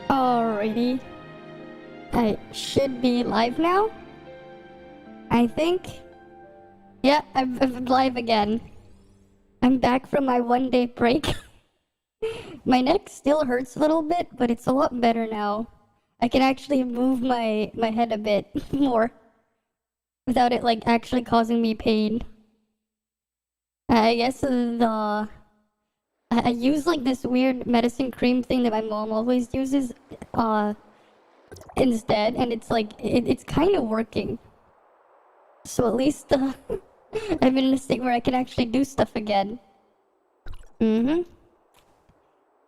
Alrighty. I should be live now, I think. Yeah, I'm live again. I'm back from my 1-day break. My neck still hurts a little bit, but it's a lot better now. I can actually move my head a bit more without it like actually causing me pain. I guess I use like this weird medicine cream thing that my mom always uses instead, and it's like it's kind of working. So at least I'm in a state where I can actually do stuff again.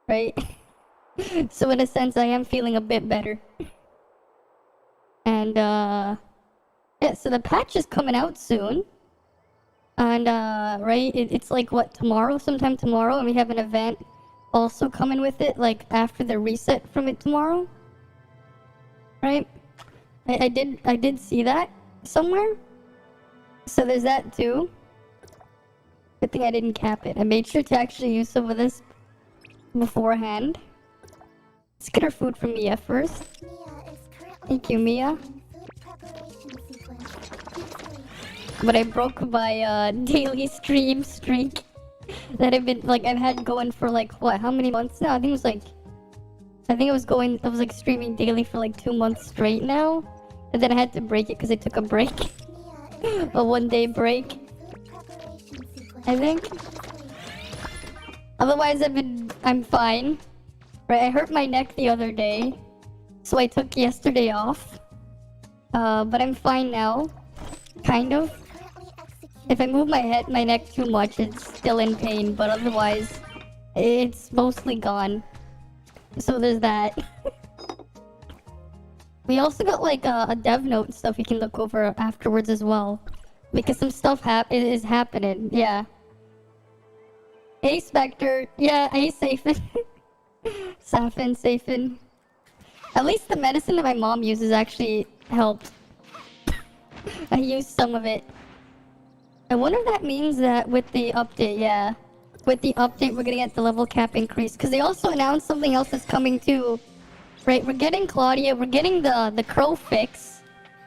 Right. So in a sense, I am feeling a bit better. And yeah. So the patch is coming out soon. And right, it's like what, tomorrow, sometime tomorrow, and we have an event also coming with it, like after the reset from it tomorrow. Right? I did see that somewhere. So there's that too. Good thing I didn't cap it. I made sure to actually use some of this beforehand. Let's get our food from Mia first. Thank you, Mia. But I broke my daily stream streak that I've had going for like what, how many months now? I think I was like streaming daily for like 2 months straight now, and then I had to break it because I took a break. A 1-day break, I think. Otherwise I'm fine. Right, I hurt my neck the other day, so I took yesterday off. But I'm fine now, kind of. If I move my neck too much, it's still in pain, but otherwise, it's mostly gone. So there's that. We also got like a dev note and stuff you can look over afterwards as well, because some stuff is happening. Yeah. Hey Spectre. Yeah. Hey Safin. Safin. At least the medicine that my mom uses actually helped. I used some of it. I wonder if that means that with the update, yeah. With the update, we're gonna get the level cap increase. Because they also announced something else is coming too. Right, we're getting Claudia, we're getting the crow fix.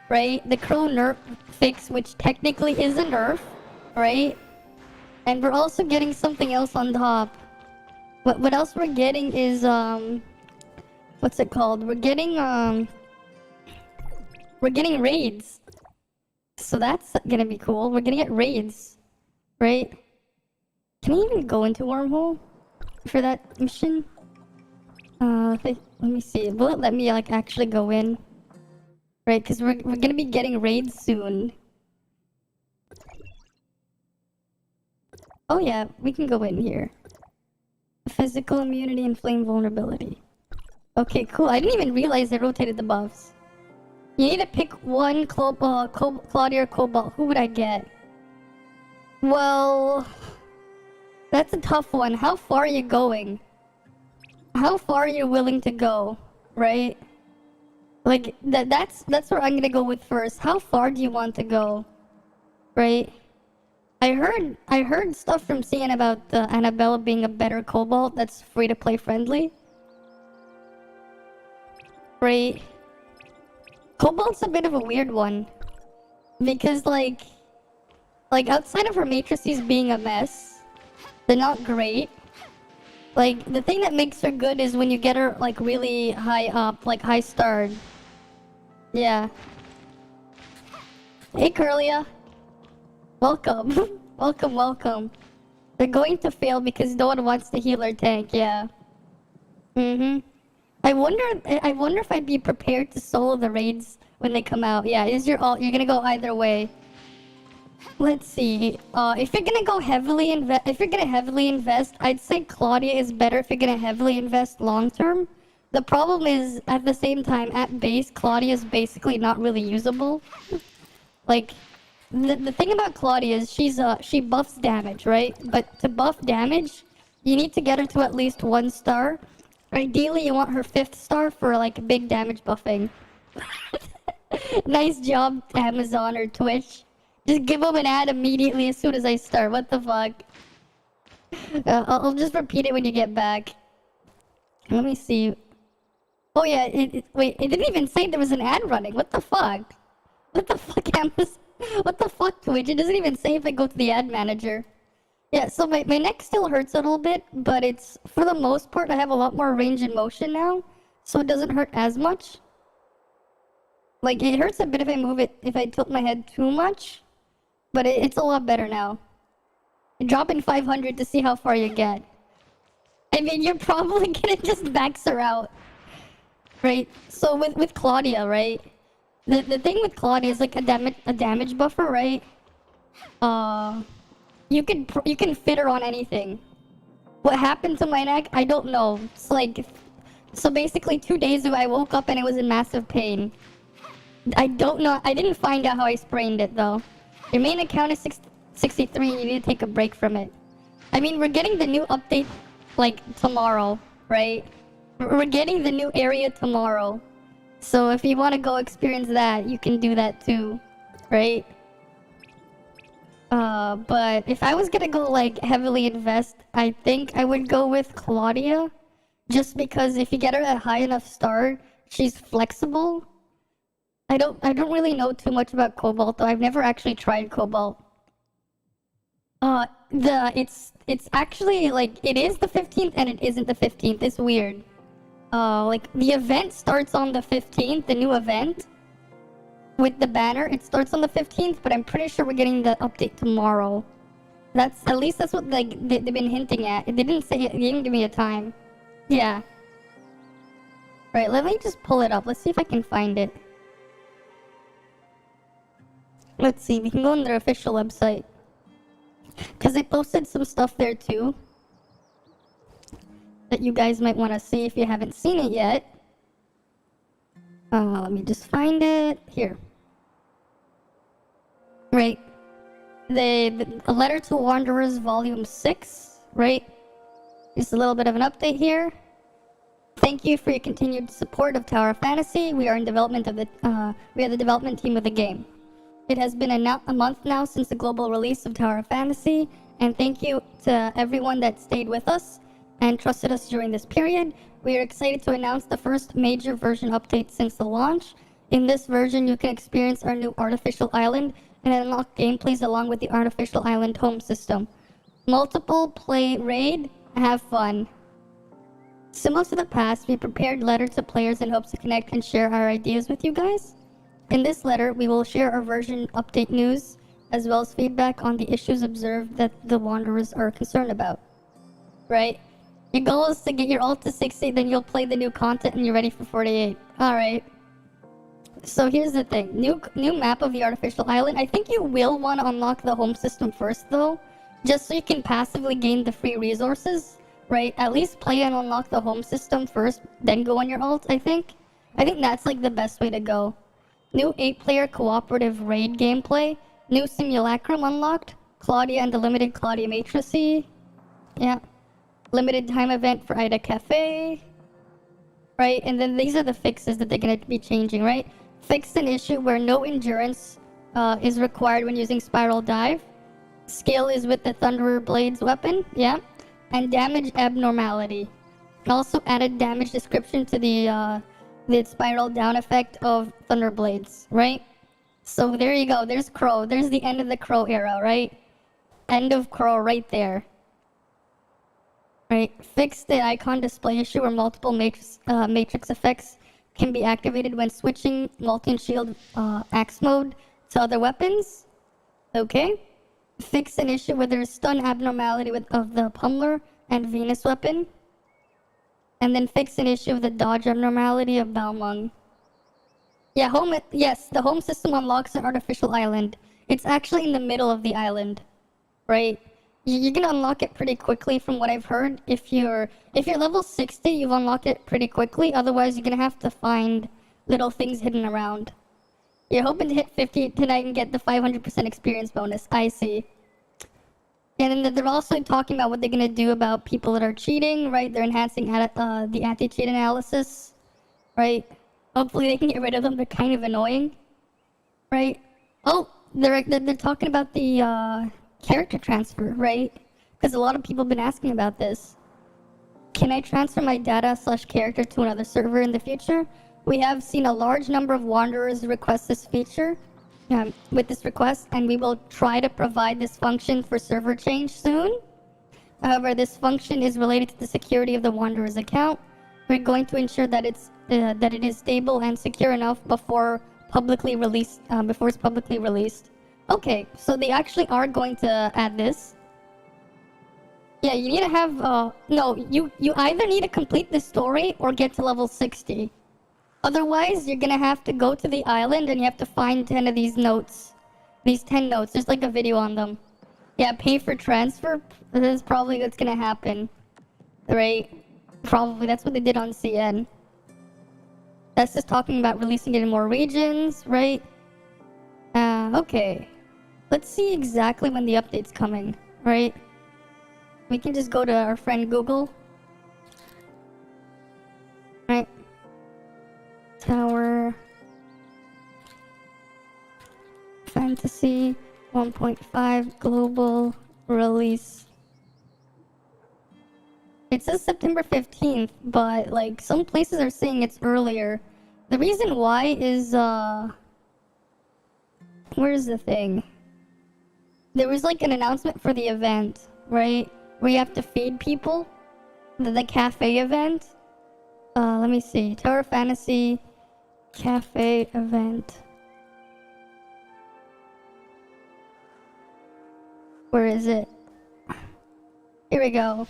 Right? The crow nerf fix, which technically is a nerf. Right? And we're also getting something else on top. What else we're getting is, what's it called? We're getting raids. So that's gonna be cool. We're gonna get raids, right? Can I even go into Wormhole for that mission? Let me see. Will it let me like actually go in? Right, because we're gonna be getting raids soon. Oh yeah, we can go in here. Physical immunity and flame vulnerability. Okay, cool. I didn't even realize they rotated the buffs. You need to pick one Claudia or Cobalt. Who would I get? Well, that's a tough one. How far are you going? How far are you willing to go? Right? Like that's where I'm gonna go with first. How far do you want to go? Right? I heard stuff from Cian about the Annabella being a better Cobalt that's free to play friendly. Right? Cobalt's a bit of a weird one, because like outside of her matrices being a mess, they're not great. Like the thing that makes her good is when you get her like really high up, like high starred. Yeah. Hey Curlia. Welcome. welcome. They're going to fail because no one wants to heal our tank, yeah. I wonder if I'd be prepared to solo the raids when they come out. Yeah, you're gonna go either way. Let's see. If you're gonna heavily invest, I'd say Claudia is better if you're gonna heavily invest long term. The problem is, at the same time, at base, Claudia is basically not really usable. Like, the thing about Claudia is she buffs damage, right? But to buff damage, you need to get her to at least 1 star. Ideally, you want her 5th star for like big damage buffing. Nice job, Amazon or Twitch. Just give them an ad immediately as soon as I start. What the fuck? I'll just repeat it when you get back. Let me see. Oh yeah, wait, it didn't even say there was an ad running. What the fuck? What the fuck, Amazon? What the fuck, Twitch? It doesn't even say if I go to the ad manager. Yeah, so my neck still hurts a little bit, but it's, for the most part, I have a lot more range in motion now, so it doesn't hurt as much. Like, it hurts a bit if I move it, if I tilt my head too much, but it's a lot better now. Drop in 500 to see how far you get. I mean, you're probably gonna just max her out. Right? So with Claudia, right? The thing with Claudia is like a damage buffer, right? You can fit her on anything. What happened to my neck? I don't know. It's like, so basically 2 days ago I woke up and it was in massive pain. I don't know. I didn't find out how I sprained it though. Your main account is 63 and you need to take a break from it. I mean, we're getting the new update like tomorrow, right? We're getting the new area tomorrow. So if you want to go experience that, you can do that too, right? But if I was gonna go like heavily invest, I think I would go with Claudia. Just because if you get her a high enough star, she's flexible. I don't really know too much about Cobalt though. I've never actually tried Cobalt. It's actually like, it is the 15th and it isn't the 15th. It's weird. Like the event starts on the 15th, the new event with the banner. It starts on the 15th, but I'm pretty sure we're getting the update tomorrow. That's, at least that's what like they've been hinting at. They didn't say it, they didn't give me a time. Yeah. Right, let me just pull it up. Let's see if I can find it. Let's see, we can go on their official website. Because they posted some stuff there too that you guys might want to see if you haven't seen it yet. Let me just find it. Here. Right. The Letter to Wanderers Volume 6, right? Just a little bit of an update here. Thank you for your continued support of Tower of Fantasy. We are in development of we are the development team of the game. It has been a month now since the global release of Tower of Fantasy, and thank you to everyone that stayed with us and trusted us during this period. We are excited to announce the first major version update since the launch. In this version, you can experience our new artificial island and unlock gameplays along with the artificial island home system. Multiple play raid, have fun. Similar to the past, we prepared letter to players in hopes to connect and share our ideas with you guys. In this letter, we will share our version update news, as well as feedback on the issues observed that the Wanderers are concerned about. Right? Your goal is to get your ult to 60, then you'll play the new content and you're ready for 48. Alright. So here's the thing. New map of the artificial island. I think you will want to unlock the home system first though, just so you can passively gain the free resources. Right? At least play and unlock the home system first, then go on your ult, I think. I think that's like the best way to go. New 8-player cooperative raid gameplay. New simulacrum unlocked. Claudia and the limited Claudia Matrice. Yeah. Limited time event for Ida Cafe. Right? And then these are the fixes that they're going to be changing, right? Fixed an issue where no endurance is required when using Spiral Dive. Skill is with the Thunderer Blades weapon. Yeah. And damage abnormality. Also added damage description to the spiral down effect of Thunder Blades, right? So there you go. There's Crow. There's the end of the Crow era, right? End of Crow right there. Right? Fix the icon display issue where multiple matrix effects can be activated when switching multi-shield axe mode to other weapons. Okay. Fix an issue where there's stun abnormality of the Pummeler and Venus weapon. And then fix an issue of the dodge abnormality of Balmung. Yeah, yes, the home system unlocks an artificial island. It's actually in the middle of the island, right? You're gonna unlock it pretty quickly from what I've heard. If you're level 60, you've unlocked it pretty quickly. Otherwise, you're gonna have to find little things hidden around. You're hoping to hit 50 tonight and get the 500% experience bonus. I see. And then they're also talking about what they're gonna do about people that are cheating, right? They're enhancing the anti-cheat analysis, right? Hopefully they can get rid of them. They're kind of annoying, right? Oh, they're talking about the character transfer, right? Because a lot of people have been asking about this. Can I transfer my data/character to another server in the future? We have seen a large number of wanderers request this feature with this request, and we will try to provide this function for server change soon. However, this function is related to the security of the wanderer's account. We're going to ensure that it is stable and secure enough before publicly released. Before it's publicly released. Okay, so they actually are going to add this. Yeah, you need to have no. You either need to complete the story or get to level 60. Otherwise, you're gonna have to go to the island and you have to find 10 of these notes. These 10 notes. There's like a video on them. Yeah, pay for transfer. This is probably what's gonna happen. Right? Probably. That's what they did on CN. That's just talking about releasing it in more regions, right? Okay. Let's see exactly when the update's coming, right? We can just go to our friend Google. Right? Tower Fantasy 1.5 global release. It says September 15th, but like some places are saying it's earlier. The reason why is where's the thing? There was like an announcement for the event, right? Where you have to feed people. The cafe event. Let me see. Tower Fantasy Cafe event. Where is it? Here we go.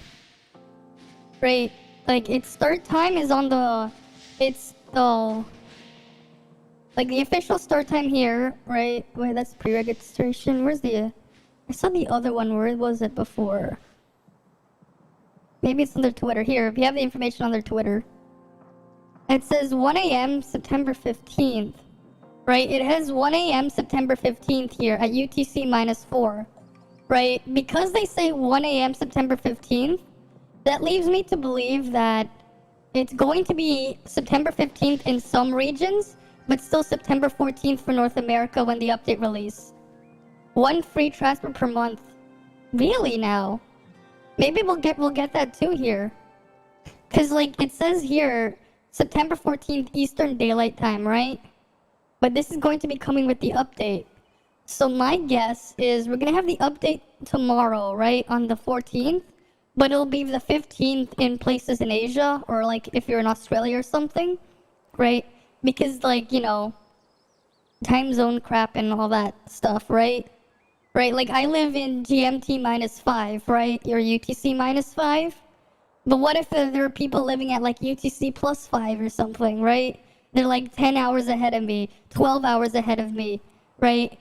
Right, like its start time is on the, like the official start time here, right? Wait, that's pre-registration. Where's the, I saw the other one. Where was it before? Maybe it's on their Twitter. Here, if you have the information on their Twitter. It says 1 a.m. September 15th, right? It has 1 a.m. September 15th here at UTC -4, right? Because they say 1 a.m. September 15th, that leaves me to believe that it's going to be September 15th in some regions, but still September 14th for North America when the update release. 1 free transfer per month. Really now? Maybe we'll get that too here. Cause like it says here, September 14th Eastern Daylight Time, right? But this is going to be coming with the update. So my guess is we're gonna have the update tomorrow, right? On the 14th. But it'll be the 15th in places in Asia, or like if you're in Australia or something, right? Because like, you know, time zone crap and all that stuff, right? Right, like I live in GMT -5, right? Or UTC -5. But what if there are people living at like UTC +5 or something, right? They're like 10 hours ahead of me, 12 hours ahead of me, right?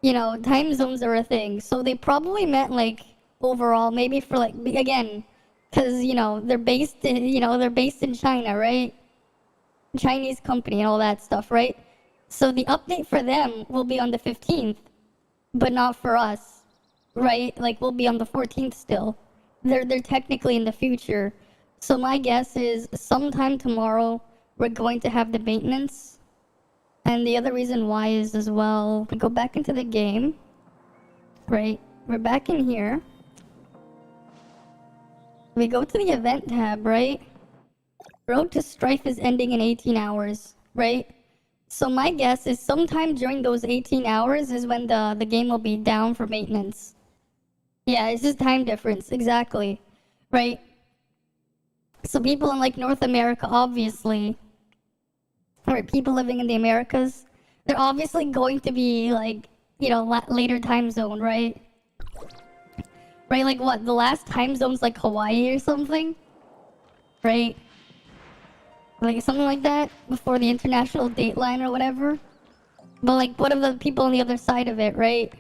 You know, time zones are a thing. So they probably meant like overall, maybe for like, again, because, you know, they're based in China, right? Chinese company and all that stuff, right? So the update for them will be on the 15th, but not for us, right? Like we'll be on the 14th still. They're technically in the future. So my guess is sometime tomorrow we're going to have the maintenance. And the other reason why is as well, we go back into the game, right? We're back in here. We go to the event tab, right? Road to Strife is ending in 18 hours, right? So my guess is sometime during those 18 hours is when the game will be down for maintenance. Yeah, it's just time difference, exactly, right? So people in like North America, obviously, or people living in the Americas, they're obviously going to be like, you know, later time zone, right? Right, like what, the last time zone's like Hawaii or something? Right? Like something like that, before the international date line or whatever. But like, what are the people on the other side of it, right?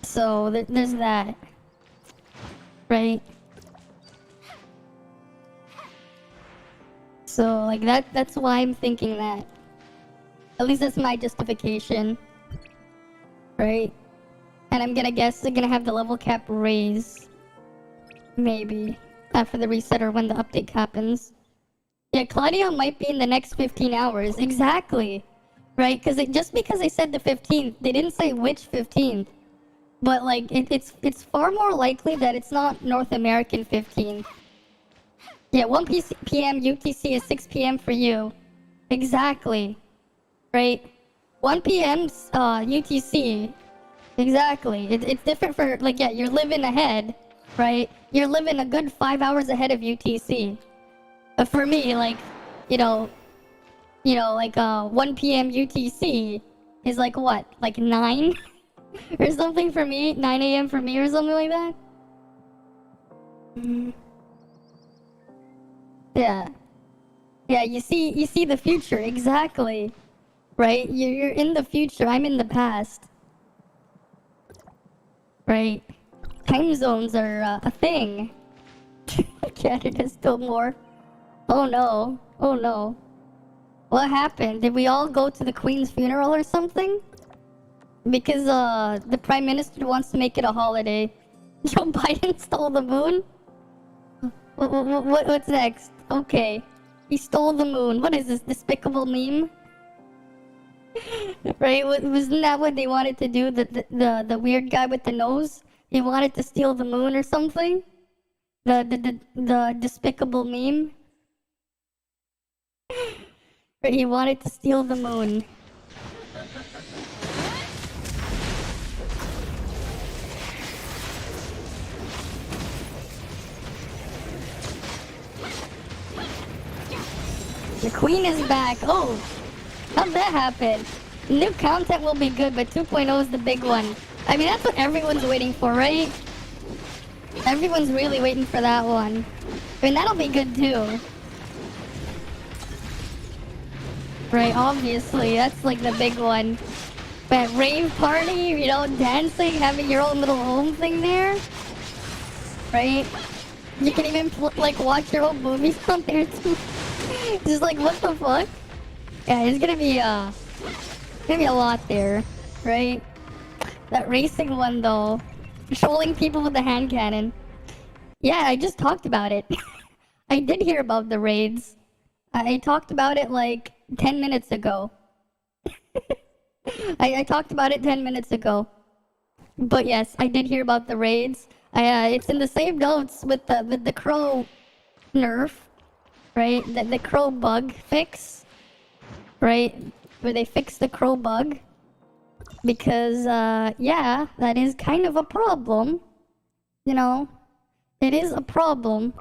So, there's that. Right? So, like, that's why I'm thinking that. At least that's my justification. Right? And I'm gonna guess they're gonna have the level cap raised. Maybe. After the reset or when the update happens. Yeah, Claudio might be in the next 15 hours. Exactly. Right? Just because they said the 15th, they didn't say which 15th. But like, it's far more likely that it's not North American 15th. Yeah, 1 p.m. UTC is 6 p.m. for you. Exactly. Right? 1 p.m. UTC. Exactly. It's different for, like, yeah, you're living ahead, right? You're living a good 5 hours ahead of UTC. But for me, like, you know, like, 1 p.m. UTC is like what? Like 9? Or something for me? 9 a.m. for me or something like that? Yeah. Yeah, you see the future, exactly. Right? You're in the future, I'm in the past. Right? Time zones are a thing. Canada's still more. Oh no. Oh no. What happened? Did we all go to the Queen's funeral or something? Because the Prime Minister wants to make it a holiday. Joe Biden stole the moon? What's next? Okay. He stole the moon. What is this, despicable meme? Right? Wasn't that what they wanted to do? The weird guy with the nose? He wanted to steal the moon or something? The despicable meme? Right, he wanted to steal the moon. The Queen is back. Oh, how'd that happen? New content will be good, but 2.0 is the big one. I mean, that's what everyone's waiting for, right? Everyone's really waiting for that one. I mean, that'll be good too. Right, obviously, that's like the big one. But rave party, you know, dancing, having your own little home thing there. Right? You can even, like, watch your own movies on there too. Just like, what the fuck? Yeah, it's gonna be a lot there, right? That racing one though, trolling people with the hand cannon. Yeah, I just talked about it. I did hear about the raids. I talked about it like 10 minutes ago. I talked about it 10 minutes ago. But yes, I did hear about the raids. It's in the same notes with the crow nerf. Right? The crow bug fix. Right? Where they fix the crow bug. Because, yeah, that is kind of a problem. You know? It is a problem.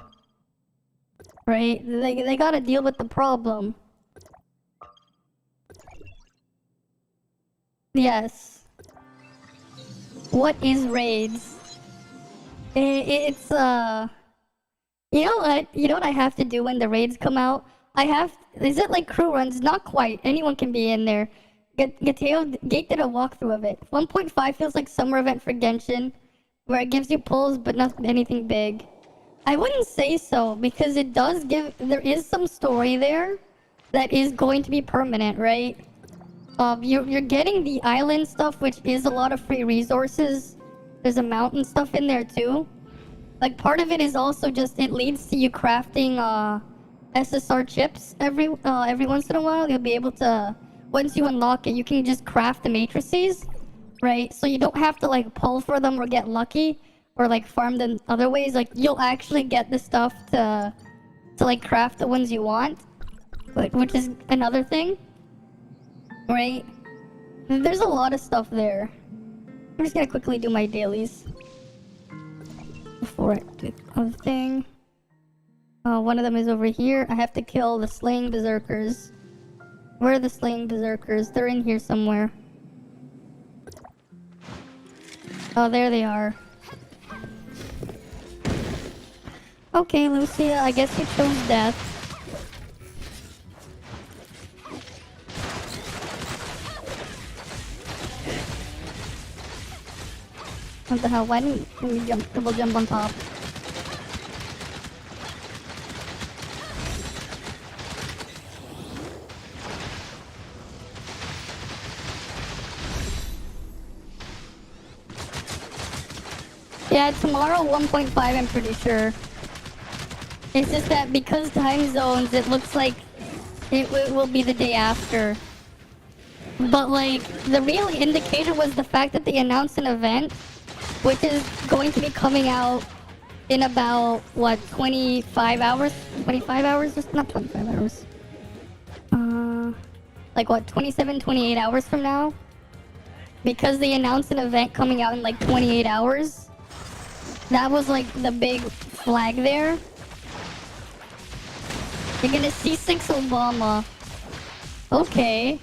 Right? They gotta deal with the problem. Yes. What is raids? It's, You know what? You know what I have to do when the raids come out? Is it like crew runs? Not quite. Anyone can be in there. Gate did a walkthrough of it. 1.5 feels like summer event for Genshin, where it gives you pulls, but not anything big. I wouldn't say so, because it does there is some story there that is going to be permanent, right? You're getting the island stuff, which is a lot of free resources. There's a mountain stuff in there too. Like, part of it is also just, it leads to you crafting, SSR chips every once in a while. You'll be able to, once you unlock it, you can just craft the matrices, right? So you don't have to, like, pull for them or get lucky, or, like, farm them other ways. Like, you'll actually get the stuff to like, craft the ones you want, which is another thing, right? There's a lot of stuff there. I'm just gonna quickly do my dailies before I do the other thing. One of them is over here. I have to kill the slaying berserkers. Where are the slaying berserkers? They're in here somewhere. Oh, there they are. Okay, Lucia, I guess you chose death. What the hell? Why didn't we double jump on top? Yeah, tomorrow 1.5, I'm pretty sure. It's just that because time zones, it looks like it will be the day after. But, like, the real indicator was the fact that they announced an event, which is going to be coming out in about, what, 25 hours? 25 hours? Just not 25 hours. Like what, 27, 28 hours from now? Because they announced an event coming out in like 28 hours. That was like the big flag there. You're gonna see 6 Obama. Okay.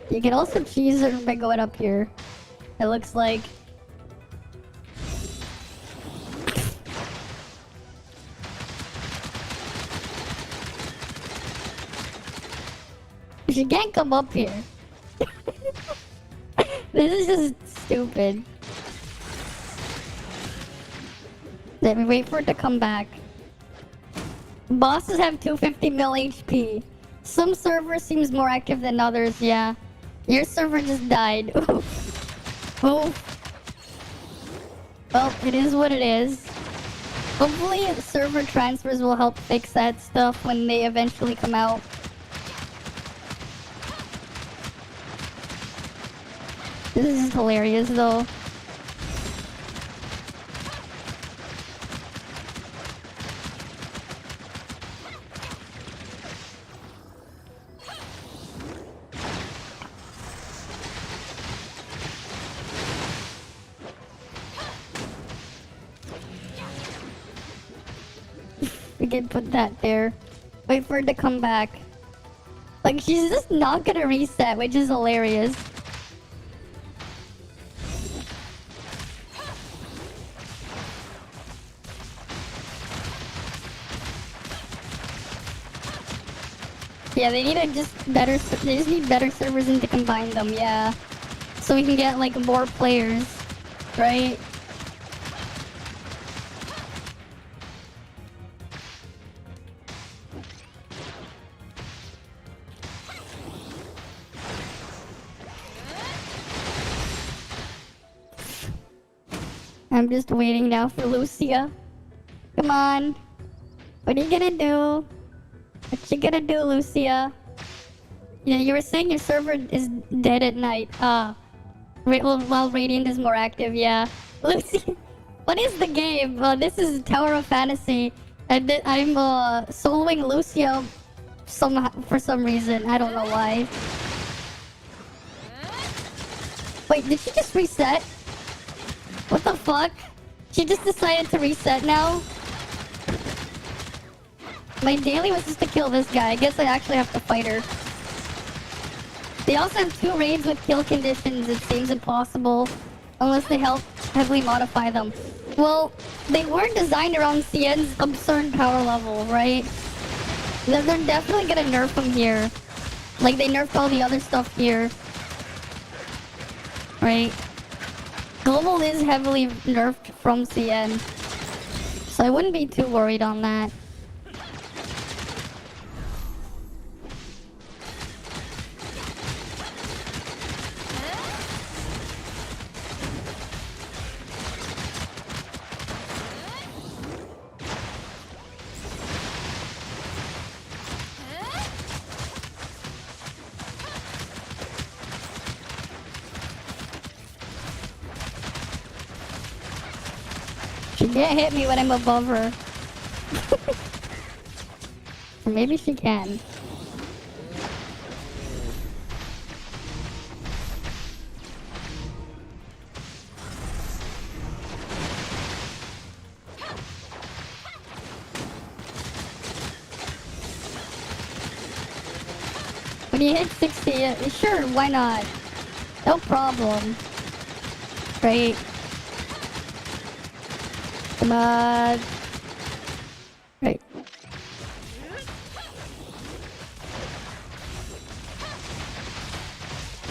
You can also cheese it by going up here. It looks like. You can't come up here. This is just stupid. Let me wait for it to come back. Bosses have 250 mil HP. Some server seems more active than others, yeah. Your server just died. Oh. Well, it is what it is. Hopefully server transfers will help fix that stuff when they eventually come out. This is hilarious though. We can put that there. Wait for it to come back. Like, she's just not gonna reset, which is hilarious. Yeah, they need they just need better servers and to combine them, yeah. So we can get, like, more players, right? I'm just waiting now for Lucia. Come on. What are you gonna do? What you gonna do, Lucia? Yeah, you were saying your server is dead at night. While Radiant is more active, yeah. Lucia, what is the game? This is Tower of Fantasy. And I'm soloing Lucia for some reason. I don't know why. Wait, did she just reset? What the fuck? She just decided to reset now? My daily was just to kill this guy. I guess I actually have to fight her. They also have 2 raids with kill conditions. It seems impossible. Unless they heavily modify them. Well, they weren't designed around CN's absurd power level, right? They're definitely gonna nerf them here. Like they nerfed all the other stuff here. Right? Global is heavily nerfed from CN. So I wouldn't be too worried on that. She can't hit me when I'm above her. Or maybe she can. When you hit 60, sure, why not? No problem. Right? Come on. Right.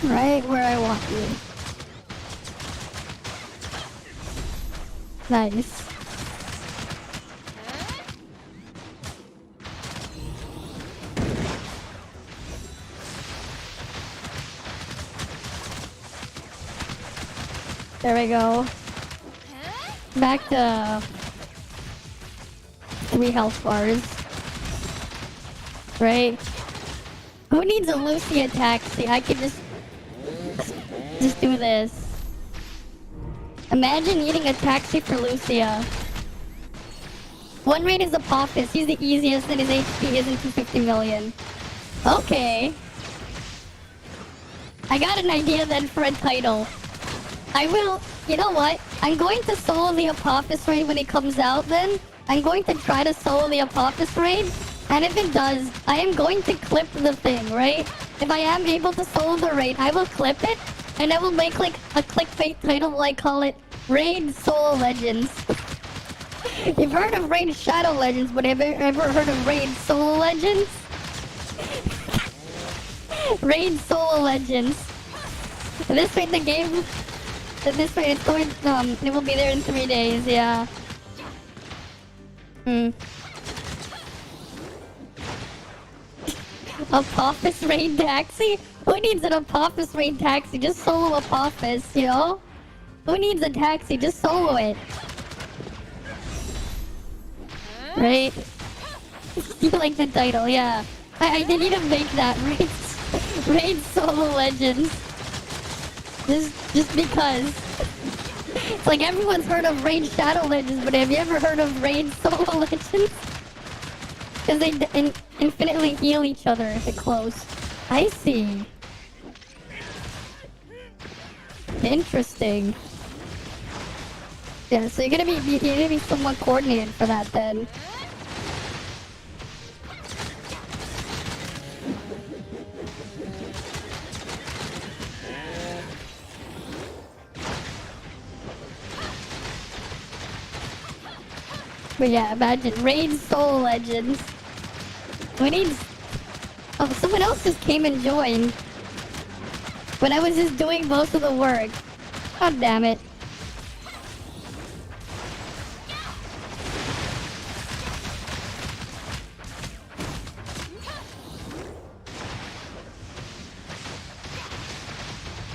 Right where I want you. Nice. There we go. Back to 3 health bars. Right? Who needs a Lucia taxi? I could just do this. Imagine needing a taxi for Lucia. One raid is Apophis. He's the easiest and his HP isn't 250 million. Okay. I got an idea then for a title. I will... You know what? I'm going to solo the Apophis raid when it comes out then. I'm going to try to solo the Apophis raid. And if it does, I am going to clip the thing, right? If I am able to solo the raid, I will clip it. And I will make like a clickbait title like call it Raid Solo Legends. You've heard of Raid Shadow Legends, but have you ever heard of Raid Solo Legends? Raid Solo Legends. This way the game... This way it's going... it will be there in 3 days, yeah. Apophis Raid Taxi? Who needs an Apophis Raid Taxi? Just solo Apophis, you know? Who needs a taxi? Just solo it. Right? You like the title, yeah. I need to make that Raid Solo Legends. Just because. It's like everyone's heard of Raid Shadow Legends, but have you ever heard of Raid Solo Legends? Because they infinitely heal each other if it close. I see. Interesting. Yeah, so you're gonna be somewhat coordinated for that then. But yeah, imagine Raid Soul Legends. We need... Oh, someone else just came and joined. When I was just doing most of the work. God damn it.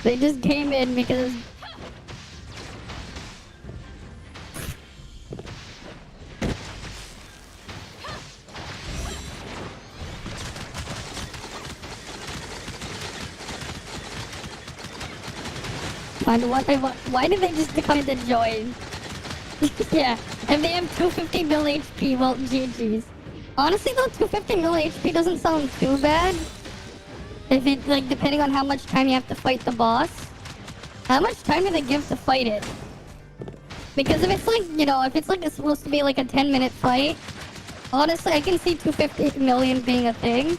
They just came in because... Why did they just come to join? Yeah, if they have 250 mil HP, well, GG's. Honestly though, 250 mil HP doesn't sound too bad. If it, like, depending on how much time you have to fight the boss. How much time do they give to fight it? Because if it's like, you know, if it's like it's supposed to be like a 10-minute fight, honestly, I can see 250 million being a thing.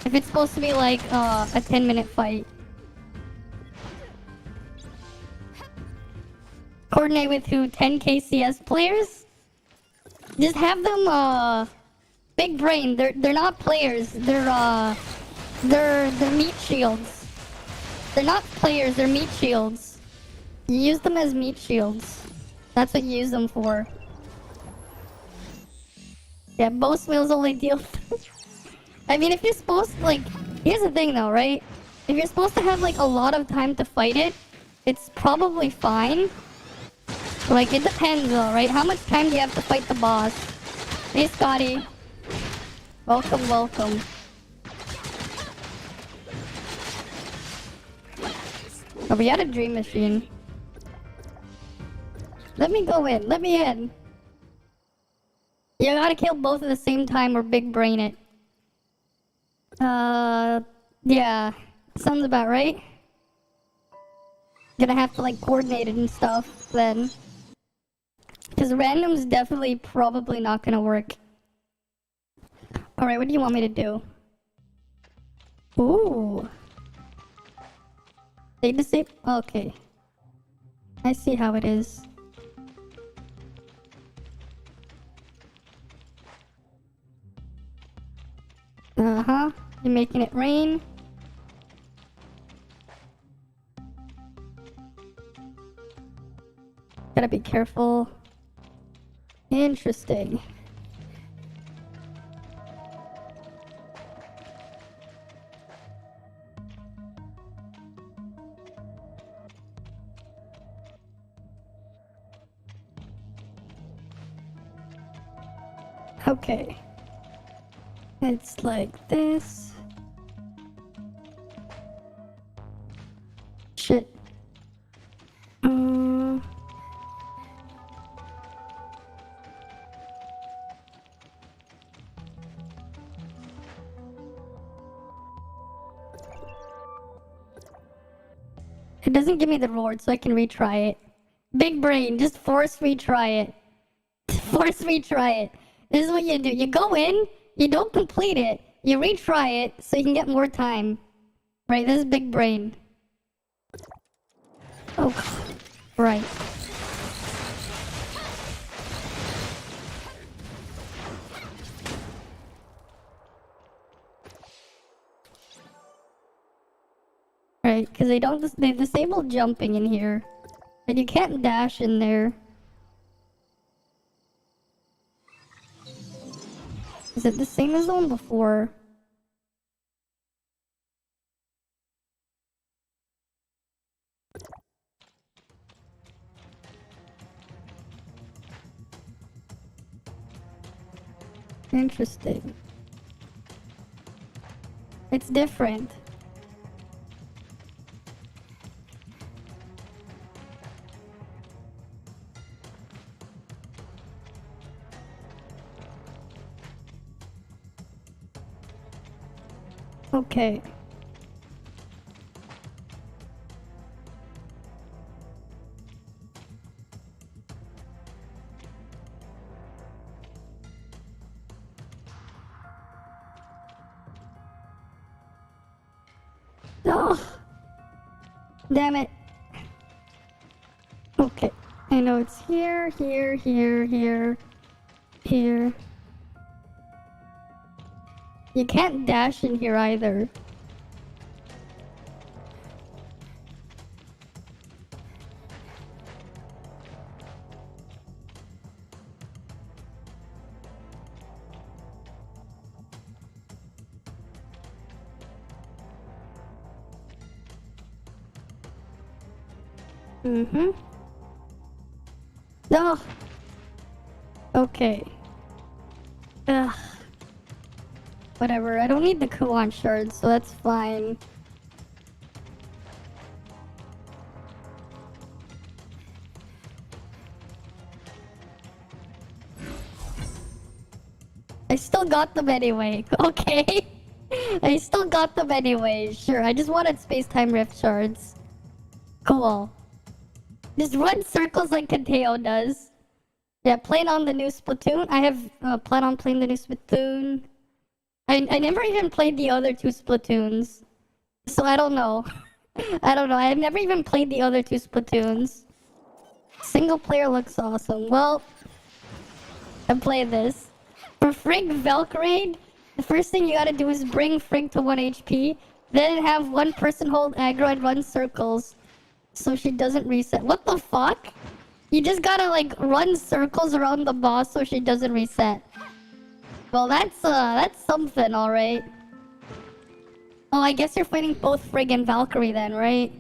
If it's supposed to be like a 10-minute fight. Coordinate with who? 10k CS players? Just have them, big brain. They're not players. They're meat shields. They're not players, they're meat shields. You use them as meat shields. That's what you use them for. Yeah, both wheels only deal... I mean, if you're supposed to, like... Here's the thing though, right? If you're supposed to have, like, a lot of time to fight it, it's probably fine. Like, it depends though, right? How much time do you have to fight the boss? Hey, Scotty. Welcome, welcome. Oh, we had a dream machine. Let me go in. Let me in. You gotta kill both at the same time or big brain it. Yeah. Sounds about right. Gonna have to, like, coordinate it and stuff, then. Because random's definitely probably not gonna work. Alright, what do you want me to do? Ooh. They disable... Okay. I see how it is. Uh-huh. You're making it rain. Gotta be careful. Interesting. Okay. It's like this. It doesn't give me the reward, so I can retry it. Big brain, just force retry it. Force retry it. This is what you do. You go in, you don't complete it, you retry it so you can get more time. Right, this is big brain. Oh, right. Right, because they disable jumping in here. And you can't dash in there. Is it the same as the one before? Interesting. It's different. Okay. Oh, damn it. Okay. I know it's here, here, here, here, here. You can't dash in here either. Mm-hmm. Oh. Okay. Ugh. Whatever, I don't need the Kuan shards, so that's fine. I still got them anyway, okay? I still got them anyway, sure. I just wanted space-time rift shards. Cool. Just run circles like Kateo does. Yeah, playing on the new Splatoon. I have plan on playing the new Splatoon. I never even played the other two Splatoons. So I don't know. I don't know. I've never even played the other two Splatoons. Single player looks awesome. Well, I play this. For Frigg Valkyrie, the first thing you gotta do is bring Frigg to 1 HP. Then have one person hold aggro and run circles so she doesn't reset. What the fuck? You just gotta like run circles around the boss so she doesn't reset. Well, that's something, alright. Oh, I guess you're fighting both Frigg and Valkyrie then, right?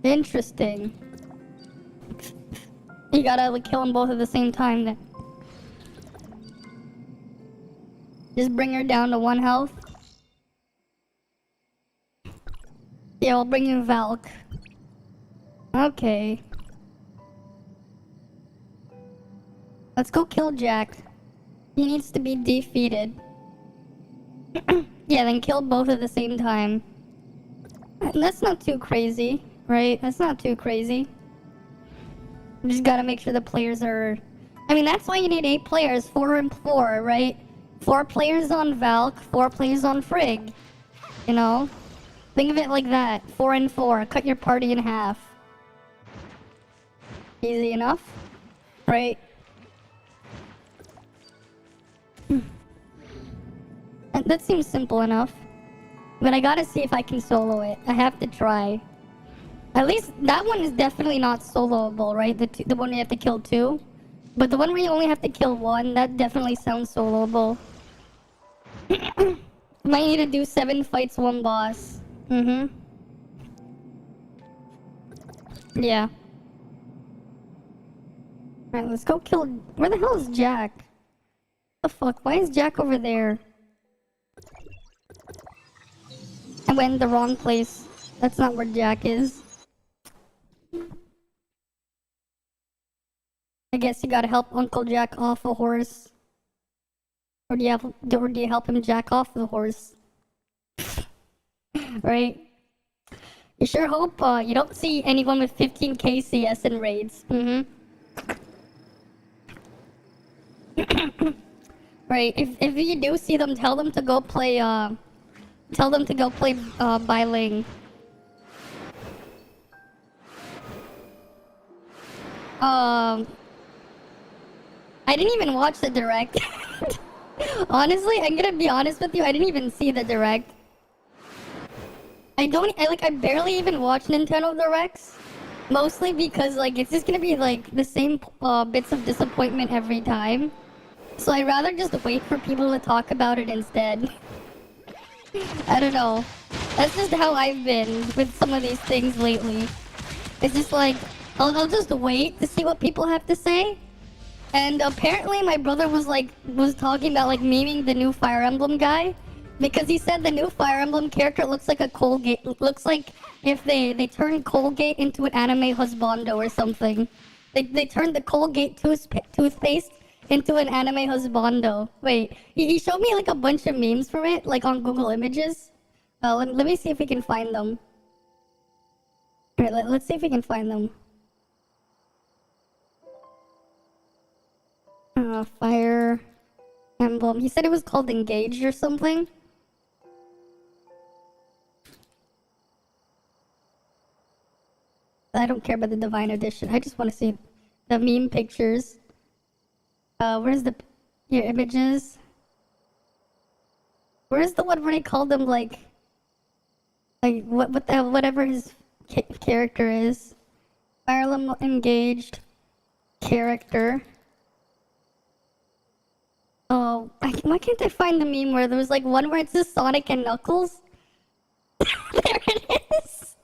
Interesting. You gotta like, kill them both at the same time then. Just bring her down to 1 health. Yeah, we'll bring you Valk. Okay. Let's go kill Jack. He needs to be defeated. Yeah, then kill both at the same time. That's not too crazy, right? That's not too crazy. You just gotta make sure the players are... I mean, that's why you need 8 players, 4 and 4, right? 4 players on Valk, 4 players on Frigg. You know? Think of it like that. 4 and 4. Cut your party in half. Easy enough? Right? That seems simple enough. But I gotta see if I can solo it. I have to try. At least that one is definitely not soloable, right? The one where you have to kill 2. But the one where you only have to kill 1, that definitely sounds soloable. Might need to do 7 fights, 1 boss. Mm-hmm. Yeah. Alright, let's go kill... Where the hell is Jack? What the fuck? Why is Jack over there? I went in the wrong place. That's not where Jack is. I guess you gotta help Uncle Jack off a horse. Or do you help him jack off the horse? Right? You sure hope you don't see anyone with 15k CS in raids. Right, if you do see them, tell them to go play Bailing. I didn't even watch the direct. Honestly, I'm gonna be honest with you, I didn't even see the direct. I barely even watch Nintendo Directs. Mostly because, like, it's just gonna be, like, the same bits of disappointment every time. So I'd rather just wait for people to talk about it instead. I don't know. That's just how I've been with some of these things lately. It's just like, I'll just wait to see what people have to say. And apparently my brother was talking about, like, memeing the new Fire Emblem guy. Because he said the new Fire Emblem character looks like a Colgate. Looks like if they turned Colgate into an anime husbando or something. They turned the Colgate toothpaste into an anime husbando. Wait, he showed me like a bunch of memes for it, like on Google Images. Let me see if we can find them. Alright, let's see if we can find them. Fire Emblem. He said it was called Engaged or something. I don't care about the Divine Edition. I just want to see the meme pictures. Where's your images? Where's the one where he called him whatever his character is? Fire Emblem Engaged character. Oh, why can't I find the meme where there was like one where it's just Sonic and Knuckles? There it is.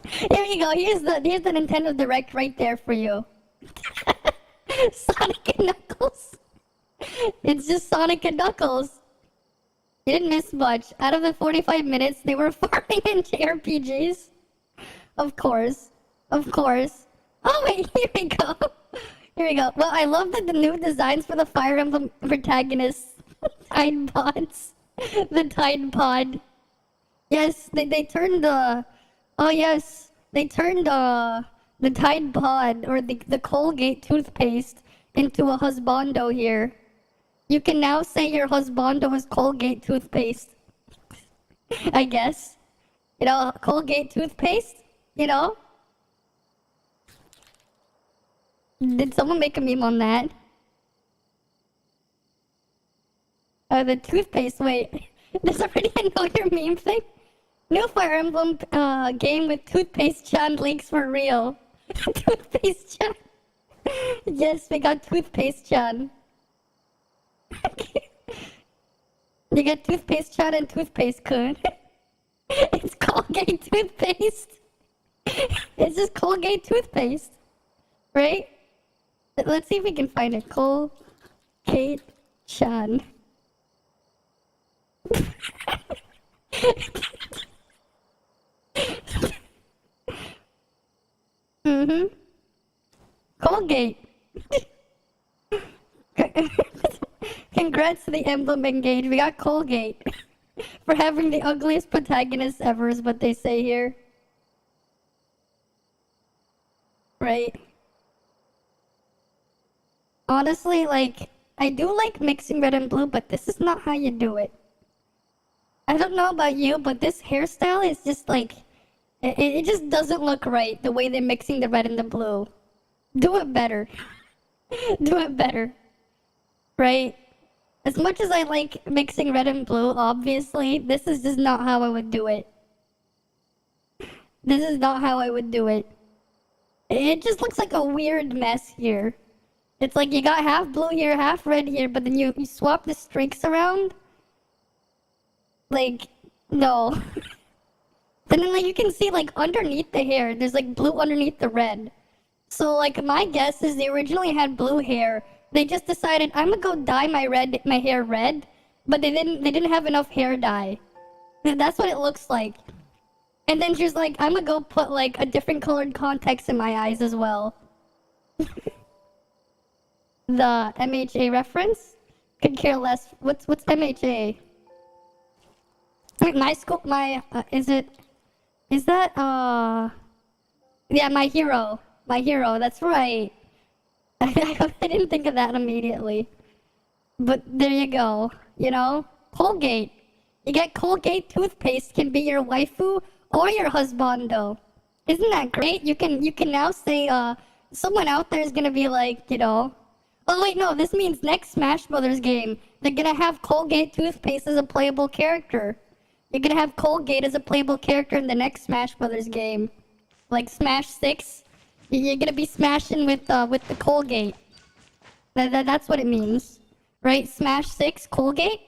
Here you go. Here's the Nintendo Direct right there for you. Sonic and Knuckles. It's just Sonic and Knuckles. You didn't miss much. Out of the 45 minutes, they were farming in JRPGs. Of course. Of course. Oh wait, here we go. Here we go. Well, I love the new designs for the Fire Emblem protagonists. Tide Pods. The Tide Pod. Yes, they turned the... Oh yes, they turned the Tide Pod, or the Colgate toothpaste, into a husbando here. You can now say your husbando is Colgate toothpaste. I guess. You know, Colgate toothpaste, you know? Did someone make a meme on that? The toothpaste, wait. There's already a know your meme thing? New Fire Emblem game with Toothpaste-chan leaks for real. Toothpaste-chan. Yes, we got Toothpaste-chan. You get Toothpaste-chan and Toothpaste-kun. It's Colgate toothpaste. It's just Colgate toothpaste. Right? Let's see if we can find it. Colgate-chan. Colgate. Congrats to the Emblem Engage. We got Colgate. For having the ugliest protagonist ever is what they say here. Right. Honestly, like, I do like mixing red and blue, but this is not how you do it. I don't know about you, but this hairstyle is just like... It just doesn't look right, the way they're mixing the red and the blue. Do it better. Do it better. Right? As much as I like mixing red and blue, obviously, this is just not how I would do it. This is not how I would do it. It just looks like a weird mess here. It's like you got half blue here, half red here, but then you swap the streaks around. Like, no. And then like you can see like underneath the hair, there's like blue underneath the red. So like my guess is they originally had blue hair. They just decided I'm gonna go dye my hair red, but they didn't have enough hair dye. That's what it looks like. And then she's like, I'm gonna go put like a different colored contacts in my eyes as well. The MHA reference? Could care less. What's MHA? Wait, my school, is that, yeah, my hero. My hero, that's right. I didn't think of that immediately. But there you go, you know? Colgate. You get Colgate toothpaste can be your waifu or your husbando. Isn't that great? You can now say, someone out there is gonna be like, you know, oh wait, no, this means next Smash Brothers game, they're gonna have Colgate toothpaste as a playable character. You're gonna have Colgate as a playable character in the next Smash Brothers game. Like Smash 6, you're gonna be smashing with the Colgate. That's what it means. Right? Smash 6, Colgate?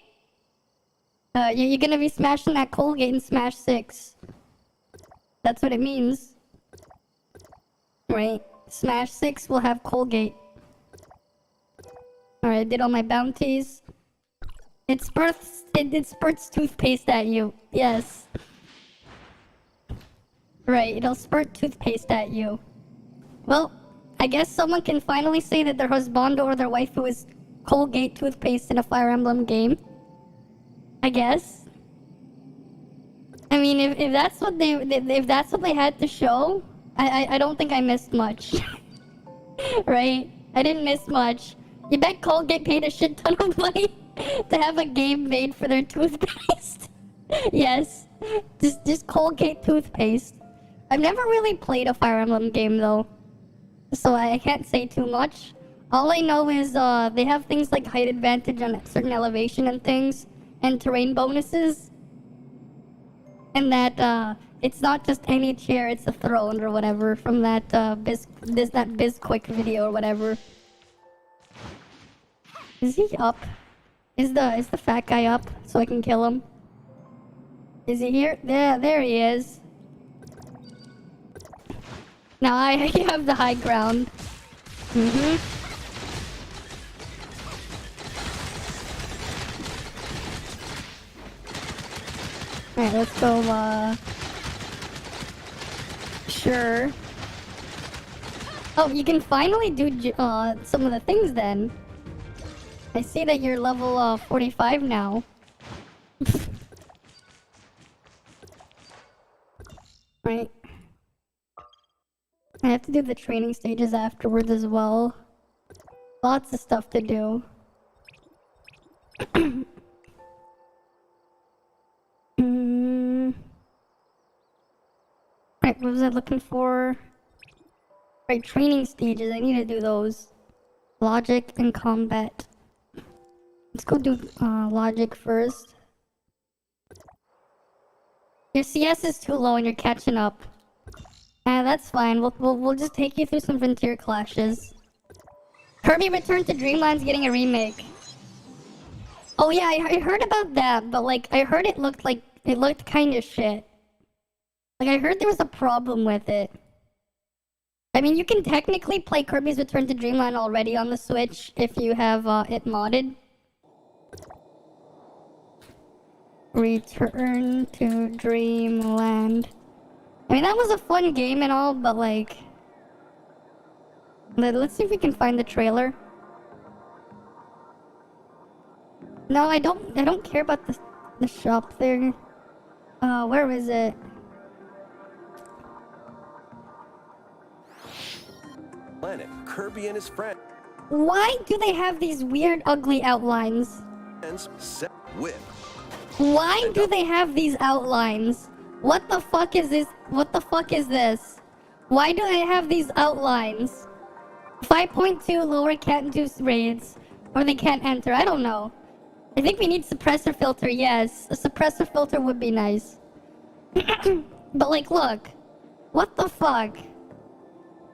You're gonna be smashing that Colgate in Smash 6. That's what it means. Right? Smash 6 will have Colgate. Alright, I did all my bounties. It spurts toothpaste at you. Yes. Right, it'll spurt toothpaste at you. Well, I guess someone can finally say that their husbando or their waifu is Colgate toothpaste in a Fire Emblem game. I guess. I mean, if that's what they had to show, I don't think I missed much. Right? I didn't miss much. You bet Colgate paid a shit ton of money to have a game made for their toothpaste. Yes. Just Colgate toothpaste. I've never really played a Fire Emblem game though, so I can't say too much. All I know is they have things like height advantage on a certain elevation and things, and terrain bonuses, and that it's not just any chair, it's a throne or whatever from that Bizquick video or whatever. Is he up? Is the fat guy up so I can kill him? Is he here? There he is. Now I have the high ground. Alright, let's go, Sure. Oh, you can finally do, some of the things then. I see that you're level, 45 now. Right. I have to do the training stages afterwards as well. Lots of stuff to do. Right, what was I looking for? Right, training stages. I need to do those. Logic and combat. Let's go do logic first. Your CS is too low and you're catching up. That's fine. We'll just take you through some frontier clashes. Kirby Return to Dreamland's getting a remake. Oh yeah, I heard about that, but like I heard it looked kind of shit. Like I heard there was a problem with it. I mean, you can technically play Kirby's Return to Dreamland already on the Switch if you have it modded. Return to Dreamland. I mean, that was a fun game and all, but like... Let's see if we can find the trailer. No, I don't care about the shop there. Where is it? Planet, Kirby and his friend. Why do they have these weird, ugly outlines? Set with. Why do they have these outlines? What the fuck is this? What the fuck is this? Why do they have these outlines? 5.2 lower can't do raids, or they can't enter. I don't know. I think we need suppressor filter. Yes, a suppressor filter would be nice. But like, look, what the fuck?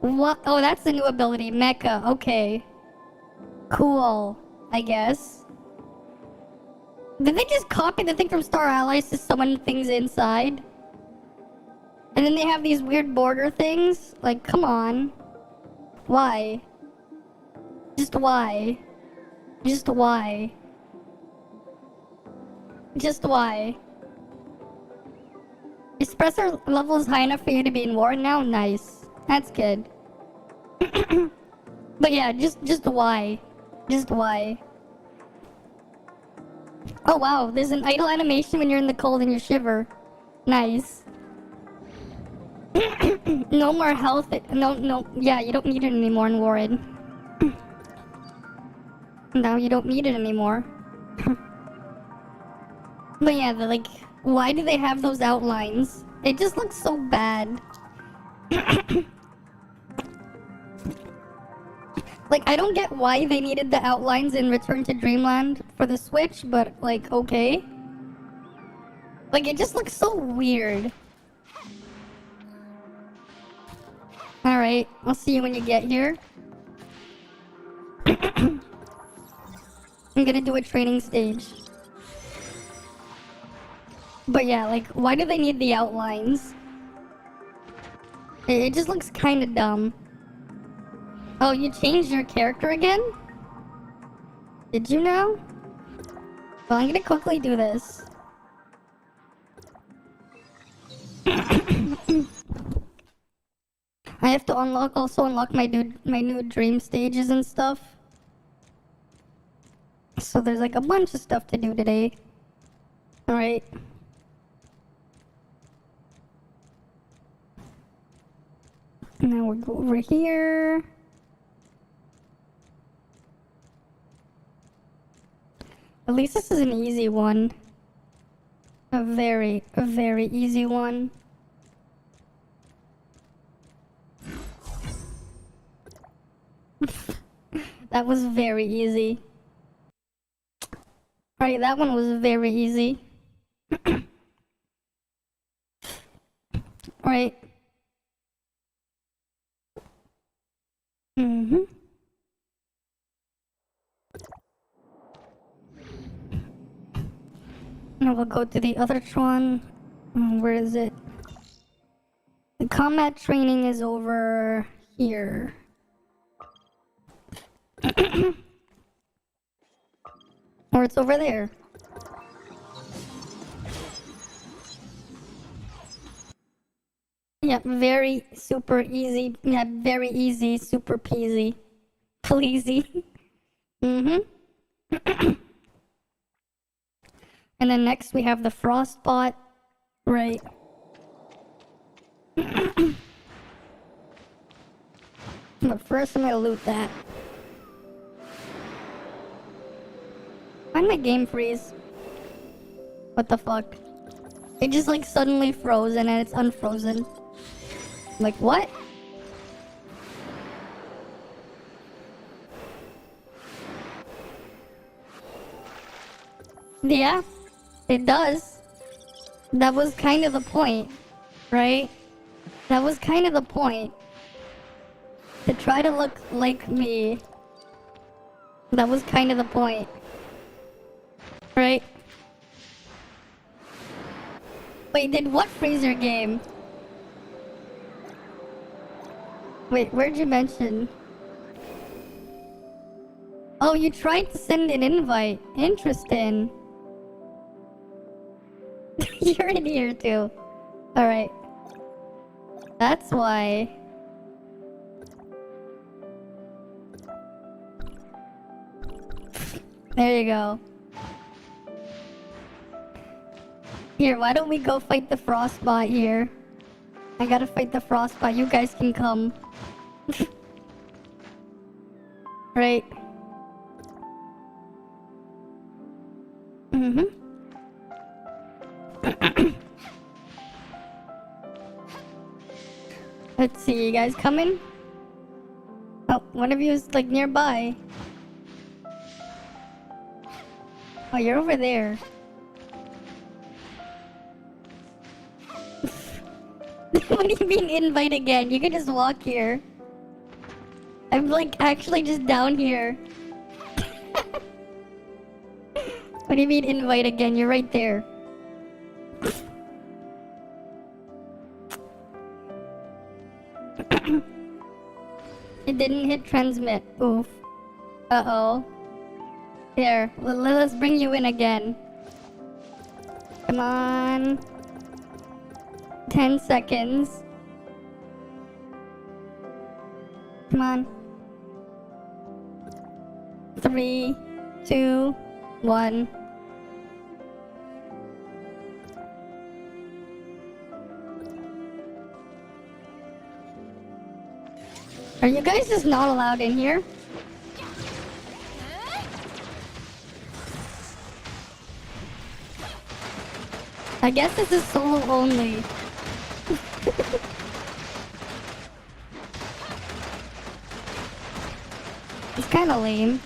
What? Oh, that's the new ability, Mecha. Okay, cool. I guess. Did they just copy the thing from Star Allies to summon things inside? And then they have these weird border things? Like, come on. Why? Just why? Just why? Just why? Your suppressor level is high enough for you to be in war now? Nice. That's good. But yeah, just why? Just why? Oh wow, there's an idle animation when you're in the cold and you shiver. Nice. No more health. No. Yeah, you don't need it anymore in Warren. No, you don't need it anymore. But yeah, like, why do they have those outlines? It just looks so bad. Like, I don't get why they needed the outlines in Return to Dreamland for the Switch, but, like, okay. Like, it just looks so weird. Alright, I'll see you when you get here. I'm gonna do a training stage. But yeah, like, why do they need the outlines? It just looks kinda dumb. Oh, you changed your character again? Did you now? Well, I'm gonna quickly do this. I have to also unlock my new dream stages and stuff. So there's like a bunch of stuff to do today. Alright. Now we'll go over here. At least this is an easy one. A very easy one. That was very easy. Alright, that one was very easy. Alright. Now we'll go to the other one. Where is it? The combat training is over here. Or it's over there. Yeah, very super easy. Yeah, very easy, super peasy. Pleasy. And then next we have the frostbot. Right. But first I'm gonna loot that. Why'd my game freeze? What the fuck? It just like suddenly froze and then it's unfrozen. Like what? Yeah, it does. That was kind of the point, right? That was kind of the point. To try to look like me. That was kind of the point. Right? Wait, did what freeze your game? Wait, where'd you mention? Oh, you tried to send an invite. Interesting. You're in here too. Alright. That's why. There you go. Here, why don't we go fight the frostbot here? I gotta fight the frostbot. You guys can come. Right. Let's see, you guys coming? Oh, one of you is like nearby. Oh, you're over there. What do you mean invite again? You can just walk here. I'm like actually just down here. What do you mean invite again? You're right there. It didn't hit transmit. Oof. Uh-oh. Here, let us bring you in again. Come on. 10 seconds. Come on. 3, 2, 1. Are you guys just not allowed in here? I guess this is solo only. It's kind of lame.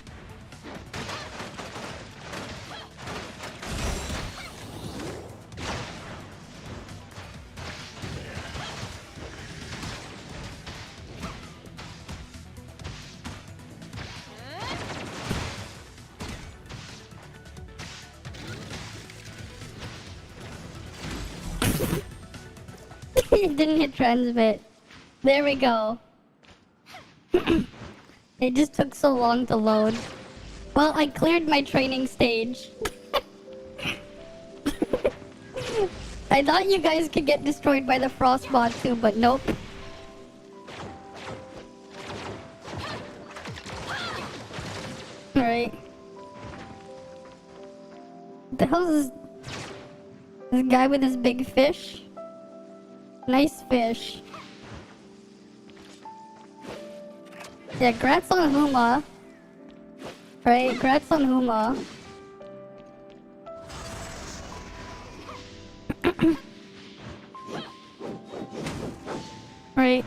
It didn't hit transmit. There we go. It just took so long to load. Well, I cleared my training stage. I thought you guys could get destroyed by the frostbot too, but nope. Alright. What the hell is this guy with his big fish? Nice fish. Yeah, grats on Huma. Right, grats on Huma. Right.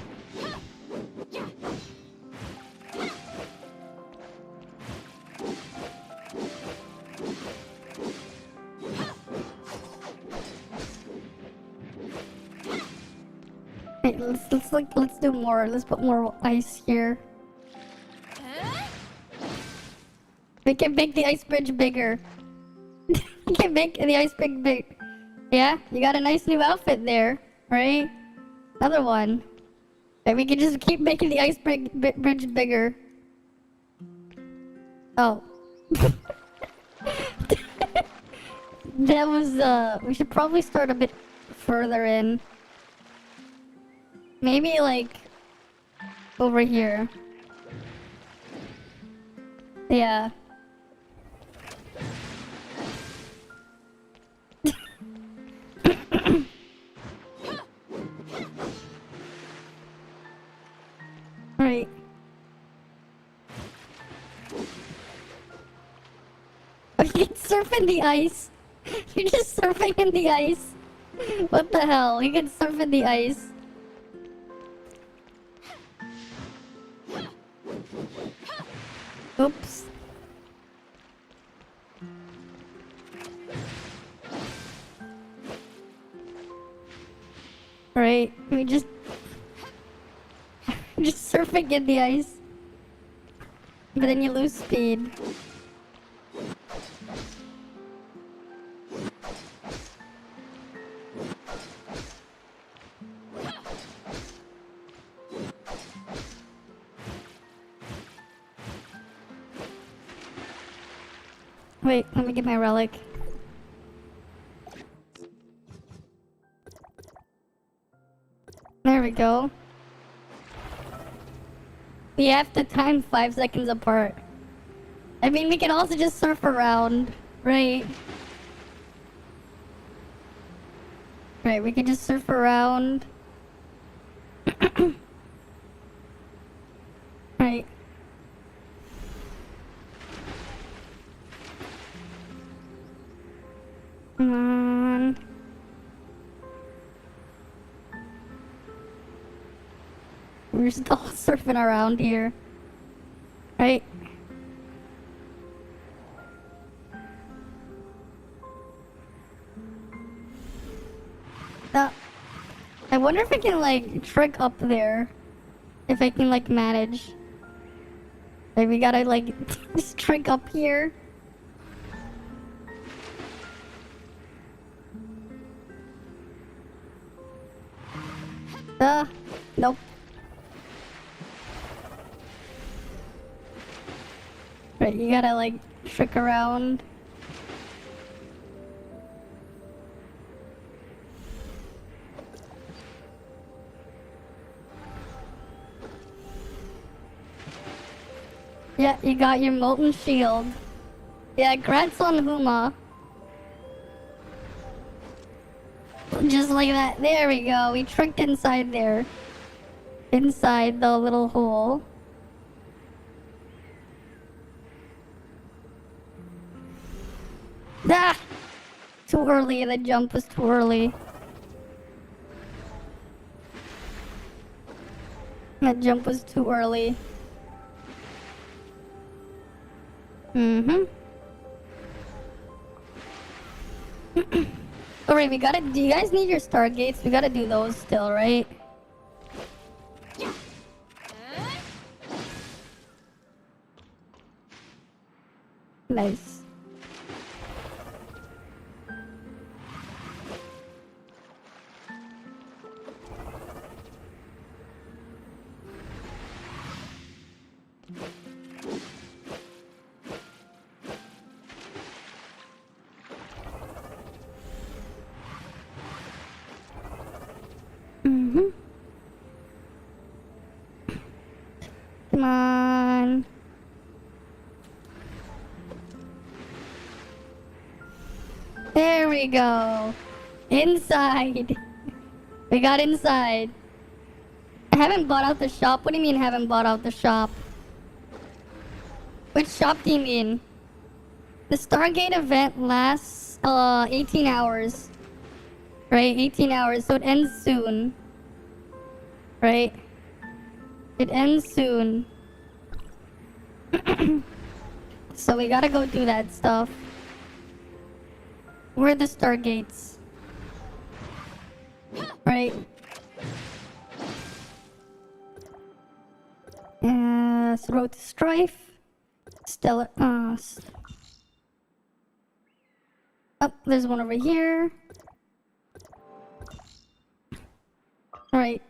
Wait, let's do more. Let's put more ice here. We can make the ice bridge bigger. We can make the ice bridge big. Yeah, you got a nice new outfit there, right? Another one. And we can just keep making the ice bridge bigger. Oh. That was, we should probably start a bit further in. Maybe, like, over here. Yeah. Right. Oh, you can surf in the ice. You're just surfing in the ice. What the hell? You can surf in the ice. Oops. Right, we just surfing in the ice. But then you lose speed. Wait, let me get my relic. There we go. We have to time 5 seconds apart. I mean, we can also just surf around, right? Right, we can just surf around. Right. Come on. We're still surfing around here. Right? I wonder if I can, like, trick up there. If I can, like, manage. Like, we gotta, like, just trick up here. Nope. Right, you gotta, like, trick around. Yeah, you got your molten shield. Yeah, grats on Huma. Just like that. There we go. We tricked inside there. inside the little hole. Ah! Too early, the jump was too early. That jump was too early. Mm-hmm. Alright, we gotta... Do you guys need your Stargates? We gotta do those still, right? Nice. Mm-hmm. Come on. There we go. Inside. We got inside. I haven't bought out the shop. What do you mean haven't bought out the shop? Which shop do you mean? The Stargate event lasts 18 hours. Right? 18 hours. So it ends soon. Right? It ends soon. So we gotta go do that stuff. Where are the Stargates? Right? Road to Strife. Stellar. Oh, there's one over here. Alright.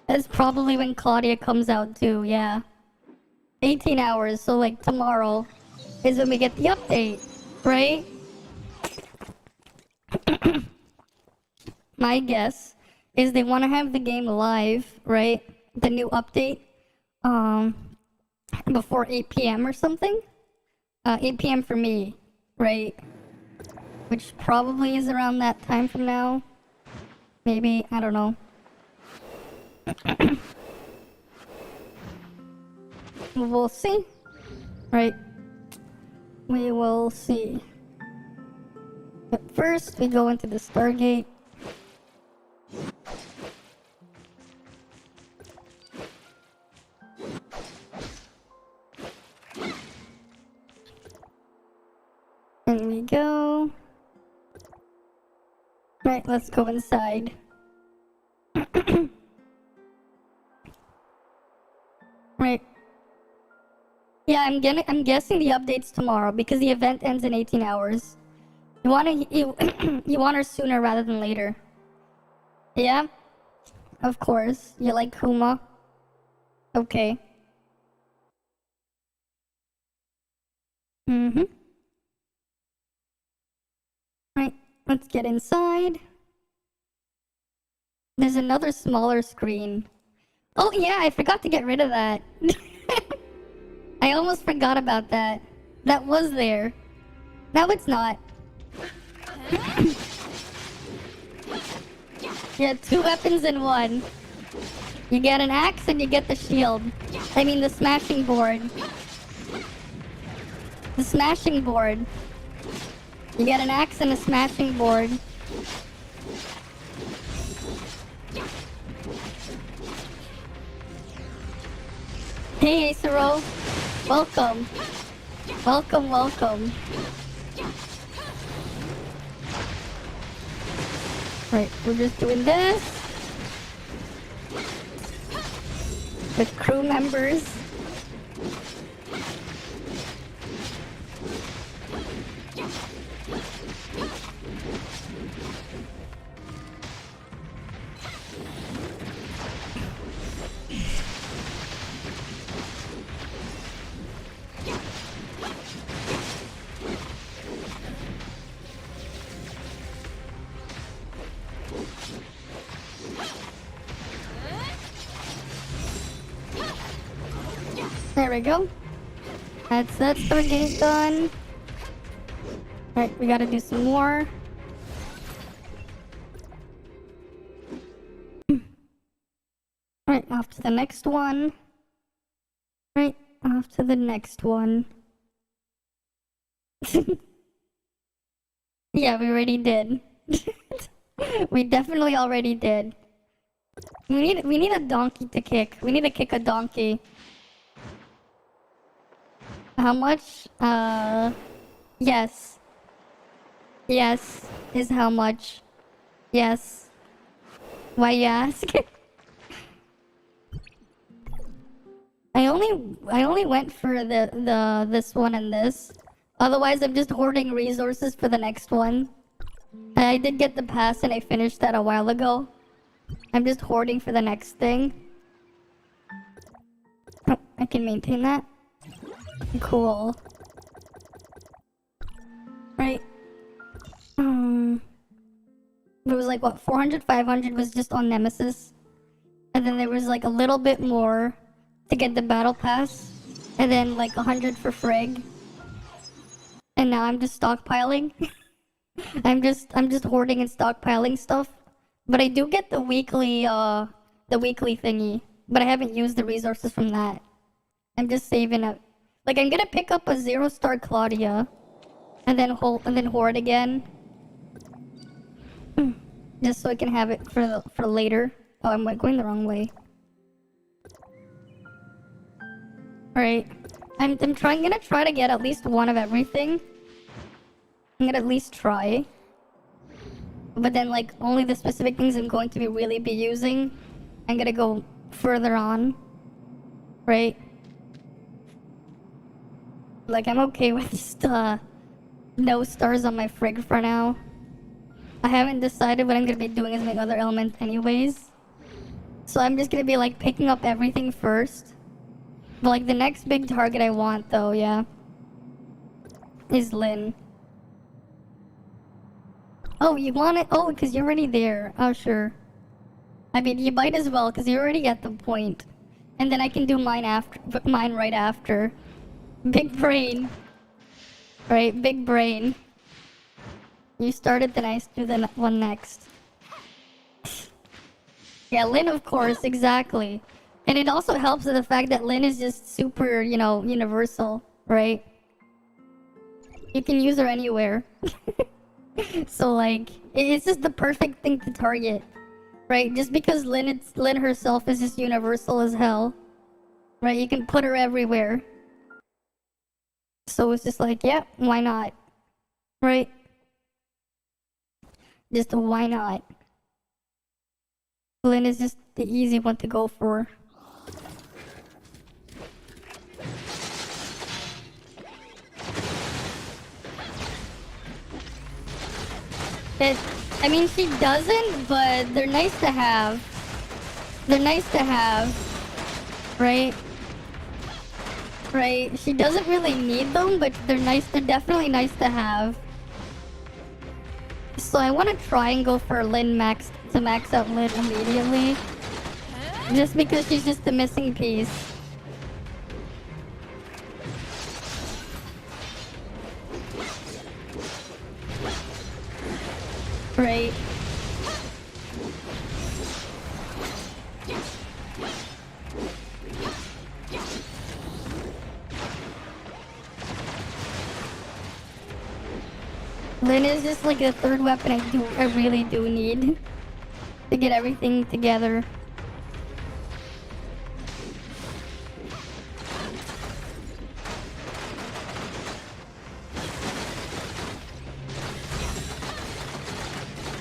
That's probably when Claudia comes out too, yeah. 18 hours, so like tomorrow is when we get the update, right? My guess is they want to have the game live, right? The new update, before 8 p.m. or something. 8 p.m. for me, right? Which probably is around that time from now. Maybe, I don't know. We'll see. Right? We will see. But first, we go into the Stargate. There we go. Right, let's go inside. Right. Yeah, I'm guessing the update's tomorrow because the event ends in 18 hours. You want her sooner rather than later. Yeah? Of course. You like Kuma? Okay. Mm-hmm. Right, let's get inside. There's another smaller screen. Oh yeah, I forgot to get rid of that. I almost forgot about that. That was there. Now it's not. Yeah, 2 weapons in one. You get an axe and you get the shield. I mean the smashing board. The smashing board. You get an axe and a smashing board. Hey, Acero. Welcome. Welcome, welcome. Right, we're just doing this. With crew members. There we go. That's that Stargate done. Right, we gotta do some more. Off to the next one. Right, off to the next one. Yeah, we already did. We definitely already did. We need a donkey to kick. We need to kick a donkey. How much? Yes. Yes is how much. Yes. Why you ask? I only went for this one and this. Otherwise, I'm just hoarding resources for the next one. I did get the pass and I finished that a while ago. I'm just hoarding for the next thing. Oh, I can maintain that. Cool. Right. It was like what, 400, 500 was just on Nemesis. And then there was like a little bit more to get the battle pass. And then like 100 for Frigg. And now I'm just stockpiling. I'm just hoarding and stockpiling stuff. But I do get the weekly thingy. But I haven't used the resources from that. I'm just saving up. Like I'm gonna pick up a 0-star Claudia. And then hoard again. Just so I can have it for later. Oh, I'm going the wrong way. Alright. I'm gonna try to get at least one of everything. I'm gonna at least try. But then like only the specific things I'm going to really be using. I'm gonna go further on. Right? Like I'm okay with just no stars on my Frigg for now. I haven't decided what I'm gonna be doing as my other element anyways. So I'm just gonna be like picking up everything first. But like the next big target I want though, yeah, is Lynn. Oh, you want it? Oh, because you're already there. Oh, sure. I mean, you might as well because you're already at the point. And then I can do mine right after. Big brain. Right, big brain. You started, then I do the one next. Yeah, Lynn, of course, exactly. And it also helps with the fact that Lynn is just super, universal, right? You can use her anywhere. So, like, it's just the perfect thing to target, right? Just because Lynn herself is just universal as hell, right? You can put her everywhere. So it's just like, yeah, why not? Right? Just why not? Lynn is just the easy one to go for. I mean, she doesn't, but they're nice to have. They're nice to have. Right? Right? She doesn't really need them, but they're nice. They're definitely nice to have. So I want to try and go for Lynn max out Lynn immediately. Just because she's just the missing piece. Right. Lynn is just like the third weapon I really do need to get everything together.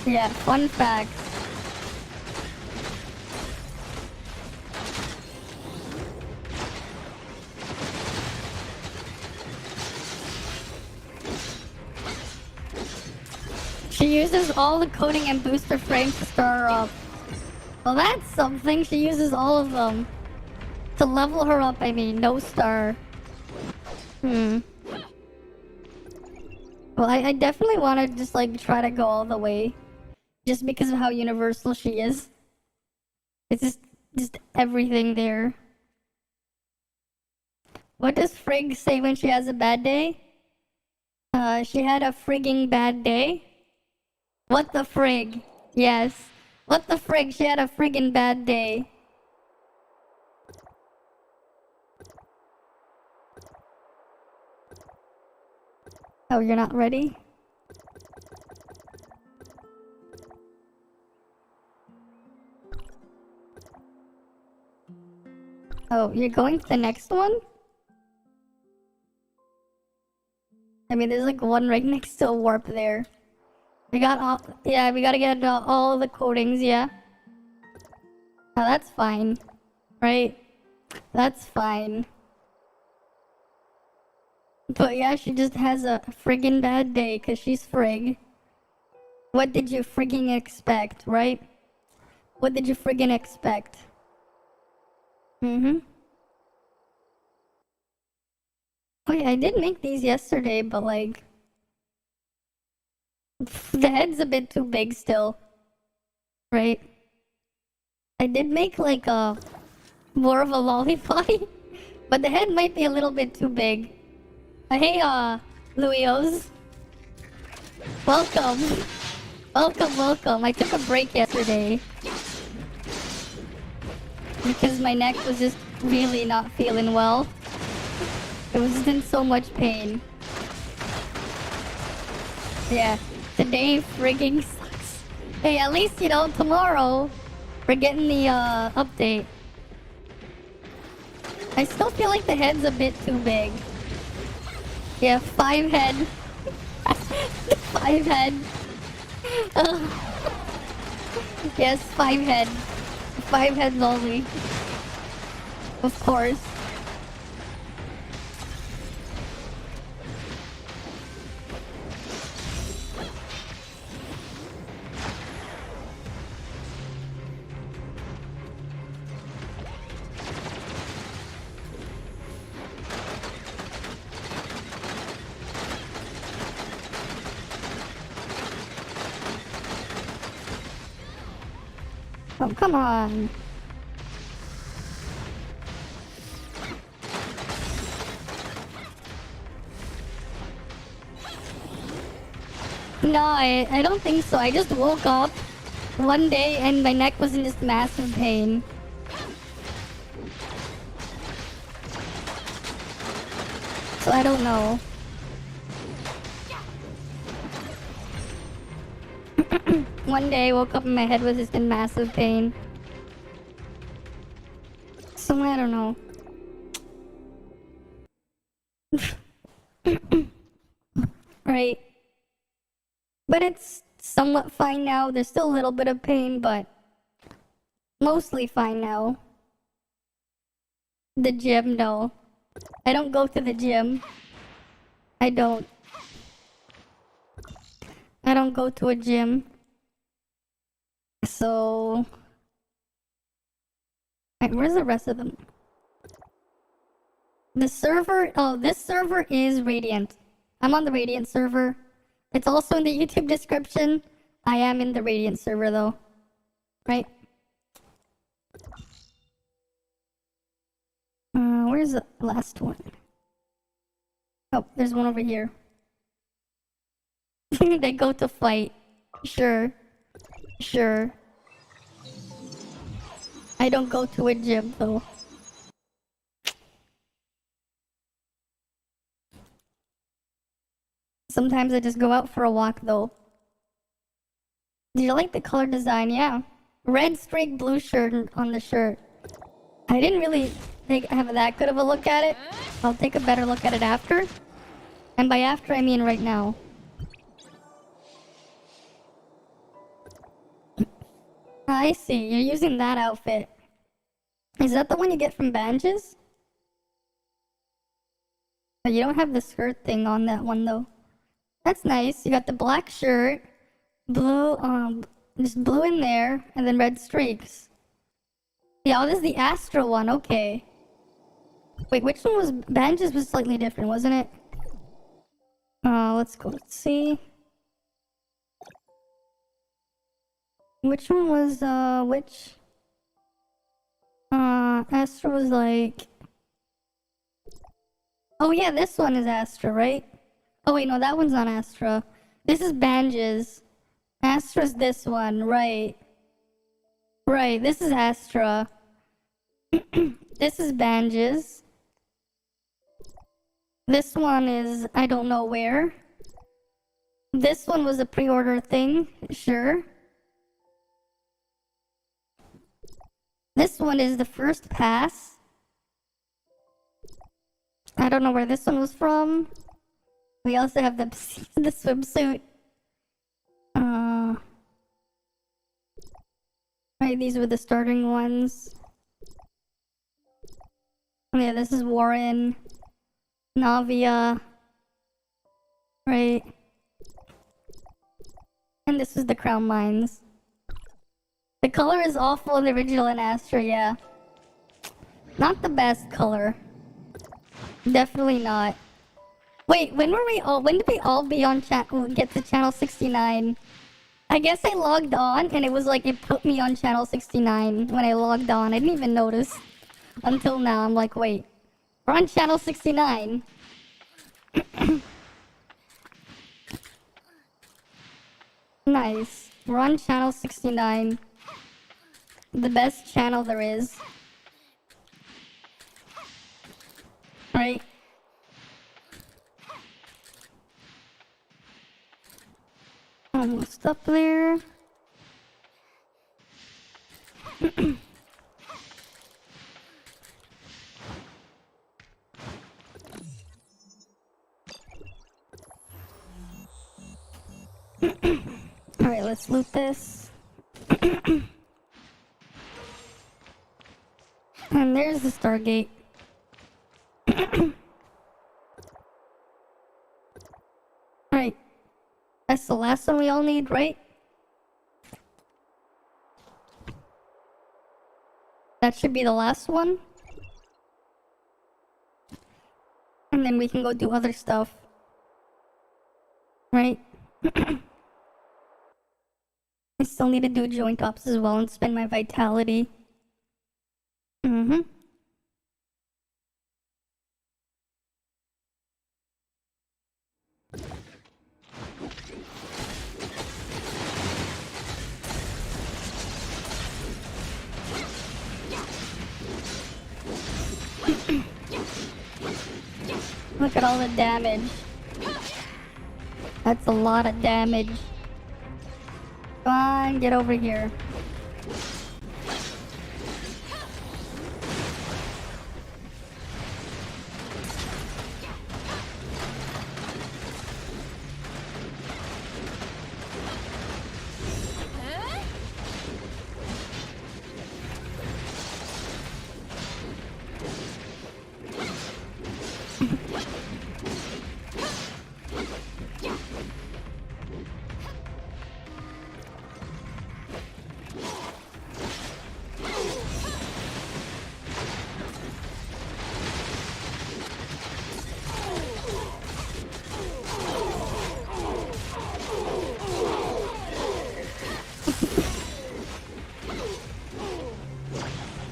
Yeah, fun fact. She uses all the coding and booster frames to star her up. Well, that's something. She uses all of them. To level her up, I mean, no star. Well, I definitely want to just, like, try to go all the way. Just because of how universal she is. It's just everything there. What does Frigg say when she has a bad day? She had a frigging bad day. What the frig? Yes. What the frig? She had a friggin' bad day. Oh, you're not ready? Oh, you're going to the next one? I mean, there's like one right next to a warp there. We got all, yeah, we gotta get all the coatings, yeah. Oh, that's fine. Right? That's fine. But yeah, she just has a friggin' bad day, cause she's frig. What did you friggin' expect, right? What did you friggin' expect? Mm-hmm. Oh yeah, I did make these yesterday, but like... the head's a bit too big still. Right? I did make like a... more of a lollipop. But the head might be a little bit too big. Hey, Luios. Welcome. Welcome, welcome. I took a break yesterday. Because my neck was just really not feeling well. It was just in so much pain. Yeah. Today frigging sucks. Hey, at least, you know, tomorrow we're getting the, update. I still feel like the head's a bit too big. Yeah, 5 head. 5 head. Yes, 5 head. 5 heads only. Of course. Oh, come on. No, I don't think so. I just woke up one day and my neck was in just massive pain. So I don't know. One day I woke up and my head was just in massive pain. So I don't know. Right. But it's somewhat fine now. There's still a little bit of pain, but mostly fine now. The gym, no. I don't go to the gym. I don't. I don't go to a gym. So... Alright, where's the rest of them? The server... Oh, this server is Radiant. I'm on the Radiant server. It's also in the YouTube description. I am in the Radiant server, though. Right? Where's the last one? Oh, there's one over here. They go to fight. Sure. Sure. I don't go to a gym, though. Sometimes I just go out for a walk, though. Do you like the color design? Yeah. Red streak, blue shirt on the shirt. I didn't really have that good of a look at it. I'll take a better look at it after. And by after, I mean right now. I see. You're using that outfit. Is that the one you get from Banges? Oh, you don't have the skirt thing on that one, though. That's nice. You got the black shirt, blue, just blue in there, and then red streaks. Yeah, oh, this is the Astra one. Okay. Wait, which one was... Banges was slightly different, wasn't it? Let's go. Let's see. Which one was, which? Astra was like... Oh yeah, this one is Astra, right? Oh wait, no, that one's not Astra. This is Banges. Astra's this one, right. Right, this is Astra. This is Banges. This one is... I don't know where. This one was a pre-order thing, sure. This one is the first pass. I don't know where this one was from. We also have the the swimsuit. Right, these were the starting ones. Yeah, this is Warren, Navia, right? And this is the Crown Mines. The color is awful in the original and Astra, yeah. Not the best color. Definitely not. Wait, when did we all be on get to channel 69? I guess I logged on and it was like it put me on channel 69 when I logged on. I didn't even notice until now. I'm like, wait, we're on channel 69. Nice. We're on channel 69. The best channel there is. Right? Almost up there. Alright, let's loot this. And there's the Stargate. Right. That's the last one we all need, right? That should be the last one. And then we can go do other stuff. Right? I still need to do joint ops as well and spend my vitality. Mm-hmm. Look at all the damage. That's a lot of damage. Come on, get over here.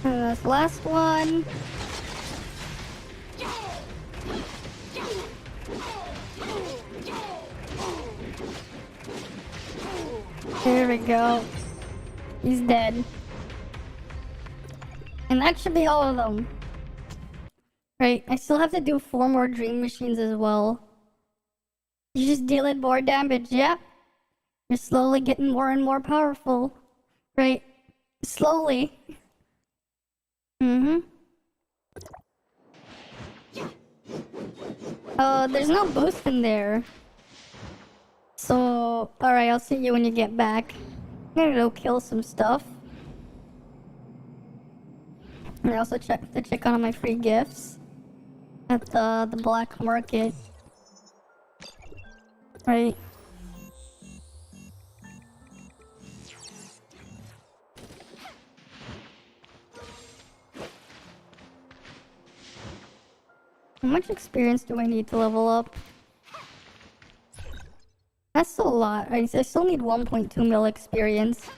And this last one. There we go. He's dead. And that should be all of them. Right, I still have to do 4 more dream machines as well. You're just dealing more damage, yeah? You're slowly getting more and more powerful. Right? Slowly. Mm-hmm. There's no boost in there. So, alright, I'll see you when you get back. I'm gonna go kill some stuff. I also have to check on my free gifts at the black market. Right. How much experience do I need to level up? That's a lot. I still need 1.2 mil experience.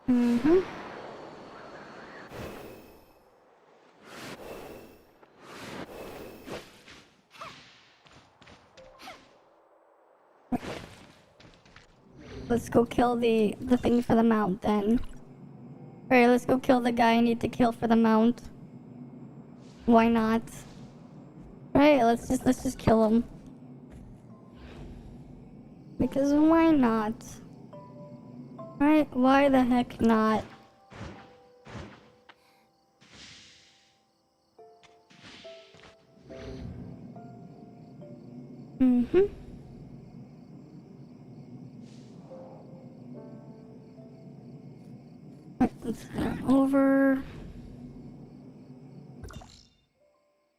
Mm-hmm. Let's go kill the thing for the mount then. Alright, let's go kill the guy I need to kill for the mount. Why not? Alright, let's just kill him. Because why not? Right? Why the heck not? Mm-hmm. Right, let's head over.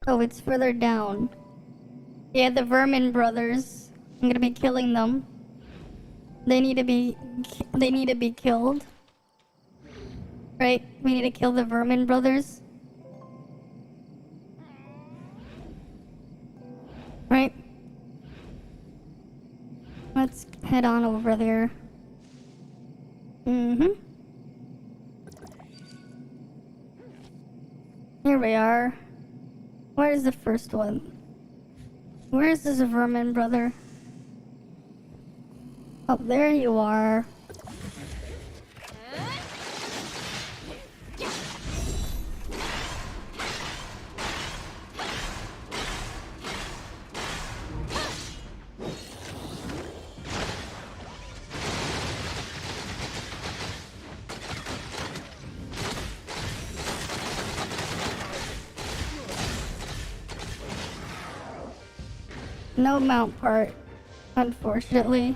Oh, it's further down. Yeah, the Vermin brothers. I'm gonna be killing them. They need to be killed. Right? We need to kill the Vermin brothers. Right? Let's head on over there. Mm-hmm. Here we are. Where's the first one? Where's this Vermin brother? Oh, there you are. No mount part, unfortunately.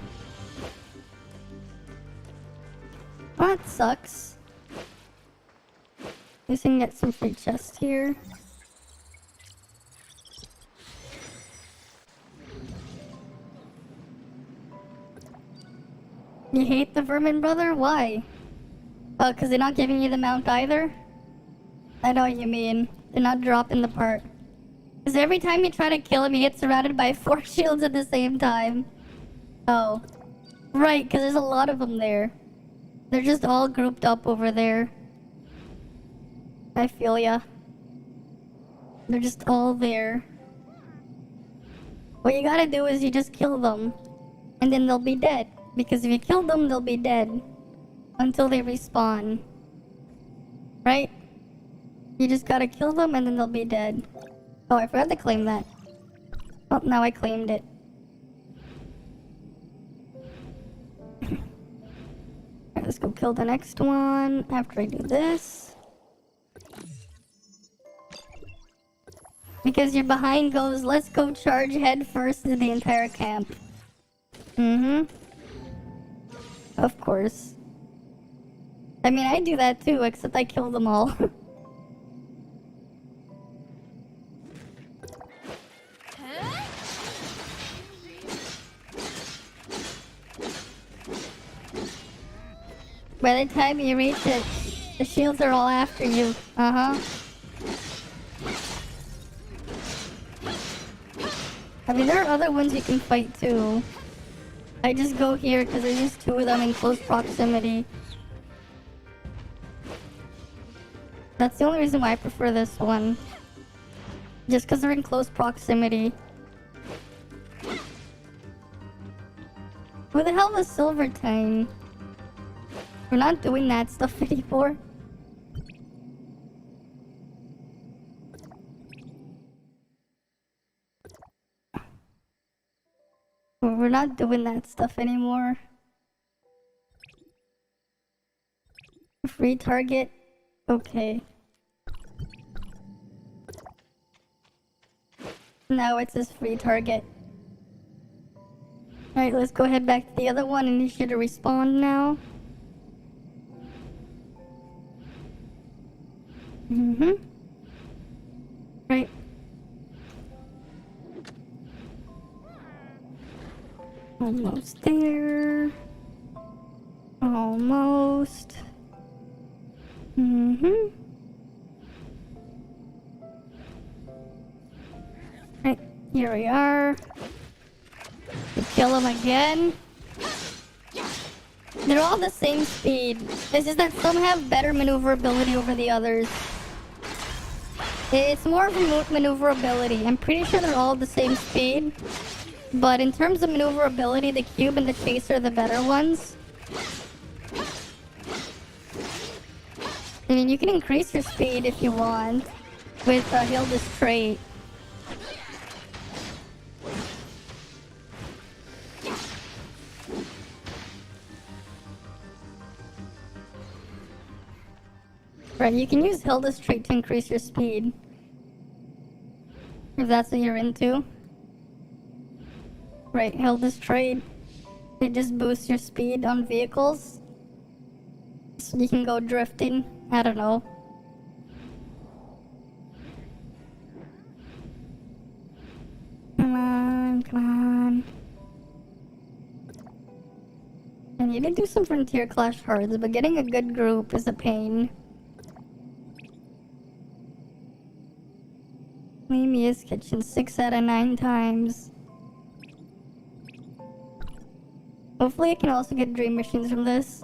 Well, that sucks. At least I can get some free chests here. You hate the Vermin brother? Why? Oh, because they're not giving you the mount either? I know what you mean. They're not dropping the part. Because every time you try to kill him, you get surrounded by 4 shields at the same time. Oh. Right, because there's a lot of them there. They're just all grouped up over there. I feel ya. They're just all there. What you gotta do is you just kill them. And then they'll be dead. Because if you kill them, they'll be dead. Until they respawn. Right? You just gotta kill them and then they'll be dead. Oh, I forgot to claim that. Oh, now I claimed it. Alright, let's go kill the next one after I do this. Because your behind goes, let's go charge head first into the entire camp. Mm-hmm. Of course. I mean, I do that too, except I kill them all. By the time you reach it, the shields are all after you. Uh-huh. I mean, there are other ones you can fight too. I just go here because there's just 2 of them in close proximity. That's the only reason why I prefer this one. Just because they're in close proximity. Who the hell was Silvertine? We're not doing that stuff anymore. We're not doing that stuff anymore. Free target? Okay. Now it's this free target. Alright, let's go head back to the other one and you should respawn now. Mm-hmm. Right. Almost there. Almost. Mm-hmm. Right, here we are. We kill him again. They're all the same speed. It's just that some have better maneuverability over the others. It's more of maneuverability. I'm pretty sure they're all the same speed. But in terms of maneuverability, the cube and the chaser are the better ones. I mean, you can increase your speed if you want with Hilda's trait. Right, you can use Hilda's trait to increase your speed. If that's what you're into. Right, Hilda's trait. It just boosts your speed on vehicles. So you can go drifting. I don't know. Come on, come on. I need to do some Frontier Clash cards, but getting a good group is a pain. Mia's Kitchen 6 out of 9 times. Hopefully I can also get Dream Machines from this.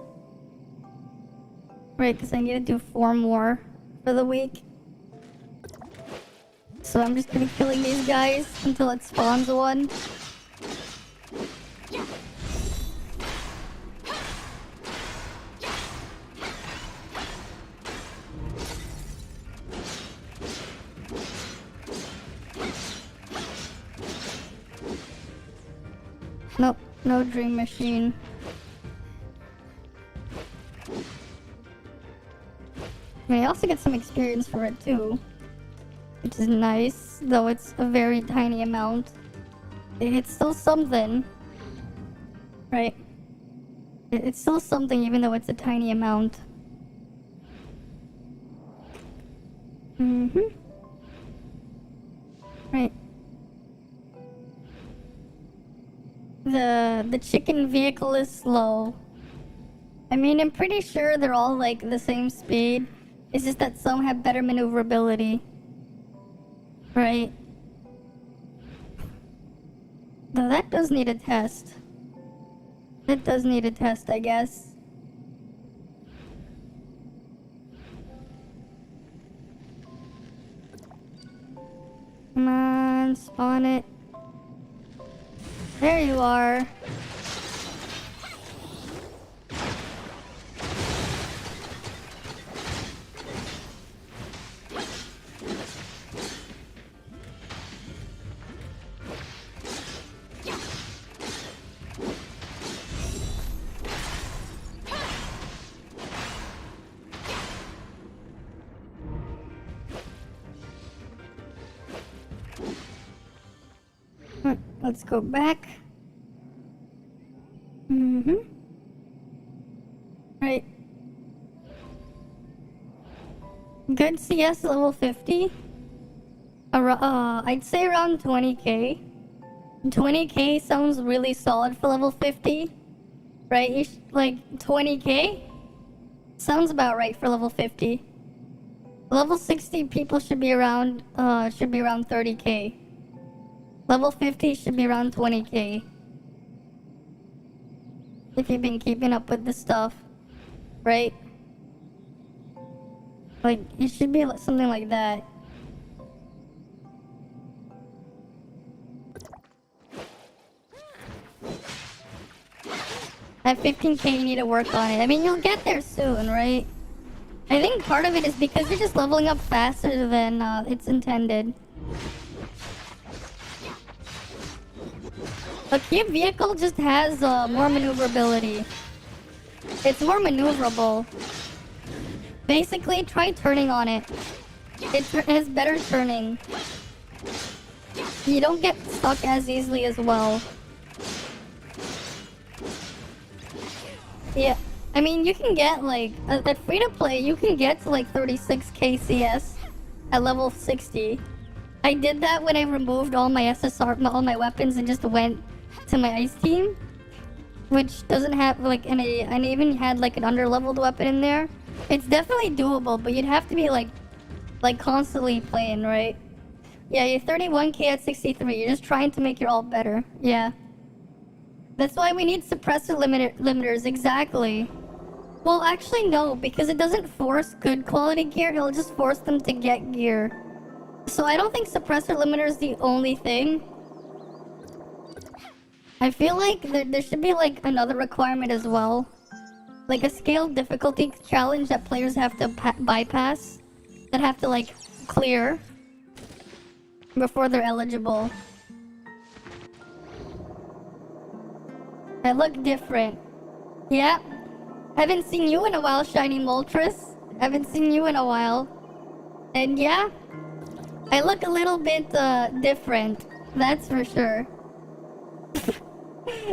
Right, because I need to do 4 more for the week. So I'm just gonna be killing these guys until it spawns one. Nope, no Dream Machine. I mean, I also get some experience for it too, which is nice, though it's a very tiny amount. It's still something, right? It's still something even though it's a tiny amount. Right. The chicken vehicle is slow. I mean, I'm pretty sure they're all like the same speed. It's just that some have better maneuverability. Right? Though that does need a test. It does need a test, I guess. Come on, spawn it. There you are. Let's go back. Right. Good CS level 50. I'd say around 20k. 20k sounds really solid for level 50. Right? Like 20k? Sounds about right for level 50. Level 60 people should be around 30k. Level 50 should be around 20k. If you've been keeping up with the stuff, right? Like, it should be something like that. At 15k you need to work on it. I mean, you'll get there soon, right? I think part of it is because you're just leveling up faster than it's intended. A cube vehicle just has more maneuverability. It's more maneuverable. Basically, try turning on it. It has better turning. You don't get stuck as easily as well. Yeah, I mean, you can get like, at free-to-play, you can get to like 36k CS at level 60. I did that when I removed all my SSR, all my weapons, and just went to my ice team, which doesn't have like any, and even had like an under-leveled weapon in there. It's definitely doable, but you'd have to be like constantly playing, right? Yeah, you're 31k at 63. You're just trying to make your ult better. Yeah. That's why we need suppressor limiters, exactly. Well, actually no, because it doesn't force good quality gear, it'll just force them to get gear. So I don't think suppressor limiter is the only thing. I feel like there should be like another requirement as well. like a scaled difficulty challenge that players have to bypass, that have to like clear before they're eligible. I look different. Yeah. Haven't seen you in a while, Shiny Moltres. Haven't seen you in a while. And yeah, I look a little bit different. That's for sure.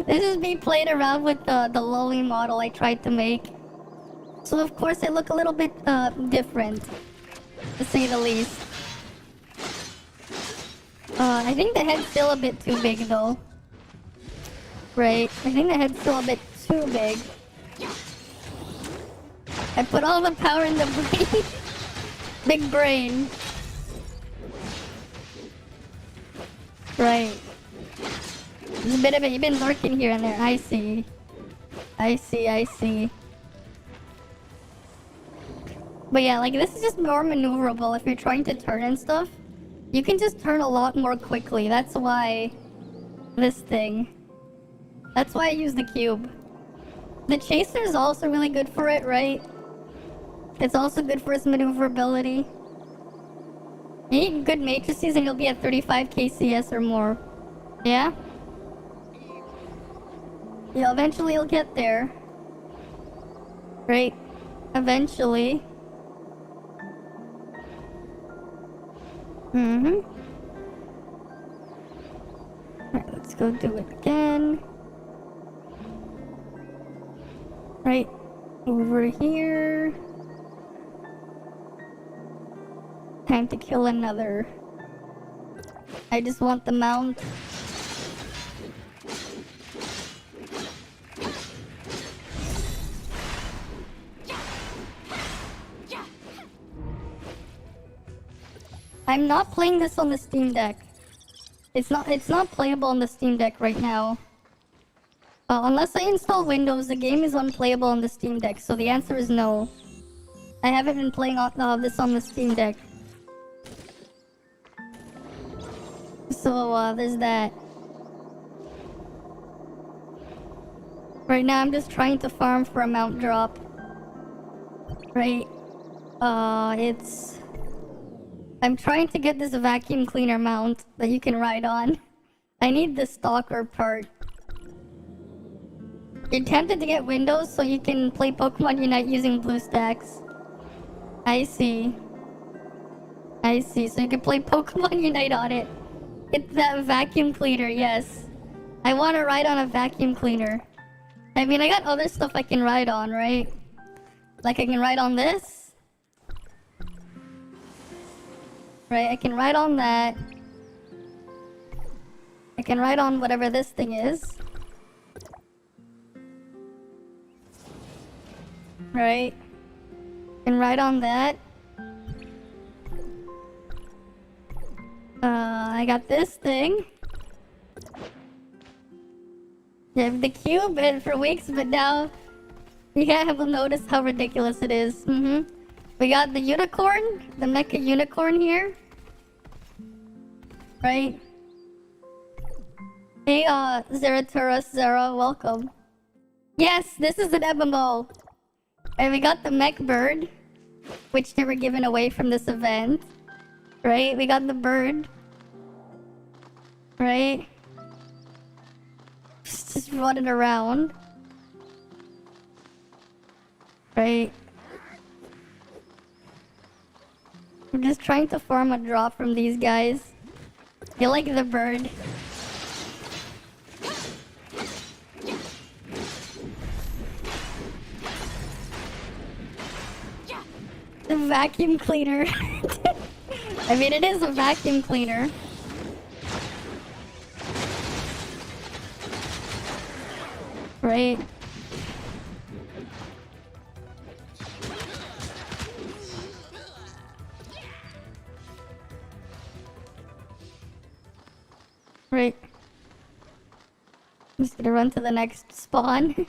This is me playing around with the lowly model I tried to make. So of course I look a little bit different, to say the least. I think the head's still a bit too big though. Right, I think the head's still a bit too big. I put all the power in the brain. Big brain. Right. There's a bit of it. You've been lurking here and there. I see. I see. But yeah, like this is just more maneuverable if you're trying to turn and stuff. You can just turn a lot more quickly. That's why this thing. That's why I use the cube. The chaser is also really good for it, right? It's also good for its maneuverability. You need good matrices and you'll be at 35 KCS or more. Yeah? Yeah, eventually you'll get there. Right? Eventually. Alright, let's go do it again. Right over here. Time to kill another. I just want the mount. I'm not playing this on the Steam Deck. It's not playable on the Steam Deck right now. Unless I install Windows, the game is unplayable on the Steam Deck, so the answer is no. I haven't been playing this on the Steam Deck. So, there's that. Right now, I'm just trying to farm for a mount drop. Right? I'm trying to get this vacuum cleaner mount that you can ride on. I need the stalker part. You're tempted to get Windows so you can play Pokemon Unite using BlueStacks. I see. So you can play Pokemon Unite on it. It's that vacuum cleaner, yes. I want to ride on a vacuum cleaner. I mean, I got other stuff I can ride on, right? Like I can ride on this. Right, I can ride on that. I can ride on whatever this thing is. Right? I can ride on that. I got this thing. Yeah, the cube and for weeks, but now you guys will notice how ridiculous it is. We got the unicorn, the mecha unicorn here. Right? Hey, Zeraturus, Zera, welcome. Yes, this is an MMO. And we got the mech bird, which they were given away from this event. Right? We got the bird. Right? Just running around. Right? I'm just trying to farm a drop from these guys. You like the bird? The vacuum cleaner. I mean, it is a vacuum cleaner. Right? Right. I'm just gonna run to the next spawn.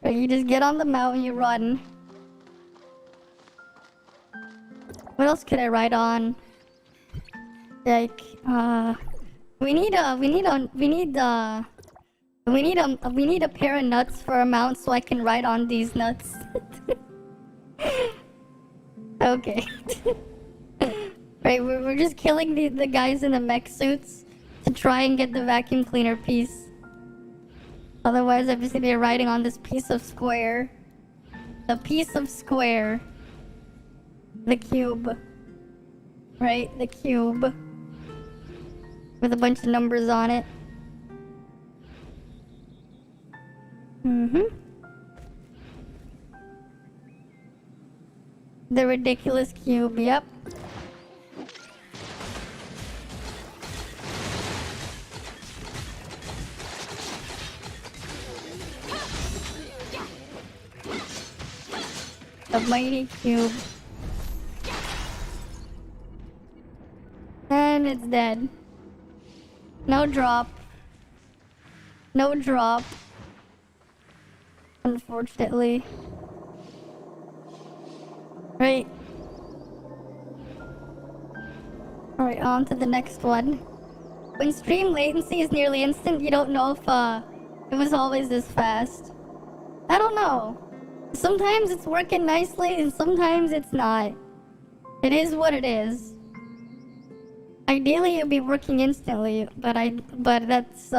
Right, you just get on the mount and you run. What else could I ride on? Like, we need We need a pair of nuts for a mount so I can ride on these nuts. Okay. Right, we're just killing the guys in the mech suits to try and get the vacuum cleaner piece. Otherwise, I'm just gonna be riding on this piece of square. The piece of square. The cube. Right, the cube. With a bunch of numbers on it. The ridiculous cube, yep. The mighty cube. And it's dead. No drop. No drop. Unfortunately. Right. Alright, on to the next one. When stream latency is nearly instant, you don't know if it was always this fast. I don't know. Sometimes it's working nicely and sometimes it's not. It is what it is. Ideally it'd be working instantly, but that's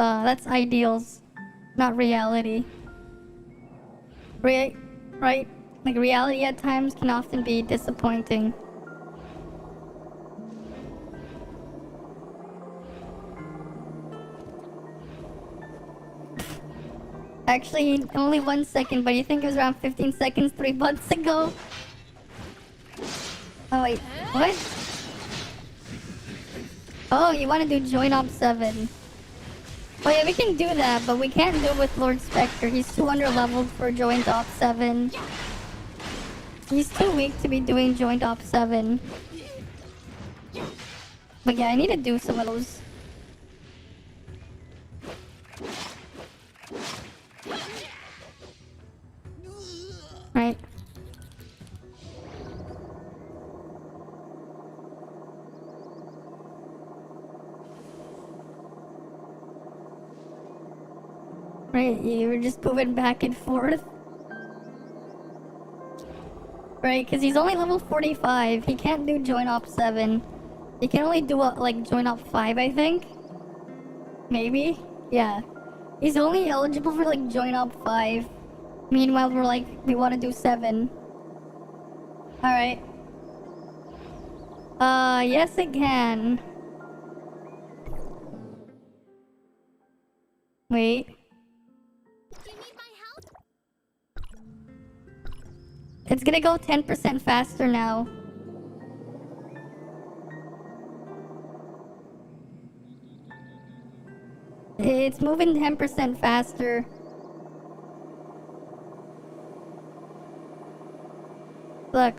ideals, not reality. Right? Like reality at times can often be disappointing. Actually, only 1 second, but you think it was around 15 seconds 3 months ago? Oh wait, what? Oh, you want to do Joint Op 7. Oh yeah, we can do that, but we can't do it with Lord Spectre. He's too under-leveled for Joint Op 7. He's too weak to be doing Joint Op 7. But yeah, I need to do some of those. Right. Right, you were just moving back and forth. Right, because he's only level 45. He can't do Joint Op 7. He can only do, like, Joint Op 5, I think? Maybe? Yeah. He's only eligible for, like, Joint Op 5. Meanwhile, we're like, we want to do 7. Alright. Yes it can. Wait. Do you need my help? It's gonna go 10% faster now. It's moving 10% faster. Look.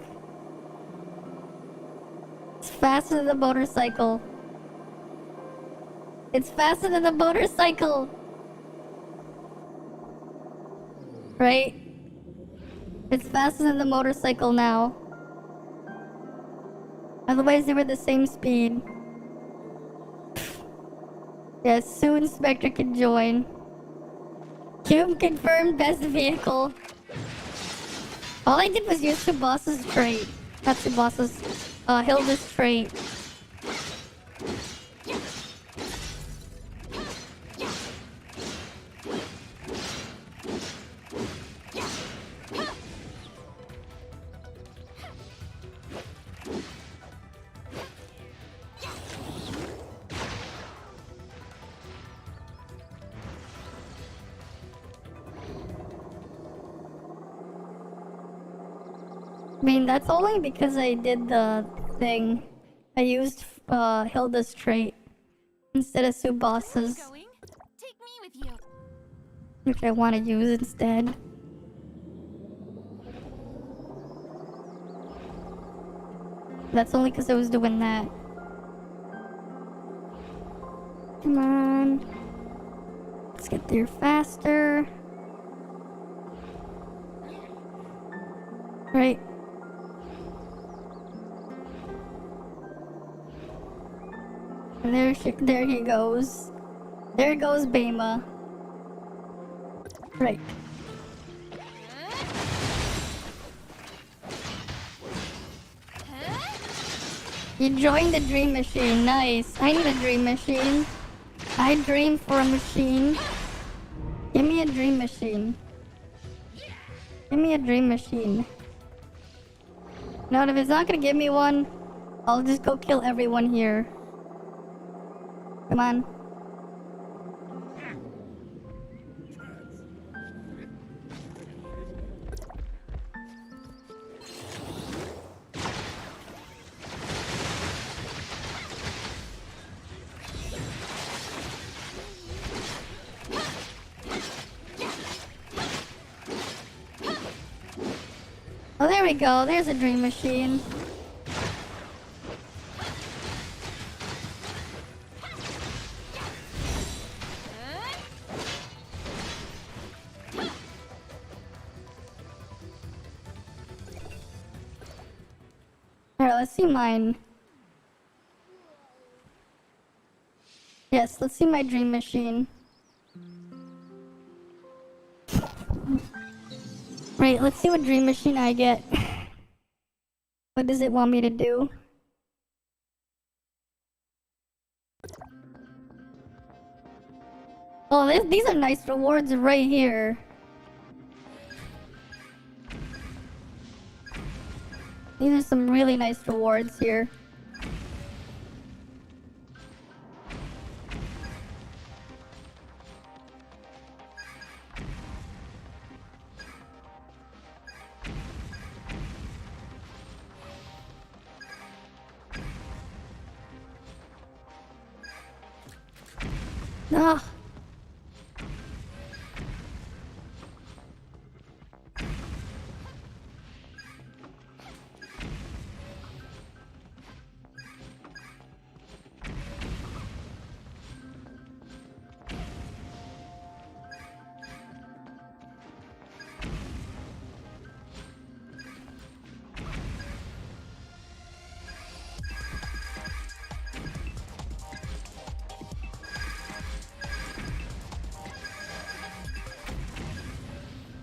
It's faster than the motorcycle. It's faster than the motorcycle. Right? It's faster than the motorcycle now. Otherwise they were the same speed. Yes, soon Spectre can join. Cube confirmed best vehicle. All I did was use Tsubas's trait. Not Tsubas's, Hilda's trait. I mean, that's only because I did the thing. I used Hilda's trait instead of Subasa's, Going? Take me with you. which I want to use instead. That's only because I was doing that. Come on. Let's get there faster. Right. And there he goes. There goes Bema. Right. You joined the dream machine. Nice. I need a dream machine. I dream for a machine. Give me a dream machine. Give me a dream machine. No, if it's not gonna give me one, I'll just go kill everyone here. Come on. Oh, there we go. There's a dream machine. Alright, let's see mine. Yes, let's see my dream machine. Right, let's see what dream machine I get. What does it want me to do? Oh, these are nice rewards right here. These are some really nice rewards here. Ah.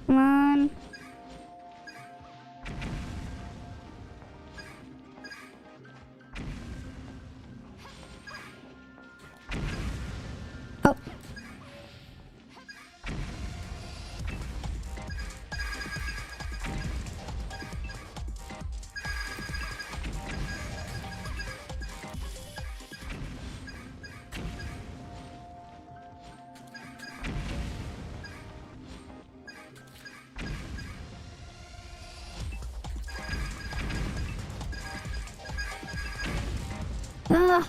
Come on. Oh. Ah.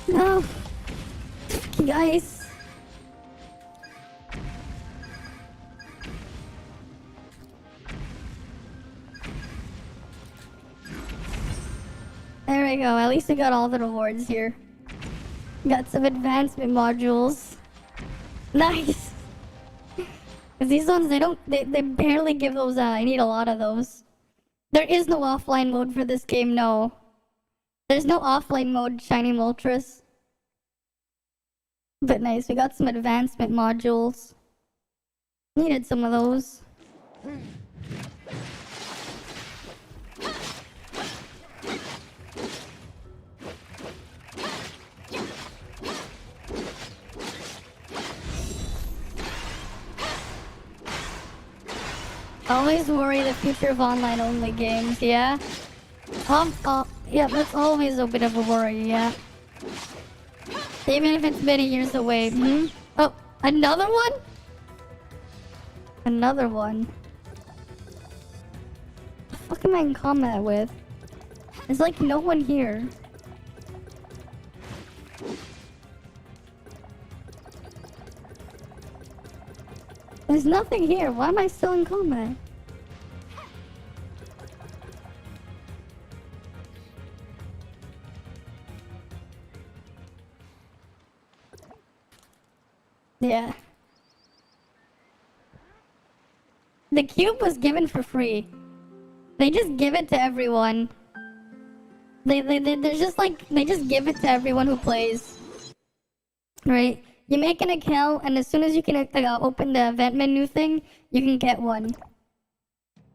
No. Fucking ice. There we go. At least we got all the rewards here. Got some advancement modules. Nice. Cause these ones, they barely give those out. I need a lot of those. There is no offline mode for this game, no. There's no offline mode, Shiny Moltres. But nice, we got some advancement modules. Needed some of those. Always worry the future of online-only games, yeah? Yeah, that's always a bit of a worry, yeah. Even if it's many years away. Hmm? Oh, another one? Another one. What the fuck am I in combat with? There's like no one here. There's nothing here. Why am I still in combat? Yeah. The cube was given for free. They just give it to everyone. They're just like, they just give it to everyone who plays. Right? You make an account, and as soon as you can open the event menu thing, you can get one.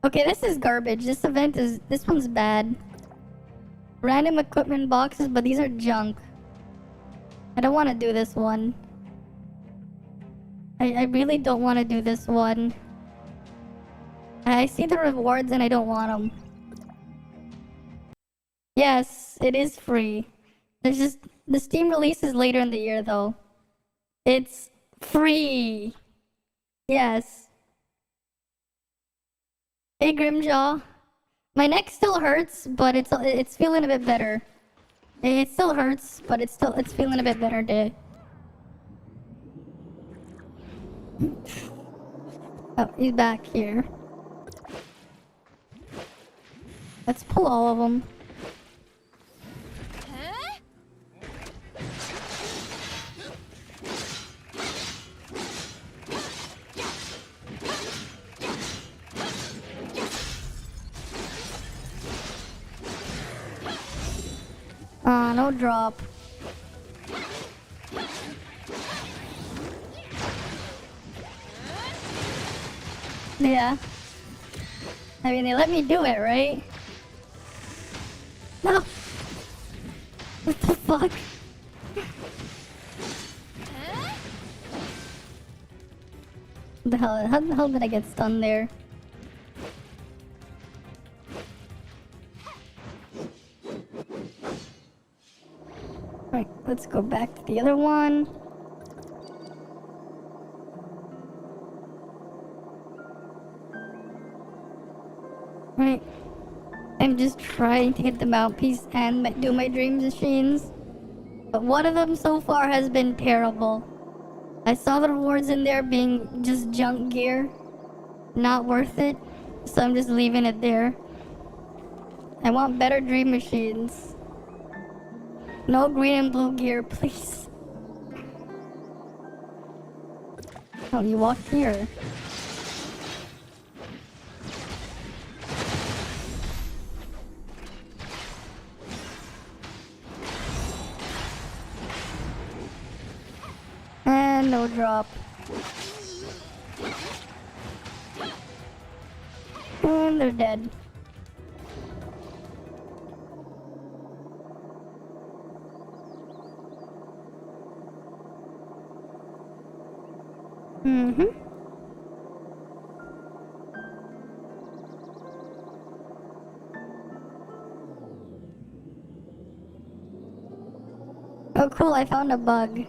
Okay, this is garbage. This one's bad. Random equipment boxes, but these are junk. I don't want to do this one. I really don't want to do this one. I see the rewards and I don't want them. Yes, it is free. There's just... The Steam release is later in the year, though. It's free. Yes. Hey, Grimjaw. My neck still hurts, but it's feeling a bit better. It still hurts, but it's feeling a bit better, dude. Oh, he's back here. Let's pull all of them. No drop. Yeah. I mean, they let me do it, right? No! What the fuck? How the hell did I get stunned there? Right, let's go back to the other one. Right. I'm just trying to get the mouthpiece and do my dream machines. But one of them so far has been terrible. I saw the rewards in there being just junk gear. Not worth it. So I'm just leaving it there. I want better dream machines. No green and blue gear, please. Oh, you walk here. And no drop. And they're dead. Oh cool, I found a bug.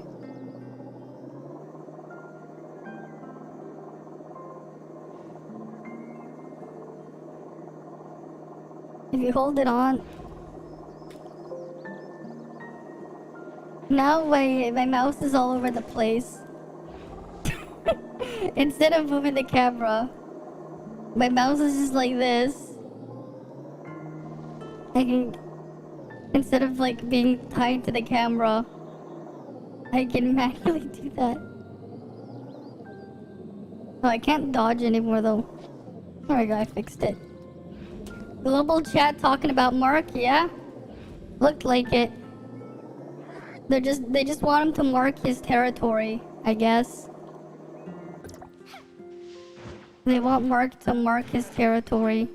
If you hold it on... Now my mouse is all over the place. Instead of moving the camera, my mouse is just like this. I can... Instead of like being tied to the camera, I can manually do that. Oh, I can't dodge anymore though. There we go, I fixed it. Global chat talking about Mark, yeah? Looked like it. They just want him to mark his territory, I guess. They want Mark to mark his territory.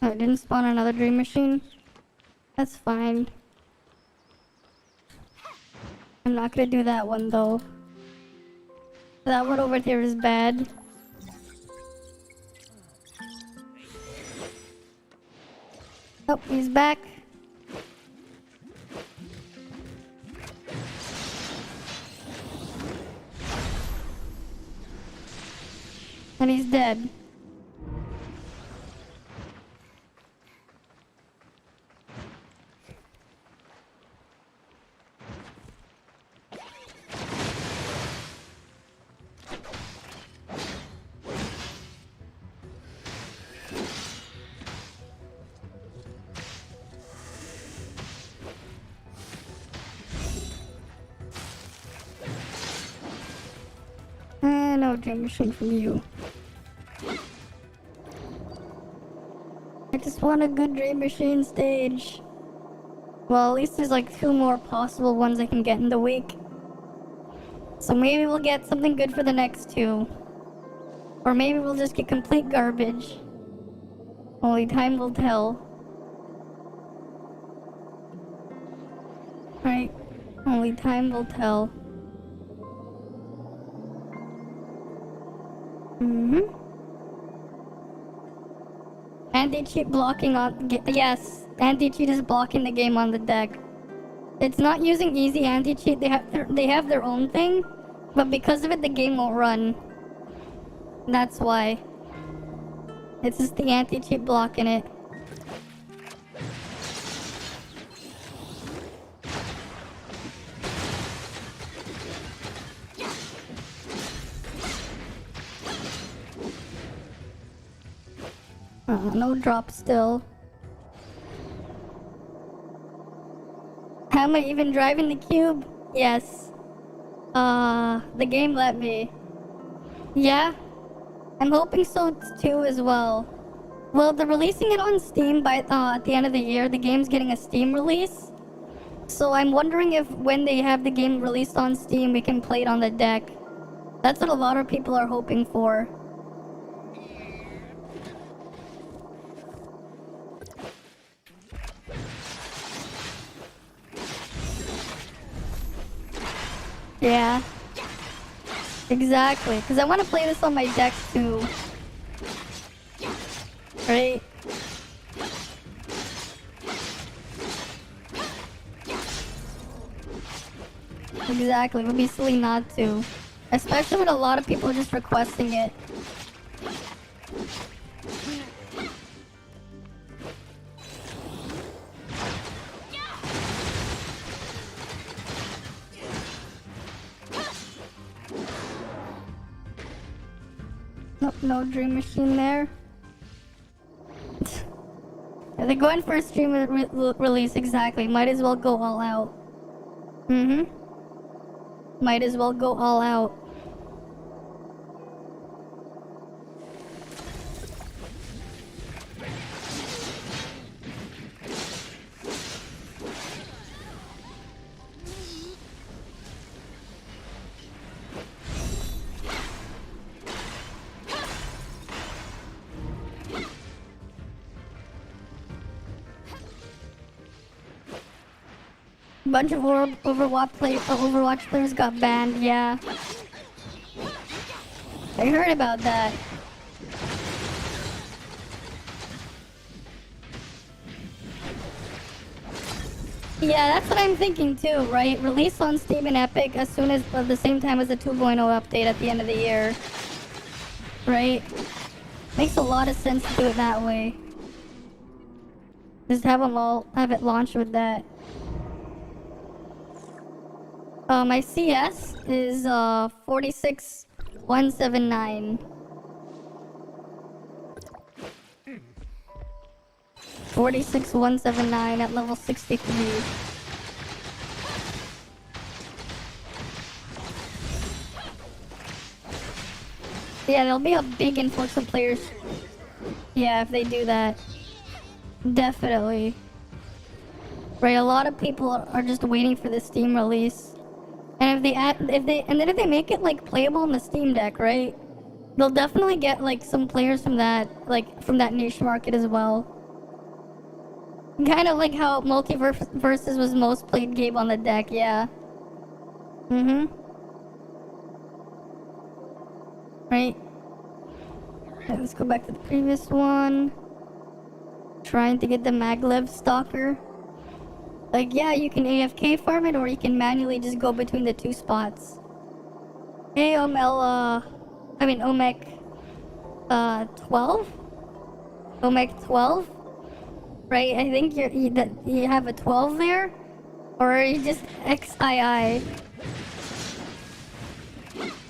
Oh, it didn't spawn another dream machine? That's fine. I'm not gonna do that one though. That one over there is bad. Oh, he's back. And he's dead. no dream machine from you. I just want a good dream machine stage. Well, at least there's like 2 more possible ones I can get in the week. So maybe we'll get something good for the next 2. Or maybe we'll just get complete garbage. Only time will tell. Right? Only time will tell. Anti-cheat blocking on... Yes, anti-cheat is blocking the game on the deck. It's not using easy anti-cheat, they have their own thing, but because of it the game won't run. That's why. It's just the anti-cheat blocking it. No drop still. How am I even driving the cube? Yes. The game let me. Yeah? I'm hoping so too as well. Well, they're releasing it on Steam by at the end of the year. The game's getting a Steam release. So I'm wondering if when they have the game released on Steam, we can play it on the deck. That's what a lot of people are hoping for. Yeah. Exactly, because I want to play this on my deck too. Right? Exactly, it would be silly not to. Especially when a lot of people are just requesting it. Nope, no dream machine there. They're going for a stream release, exactly. Might as well go all out. Might as well go all out. Bunch of Overwatch players got banned, yeah. I heard about that. Yeah, that's what I'm thinking too, right? Release on Steam and Epic as soon as, at the same time as the 2.0 update at the end of the year. Right? Makes a lot of sense to do it that way. Just have them all, have it launched with that. My CS is 46179. 46179 at level 63. Yeah, there'll be a big influx of players. Yeah, if they do that. Definitely. Right, a lot of people are just waiting for the Steam release. And if they make it like playable on the Steam Deck, right? They'll definitely get like some players from that niche market as well. Kind of like how Multiverses was most played game on the deck, yeah. Right. Okay, let's go back to the previous one. Trying to get the Maglev Stalker. Like, yeah, you can AFK farm it, or you can manually just go between the 2 spots. Hey, Omec 12? Omec 12? Right, I think you have a 12 there? Or are you just XII?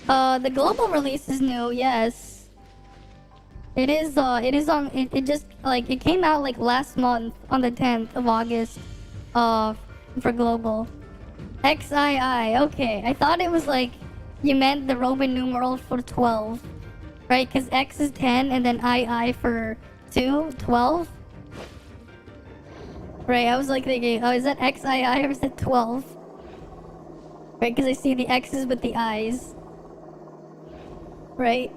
The global release is new, yes. It came out like last month on the 10th of August. For global. XII, okay. I thought it was like you meant the Roman numeral for 12. Right? Because X is 10 and then II for 2, 12. Right, I was like thinking, oh, is that XII or is that 12? Right, because I see the X's with the I's. Right?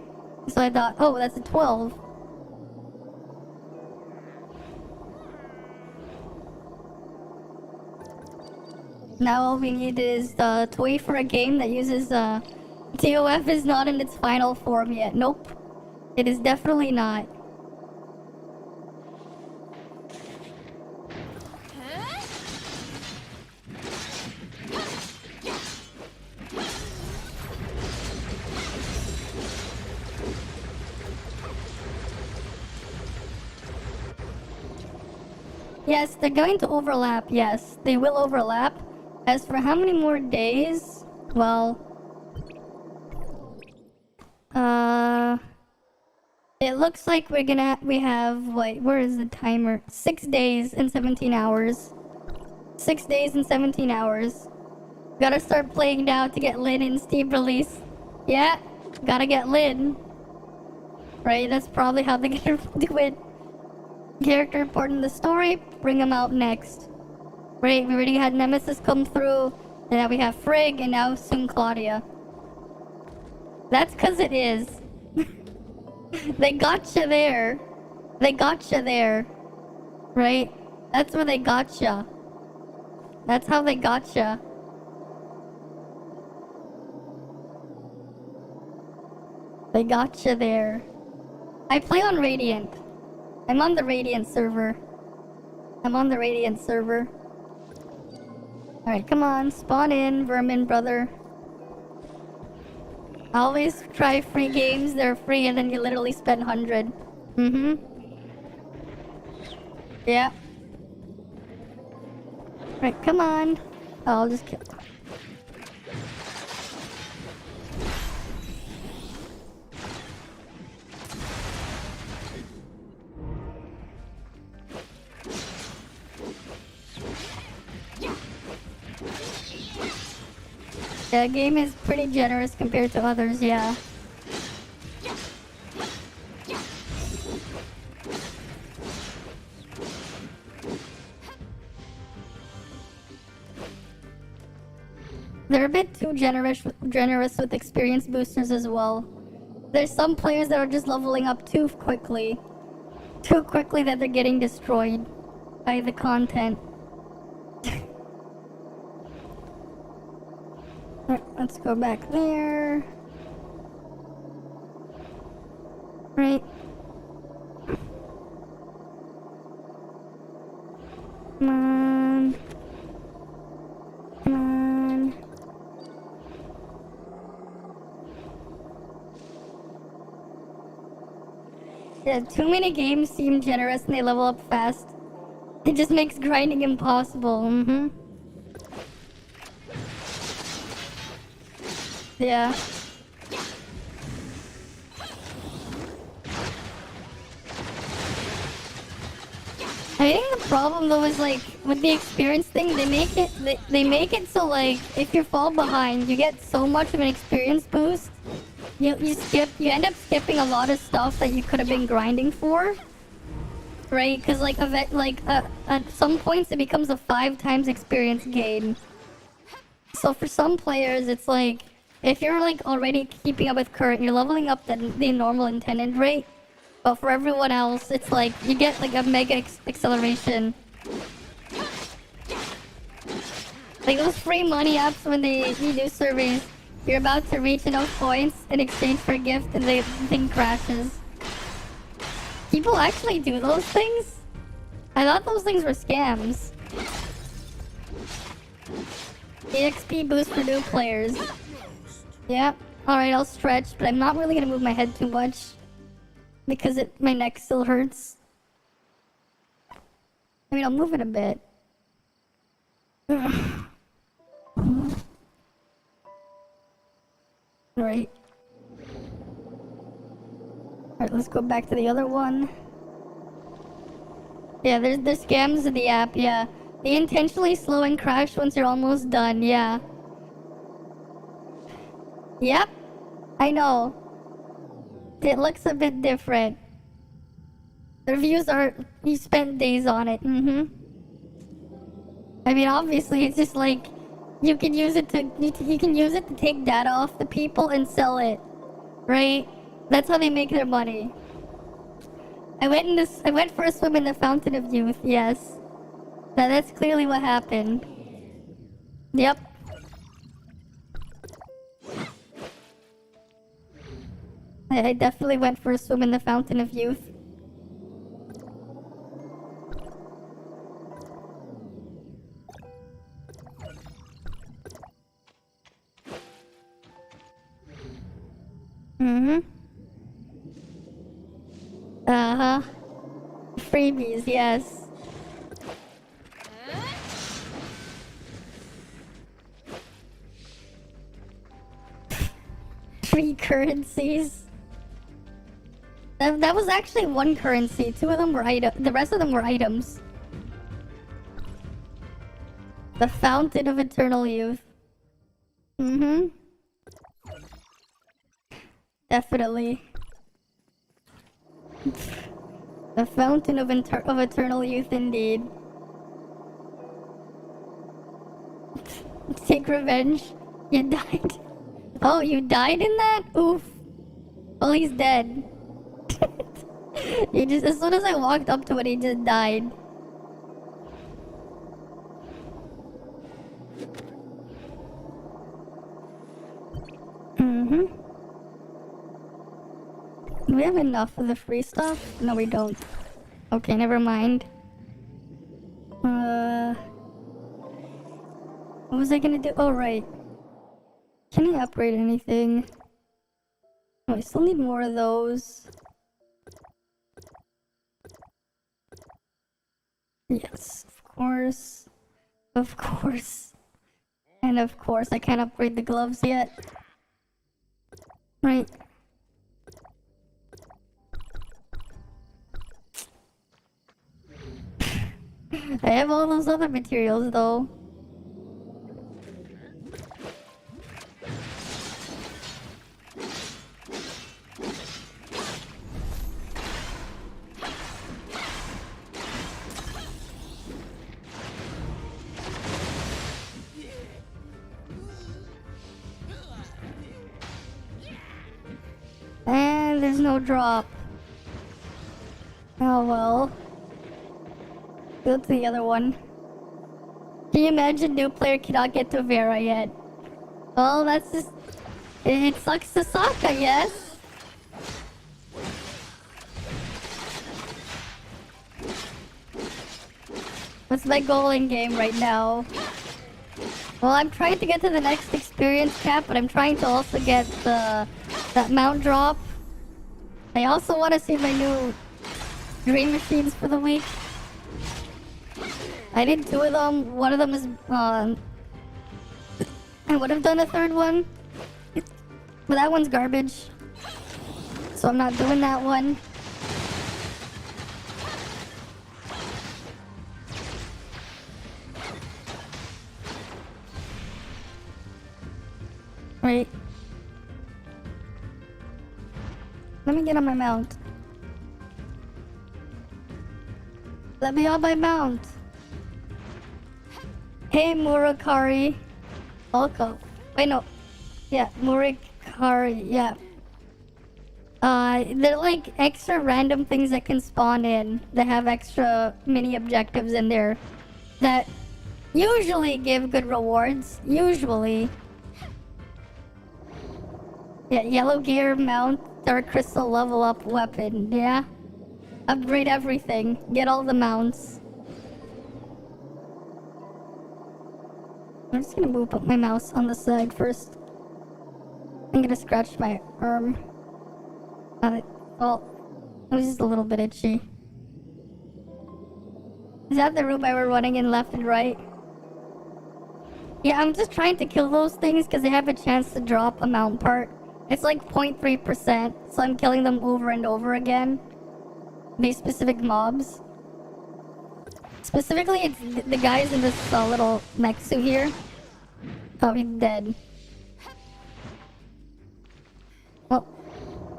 So I thought, oh, that's a 12. Now all we need is to wait for a game that uses TOF is not in its final form yet. Nope. It is definitely not. Yes, they're going to overlap. Yes, they will overlap. As for how many more days, well, it looks like we have, wait, where is the timer? 6 days and 17 hours. 6 days and 17 hours. Gotta start playing now to get Lin in Steam release. Yeah, gotta get Lin. Right, that's probably how they're gonna do it. Character important in the story, bring them out next. Right, we already had Nemesis come through, and now we have Frigg, and now soon Claudia. That's cause it is. They gotcha there. They gotcha there. Right? That's where they gotcha. That's how they gotcha. They gotcha there. I play on Radiant. I'm on the Radiant server. I'm on the Radiant server. Alright, come on. Spawn in, vermin brother. Always try free games. They're free and then you literally spend 100. Mm-hmm. Yeah. Right, come on. Oh, I'll just kill. The game is pretty generous compared to others, yeah. They're a bit too generous with experience boosters as well. There's some players that are just leveling up too quickly. Too quickly that they're getting destroyed by the content. Alright, let's go back there. Right. Come on. Come on. Yeah, too many games seem generous and they level up fast. It just makes grinding impossible. Mm-hmm. Yeah. I think the problem though is like with the experience thing, they make it so like if you fall behind, you get so much of an experience boost. You end up skipping a lot of stuff that you could have been grinding for, right? Because like at some points it becomes a 5 times experience gain. So for some players, it's like if you're like already keeping up with current, you're leveling up the normal intended rate. But for everyone else, it's like you get like a mega acceleration. Like those free money apps when you do surveys, you're about to reach enough points in exchange for a gift and the thing crashes. People actually do those things? I thought those things were scams. EXP boost for new players. Yeah, alright, I'll stretch, but I'm not really gonna move my head too much. Because my neck still hurts. I mean, I'll move it a bit. Alright. Alright, let's go back to the other one. Yeah, there's scams in the app, yeah. They intentionally slow and crash once you're almost done, yeah. Yep, I know. It looks a bit different. The reviews are, you spent days on it. I mean, obviously, it's just like you can use it to take data off the people and sell it, right? That's how they make their money. I went for a swim in the Fountain of Youth. Yes, that's clearly what happened. Yep. I definitely went for a swim in the Fountain of Youth. Uh-huh. Freebies, yes. Free currencies. That was actually one currency. Two of them were the rest of them were items. The Fountain of Eternal Youth. Definitely. The Fountain of Eternal Youth, indeed. Take revenge. You died. Oh, you died in that? Oof. Well, he's dead. He just, as soon as I walked up to it, he just died. Do we have enough of the free stuff? No, we don't. Okay, never mind. What was I gonna do? Oh, right. Can I upgrade anything? Oh, I still need more of those. Yes, of course. Of course. And of course, I can't upgrade the gloves yet. Right. I have all those other materials though. And there's no drop. Oh well. Go to the other one. Can you imagine new player cannot get to Vera yet? Well, that's just... It sucks to suck, I guess. What's my goal in game right now? Well, I'm trying to get to the next experience cap, but I'm trying to also get that mount drop. I also want to see my new dream machines for the week. I did 2 of them. One of them is, I would have done a 3rd one. But that one's garbage. So I'm not doing that one. Right. Let me get on my mount. Let me on my mount. Hey, Murakari. Welcome. Wait, no. Yeah, Murakari. Yeah. They're like extra random things that can spawn in that have extra mini objectives in there that usually give good rewards. Usually. Yeah, yellow gear, mount, dark crystal, level up weapon. Yeah. Upgrade everything. Get all the mounts. I'm just gonna move up my mouse on the side first. I'm gonna scratch my arm. Well, it was just a little bit itchy. Is that the room I were running in left and right? Yeah, I'm just trying to kill those things because they have a chance to drop a mount part. It's like 0.3%, so I'm killing them over and over again. These specific mobs. Specifically, it's the guys in this little mech suit here. Oh, he's dead.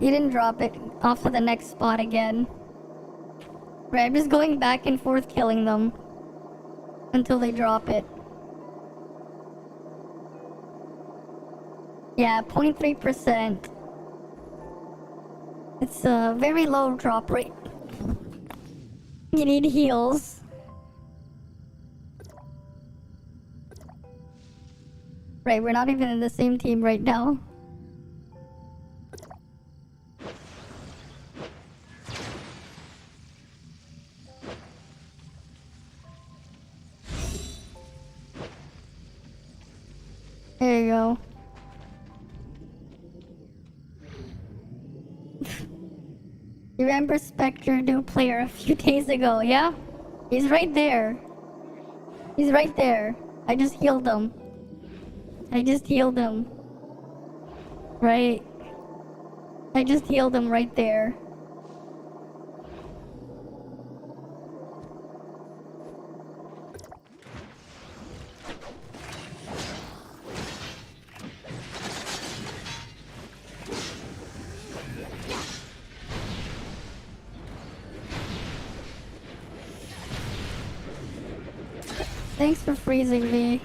He didn't drop it. Off to the next spot again. Right, I'm just going back and forth killing them until they drop it. Yeah, 0.3%. It's a very low drop rate. You need heals. Right, we're not even in the same team right now. There you go. You remember Spectre, new player a few days ago, yeah? He's right there. He's right there. I just healed him. I just healed him. Right. I just healed him right there. Thanks for freezing me.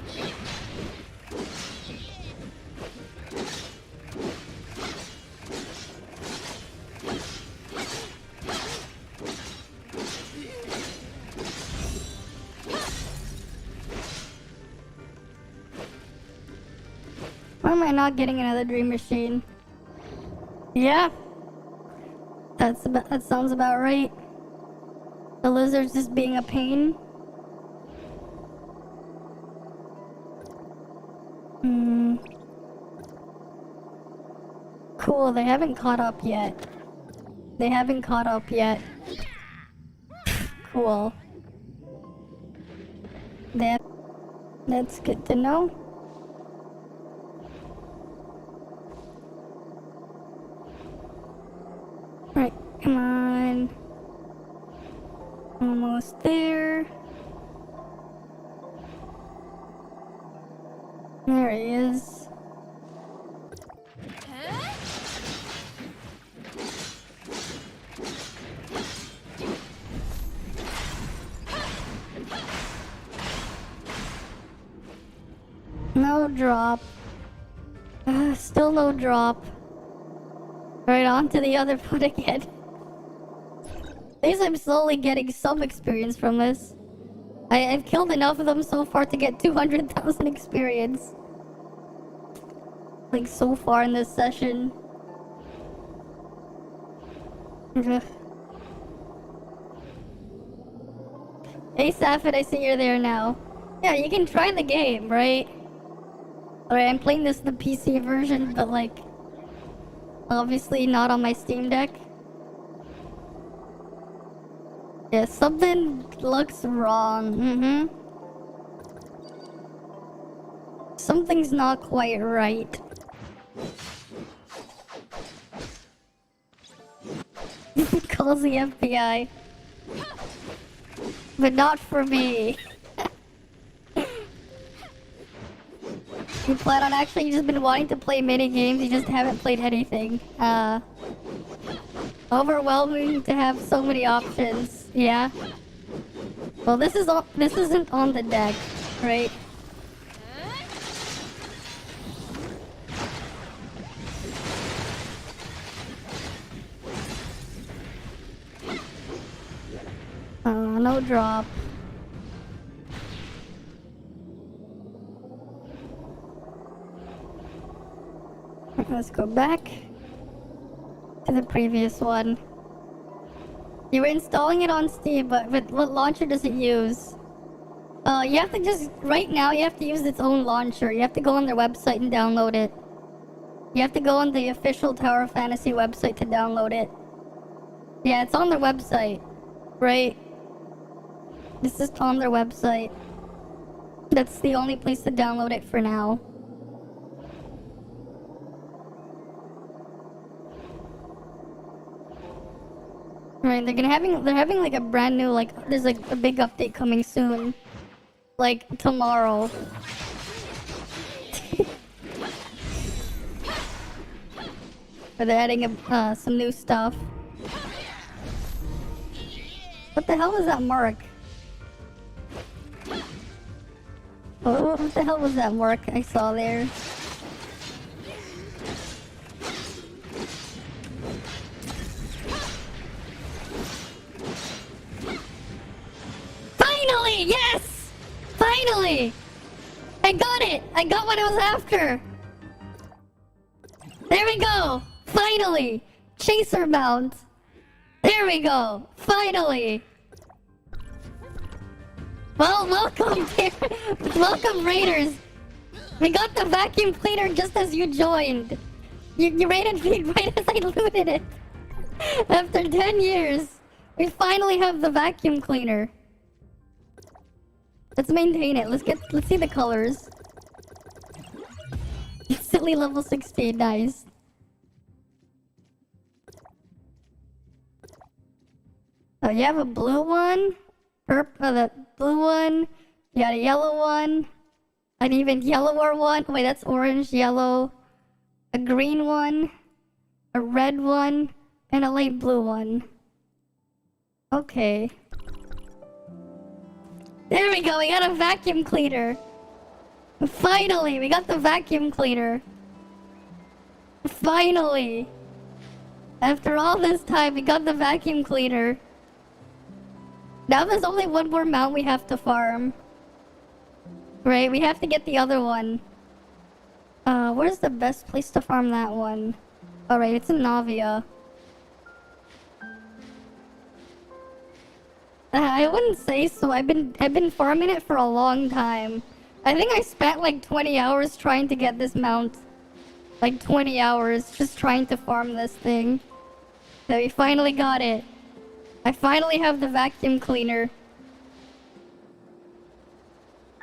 Why am I not getting another dream machine? Yeah. That sounds about right. The lizard's just being a pain. Cool, they haven't caught up yet. They haven't caught up yet. Cool. That's good to know. Right, come on. Almost there. There he is. No drop. Still no drop. Right on to the other foot again. At least I'm slowly getting some experience from this. I've killed enough of them so far to get 200,000 experience. Like so far in this session. Ugh. Hey Safid, I see you're there now. Yeah, you can try the game, right? Alright, I'm playing this in the PC version, but like... obviously not on my Steam Deck. Yeah, something looks wrong. Something's not quite right. Calls the FBI. But not for me. You plan on actually, you've just been wanting to play mini games, you just haven't played anything. Overwhelming to have so many options, yeah? Well, this isn't on the deck, right? No drop. Let's go back to the previous one. You were installing it on Steam, but what launcher does it use? You have to just, right now, you have to use its own launcher. You have to go on their website and download it. You have to go on the official Tower of Fantasy website to download it. Yeah, it's on their website, right? It's just on their website. That's the only place to download it for now. Right, they're having like a brand new, like, there's like a big update coming soon. Like, tomorrow. Or they're adding some new stuff. What the hell was that mark? What the hell was that mark I saw there? Finally! Yes! Finally! I got it! I got what I was after! There we go! Finally! Chaser mount! There we go! Finally! Well, welcome, welcome, Raiders! We got the vacuum cleaner just as you joined. You raided me right as I looted it. After 10 years, we finally have the vacuum cleaner. Let's maintain it. Let's see the colors. Silly level 16, nice. Oh, you have a blue one, the blue one. You got a yellow one, an even yellower one. Wait, that's orange, yellow, a green one, a red one, and a light blue one. Okay. There we go. We got a vacuum cleaner. Finally, we got the vacuum cleaner. Finally. After all this time, we got the vacuum cleaner. Now there's only one more mount we have to farm. Right, we have to get the other one. Where's the best place to farm that one? Alright, it's in Navia. I wouldn't say so. I've been farming it for a long time. I think I spent like 20 hours trying to get this mount. Like 20 hours just trying to farm this thing. So we finally got it. I finally have the vacuum cleaner.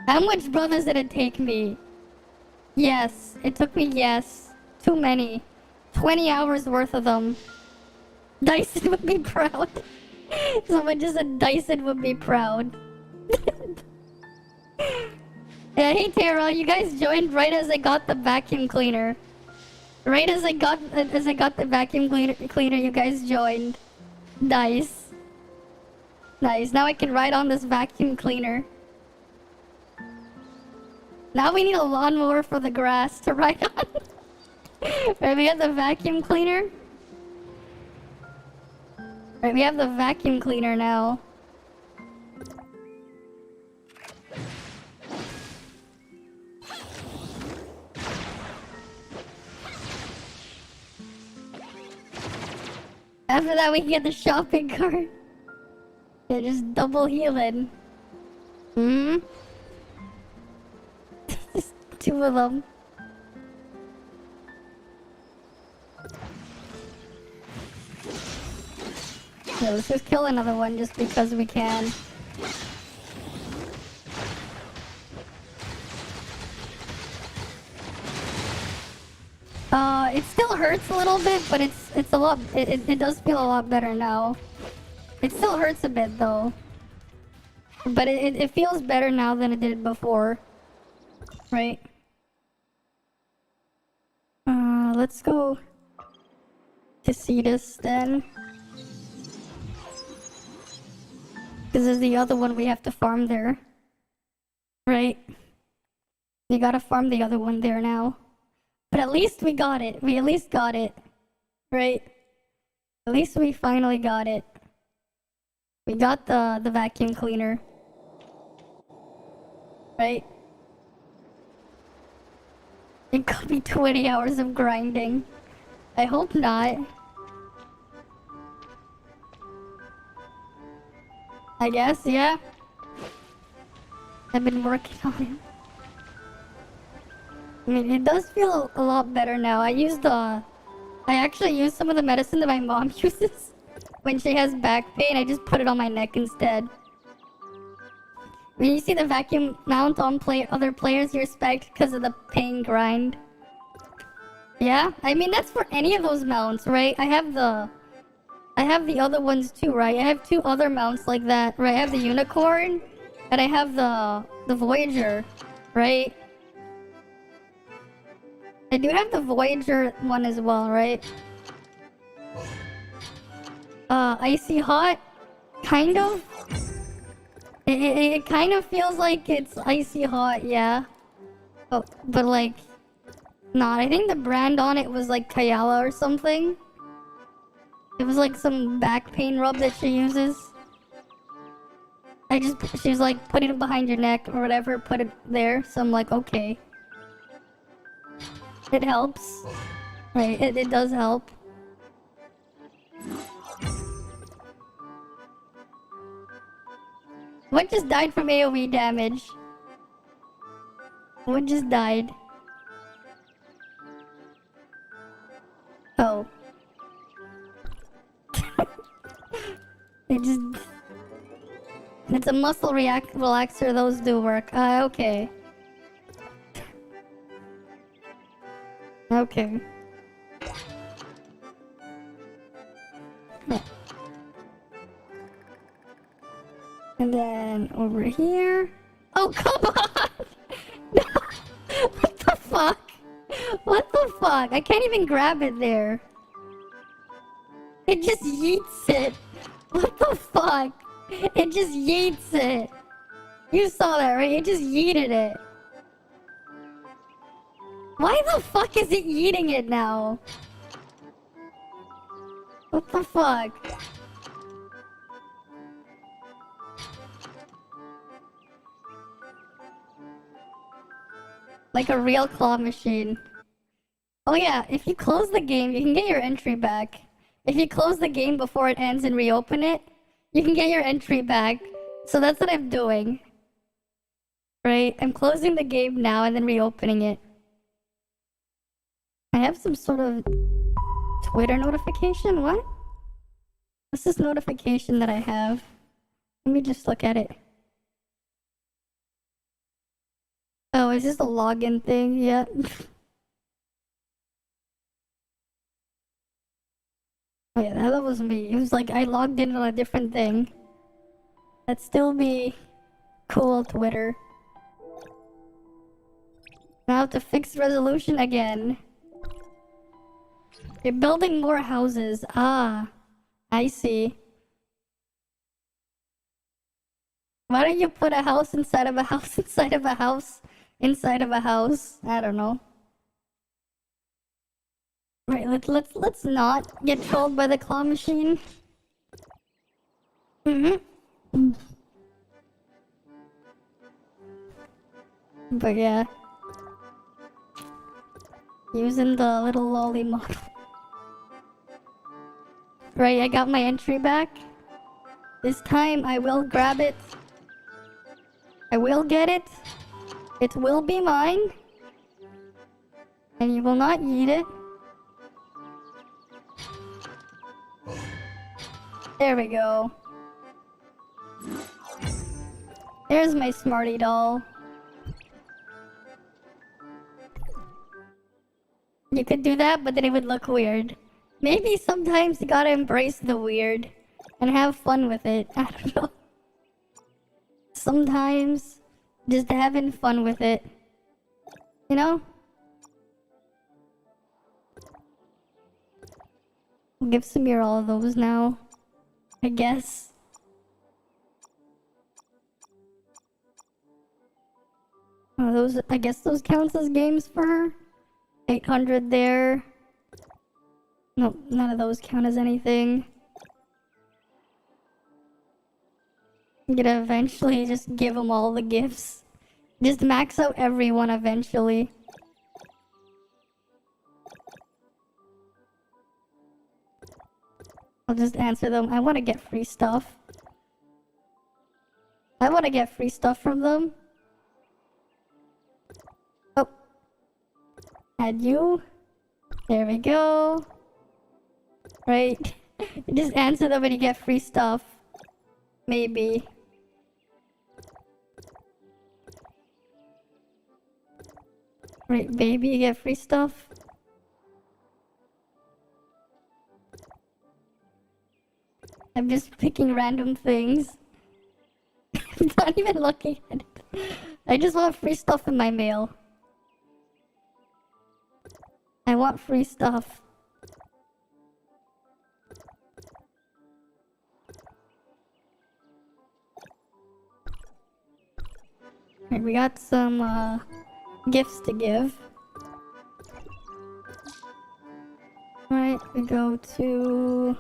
How much brothers did it take me? Yes, it took me, yes. Too many. 20 hours worth of them. Dyson would be proud. Someone just said Dyson would be proud. Yeah, hey Tara, you guys joined right as I got the vacuum cleaner. Right as I got the vacuum cleaner, you guys joined. Nice. Nice. Now I can ride on this vacuum cleaner. Now we need a lawnmower for the grass to ride on. Right, we have the vacuum cleaner. Right, we have the vacuum cleaner now. After that, we can get the shopping cart. Yeah, just double healing. Hmm? Just 2 of them. Yeah, let's just kill another one just because we can. It still hurts a little bit, but it's a lot. It does feel a lot better now. It still hurts a bit though, but it feels better now than it did before, right? Let's go to Cetus then, because there's the other one we have to farm there, right? We gotta farm the other one there now. But at least we got it. We at least got it. Right? At least we finally got it. We got the vacuum cleaner. Right? It could be 20 hours of grinding. I hope not. I guess, yeah. I've been working on it. I mean, it does feel a lot better now. I actually used some of the medicine that my mom uses when she has back pain. I just put it on my neck instead. When you see the vacuum mount on other players you respect because of the pain grind. Yeah, I mean that's for any of those mounts, right? I have the other ones too, right? I have 2 other mounts like that, right? I have the unicorn and I have the Voyager, right? I do have the Voyager one as well, right? Icy hot? Kind of? It kind of feels like it's icy hot, yeah. Oh, but like, not. I think the brand on it was like Kayala or something. It was like some back pain rub that she uses. She was like, put it behind your neck or whatever, put it there. So I'm like, okay. It helps. Right, it does help. What just died from AoE damage? What just died? Oh. It just... It's a muscle relaxer, those do work. Okay. Okay. And then over here... Oh, come on! No! What the fuck? What the fuck? I can't even grab it there. It just yeets it. What the fuck? It just yeets it. You saw that, right? It just yeeted it. Why the fuck is it yeeting it now? What the fuck? Like a real claw machine. Oh yeah, if you close the game, you can get your entry back. If you close the game before it ends and reopen it, you can get your entry back. So that's what I'm doing. Right? I'm closing the game now and then reopening it. I have some sort of Twitter notification? What? What's this notification that I have? Let me just look at it. Oh, is this a login thing? Yeah. Oh yeah, that was me. It was like I logged in on a different thing. That'd still be cool, Twitter. Now I have to fix resolution again. You're building more houses. Ah, I see. Why don't you put a house inside of a house inside of a house inside of a house? I don't know. Right, let's not get trolled by the claw machine. But yeah. Using the little lolly model. Right, I got my entry back. This time I will grab it. I will get it. It will be mine. And you will not eat it. There we go. There's my Smarty doll. You could do that, but then it would look weird. Maybe sometimes you gotta embrace the weird and have fun with it. I don't know. Sometimes just having fun with it. You know? I'll give Samir all of those now. I guess. Oh, those, I guess those counts as games for her. 800 there. No, none of those count as anything. I'm gonna eventually just give them all the gifts. Just max out everyone eventually. I'll just answer them. I want to get free stuff. I want to get free stuff from them. Oh. Add you. There we go. Right. Just answer them and you get free stuff. Maybe. Right, baby, you get free stuff. I'm just picking random things. I'm not even looking at it. I just want free stuff in my mail. I want free stuff. we got some gifts to give. Right, we go to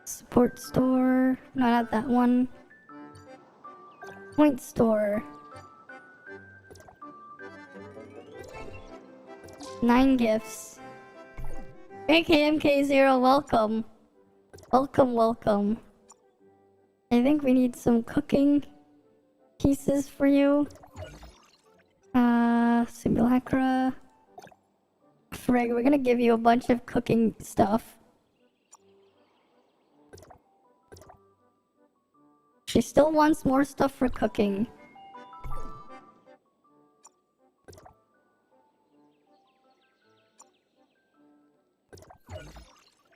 support store. No, not that one. Point store. 9 gifts. AKMK0, welcome. Welcome, welcome. I think we need some cooking pieces for you. Simulacra. Frig, we're gonna give you a bunch of cooking stuff. She still wants more stuff for cooking.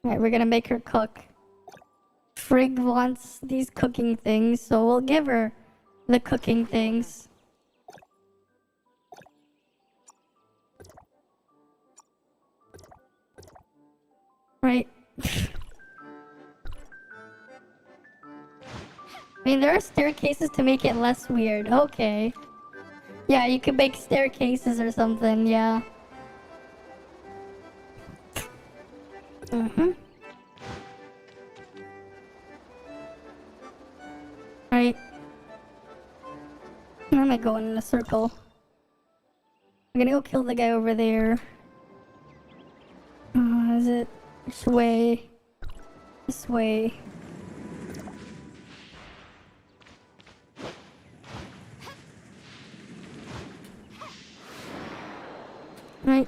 Alright, we're gonna make her cook. Frig wants these cooking things, so we'll give her the cooking things. Right. I mean, there are staircases to make it less weird. Okay. Yeah, you could make staircases or something, yeah. Mm-hmm. Right. I'm gonna go in a circle. I'm gonna go kill the guy over there. Is it which way? This way. Right.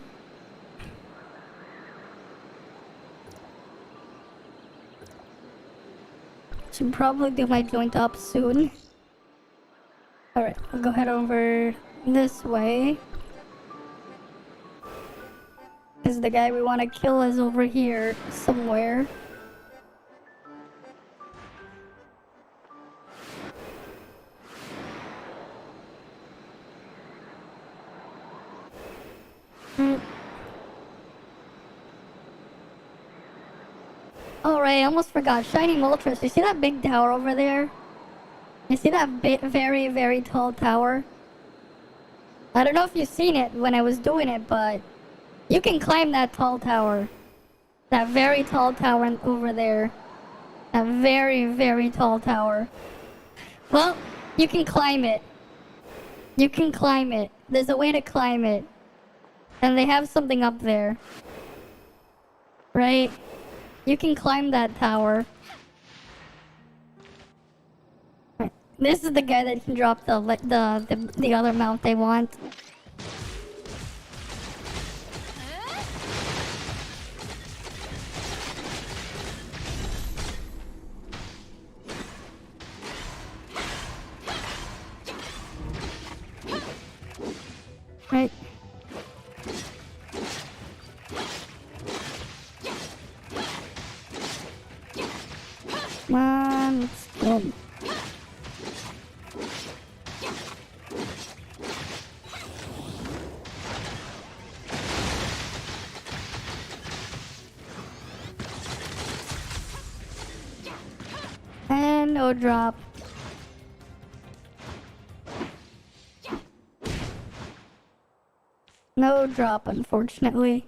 Should probably do my joint up soon. Alright, I'll go head over this way. Because the guy we want to kill is over here somewhere. Alright, I almost forgot. Shining Moltres. You see that big tower over there? You see that very, very tall tower? I don't know if you've seen it when I was doing it, but you can climb that tall tower. That very tall tower over there. That very, very tall tower. Well, you can climb it. You can climb it. There's a way to climb it. And they have something up there. Right? You can climb that tower. Right. This is the guy that can drop the other mount they want. Right. Come on, let's go. And no drop. No drop, unfortunately.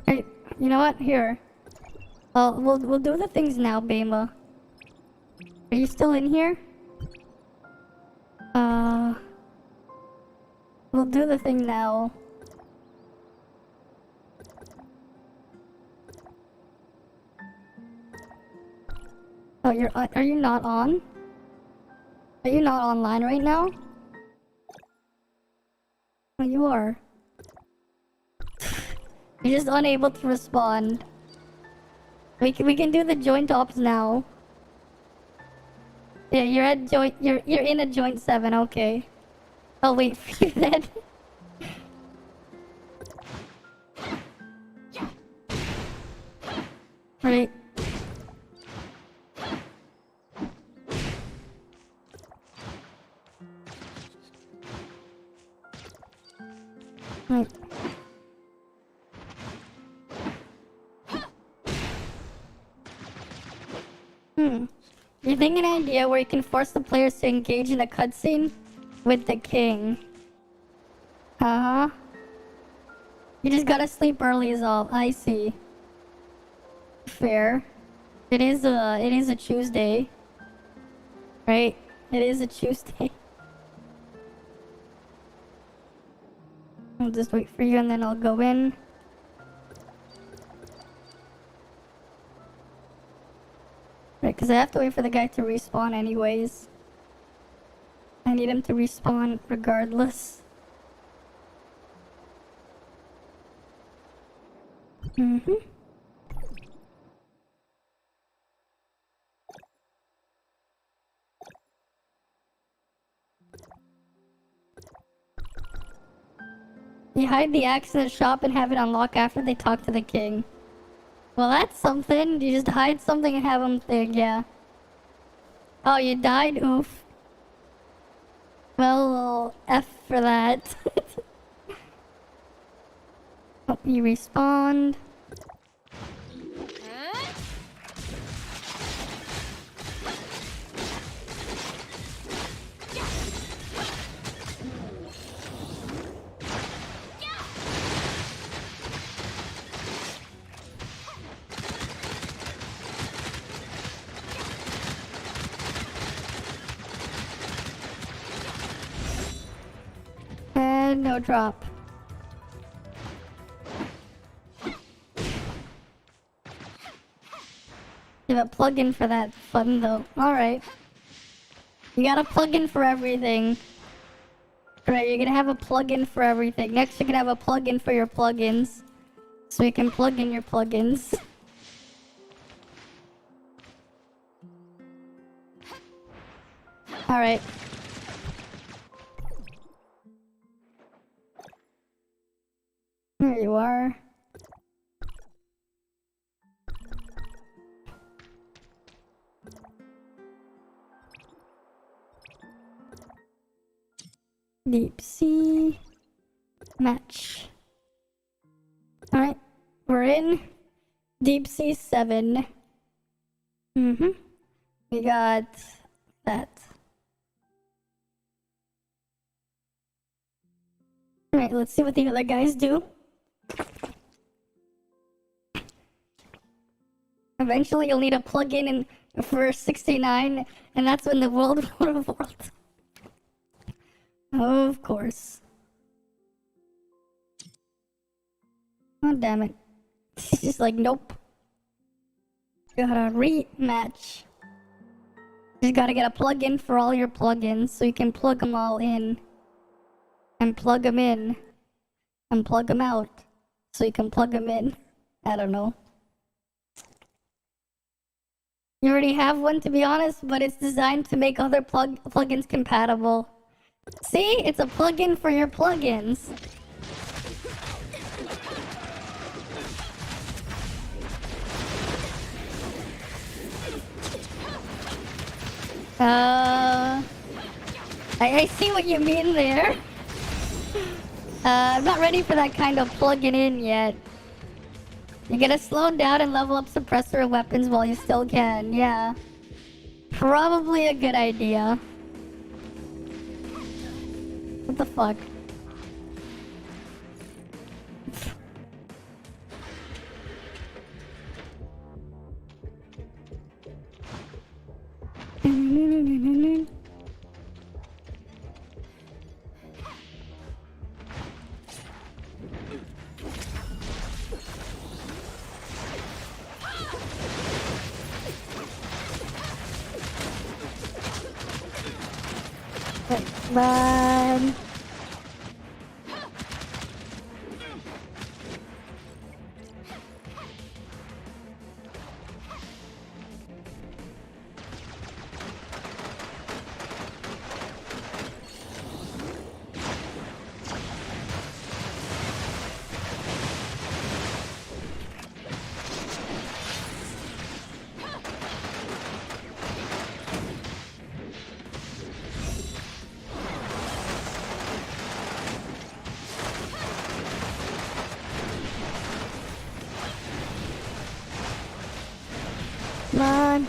Hey, you know what? Here. Well, we'll do the things now, Bema. Are you still in here? We'll do the thing now. Oh, are you not on? Are you not online right now? Oh, you are. You're just unable to respond. We can do the joint ops now. Yeah, you're at joint. You're in a joint 7. Okay. I'll wait for you then. Right. Right. You think an idea where you can force the players to engage in a cutscene with the king? Uh-huh. You just gotta sleep early is all. I see. Fair. It is a Tuesday. Right? It is a Tuesday. I'll just wait for you and then I'll go in. Right, because I have to wait for the guy to respawn anyways. I need him to respawn regardless. Mm-hmm. You hide the axe in the shop and have it unlock after they talk to the king. Well, that's something. You just hide something and have them think, yeah. Oh, you died? Oof. Well, F for that. Oh, you respawned. And no drop. You have a plug-in for that fun though. Alright. You got a plug-in for everything. Right, you're gonna have a plug-in for everything. Next you're gonna have a plug-in for your plugins. So you can plug in your plugins. Alright. There you are. Deep sea match. Alright, we're in Deep Sea 7. We got that. Alright, let's see what the other guys do. Eventually you'll need a plug-in for 69, and that's when the world will revolt. Of course. Oh, damn it. He's just like, nope. Gotta rematch. You gotta get a plug-in for all your plugins so you can plug them all in. And plug them in. And plug them out. So you can plug them in. I don't know. You already have one, to be honest, but it's designed to make other plugins compatible. See? It's a plugin for your plugins. I see what you mean there. I'm not ready for that kind of plugging in yet. You gotta slow down and level up suppressor weapons while you still can, yeah. Probably a good idea. What the fuck? Man. Man.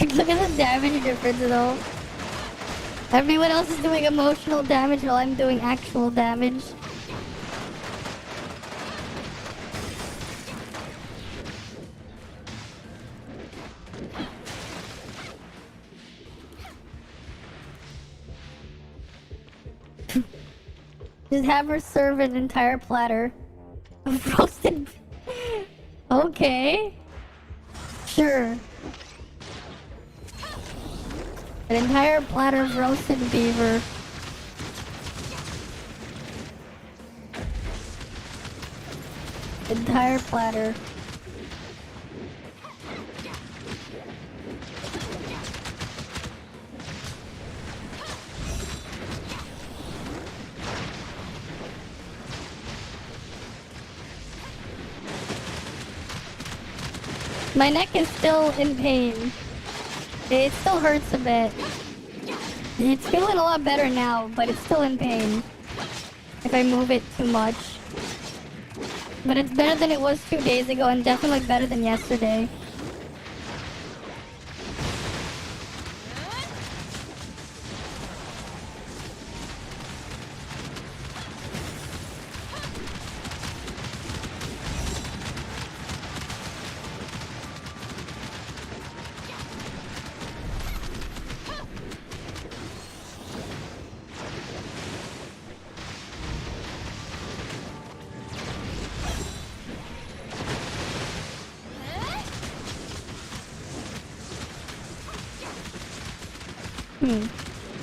Look at the damage difference though. Everyone else is doing emotional damage while I'm doing actual damage. Just have her serve an entire platter of roasted. Okay. Sure. An entire platter of roasted beaver. Entire platter. My neck is still in pain. It still hurts a bit. It's feeling a lot better now, but it's still in pain if I move it too much. But it's better than it was 2 days ago and definitely better than yesterday.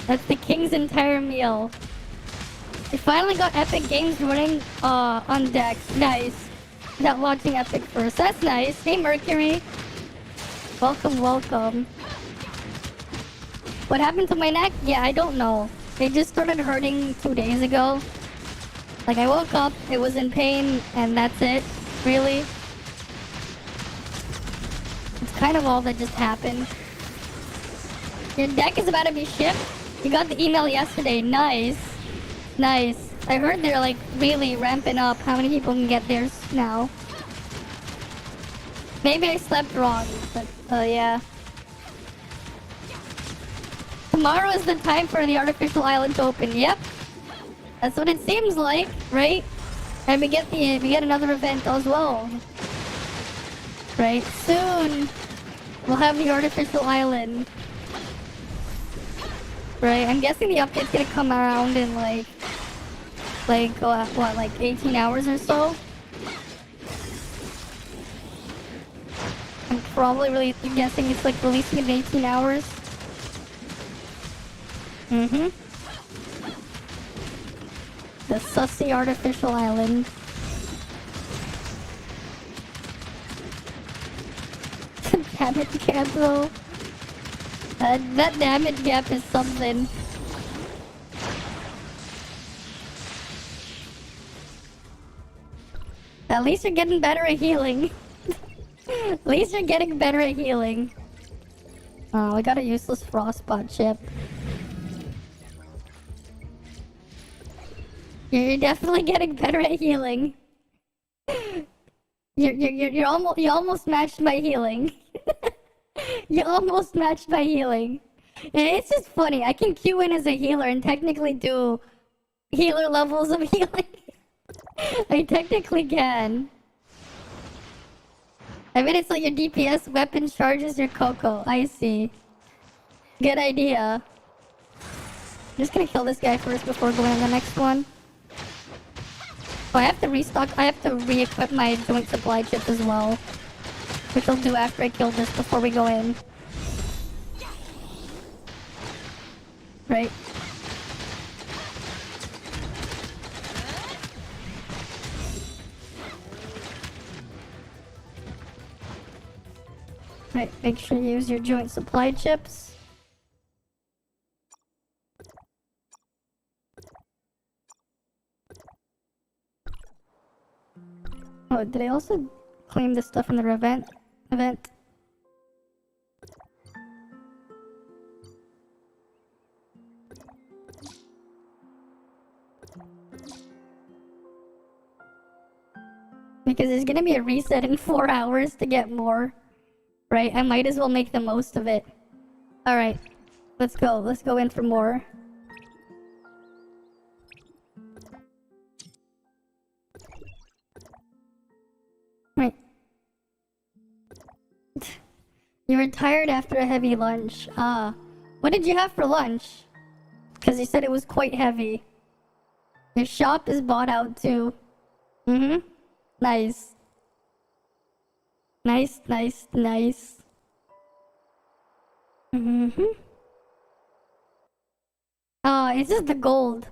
That's the king's entire meal. I finally got Epic Games running on deck. Nice. Without launching Epic first. That's nice. Hey Mercury. Welcome, welcome. What happened to my neck? Yeah, I don't know. It just started hurting 2 days ago. Like I woke up, it was in pain, and that's it. Really. It's kind of all that just happened. Your deck is about to be shipped? You got the email yesterday. Nice. Nice. I heard they're like really ramping up how many people can get theirs now. Maybe I slept wrong, but yeah. Tomorrow is the time for the artificial island to open. Yep. That's what it seems like, right? And we get another event as well. Right? Soon we'll have the artificial island. Right, I'm guessing the update's gonna come around in like what, like 18 hours or so? I'm probably really guessing it's like releasing in 18 hours. The sussy artificial island. Damage gap though. That damage gap is something. At least you're getting better at healing. At least you're getting better at healing. Oh, we got a useless frostbot chip. You're definitely getting better at healing. You almost matched my healing. You almost matched my healing. And it's just funny. I can queue in as a healer and technically do healer levels of healing. I technically can. I mean, it's like your DPS weapon charges your Coco. I see. Good idea. I'm just gonna kill this guy first before going on the next one. Oh, I have to restock. I have to re-equip my joint supply chips as well. Which I'll do after I kill this before we go in. Right. Right, make sure you use your joint supply chips. Oh, did I also claim this stuff in the event? Because there's gonna be a reset in 4 hours to get more. Right? I might as well make the most of it. Alright. Let's go. Let's go in for more. Right. You were tired after a heavy lunch. Ah. What did you have for lunch? Because you said it was quite heavy. Your shop is bought out too. Mm-hmm. Nice. Nice, nice, nice. Mm-hmm. It's just the gold.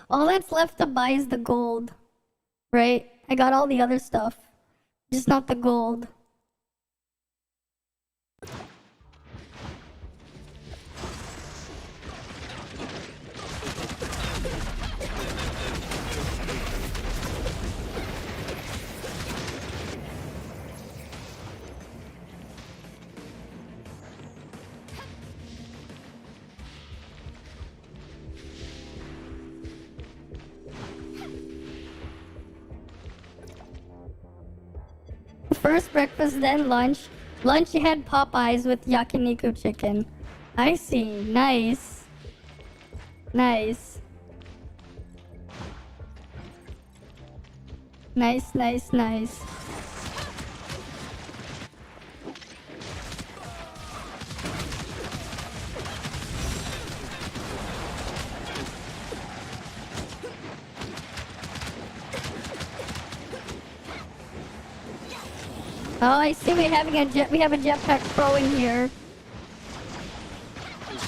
All that's left to buy is the gold. Right? I got all the other stuff. Just not the gold. First breakfast, then lunch. Lunch you had Popeyes with yakiniku chicken. I see. Nice. Nice. Nice, nice, nice. Oh, I see. We have a jetpack pro in here.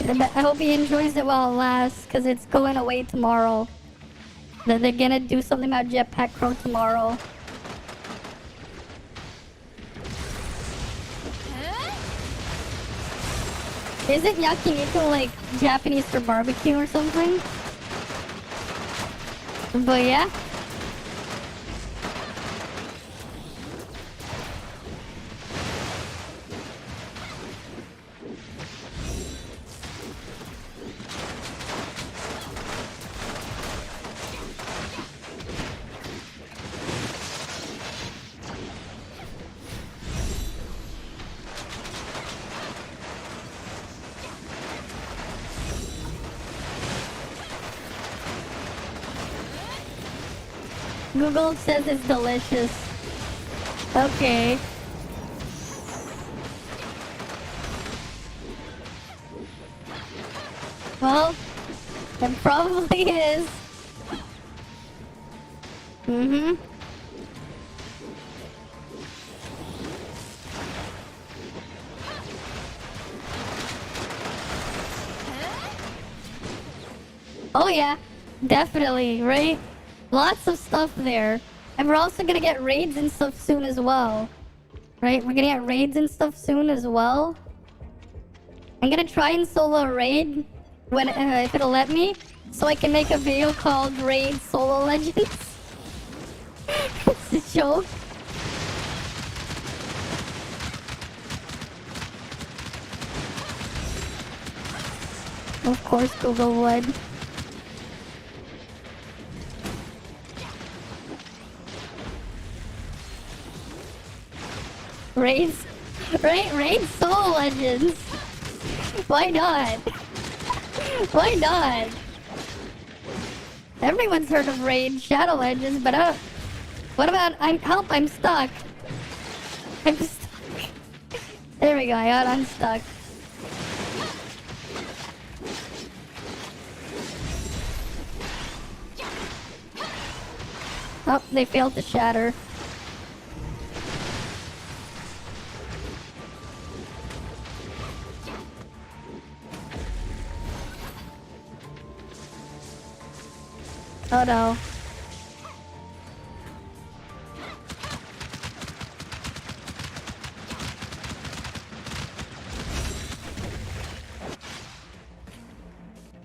I hope he enjoys it while it lasts, cause it's going away tomorrow. They're gonna do something about jetpack pro tomorrow. Isn't yakiniku like Japanese for barbecue or something? But yeah. Google says it's delicious. Okay. Well, it probably is. Mm-hmm. Oh yeah, definitely, right? Lots of stuff there. And we're also gonna get raids and stuff soon as well. Right? We're gonna get raids and stuff soon as well. I'm gonna try and solo a raid when if it'll let me, so I can make a video called Raid Solo Legends. It's a joke. Of course Google would. Raids, right? Raid Solo Legends. Why not? Why not? Everyone's heard of Raid Shadow Legends, but what about help? I'm stuck. I'm stuck. There we go. I got unstuck. Oh, they failed to shatter. Oh no.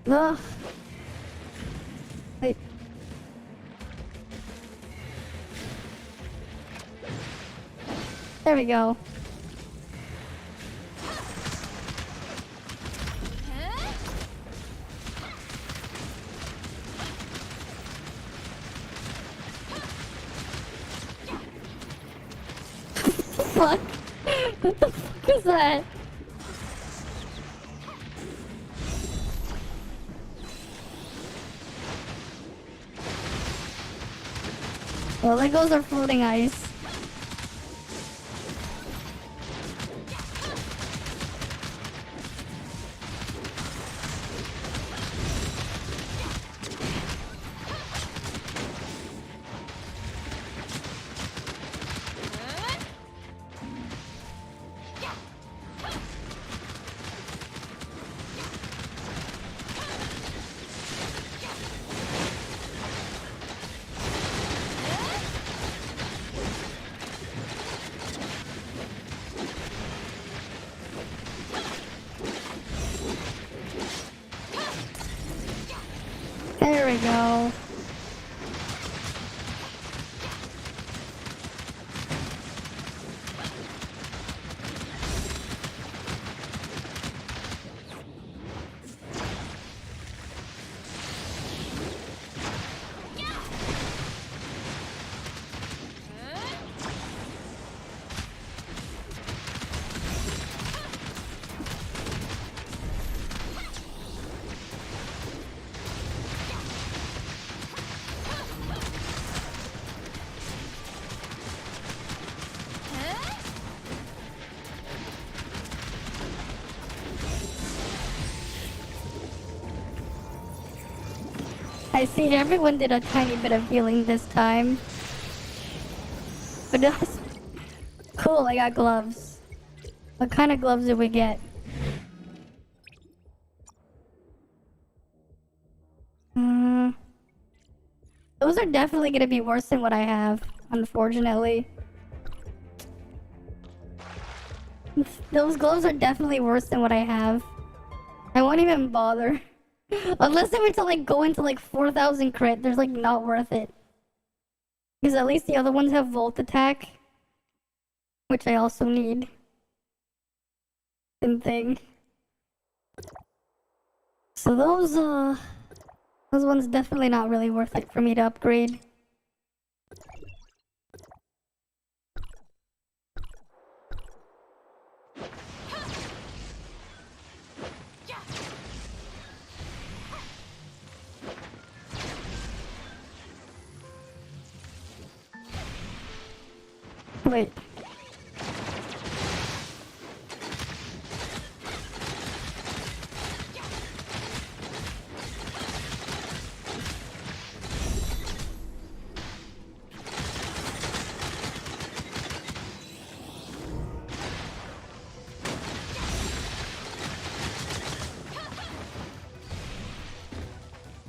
Ugh. Wait. There we go. Fuck? What the fuck is that? Well, there goes our floating ice. There we go. I see everyone did a tiny bit of healing this time. But that's cool, I got gloves. What kind of gloves did we get? Those are definitely gonna be worse than what I have, unfortunately. Those gloves are definitely worse than what I have. I won't even bother. Unless they were to like go into like 4,000 crit, there's like not worth it. Because at least the other ones have volt attack, which I also need. Same thing. So those ones definitely not really worth it for me to upgrade. Wait.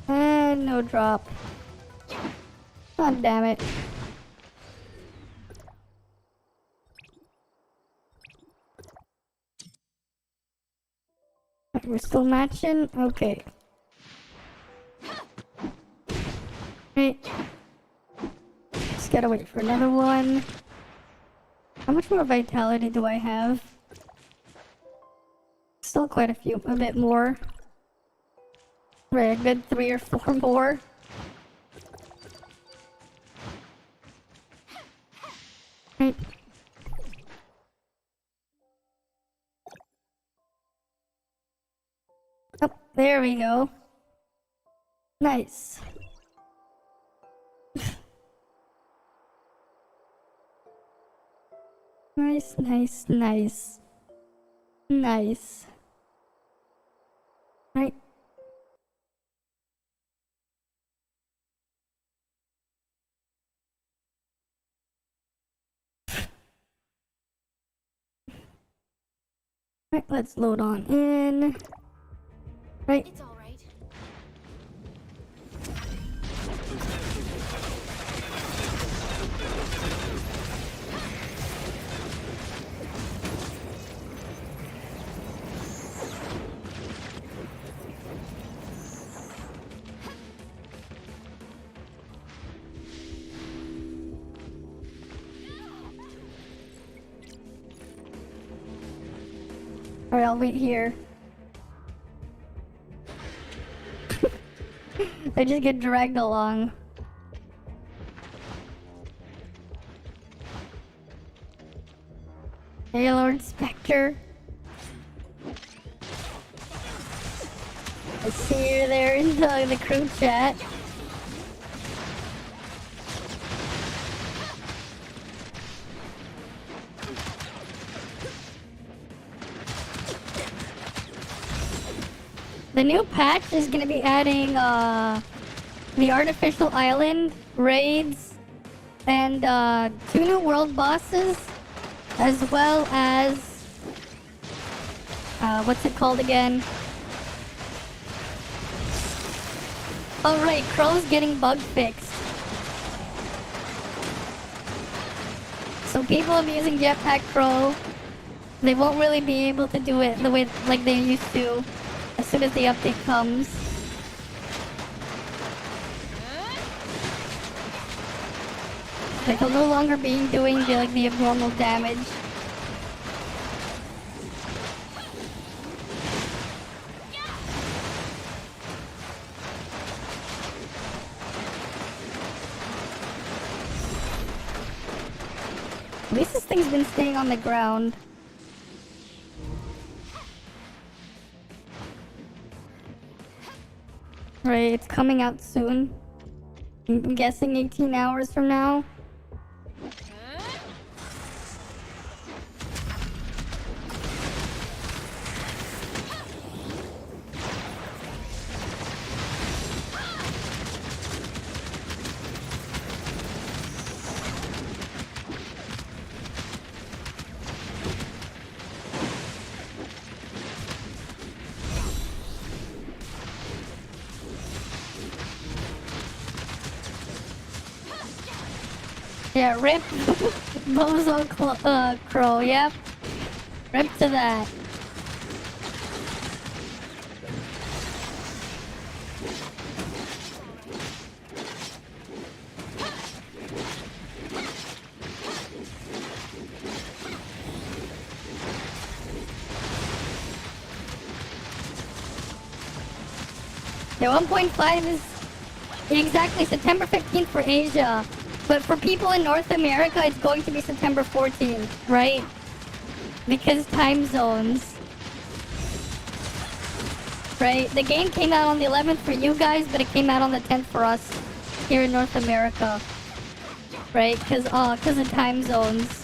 And no drop. God damn it. We're still matching? Okay. Right. Just gotta wait for another one. How much more vitality do I have? Still quite a few, a bit more. Right, a good 3 or 4 more. Right. Oh, there we go. Nice. Nice, nice, nice. Nice. Right. Right, let's load on in. Right. It's all right. Alright, I'll wait here. I just get dragged along. Hey, Lord Spectre. I see you there in the crew chat. The new patch is gonna be adding the artificial island, raids, and 2 new world bosses, as well as what's it called again? Oh right, Crow's getting bug fixed. So people abusing Jetpack Crow, they won't really be able to do it the way like they used to as soon as the update comes. Like they'll no longer be doing the abnormal damage. At least this thing's been staying on the ground. Right, it's coming out soon. I'm guessing 18 hours from now. Yeah, rip Bozo Crow, yep. Rip to that. Yeah, 1.5 is exactly September 15th for Asia. But for people in North America, it's going to be September 14th, right? Because time zones. Right? The game came out on the 11th for you guys, but it came out on the 10th for us here in North America. Right? Because of time zones.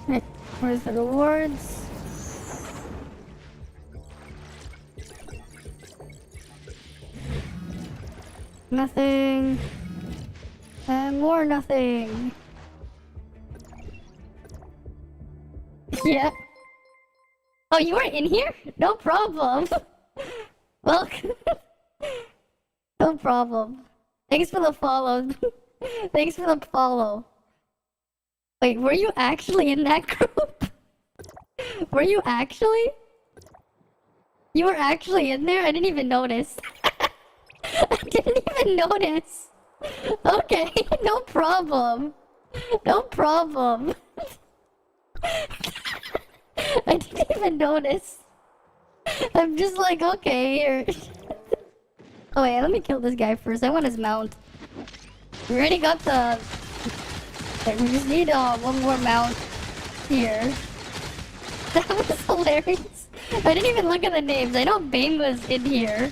Right, where's the rewards? Nothing. And more nothing. Yeah. Oh, you were in here? No problem. Welcome. No problem. Thanks for the follow. Thanks for the follow. Wait, were you actually in that group? Were you actually? You were actually in there? I didn't even notice. I didn't even notice. Okay, no problem. No problem. I didn't even notice. I'm just like, okay, here. Oh wait, let me kill this guy first. I want his mount. We already got the... We just need one more mount here. That was hilarious. I didn't even look at the names. I know Bane was in here.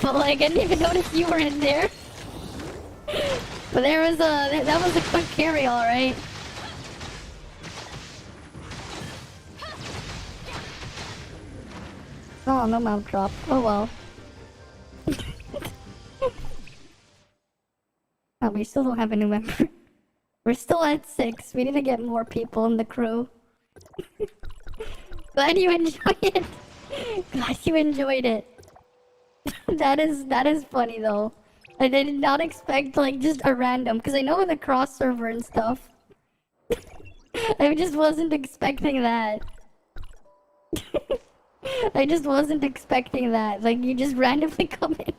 But like, I didn't even notice you were in there. But there was that was a quick carry, alright. Oh, no mount drop. Oh well. Oh, we still don't have a new member. We're still at 6. We need to get more people in the crew. Glad you enjoyed it. Glad you enjoyed it. That is funny though. I did not expect like just a random, because I know with the cross server and stuff. I just wasn't expecting that. I just wasn't expecting that. Like you just randomly come in.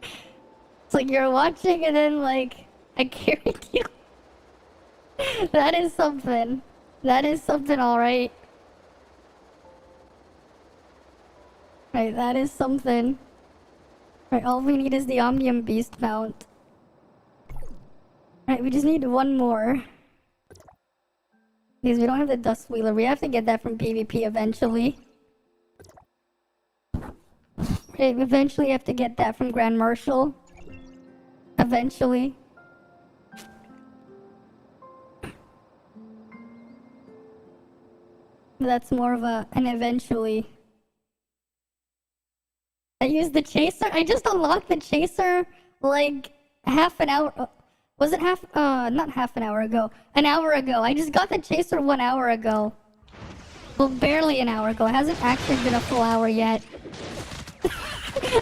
It's like you're watching and then like I carried you. That is something. That is something, alright. Right, that is something. Right, all we need is the Omnium Beast mount. Right, we just need one more. Because we don't have the Dust Wheeler. We have to get that from PvP eventually. Right, we eventually have to get that from Grand Marshal. Eventually. That's more of an eventually. I used the chaser. I just unlocked the chaser like half an hour. Was it not half an hour ago. An hour ago. I just got the chaser 1 hour ago. Well, barely an hour ago. It hasn't actually been a full hour yet.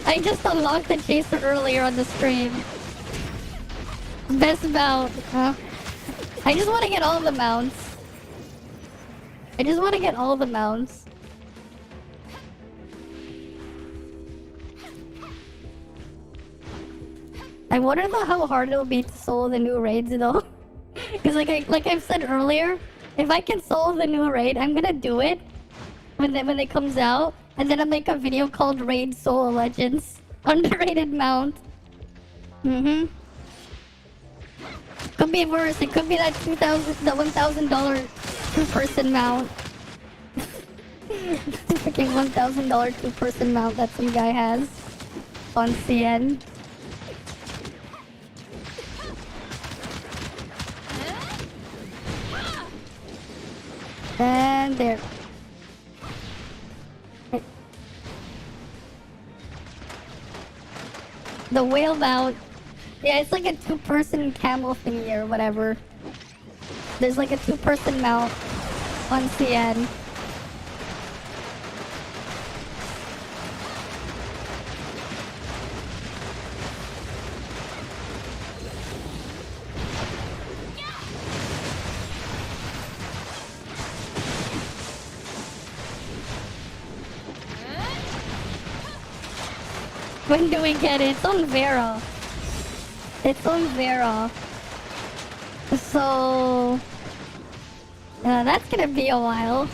I just unlocked the chaser earlier on the stream. Best mount, huh? I just want to get all the mounts. I just want to get all the mounts. I wonder though how hard it'll be to solo the new raids though. Because like I've said earlier, if I can solo the new raid, I'm gonna do it when it comes out, and then I'll make a video called Raid Solo Legends. Underrated mount. Mm-hmm. Could be worse. It could be that the $1,000 two-person mount. The freaking $1,000 two-person mount that some guy has on CN. And there. The whale mount. Yeah, it's like a two-person camel thingy or whatever. There's like a two-person mount on CN. When do we get it? It's on Vera. It's on Vera. So... that's gonna be a while.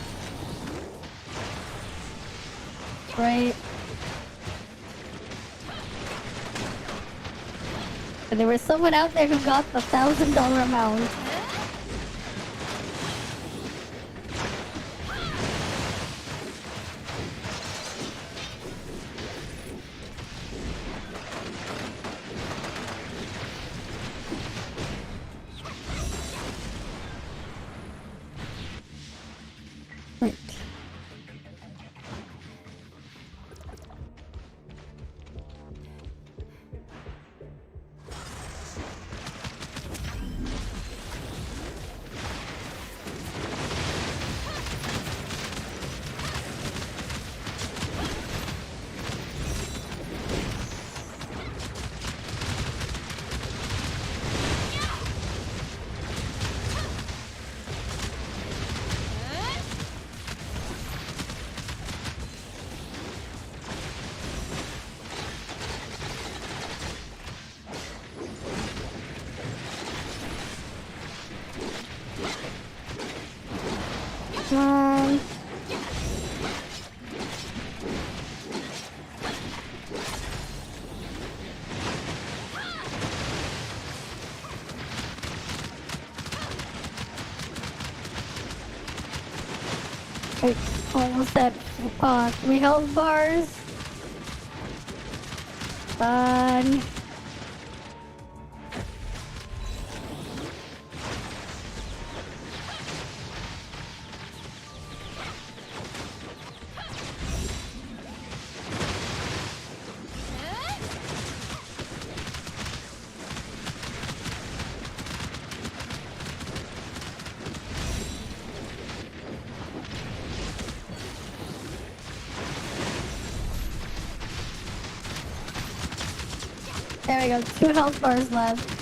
Right. But there was someone out there who got the $1,000 amount. Right. Wait, almost at 3 health bars. Fun. There we go. 2 health bars left.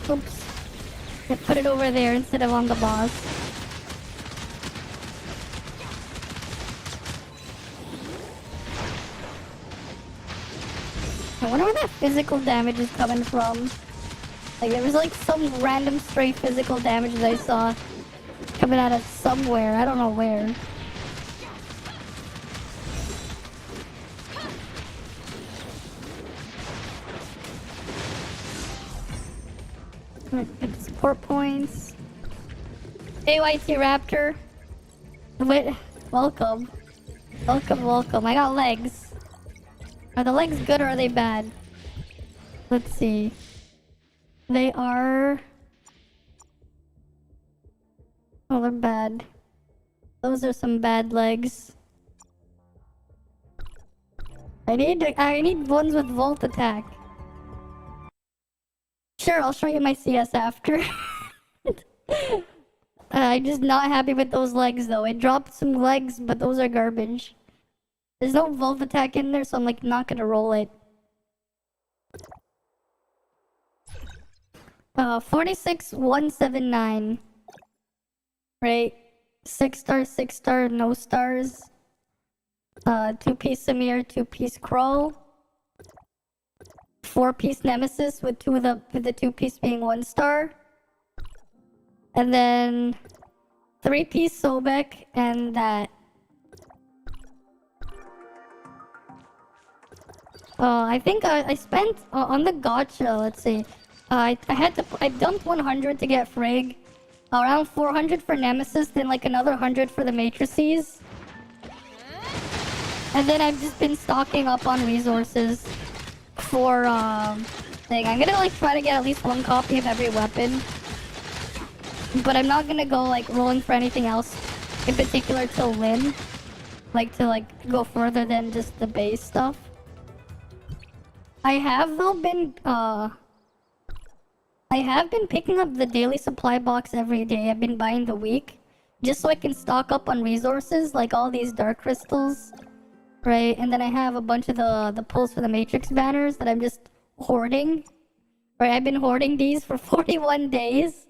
Oops. I put it over there instead of on the boss. I wonder where that physical damage is coming from. Like, there was like some random stray physical damage that I saw coming out of somewhere. I don't know where. Get support points. AYT Raptor. Wait, welcome. Welcome, welcome. I got legs. Are the legs good or are they bad? Let's see. They are... Oh, they're bad. Those are some bad legs. I need ones with Volt attack. Sure, I'll show you my CS after. I'm just not happy with those legs though. I dropped some legs, but those are garbage. There's no Volt attack in there, so I'm like not gonna roll it. 46179. Right? 6 star, 6 star, no stars. 2-piece Samir, 2-piece Crow. 4-piece Nemesis with the 2-piece being 1 star. And then 3-piece Sobek and that. I think I spent on the gotcha, let's see. I dumped 100 to get Frigg. Around 400 for Nemesis, then like another 100 for the Matrices. And then I've just been stocking up on resources for thing. I'm gonna like try to get at least 1 copy of every weapon. But I'm not gonna go like rolling for anything else in particular till Lin. Like to like go further than just the base stuff. I have though been picking up the daily supply box every day. I've been buying the week just so I can stock up on resources like all these dark crystals, right? And then I have a bunch of the pulls for the Matrix banners that I'm just hoarding. Right, I've been hoarding these for 41 days.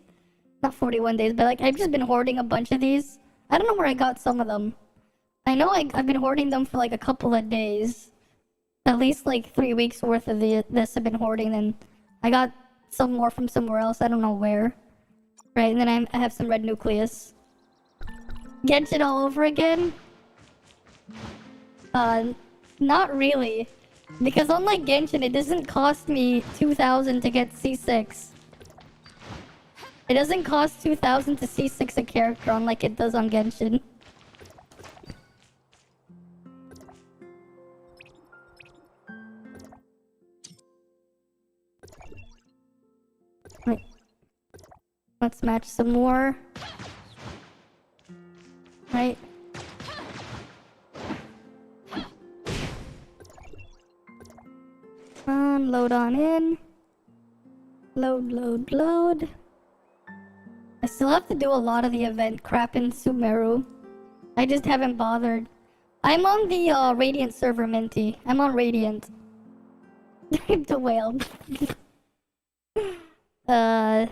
Not 41 days, but like I've just been hoarding a bunch of these. I don't know where I got some of them. I know I've been hoarding them for like a couple of days. At least like 3 weeks worth of this I've been hoarding, and I got some more from somewhere else. I don't know where. Right, and then I have some red nucleus. Genshin all over again? Not really. Because unlike Genshin, it doesn't cost me 2,000 to get C6. It doesn't cost 2,000 to C6 a character unlike it does on Genshin. Wait. Let's match some more. Right. Load on in. Load, load, load. I still have to do a lot of the event crap in Sumeru. I just haven't bothered. I'm on the Radiant server, Minty. I'm on Radiant. The whale. That's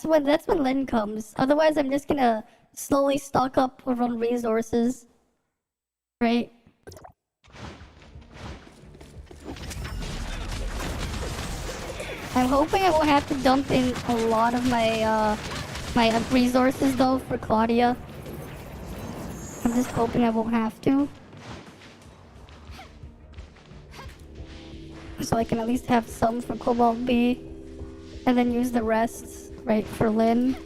when Lin comes. Otherwise, I'm just gonna slowly stock up on resources. Right? I'm hoping I won't have to dump in a lot of my my resources though for Claudia. I'm just hoping I won't have to. So I can at least have some for Cobalt B. And then use the rest, right, for Lin.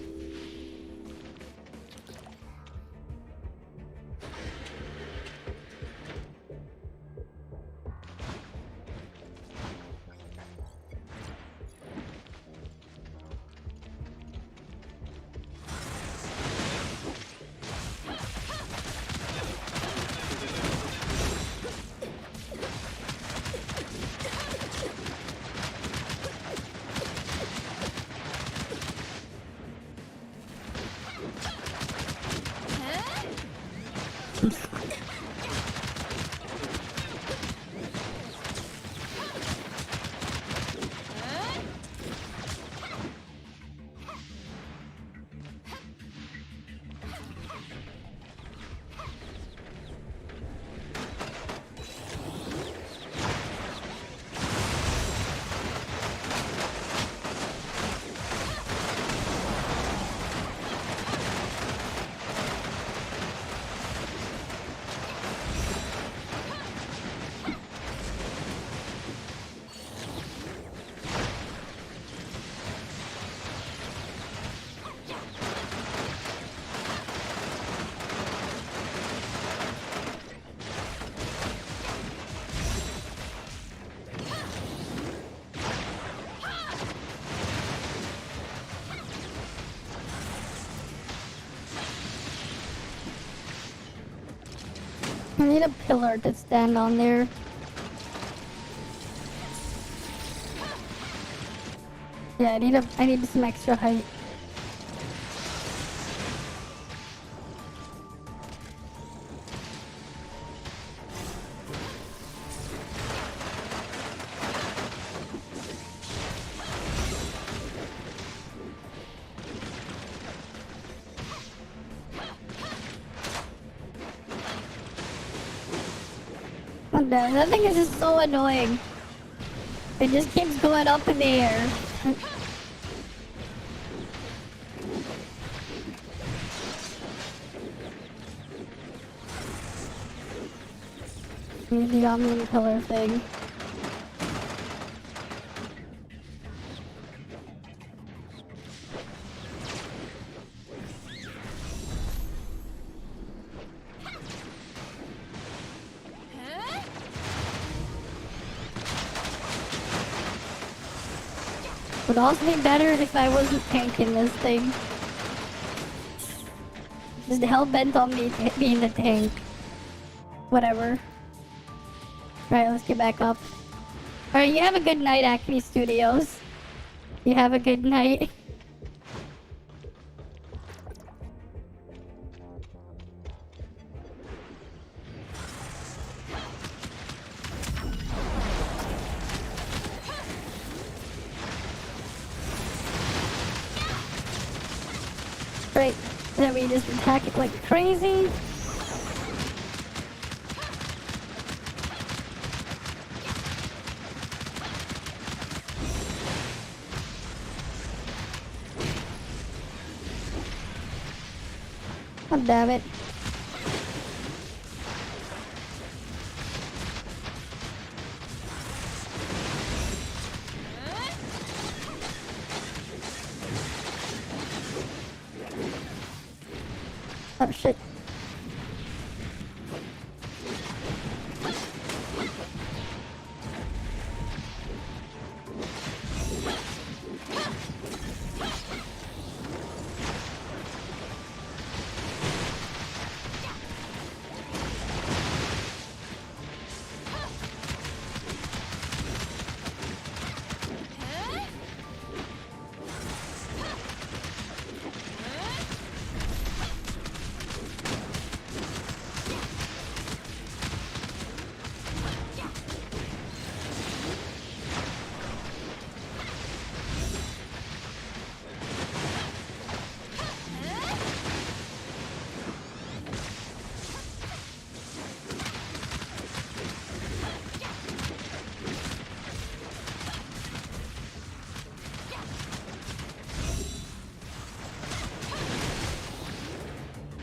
I need a pillar to stand on there. Yeah, I need some extra height. Oh, no, that thing is just so annoying. It just keeps going up in the air. The omnium pillar thing. Would also be better if I wasn't tanking this thing. Just hell bent on me being the tank. Whatever. Right, let's get back up. Alright, you have a good night, Acme Studios. You have a good night. Right, then we just attack it like crazy. Oh, damn it. Oh, shit.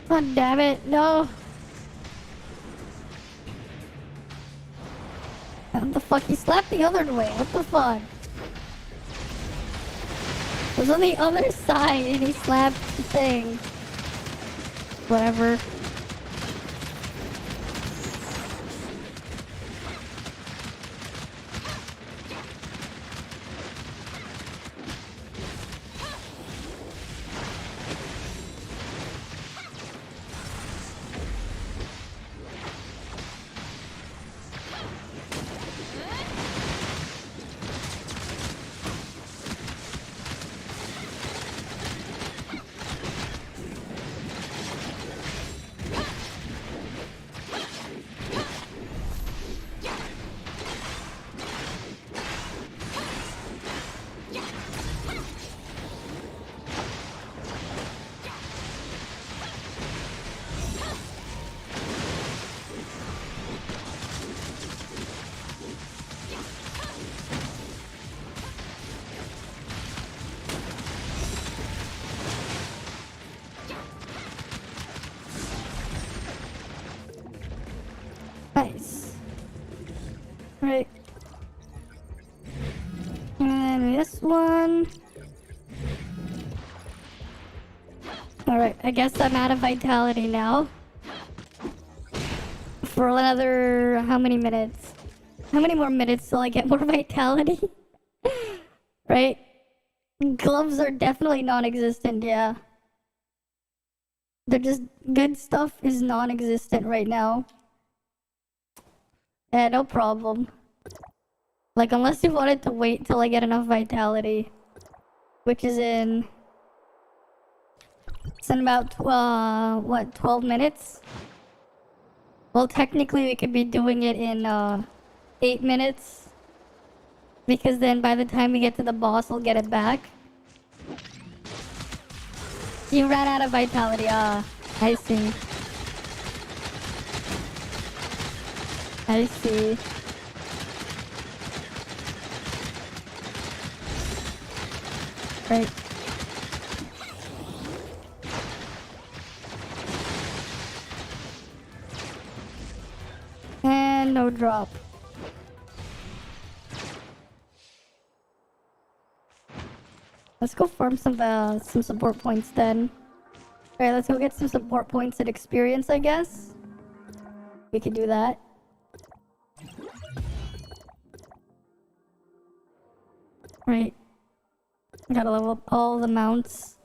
Oh, damn it, no. What the fuck? He slapped the other way. What the fuck? It was on the other side and he slapped the thing. Whatever. Nice. Right. And then this one. Alright, I guess I'm out of vitality now. For another... how many minutes? How many more minutes till I get more vitality? Right? Gloves are definitely non-existent, yeah. They're just... good stuff is non-existent right now. Yeah, no problem. Like, unless you wanted to wait till I get enough vitality. Which is in... It's in about, what, 12 minutes? Well, technically we could be doing it in, 8 minutes. Because then by the time we get to the boss, I'll get it back. You ran out of vitality, I see. I see. Right. And no drop. Let's go farm some support points then. Alright, let's go get some support points and experience, I guess. We could do that. Right. Gotta level up all the mounts.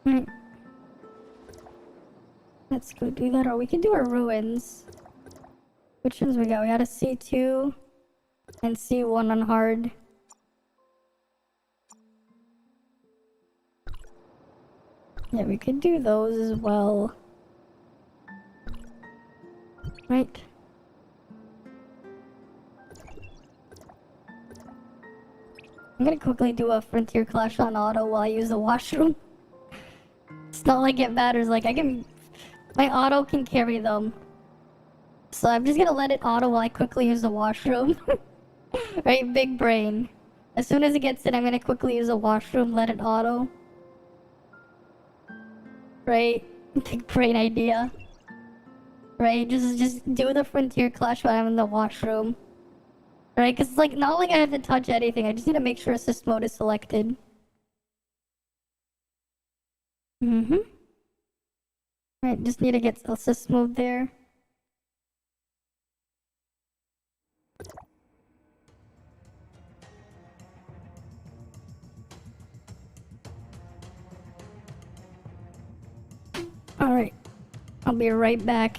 Right. Let's go do that, or we can do our ruins. Which ones we got? We got a C2 and C1 on hard. Yeah, we could do those as well. Right. I'm gonna quickly do a Frontier Clash on auto while I use the washroom. It's not like it matters, like my auto can carry them. So I'm just gonna let it auto while I quickly use the washroom. Right, big brain. As soon as it gets in, I'm gonna quickly use the washroom, let it auto. Right? Big brain idea. Right? Just do the Frontier Clash while I'm in the washroom. Right? Cause it's like, not like I have to touch anything, I just need to make sure assist mode is selected. Right, just need to get assist mode there. Alright, I'll be right back.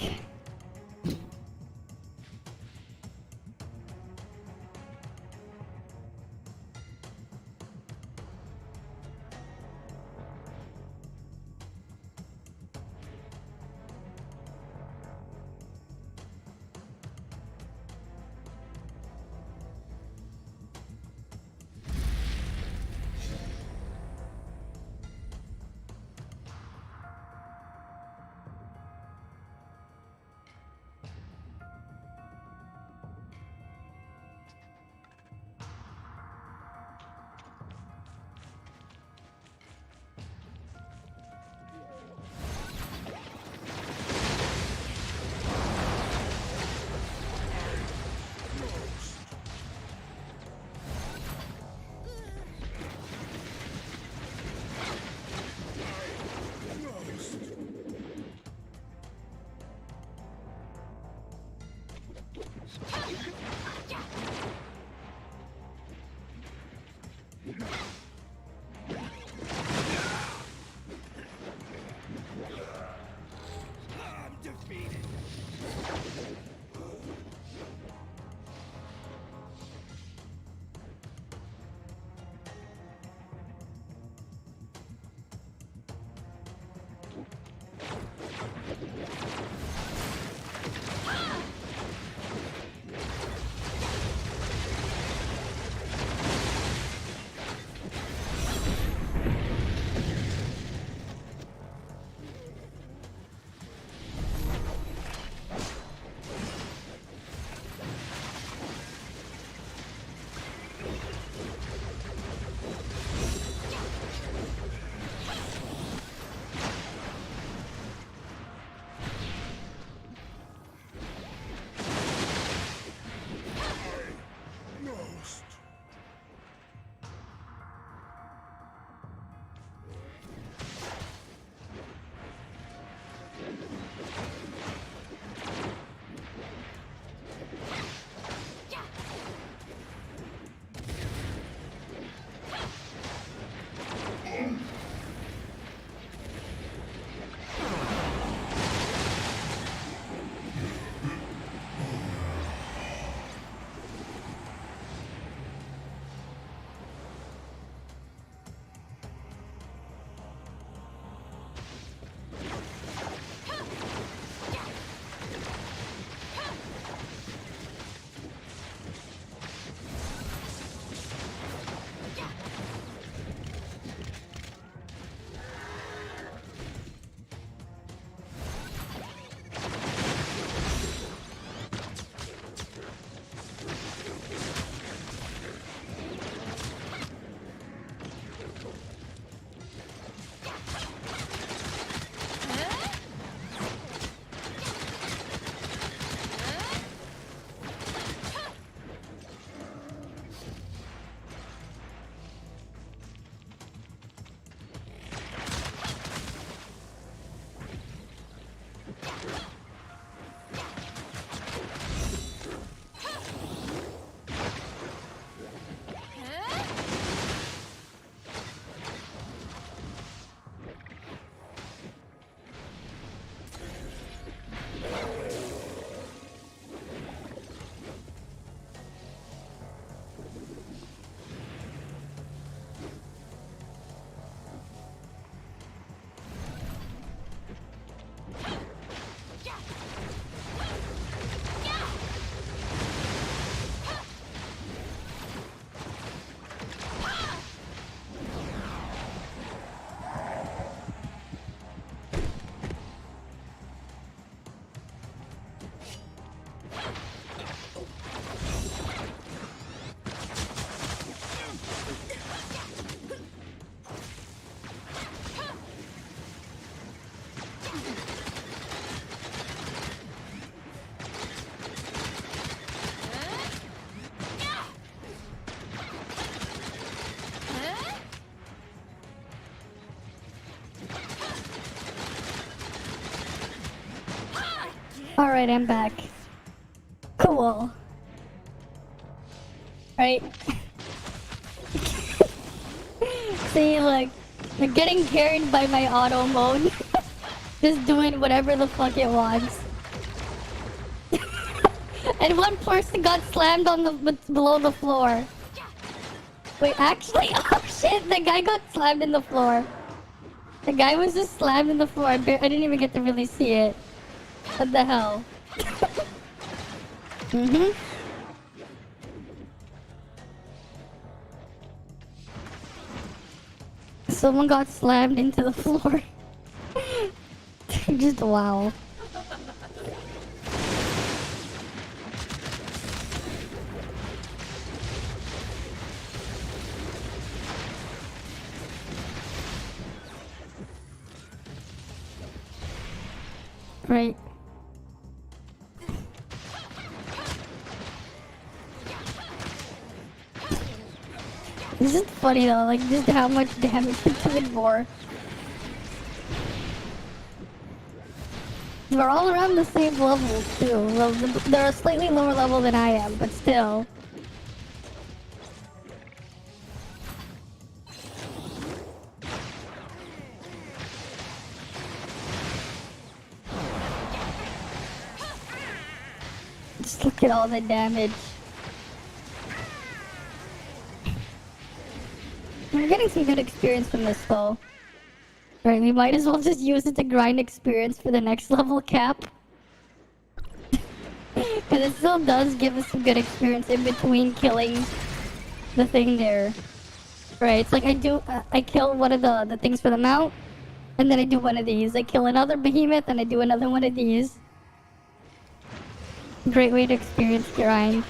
Alright, I'm back. Cool. Right? See, look. They're getting carried by my auto mode. Just doing whatever the fuck it wants. And one person got slammed on the below the floor. Wait, actually, oh shit, the guy got slammed in the floor. The guy was just slammed in the floor. I didn't even get to really see it. What the hell? Someone got slammed into the floor. Just wow. Right. This is funny though, like just how much damage he did more. They're all around the same level too. Well, they're a slightly lower level than I am, but still. Just look at all the damage. We're getting some good experience from this though. Right, we might as well just use it to grind experience for the next level cap. Because it still does give us some good experience in between killing the thing there. Right, it's like I kill one of the things for the mount, and then I do one of these. I kill another behemoth, and I do another one of these. Great way to experience grind.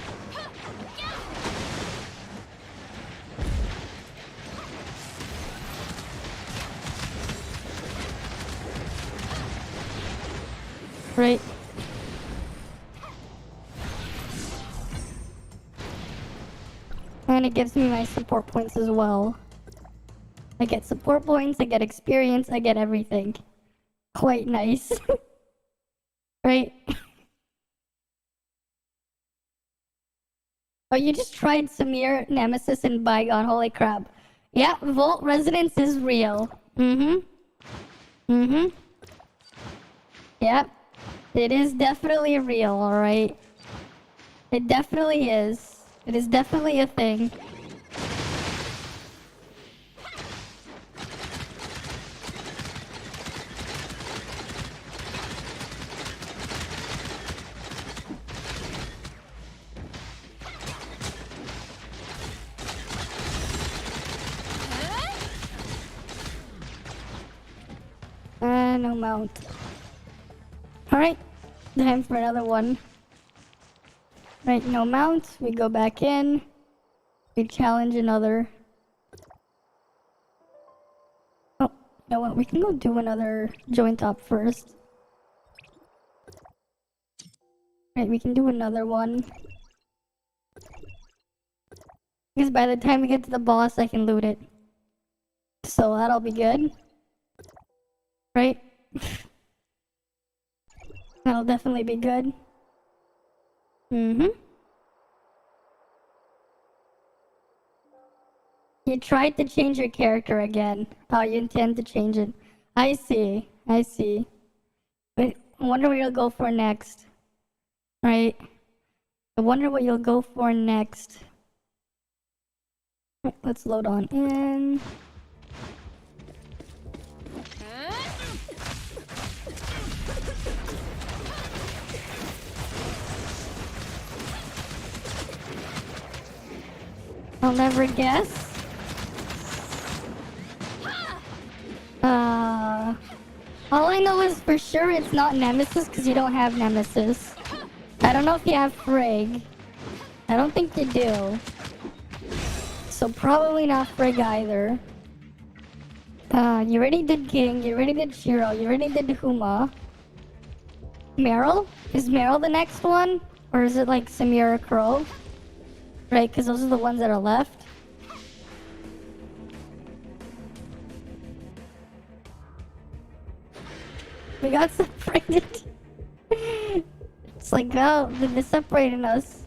Right. And it gives me my support points as well. I get support points, I get experience, I get everything. Quite nice. Right? Oh, you just tried Samir, Nemesis, and Bygone. Holy crap. Yeah, Vault Resonance is real. Yep. It is definitely real, alright? It definitely is. It is definitely a thing. No mount. Alright, time for another one. Right, no mount. We go back in. We challenge another. Oh, you know what? We can go do another joint op first. Right, we can do another one. Because by the time we get to the boss, I can loot it. So that'll be good. Right? That'll definitely be good. You tried to change your character again. Oh, you intend to change it. I see. I see. Wait, I wonder what you'll go for next. Right? I wonder what you'll go for next. Right, let's load on in. I'll never guess. All I know is for sure it's not Nemesis because you don't have Nemesis. I don't know if you have Frigg. I don't think you do. So probably not Frigg either. You already did King, you already did Shiro, you already did Huma. Meryl? Is Meryl the next one? Or is it like Samira Crow? Right, because those are the ones that are left. We got separated. It's like, oh, they're separating us.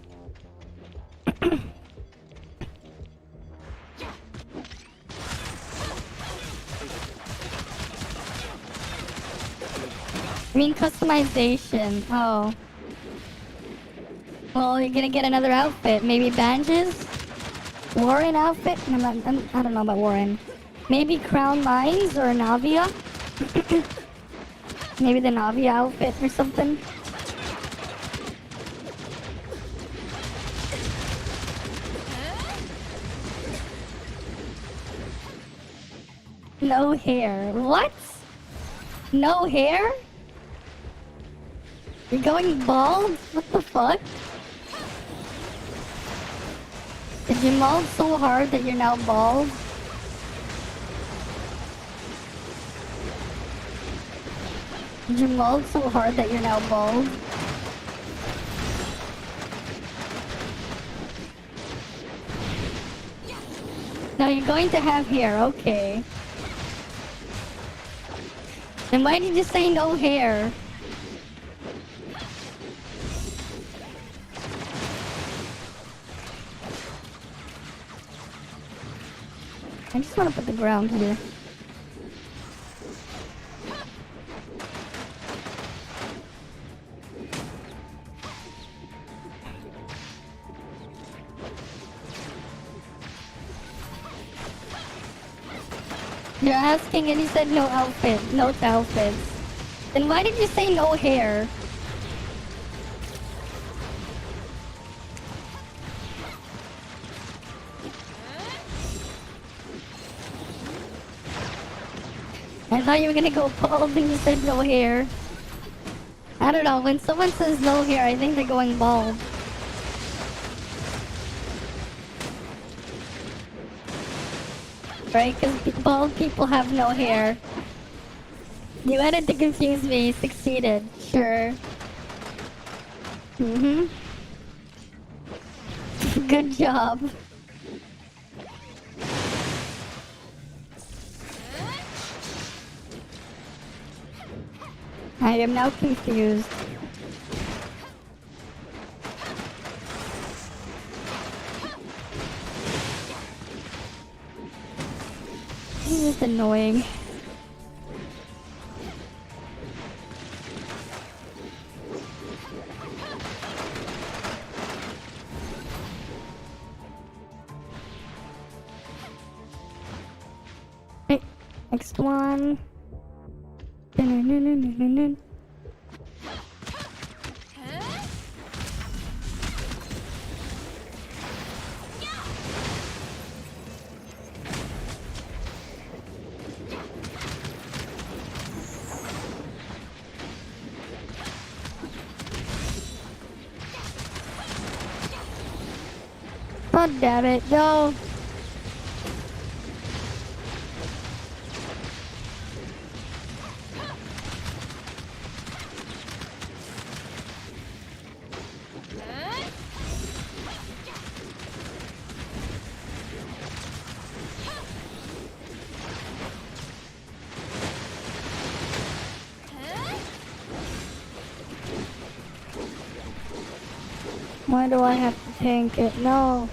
I mean customization. Oh. Well, you're gonna get another outfit. Maybe Banges? Warren outfit? No, I don't know about Warren. Maybe Crown Mines or Navia? Maybe the Navia outfit or something? No hair. What? No hair? You're going bald? What the fuck? Did you mold so hard that you're now bald? Did you mold so hard that you're now bald? No, you're going to have hair, okay. Then why did you say no hair? I just want to put the ground here. You're asking and you said no outfit, no outfits. Then why did you say no hair? I thought you were gonna go bald and you said no hair. I don't know, when someone says no hair, I think they're going bald. Right? Because bald people have no hair. You wanted to confuse me, succeeded. Sure. Mm-hmm. Good job. I am now confused. This is just annoying. Right, next one. God damn it, no. Why do I have to tank it? No.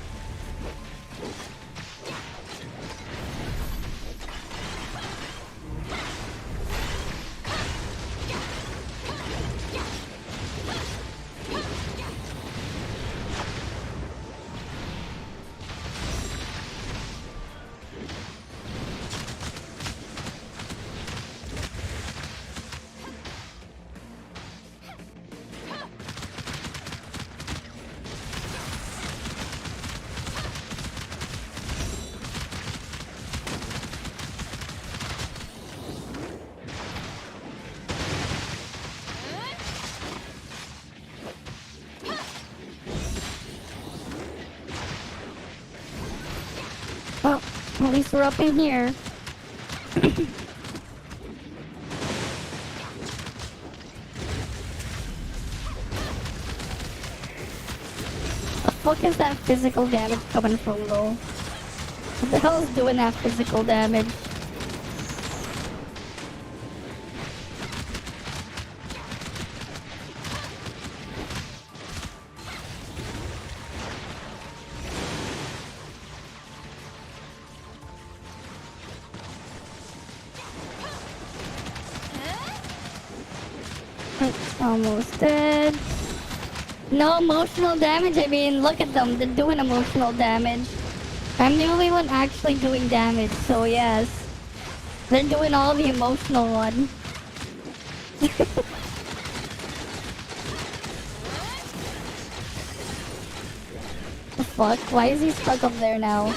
Well, at least we're up in here. The fuck is that physical damage coming from, though? What the hell is doing that physical damage? Almost dead. No emotional damage. I mean, look at them. They're doing emotional damage. I'm the only one actually doing damage, so yes. They're doing all the emotional one. The fuck? Why is he stuck up there now?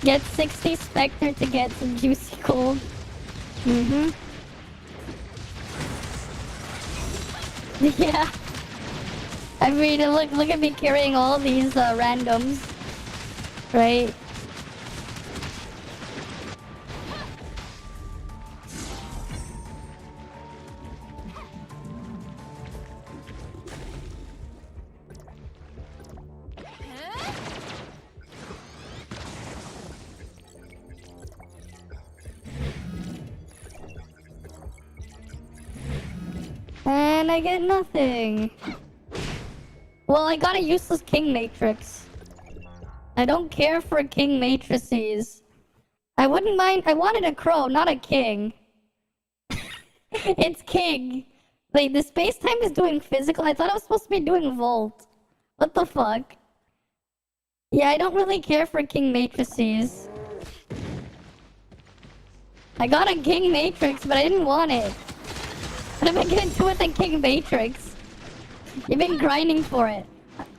Get 60 Spectre to get some juicy gold. Yeah. I mean, look at me carrying all these randoms. Right? And I get nothing. Well, I got a useless king matrix. I don't care for king matrices. I wouldn't mind. I wanted a crow, not a king. It's king. Wait, the space-time is doing physical? I thought I was supposed to be doing volt. What the fuck? Yeah, I don't really care for king matrices. I got a king matrix, but I didn't want it. What am I gonna do with a king matrix? You've been grinding for it.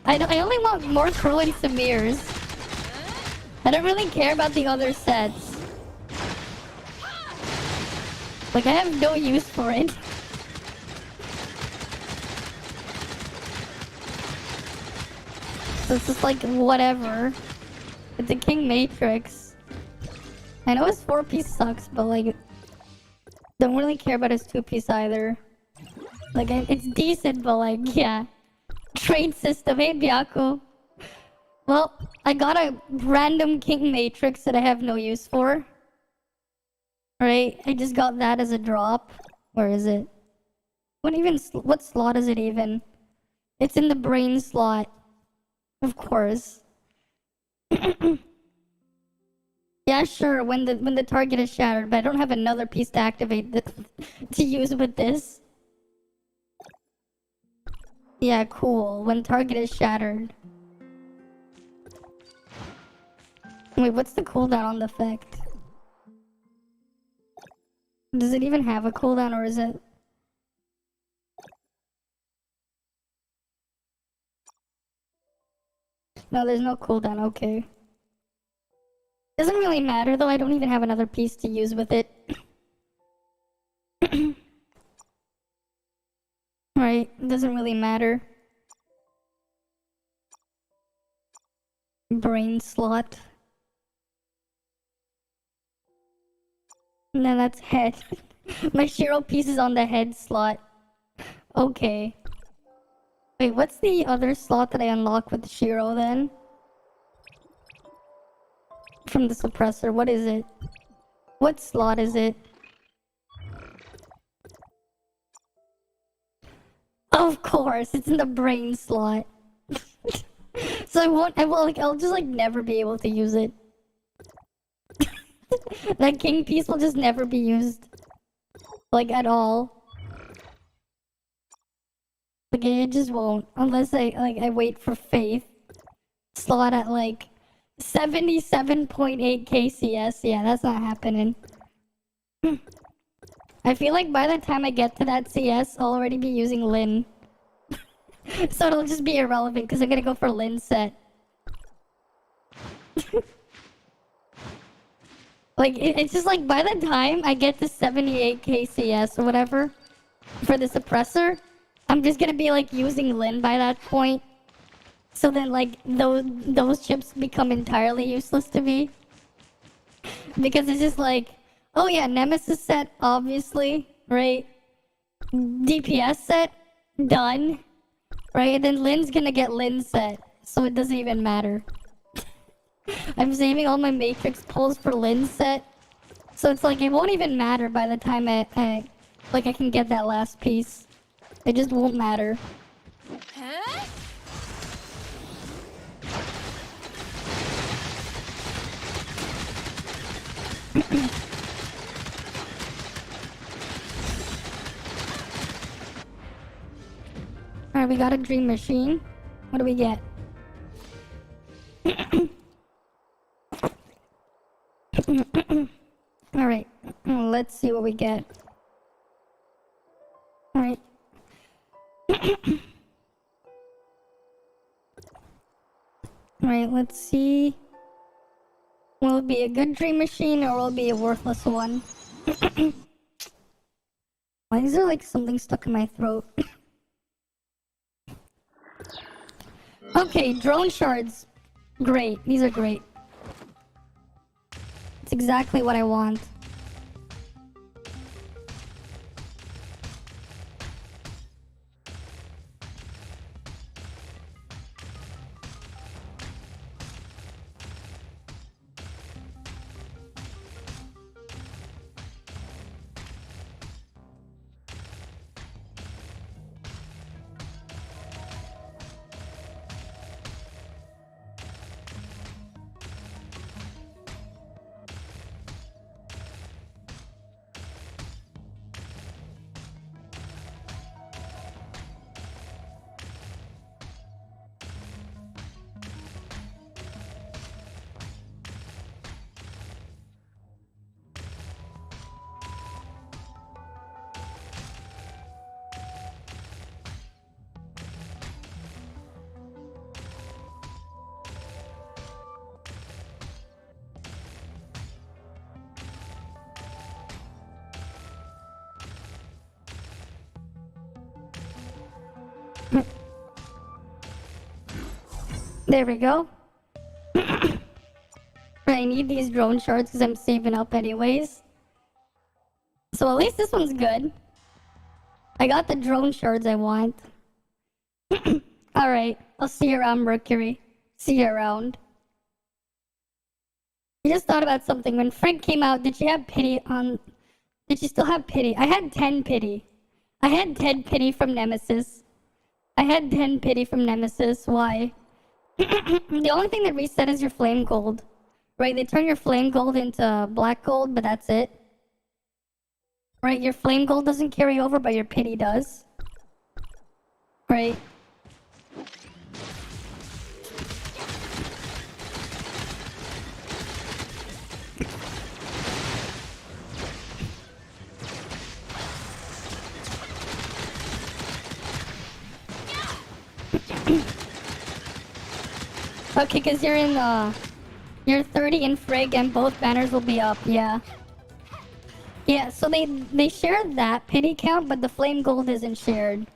I only want more crow and Samirs. I don't really care about the other sets. Like, I have no use for it. So it's just like, whatever. It's a king matrix. I know his 4-piece sucks, but like, don't really care about his 2-piece either. Like, it's decent, but like, yeah. Trade system, hey Byaku. Well, I got a random king matrix that I have no use for. Right? I just got that as a drop. Where is it? What slot is it even? It's in the brain slot. Of course. Yeah, sure, when the target is shattered, but I don't have another piece to activate to use with this. Yeah, cool. When target is shattered. Wait, what's the cooldown on the effect? Does it even have a cooldown, or is it... No, there's no cooldown, okay. Doesn't really matter, though. I don't even have another piece to use with it. Right, doesn't really matter. Brain slot. No, that's head. My Shiro piece is on the head slot. Okay. Wait, what's the other slot that I unlock with Shiro then? From the suppressor, what is it? What slot is it? Of course, it's in the brain slot. So I'll just like never be able to use it. That king piece will just never be used. Like, at all. Like, it just won't. Unless I wait for Faith. Slot at like 77.8 KCS. Yeah, that's not happening. I feel like by the time I get to that CS, I'll already be using Lin. So it'll just be irrelevant because I'm gonna go for Lin set. Like, it's just like by the time I get to 78 KCS or whatever for the suppressor, I'm just gonna be like using Lin by that point. So then like those chips become entirely useless to me. Because it's just like, oh yeah, Nemesis set, obviously, right? DPS set, done. Right? And then Lin's gonna get Lin set, so it doesn't even matter. I'm saving all my Matrix pulls for Lin set. So it's like, it won't even matter by the time I can get that last piece. It just won't matter. Alright, we got a dream machine. What do we get? Alright, let's see what we get. Alright. Alright, let's see. Will it be a good dream machine or will it be a worthless one? Why is there like something stuck in my throat? Okay, drone shards. Great, these are great. It's exactly what I want. There we go. I need these drone shards because I'm saving up anyways. So at least this one's good. I got the drone shards I want. Alright, I'll see you around, Mercury. See you around. I just thought about something. When Frank came out, did she have pity on... Did she still have pity? I had 10 pity. I had 10 pity from Nemesis. I had 10 pity from Nemesis. Why? The only thing that reset is your flame gold. Right, they turn your flame gold into black gold, but that's it. Right, your flame gold doesn't carry over, but your pity does. Right. Okay, because you're 30 in Frig and both banners will be up, yeah. Yeah, so they share that pity count, but the flame gold isn't shared.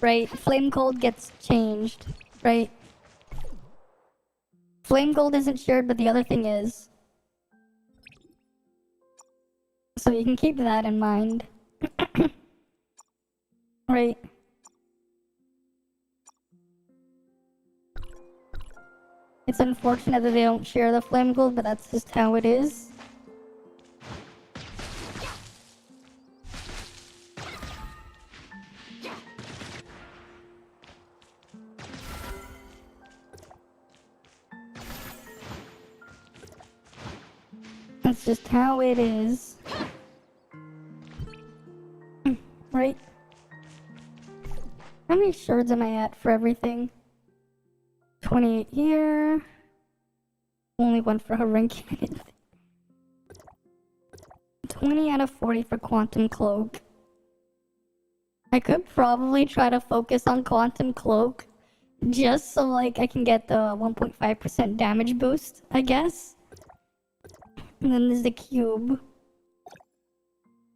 Right? Flame gold gets changed. Right? Flame gold isn't shared, but the other thing is. So you can keep that in mind. Right? It's unfortunate that they don't share the flame gold, but that's just how it is. That's just how it is. Right? How many shards am I at for everything? 28 here. Only one for her rank. 20 out of 40 for Quantum Cloak. I could probably try to focus on Quantum Cloak. Just so like I can get the 1.5% damage boost, I guess. And then there's the cube.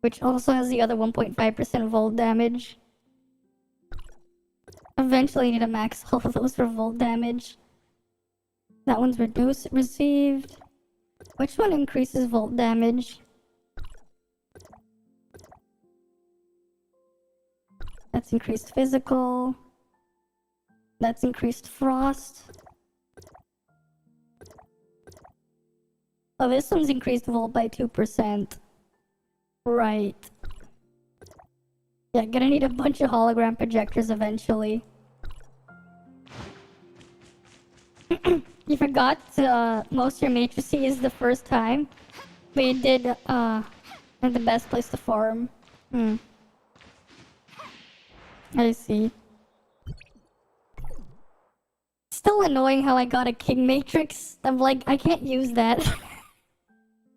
Which also has the other 1.5% volt damage. Eventually I need to max all of those for volt damage. That one's reduced, received. Which one increases volt damage? That's increased physical. That's increased frost. Oh, this one's increased volt by 2%. Right. Yeah, gonna need a bunch of hologram projectors eventually. You forgot most of your matrices the first time. We did, the best place to farm. I see. Still annoying how I got a king matrix. I'm like, I can't use that.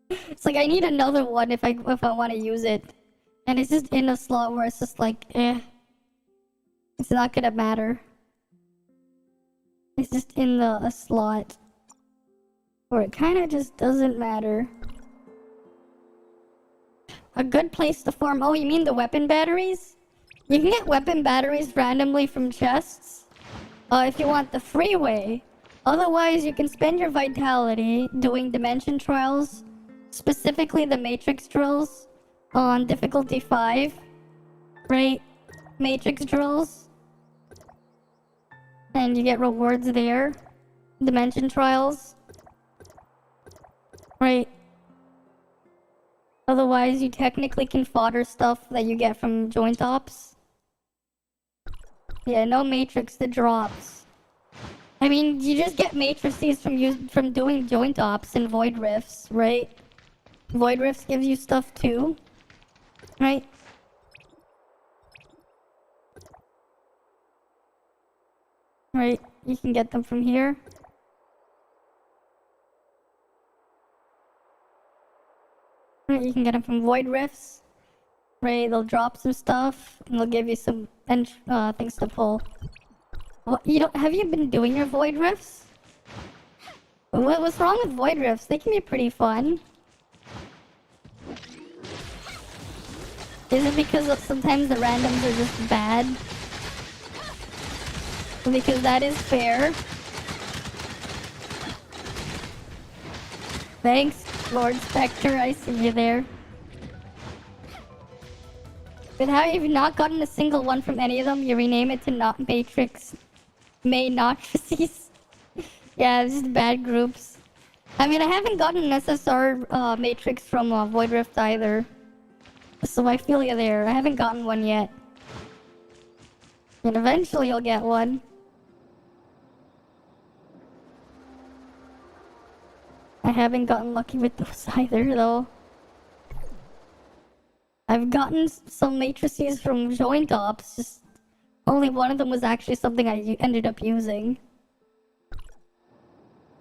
It's like I need another one if I want to use it. And it's just in a slot where it's just like, it's not gonna matter. It's just in a slot where it kind of just doesn't matter. A good place to farm. Oh, you mean the weapon batteries? You can get weapon batteries randomly from chests. If you want the free way. Otherwise, you can spend your vitality doing dimension trials, specifically the matrix drills on difficulty 5, right? Matrix drills. And you get rewards there. Dimension trials. Right. Otherwise, you technically can fodder stuff that you get from joint ops. Yeah, no matrix that drops. I mean, you just get matrices from doing joint ops and void rifts, right? Void rifts gives you stuff too, right? Right, you can get them from here. Right, you can get them from void rifts. Right, they'll drop some stuff and they'll give you some things to pull. What, have you been doing your void rifts? What's wrong with void rifts? They can be pretty fun. Is it because sometimes the randoms are just bad? Because that is fair. Thanks, Lord Spectre, I see you there. But how you've not gotten a single one from any of them, you rename it to not Matrix. Matrices. Yeah, it's just bad groups. I mean, I haven't gotten an SSR Matrix from Void Rift either. So I feel you there. I haven't gotten one yet. And eventually you'll get one. I haven't gotten lucky with those either, though. I've gotten some matrices from joint ops, just only one of them was actually something I ended up using.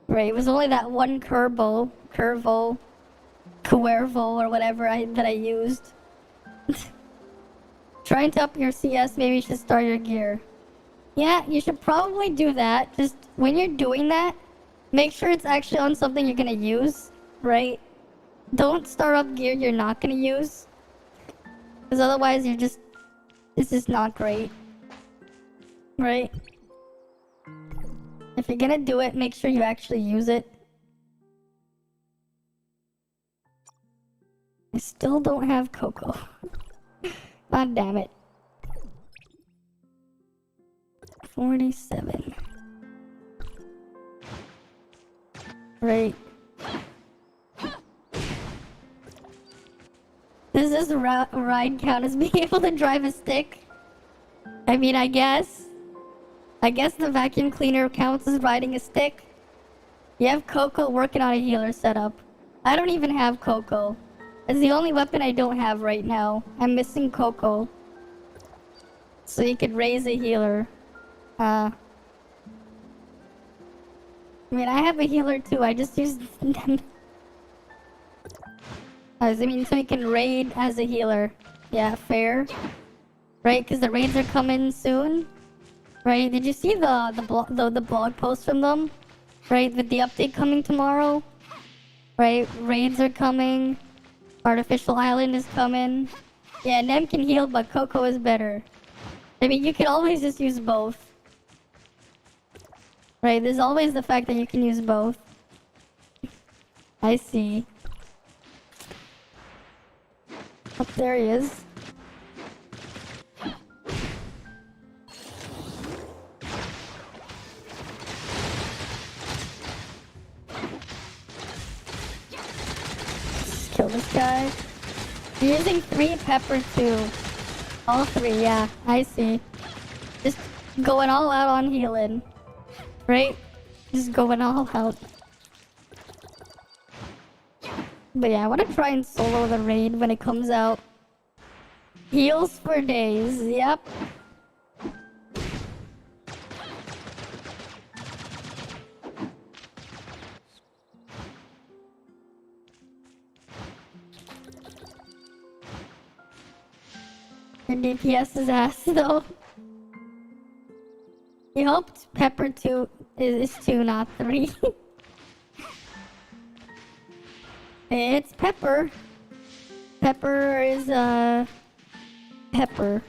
Right, it was only that one Cuervo, or whatever that I used. Trying to up your CS, maybe you should start your gear. Yeah, you should probably do that. Just when you're doing that, make sure it's actually on something you're gonna use, right? Don't start up gear you're not gonna use. Because otherwise it's just not great. Right? If you're gonna do it, make sure you actually use it. I still don't have Coco. God damn it. 47. Right. Does this ride count as being able to drive a stick? I mean, I guess. I guess the vacuum cleaner counts as riding a stick. You have Coco working on a healer setup. I don't even have Coco. It's the only weapon I don't have right now. I'm missing Coco. So you could raise a healer. I mean, I have a healer too. I just use them. I mean, so you can raid as a healer. Yeah, fair. Right, because the raids are coming soon. Right, did you see the blog post from them? Right, with the update coming tomorrow. Right, raids are coming. Artificial Island is coming. Yeah, Nem can heal, but Coco is better. I mean, you can always just use both. Right, there's always the fact that you can use both. I see. Oh, there he is. Just kill this guy. You're using 3 pepper too. All 3, yeah, I see. Just going all out on healing. Right? Just going all out. But yeah, I want to try and solo the raid when it comes out. Heals for days, yep. Your DPS is ass though. You hoped Pepper 2 is 2, not 3. It's Pepper. Pepper is, Pepper.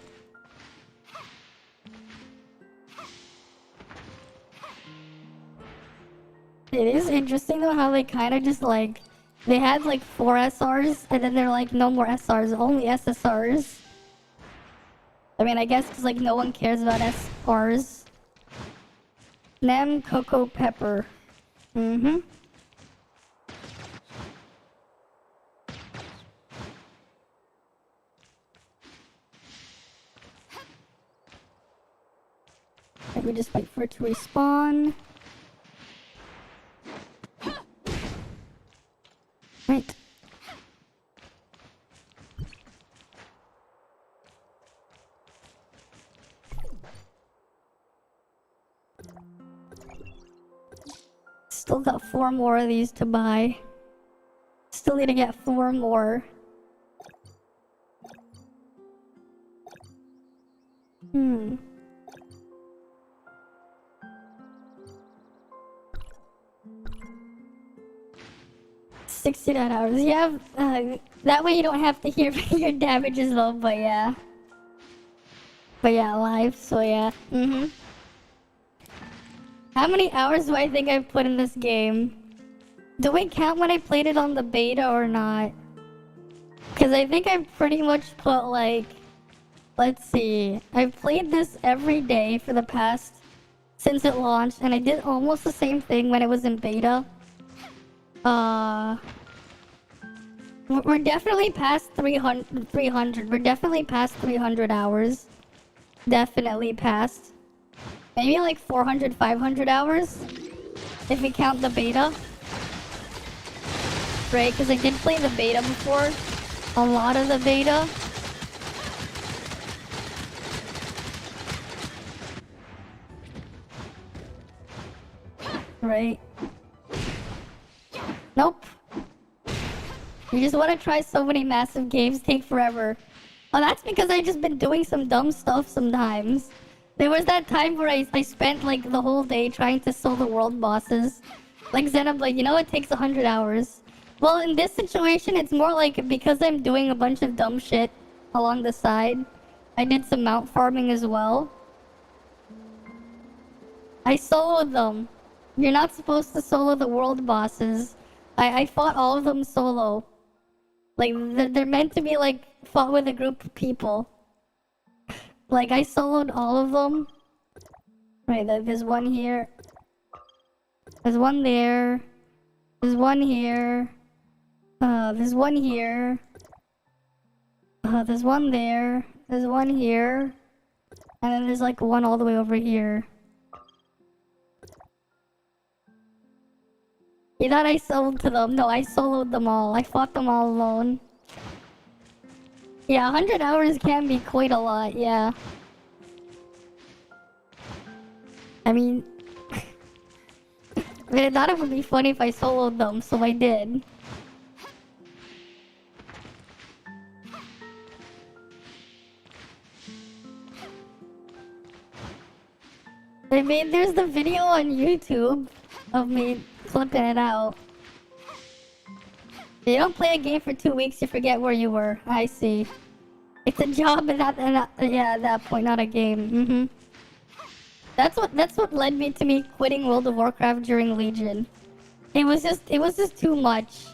It is interesting though how they kind of just like, they had like 4 SRs and then they're like, no more SRs, only SSRs. I mean, I guess because like no one cares about SRs. Nem Cocoa Pepper. Mm-hmm. Let me just wait for it to respawn. Right. Still got 4 more of these to buy. Still need to get 4 more. Hmm. $69 hours. Yeah, that way you don't have to hear your damage as well, but yeah. But yeah, live, so yeah. Mm-hmm. How many hours do I think I've put in this game? Do we count when I played it on the beta or not? Because I think I've pretty much put like... Let's see. I've played this every day for the past... Since it launched, and I did almost the same thing when it was in beta. We're definitely past 300. We're definitely past 300 hours. Definitely past. Maybe like 400, 500 hours. If we count the beta. Right, because I did play the beta before. A lot of the beta. Right. Nope. You just want to try so many massive games, take forever. Oh, that's because I just been doing some dumb stuff sometimes. There was that time where I spent like the whole day trying to solo the world bosses. Like then I'm like, you know, it takes 100 hours. Well, in this situation, it's more like because I'm doing a bunch of dumb shit along the side. I did some mount farming as well. I soloed them. You're not supposed to solo the world bosses. I fought all of them solo. Like, they're meant to be, like, fought with a group of people. Like, I soloed all of them. Right, there's one here. There's one there. There's one here. There's one here. There's one there. There's one here. And then there's, like, one all the way over here. You thought I soloed to them? No, I soloed them all. I fought them all alone. Yeah, 100 hours can be quite a lot, yeah. I mean... I thought it would be funny if I soloed them, so I did. I mean, there's the video on YouTube of me flipping it out. You don't play a game for 2 weeks, you forget where you were. I see. It's a job and yeah, at that point, not a game. Mm-hmm. That's what led me to me quitting World of Warcraft during Legion. It was just too much.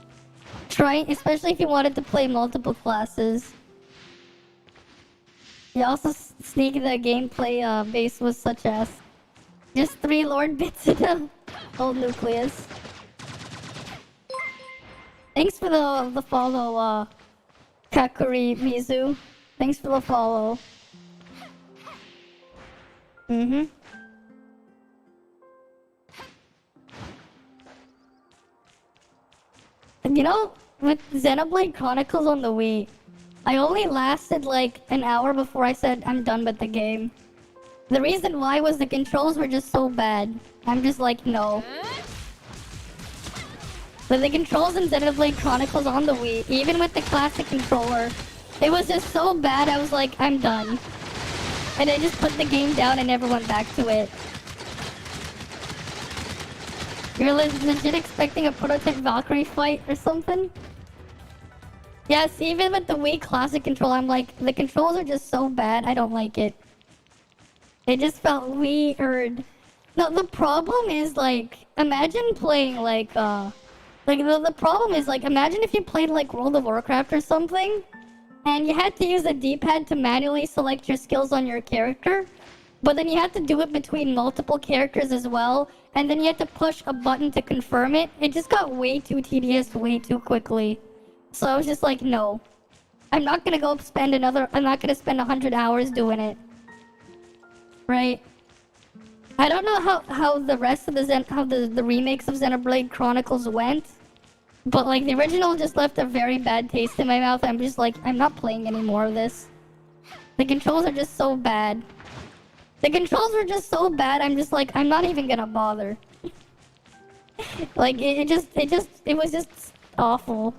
Trying, especially if you wanted to play multiple classes. You also sneak the gameplay base was such as just 3 Lord bits in a old nucleus. Thanks for the follow, Kakuri Mizu. Thanks for the follow. Mm-hmm. And you know, with Xenoblade Chronicles on the Wii, I only lasted like an hour before I said I'm done with the game. The reason why was the controls were just so bad. I'm just like, no. But the controls in Xenoblade Chronicles on the Wii, even with the classic controller, it was just so bad, I was like, I'm done. And I just put the game down and never went back to it. You're legit expecting a prototype Valkyrie fight or something? Yes, even with the Wii Classic control, I'm like, the controls are just so bad, I don't like it. It just felt weird. No, the problem is, like, imagine playing, the problem is, like, imagine if you played, like, World of Warcraft or something, and you had to use the D-pad to manually select your skills on your character, but then you had to do it between multiple characters as well, and then you had to push a button to confirm it. It just got way too tedious way too quickly. So I was just like, no. I'm not gonna spend 100 hours doing it. Right? I don't know how the rest of the remakes of Xenoblade Chronicles went, but like the original just left a very bad taste in my mouth. I'm just like, I'm not playing any more of this. The controls are just so bad. The controls were just so bad. I'm just like, I'm not even gonna bother. Like it was just awful.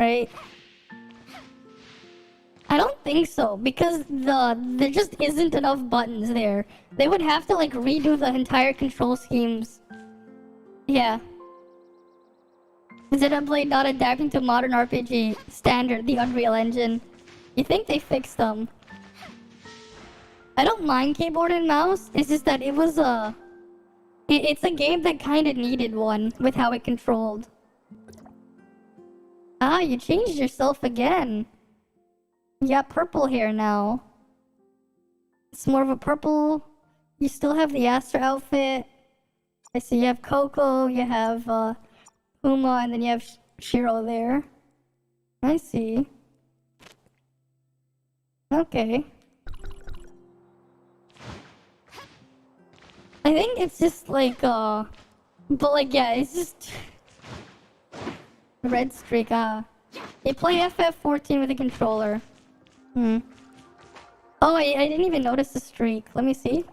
Right? I don't think so, because there just isn't enough buttons there. They would have to like redo the entire control schemes. Yeah. Xenoblade not adapting to modern RPG standard, the Unreal Engine. You think they fixed them? I don't mind keyboard and mouse. It's just that it was it's a game that kind of needed one with how it controlled. Ah, you changed yourself again. You got purple hair now. It's more of a purple. You still have the Astra outfit. I see you have Coco, you have Uma, and then you have Shiro there. I see. Okay. I think it's just like, but like, yeah, it's just... Red streak, You play FF14 with a controller. Oh, I didn't even notice the streak. Let me see.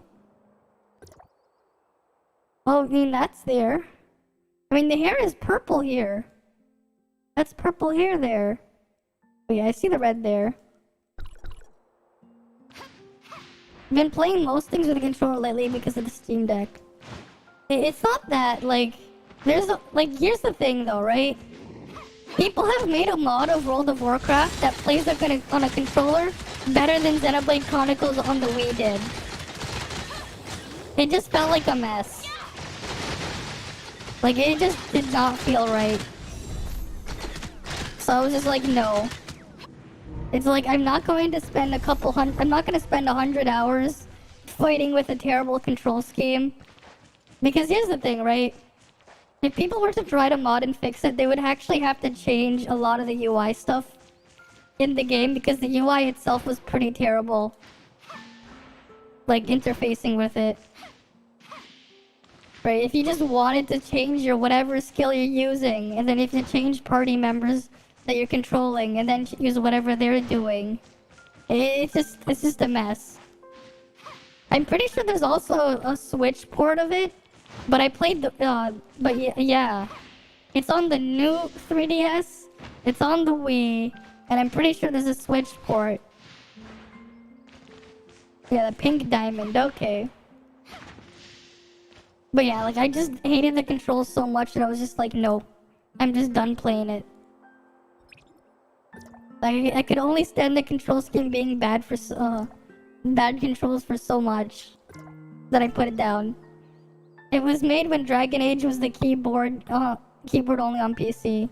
Oh, I mean, that's there. I mean, the hair is purple here. That's purple hair there. Oh yeah, I see the red there. I've been playing most things with a controller lately because of the Steam Deck. It's not that, like... here's the thing though, right? People have made a mod of World of Warcraft that plays on a controller better than Xenoblade Chronicles on the Wii did. It just felt like a mess. Like, it just did not feel right. So I was just like, no. It's like, I'm not going to spend I'm not going to spend 100 hours fighting with a terrible control scheme. Because here's the thing, right? If people were to try to mod and fix it, they would actually have to change a lot of the UI stuff in the game because the UI itself was pretty terrible. Like, interfacing with it. Right, if you just wanted to change your whatever skill you're using, and then if you change party members that you're controlling, and then use whatever they're doing, it's just a mess. I'm pretty sure there's also a Switch port of it, but I played but yeah. It's on the new 3DS, it's on the Wii, and I'm pretty sure there's a Switch port. Yeah, the pink diamond, okay. But yeah, like, I just hated the controls so much that I was just like, no. I'm just done playing it. Like, I could only stand the control scheme being bad controls for so much that I put it down. It was made when Dragon Age was the keyboard only on PC.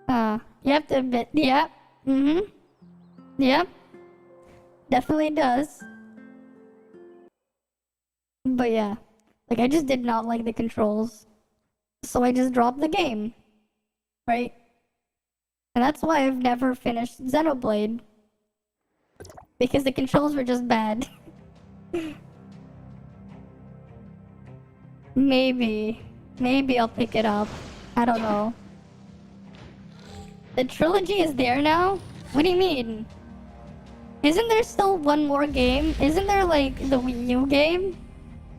You have to admit, yeah. Yep. Definitely does. But yeah, like, I just did not like the controls. So I just dropped the game. Right? And that's why I've never finished Xenoblade. Because the controls were just bad. Maybe. Maybe I'll pick it up. I don't know. The trilogy is there now? What do you mean? Isn't there still one more game? Isn't there like the Wii U game?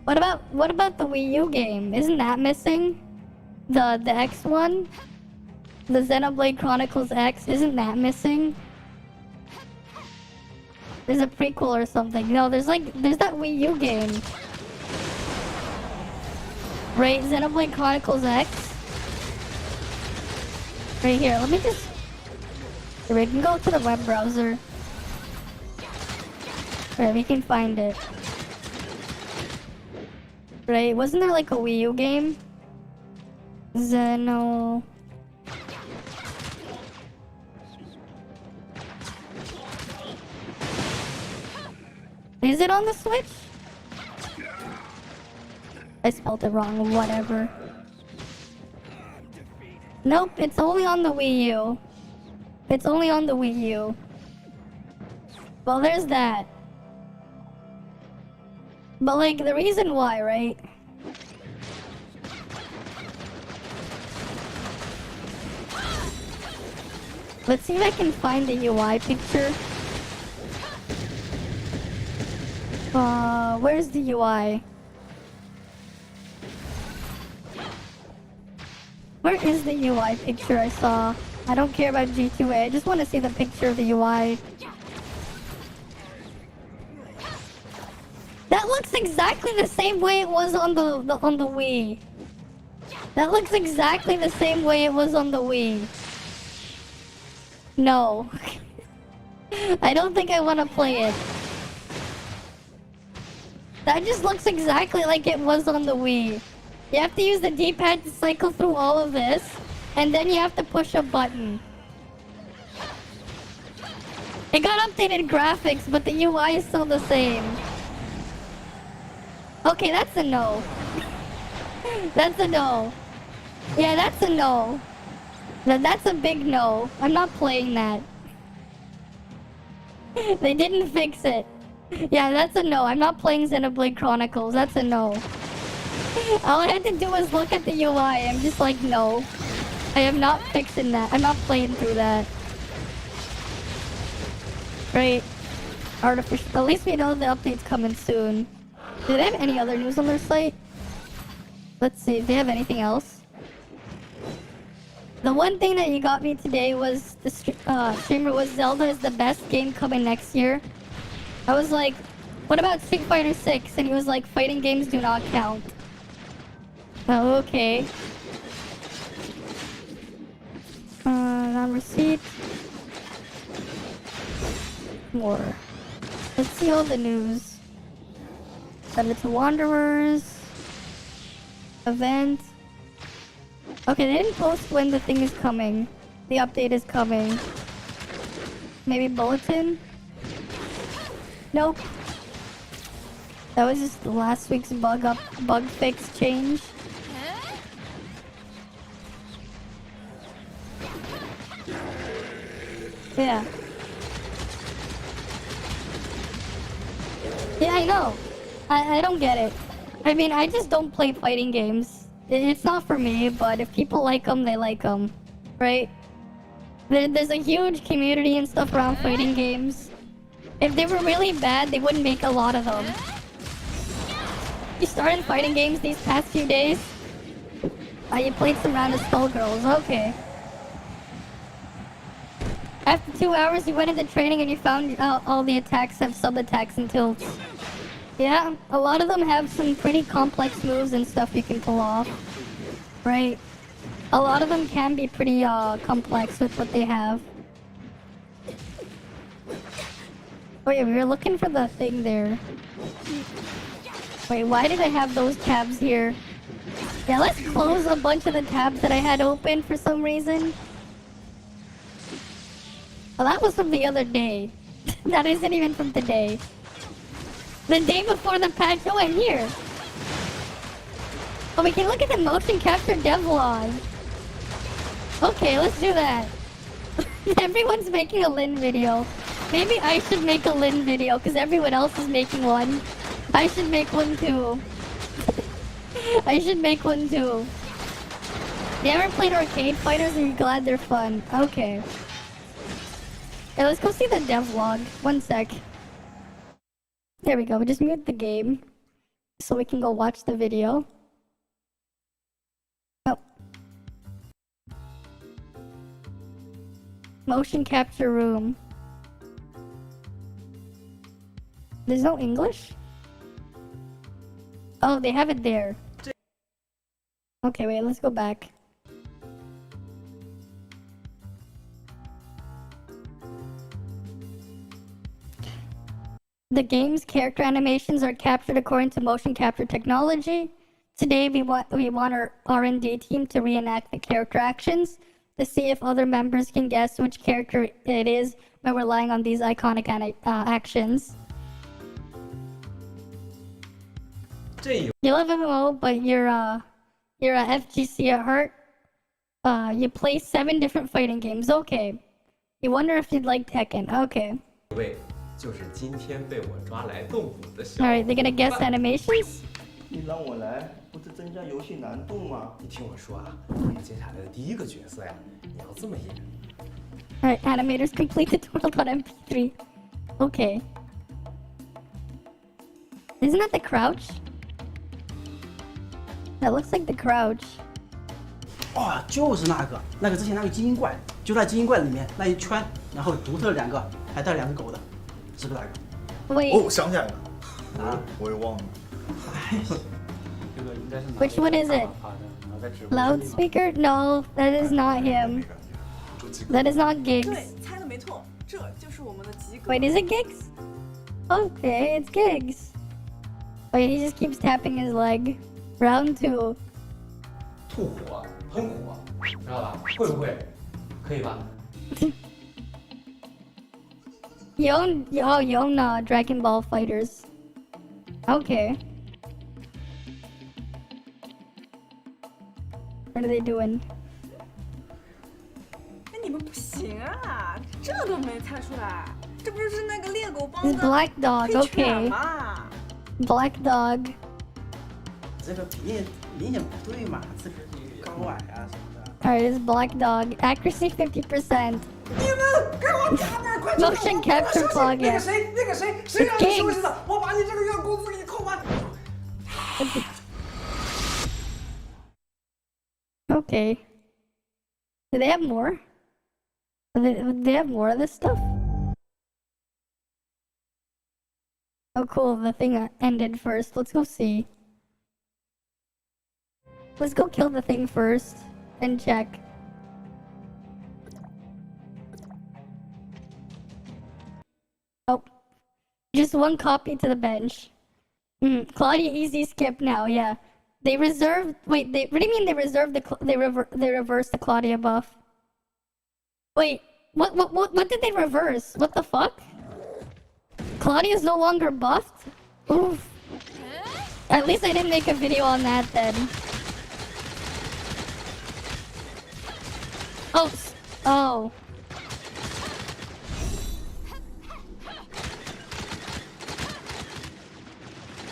What about the Wii U game? Isn't that missing? The X one? The Xenoblade Chronicles X, isn't that missing? There's a prequel or something. No, there's that Wii U game. Right, Xenoblade Chronicles X. Right here, let me just... We can go to the web browser. Right, we can find it. Right, wasn't there like a Wii U game? Xeno... Is it on the Switch? I spelled it wrong, whatever. Nope, it's only on the Wii U. It's only on the Wii U. Well, there's that. But like, the reason why, right? Let's see if I can find the UI picture. Where's the UI? Where is the UI picture I saw? I don't care about G2A, I just want to see the picture of the UI. That looks exactly the same way it was on the Wii. That looks exactly the same way it was on the Wii. No. I don't think I want to play it. That just looks exactly like it was on the Wii. You have to use the D-pad to cycle through all of this, and then you have to push a button. It got updated graphics, but the UI is still the same. Okay, that's a no. That's a no. Yeah, that's a no. That's a big no. I'm not playing that. They didn't fix it. Yeah, that's a no. I'm not playing Xenoblade Chronicles. That's a no. All I had to do was look at the UI. I'm just like, no. I am not fixing that. I'm not playing through that. Great. Artificial. At least we know the update's coming soon. Do they have any other news on their site? Let's see if they have anything else. The one thing that you got me today was the streamer was Zelda is the best game coming next year. I was like, what about Street Fighter 6? And he was like, fighting games do not count. Oh, okay. Non-receipt. More. Let's see all the news. Send it to Wanderers. Event. Okay, they didn't post when the thing is coming. The update is coming. Maybe bulletin? Nope. That was just last week's bug fix change. Yeah. Yeah, I know. I don't get it. I mean, I just don't play fighting games. It's not for me, but if people like them, they like them. Right? There's a huge community and stuff around fighting games. If they were really bad, they wouldn't make a lot of them. You started fighting games these past few days? You played some round of Skullgirls, okay. After 2 hours, you went into training and you found out all the attacks have sub-attacks and tilts. Yeah, a lot of them have some pretty complex moves and stuff you can pull off. Right. A lot of them can be pretty complex with what they have. Oh yeah, we were looking for the thing there. Wait, why did I have those tabs here? Yeah, let's close a bunch of the tabs that I had open for some reason. Well, that was from the other day. That isn't even from today. The day before the patch. Oh, I'm here. Oh, we can look at the motion capture devlog. Okay, let's do that. Everyone's making a Lin video. Maybe I should make a Lin video because everyone else is making one. I should make one too. I should make one too. You ever played arcade fighters? Are you glad they're fun? Okay. Yeah, let's go see the devlog. One sec. There we go. We just mute the game so we can go watch the video. Oh. Motion capture room. There's no English? Oh, they have it there. Okay, wait, let's go back. The game's character animations are captured according to motion capture technology. Today, we want our R&D team to reenact the character actions to see if other members can guess which character it is by relying on these iconic actions. You love MMO, but you're a FGC at heart. You play 7 different fighting games. Okay. You wonder if you'd like Tekken. Okay. Alright, they're gonna guess animations? 你让我来，不是增加游戏难度吗？你听我说啊，你接下来的第一个角色呀，你要这么演。Alright, animators complete tutorial on MP3. Okay. Isn't that the crouch? That looks like the crouch. 哦，就是那个之前那个基因怪，就在基因怪里面那一圈，然后独特的2个，还带2个狗的，是不是那个？ Wait. 哦，想起来了，啊，我也忘了。 Which one is it? Loudspeaker? No, that is not him. That is not Gigs. 对，猜的没错，这就是我们的及格。 Wait, is it Gigs? Okay, it's Gigs. Wait, he just keeps tapping his leg. Round 2. 吐火，喷火，知道吧？会不会？可以吧？ Yona, Dragon Ball Fighters. Okay. What are they doing? 哎，你们不行啊，这都没猜出来，这不是那个猎狗帮 It's 的 Black Dog, 黑犬 okay. 吗？ Black Dog. 这个明显不对嘛，这个高矮啊什么的。 Alright, it's Black Dog. Accuracy 50%. 你们给我打点快 Motion capture plugin. 那个谁让你休息的？我把你这个月工资给你扣完。 Okay. Do they have more? Do they have more of this stuff? Oh cool, the thing ended first. Let's go see. Let's go kill the thing first and check. Oh. Just one copy to the bench. Claudia easy skip now, yeah. They reserved. Wait, what do you mean they reserved they reversed the Claudia buff? Wait, what did they reverse? What the fuck? Claudia's no longer buffed? Oof. At least I didn't make a video on that then. Oh.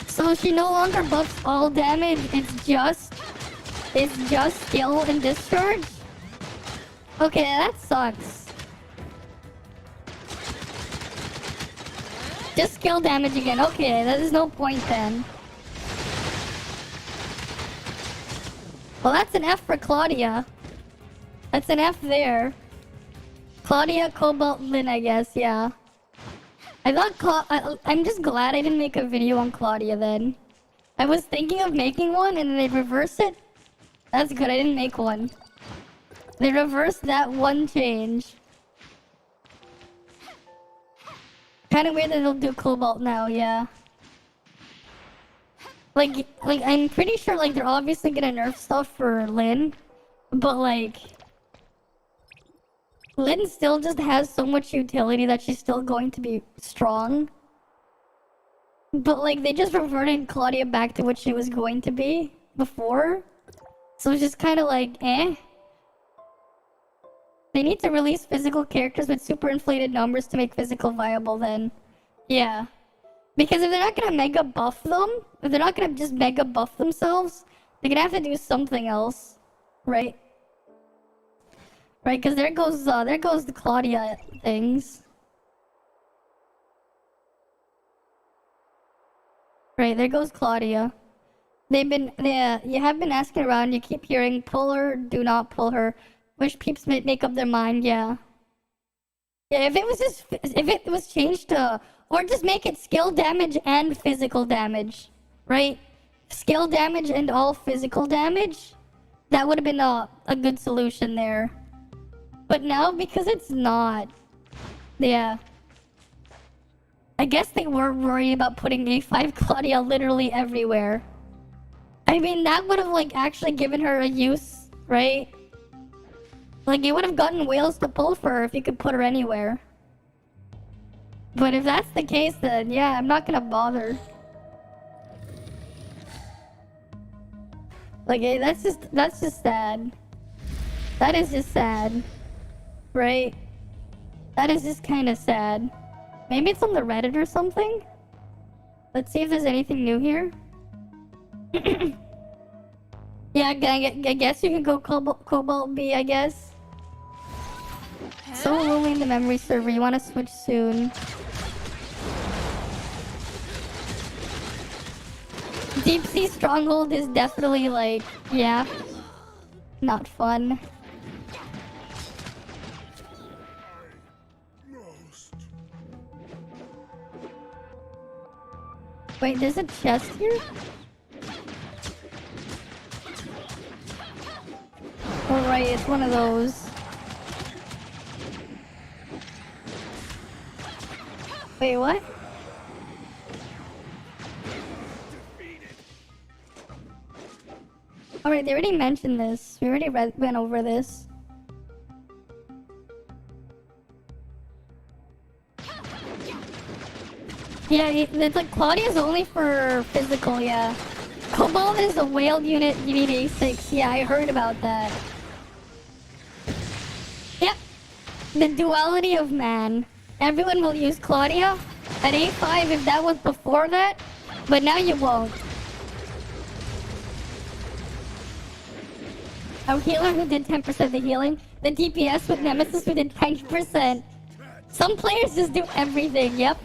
So she no longer buffs all damage, it's just skill and discharge? Okay, that sucks. Just skill damage again, okay, there's no point then. Well, that's an F for Claudia. That's an F there. Claudia, Cobalt, Lynn, I guess, yeah. I thought I'm just glad I didn't make a video on Claudia then. I was thinking of making one and then they reversed it. That's good, I didn't make one. They reversed that one change. Kinda weird that they'll do Cobalt now, yeah. Like I'm pretty sure like they're obviously gonna nerf stuff for Lynn. But like Lynn still just has so much utility that she's still going to be strong. But like they just reverted Claudia back to what she was going to be before. So it's just kind of like, eh. They need to release physical characters with super inflated numbers to make physical viable then. Yeah. Because if they're not gonna mega buff them, if they're not gonna just mega buff themselves, they're gonna have to do something else, right? Right, because there goes the Claudia things. Right, there goes Claudia. You have been asking around, you keep hearing, pull her, do not pull her. Wish peeps make up their mind, yeah. Yeah, if it was changed to, or just make it skill damage and physical damage, right? Skill damage and all physical damage, that would have been a good solution there. But now, because it's not, yeah. I guess they were worried about putting A5 Claudia literally everywhere. I mean, that would have, like, actually given her a use, right? Like, you would have gotten whales to pull for her if you could put her anywhere. But if that's the case, then yeah, I'm not gonna bother. Like, hey, that's just sad. That is just sad. Right? That is just kind of sad. Maybe it's on the Reddit or something? Let's see if there's anything new here. Yeah, I guess you can go Cobalt B, I guess. So lonely in the memory server, you want to switch soon. Deep Sea Stronghold is definitely like, yeah, not fun. Wait, there's a chest here? Oh right, it's one of those. Wait, what? Alright, they already mentioned this. We already went over this. Yeah, it's like Claudia's only for physical, yeah. Cobalt is a whale unit, you need A6. Yeah, I heard about that. Yep. The duality of man. Everyone will use Claudia at A5 if that was before that, but now you won't. Our healer who did 10% of the healing. The DPS with Nemesis who did 90%. Some players just do everything, yep.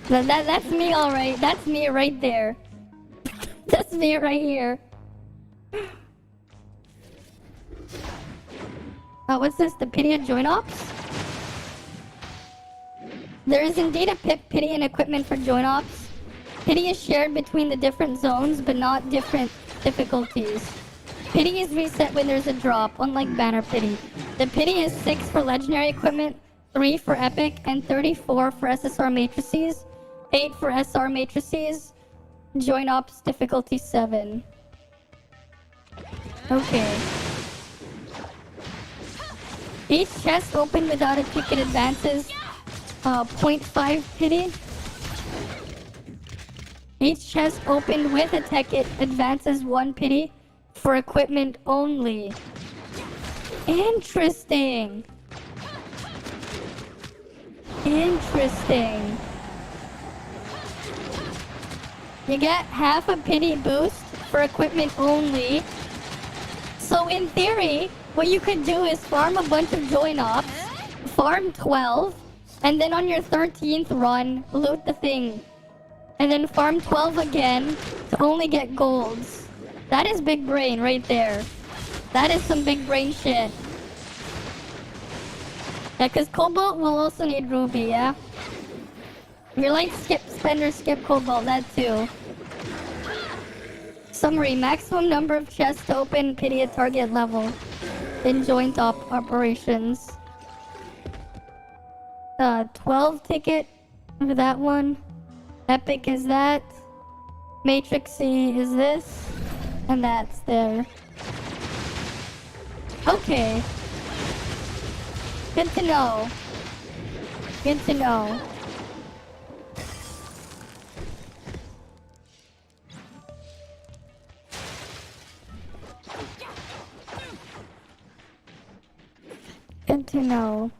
That's me alright. That's me right there. That's me right here. What's this? The pity and joint ops? There is indeed a pity and equipment for joint ops. Pity is shared between the different zones, but not different difficulties. Pity is reset when there's a drop, unlike banner pity. The pity is 6 for legendary equipment, 3 for epic, and 34 for SSR matrices, 8 for SR matrices, joint ops difficulty 7. Okay. Each chest opened without a ticket advances 0.5 pity. Each chest opened with a ticket advances 1 pity for equipment only. Interesting. Interesting. You get half a pity boost for equipment only. So in theory, what you could do is farm a bunch of join ops, farm 12, and then on your 13th run, loot the thing. And then farm 12 again to only get golds. That is big brain right there. That is some big brain shit. Yeah, because Cobalt will also need Ruby, yeah? If you're like skip Cobalt, that too. Summary, maximum number of chests to open pity at target level in joint operations. 12 ticket for that one. Epic is that. Matrixy is this. And that's there. Okay. Good to know. Good to know. Good to know.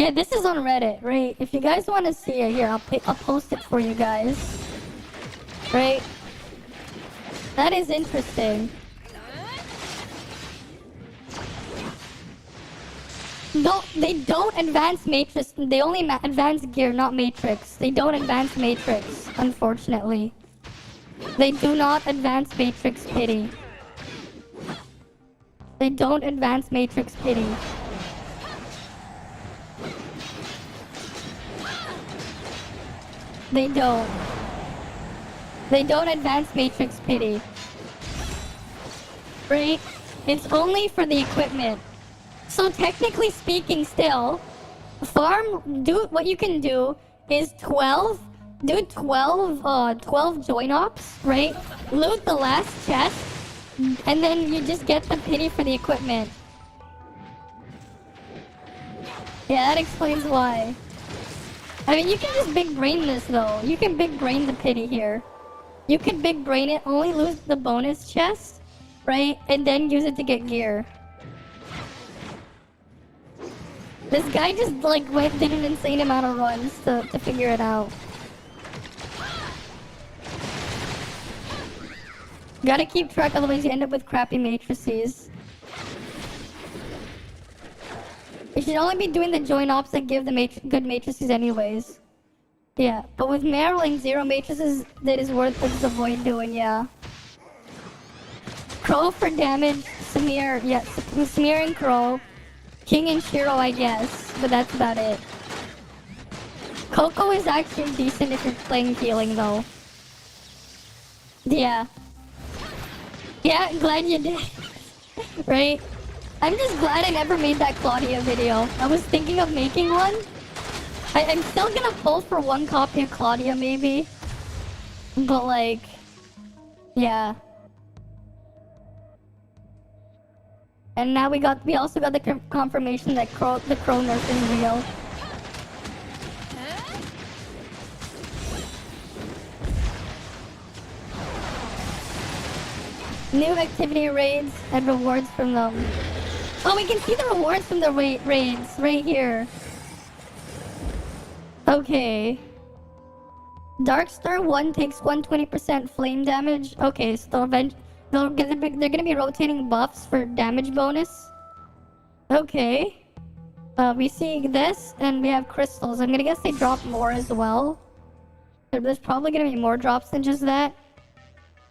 Yeah, this is on Reddit, right? If you guys want to see it, here, I'll post it for you guys. Right? That is interesting. No, they don't advance Matrix. They only advance gear, not Matrix. They don't advance Matrix, unfortunately. They do not advance Matrix Pity. They don't advance Matrix Pity. They don't. They don't advance Matrix Pity. Right? It's only for the equipment. So technically speaking still, do what you can do is 12 join ops, right? Loot the last chest, and then you just get the pity for the equipment. Yeah, that explains why. I mean, you can just big brain this though. You can big brain the pity here. You can big brain it, only lose the bonus chest, right? And then use it to get gear. This guy just like did an insane amount of runs to figure it out. Gotta keep track, otherwise you end up with crappy matrices. You should only be doing the join ops that give the good matrices anyways. Yeah, but with marrying 0 matrices, that is worth it to avoid doing, yeah. Crow for damage, smear, yeah, smearing Crow. King and Shiro, I guess, but that's about it. Coco is actually decent if you're playing healing, though. Yeah. Yeah, glad you did. Right? I'm just glad I never made that Claudia video. I was thinking of making one. I'm still gonna pull for one copy of Claudia, maybe. But, like... Yeah. And now we also got the confirmation that the Crow nerf is real. New activity raids and rewards from them. Oh, we can see the rewards from the raids right here. Okay. Darkstar 1 takes 120% flame damage. Okay, so they're gonna be rotating buffs for damage bonus. Okay. We see this, and we have crystals. I'm gonna guess they drop more as well. There's probably gonna be more drops than just that.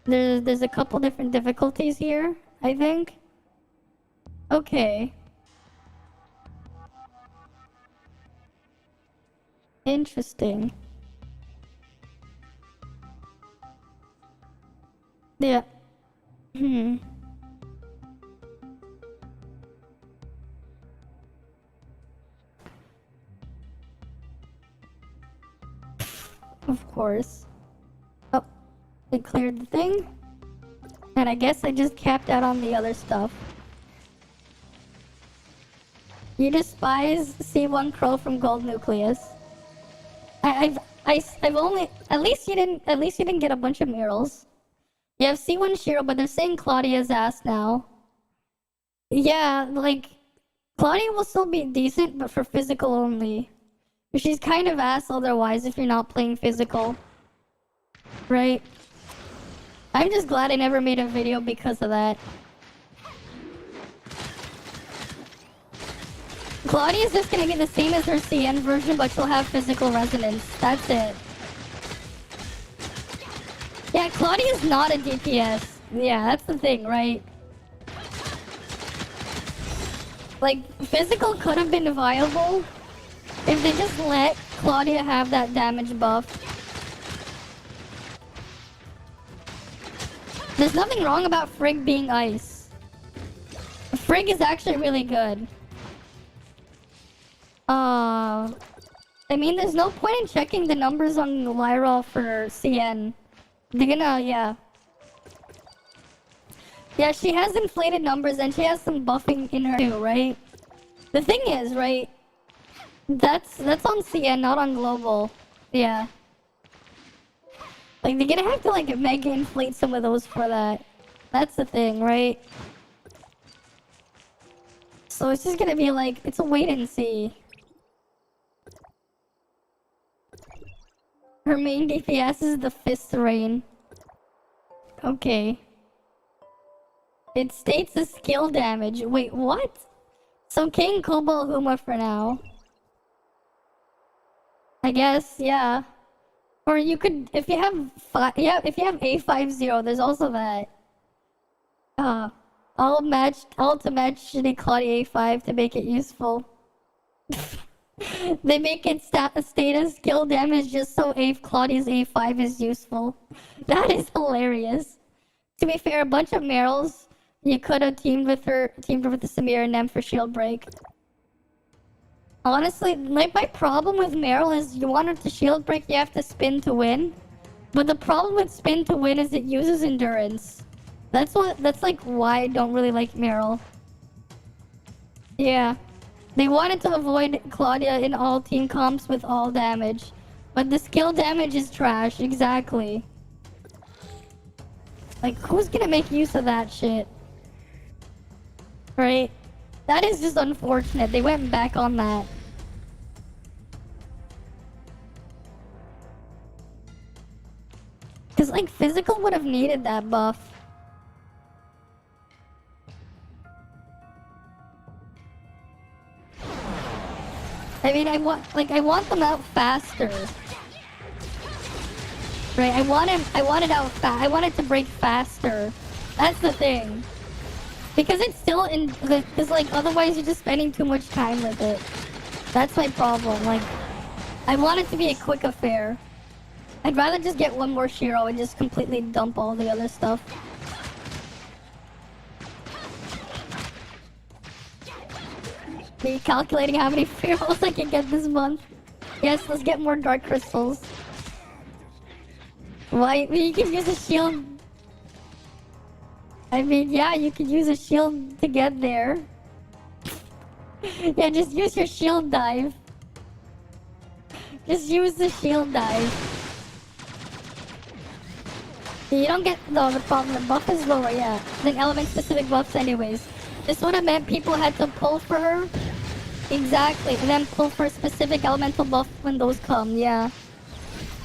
There's a couple different difficulties here, I think. Okay. Interesting. Yeah. Of course. Oh, they cleared the thing. And I guess I just capped out on the other stuff. You despise C1 Crow from Gold Nucleus. I've only at least you didn't get a bunch of murals. You have C1 Shiro, but they're saying Claudia's ass now. Yeah, like Claudia will still be decent, but for physical only. She's kind of ass otherwise if you're not playing physical. Right? I'm just glad I never made a video because of that. Claudia's just gonna be the same as her CN version, but she'll have physical resonance. That's it. Yeah, Claudia's not a DPS. Yeah, that's the thing, right? Like, physical could have been viable if they just let Claudia have that damage buff. There's nothing wrong about Frigg being ice. Frigg is actually really good. I mean, there's no point in checking the numbers on Lyra for CN. They're gonna, yeah. Yeah, she has inflated numbers and she has some buffing in her too, right? The thing is, right? That's on CN, not on global. Yeah. Like, they're gonna have to, like, mega inflate some of those for that. That's the thing, right? So it's just gonna be like, it's a wait and see. Her main DPS is the Fist Rain. Okay. It states the skill damage. Wait, what? So King Cobalt Huma for now. I guess, yeah. Or you could, if you have if you have A50, there's also that. I'll to match the Claudia A5 to make it useful. They make it status skill damage just so Claudia's A5 is useful. That is hilarious. To be fair, a bunch of Meryl's, you could have teamed with the Samira and them for shield break. Honestly, like my problem with Meryl is you want her to shield break, you have to spin to win. But the problem with spin to win is it uses endurance. That's like why I don't really like Meryl. Yeah. They wanted to avoid Claudia in all team comps with all damage. But the skill damage is trash, exactly. Like, who's gonna make use of that shit? Right? That is just unfortunate. They went back on that. Cause like, physical would have needed that buff. I mean, I want them out faster. Right, I want it out fast. I want it to break faster. That's the thing. Because it's still in, because like, otherwise you're just spending too much time with it. That's my problem. Like, I want it to be a quick affair. I'd rather just get one more Shiro and just completely dump all the other stuff. Me calculating how many fearballs I can get this month. Yes, let's get more dark crystals. Why? You can use a shield. I mean, yeah, you can use a shield to get there. Yeah, just use your shield dive. Just use the shield dive. You don't get the problem. The buff is lower, yeah, than element specific buffs anyways. This would have meant people had to pull for her. Exactly, and then pull for a specific elemental buff when those come, yeah.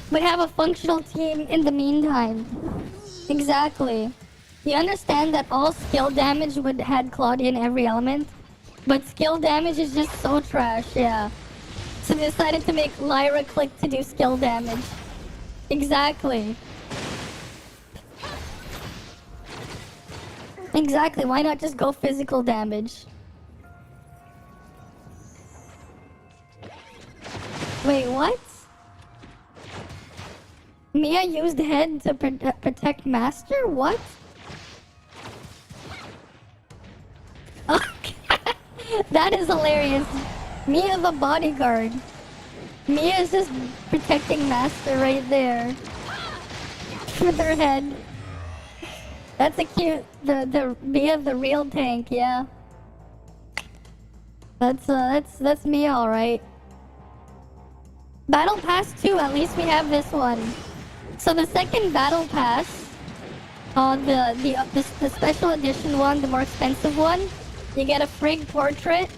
But have a functional team in the meantime. Exactly. You understand that all skill damage would had Claudia in every element, but skill damage is just so trash, yeah. So they decided to make Lyra click to do skill damage. Exactly. Exactly, why not just go physical damage? Wait, what? Mia used head to protect Master? What? That is hilarious. Mia the bodyguard. Mia is just protecting Master right there. With her head. That's a cute, the Mia the real tank, yeah. That's Mia, alright. Battle Pass 2, at least we have this one. So the second Battle Pass, the special edition one, the more expensive one, you get a Frigg portrait,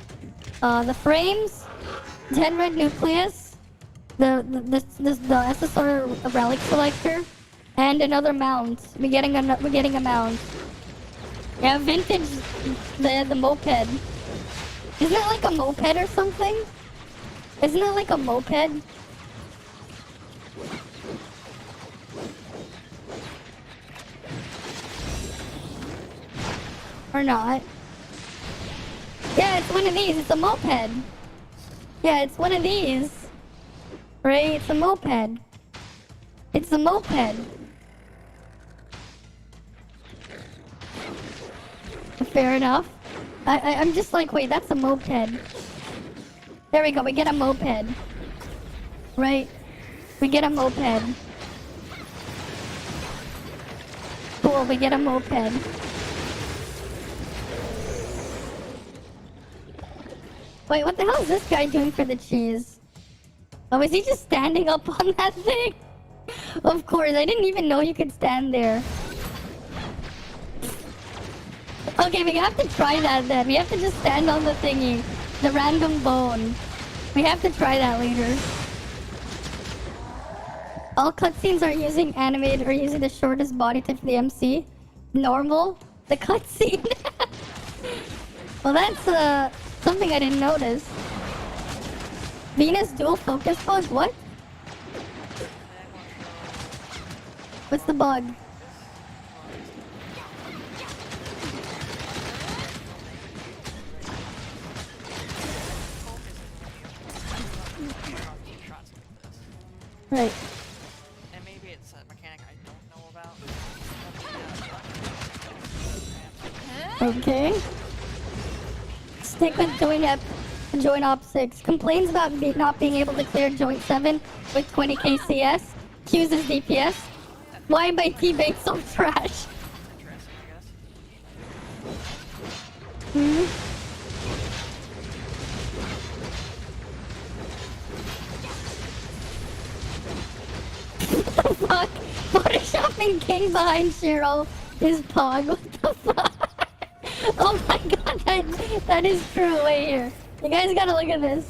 the frames, 10 red nucleus, the SSR relic selector, and another mount. We're getting a mount. Yeah, vintage, the moped. Isn't that like a moped or something? Isn't that like a moped? Or not? Yeah, it's one of these. It's a moped. Yeah, it's one of these. Right? It's a moped. It's a moped. Fair enough. I'm just like, wait, that's a moped. There we go, we get a moped. Right? We get a moped. Cool, we get a moped. Wait, what the hell is this guy doing for the cheese? Oh, is he just standing up on that thing? Of course, I didn't even know you could stand there. Okay, we have to try that then. We have to just stand on the thingy. The random bone. We have to try that later. All cutscenes are using animated or using the shortest body type for the MC. Normal, the cutscene. Well, that's something I didn't notice. Venus dual focus bug? What? What's the bug? Right. And maybe it's a mechanic I don't know about. Okay. Stick with joint op 6. Complains about not being able to clear joint 7 with 20k CS. Accuses DPS. Why my teammates so trash? Interesting, I guess. Hmm? What the fuck? Photoshopping King behind Shiro is Pog. What the fuck? Oh my god, that is true. Wait here. You guys gotta look at this.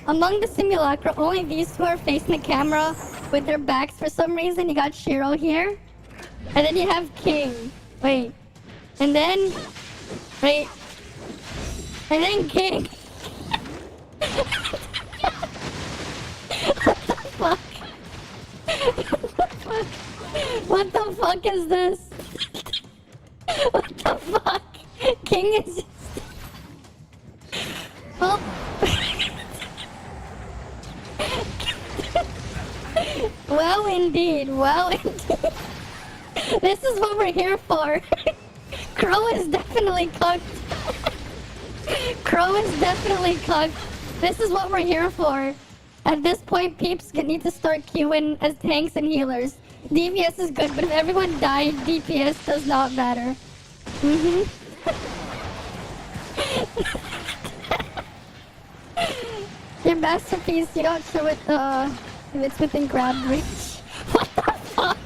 Among the simulacra, only these two are facing the camera with their backs for some reason. You got Shiro here. And then you have King. Wait. And then... Wait. And then King. What the fuck? What the fuck is this? What the fuck? King is just... Oh. Well indeed, well indeed. This is what we're here for. Crow is definitely cooked. Crow is definitely cooked. This is what we're here for. At this point, peeps need to start queuing as tanks and healers. DPS is good, but if everyone died, DPS does not matter. Mm-hmm. Your masterpiece, you don't show it, if it's within grab reach. What the fuck?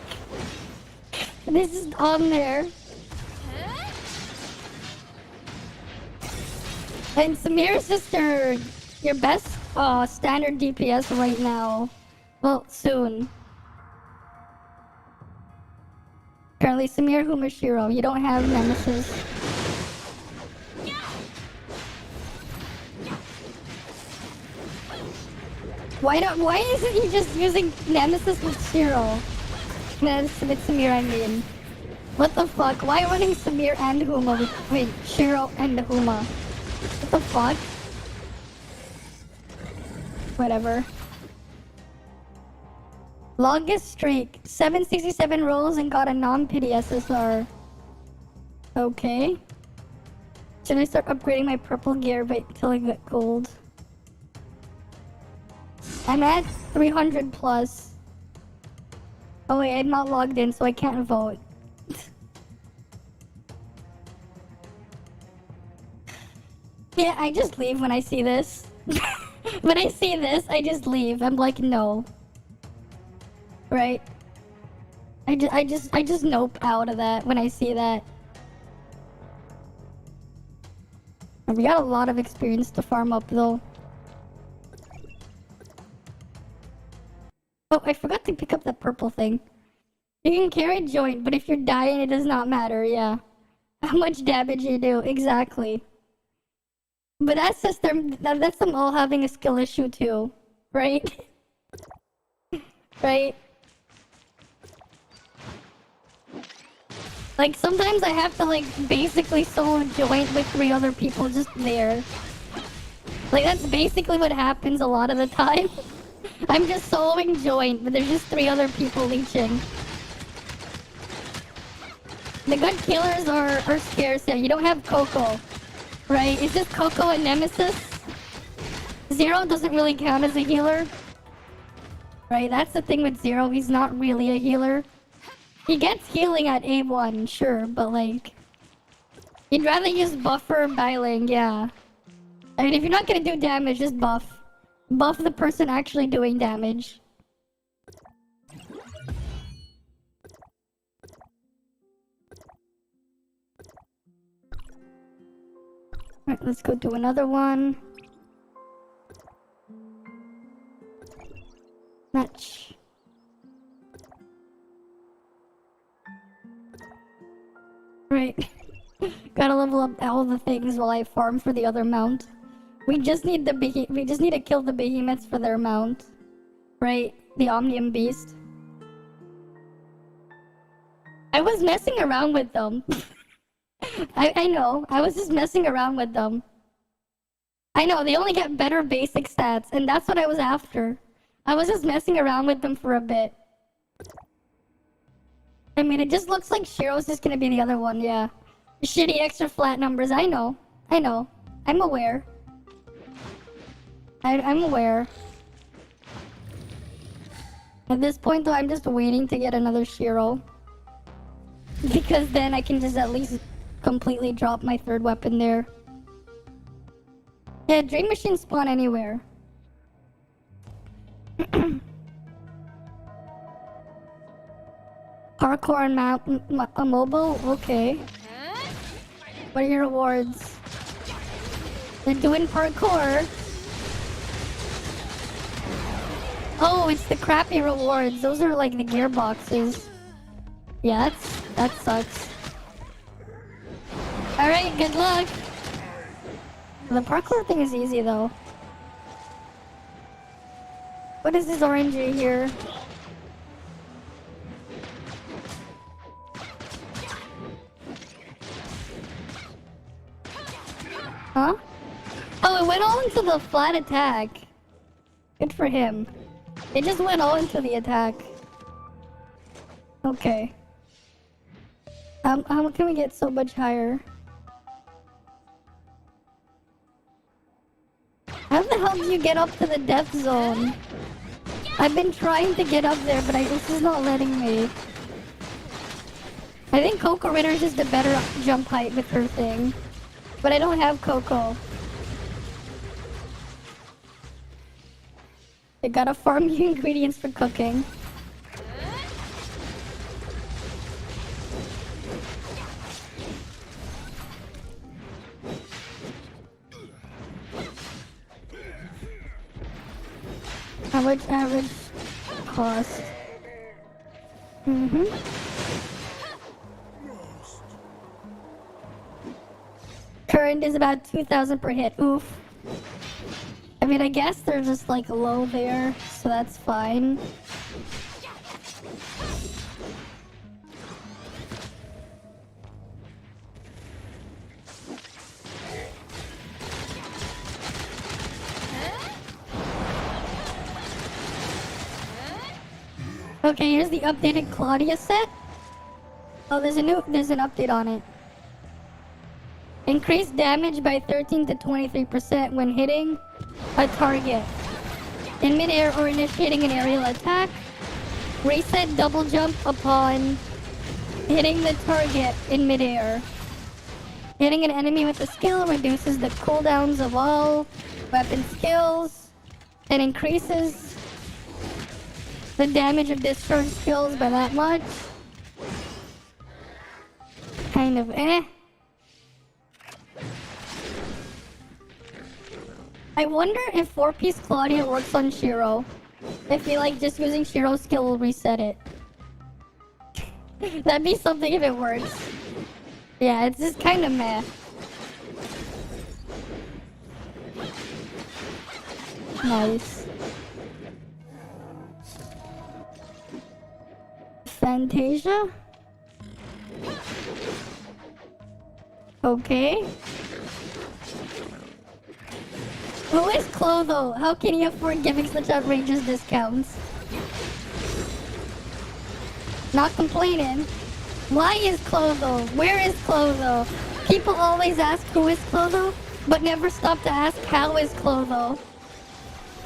This is on there. And Samir's just your best standard DPS right now. Well, soon. Currently, Samir Humashiro. You don't have Nemesis. Why isn't he just using Nemesis with Shiro? With Samir, I mean. What the fuck? Why running Samir and Huma wait, Shiro and Huma? What the fuck? Whatever. Longest streak. 767 rolls and got a non-pity SSR. Okay. Should I start upgrading my purple gear until I get gold? I'm at 300 plus. Oh wait, I'm not logged in, so I can't vote. Yeah, I just leave when I see this. When I see this, I just leave. I'm like, no. Right? I just nope out of that when I see that. And we got a lot of experience to farm up though. Oh, I forgot to pick up that purple thing. You can carry joint, but if you're dying, it does not matter, yeah. How much damage you do, exactly. But that's just that's them all having a skill issue too, right? Right? Like, sometimes I have to, like, basically solo joint with 3 other people just there. Like, that's basically what happens a lot of the time. I'm just soloing joint, but there's just 3 other people leeching. The good killers are scarce, yeah. You don't have Coco, right? It's just Coco and Nemesis. Zero doesn't really count as a healer. Right, that's the thing with Zero. He's not really a healer. He gets healing at A1, sure, but like... You'd rather use buffer or biling, yeah. I mean, if you're not gonna do damage, just buff. Buff the person actually doing damage. Alright, let's go do another one. Right. Gotta level up all the things while I farm for the other mount. We just need to kill the behemoths for their mount. Right? The Omnium Beast. I was messing around with them. I know. I was just messing around with them. I know, they only get better basic stats, and that's what I was after. I was just messing around with them for a bit. I mean, it just looks like Shiro's just gonna be the other one, yeah. Shitty extra flat numbers, I know. I know. I'm aware. I'm aware. At this point, though, I'm just waiting to get another Shiro. Because then I can just at least completely drop my third weapon there. Yeah, Dream Machines spawn anywhere. Parkour and mobile? Okay. What are your rewards? They're doing parkour. Oh, it's the crappy rewards. Those are like the gearboxes. Yeah, that sucks. Alright, good luck. The parkour thing is easy though. What is this orangey here? Huh? Oh, it went all into the flat attack. Good for him. It just went all into the attack. Okay. How can we get so much higher? How the hell do you get up to the death zone? I've been trying to get up there, but this is not letting me. I think Coco Ritter's just a better jump height with her thing. But I don't have Coco. I gotta farm you ingredients for cooking. How much average cost? Current is about 2,000 per hit. Oof. I mean, I guess they're just like low there, so that's fine. Okay, here's the updated Claudia set. Oh, there's an update on it. Increase damage by 13 to 23% when hitting a target in midair or initiating an aerial attack. Reset double jump upon hitting the target in midair. Hitting an enemy with a skill reduces the cooldowns of all weapon skills and increases the damage of discharge skills by that much. Kind of eh. I wonder if 4-piece Claudia works on Shiro. I feel like just using Shiro's skill will reset it. That'd be something if it works. Yeah, it's just kind of meh. Nice. Fantasia? Okay. Who is Clotho? How can he afford giving such outrageous discounts? Not complaining. Why is Clotho? Where is Clotho? People always ask who is Clotho, but never stop to ask how is Clotho.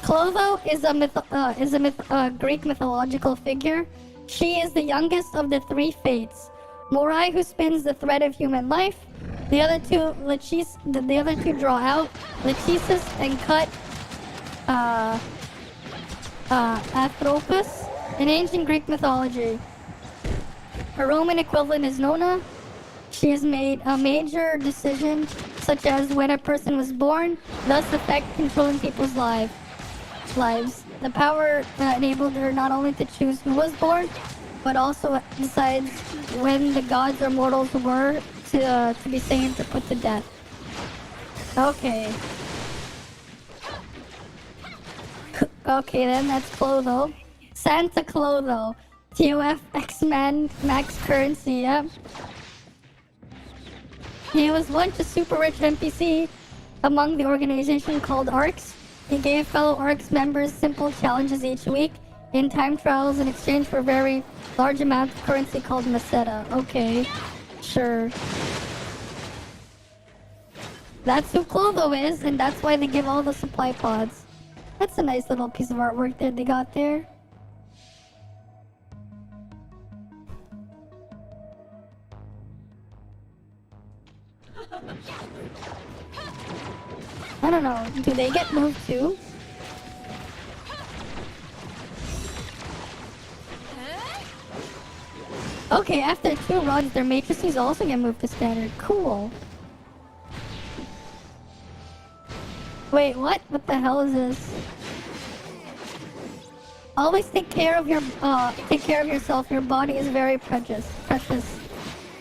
Clotho is a Greek mythological figure. She is the youngest of the three fates. Morai, who spins the thread of human life. The other two draw out. Lachesis and cut Athropus in ancient Greek mythology. Her Roman equivalent is Nona. She has made a major decision, such as when a person was born, thus affect controlling people's lives. The power enabled her not only to choose who was born, but also decides when the gods or mortals were to be saint or put to death. Okay. Okay, then that's Clotho. Santa Clotho. TOF X-Men Max Currency, yep. He was once a super rich NPC among the organization called ARCs. He gave fellow ARCs members simple challenges each week in time trials in exchange for very large amounts of currency called Meseta. Okay, sure. That's who Clotho is, and that's why they give all the supply pods. That's a nice little piece of artwork that they got there. I don't know, do they get moved too? Okay, after 2 runs, their matrices also get moved to standard. Cool. Wait, what? What the hell is this? Always take care of yourself. Your body is very precious.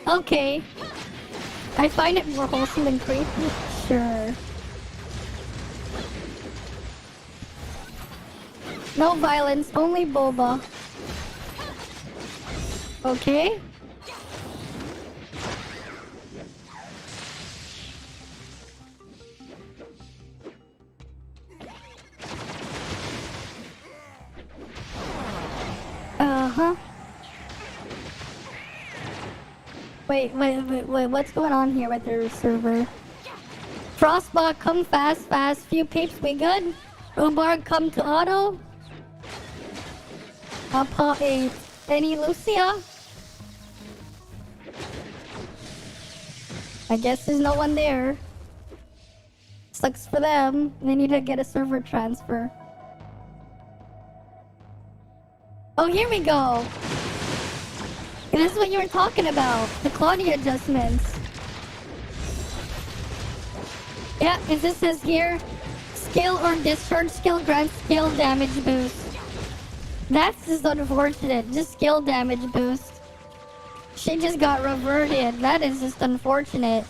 Okay. I find it more wholesome than creepy. Sure. No violence, only boba. Okay. Uh-huh. Wait, what's going on here with their server? Frostbot, come fast. Few peeps, we good? Robarg, come to auto. Any Lucia? I guess there's no one there. Sucks for them. They need to get a server transfer. Oh, here we go. This is what you were talking about. The Claudia adjustments. Yeah, as it says here, skill or discharge skill grants skill damage boost. That's just unfortunate. Just skill damage boost. She just got reverted. That is just unfortunate.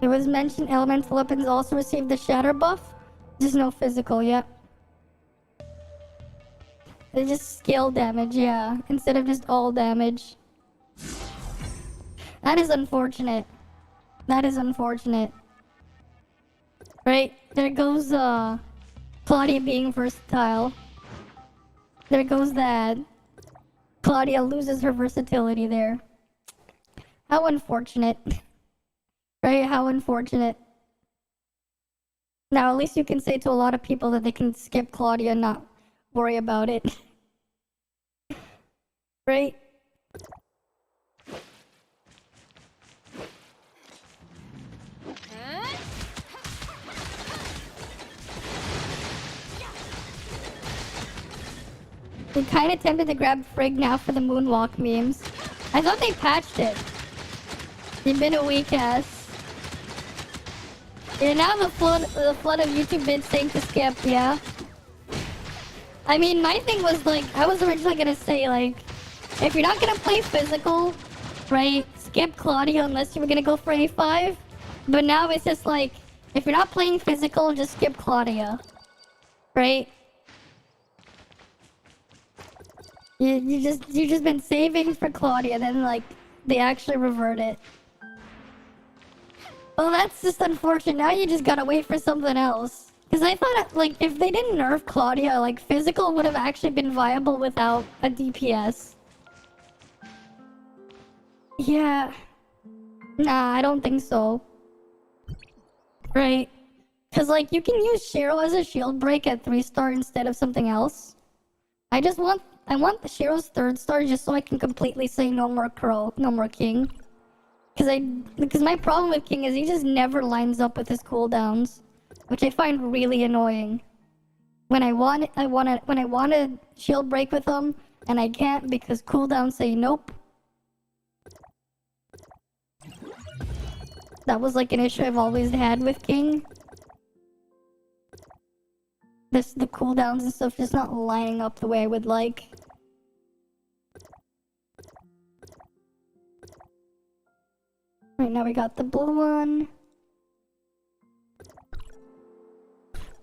It was mentioned elemental weapons also received the shatter buff. Just no physical, yep. They just skill damage, yeah. Instead of just all damage. That is unfortunate. That is unfortunate. Right, there goes Claudia being versatile. There goes that. Claudia loses her versatility there. How unfortunate. Right, how unfortunate. Now, at least you can say to a lot of people that they can skip Claudia and not worry about it. Right? I'm kinda tempted to grab Frigg now for the moonwalk memes. I thought they patched it. They've been a weak ass. Yeah, now the flood of YouTube vids saying to skip, yeah. I mean, my thing was like, I was originally gonna say like, if you're not gonna play physical, right, skip Claudia unless you were gonna go for A5. But now it's just like, if you're not playing physical, just skip Claudia. Right? You just been saving for Claudia, then like they actually revert it. Well, that's just unfortunate. Now you just gotta wait for something else. Cause I thought like if they didn't nerf Claudia, like physical would have actually been viable without a DPS. Yeah. Nah, I don't think so. Right? Cause like you can use Shiro as a shield break at 3-star instead of something else. I want the Shiro's 3rd star just so I can completely say no more Crow, no more King. Because my problem with King is he just never lines up with his cooldowns, which I find really annoying. When I want to shield break with him, and I can't because cooldowns say nope. That was like an issue I've always had with King. The cooldowns and stuff just not lining up the way I would like. now we got the blue one.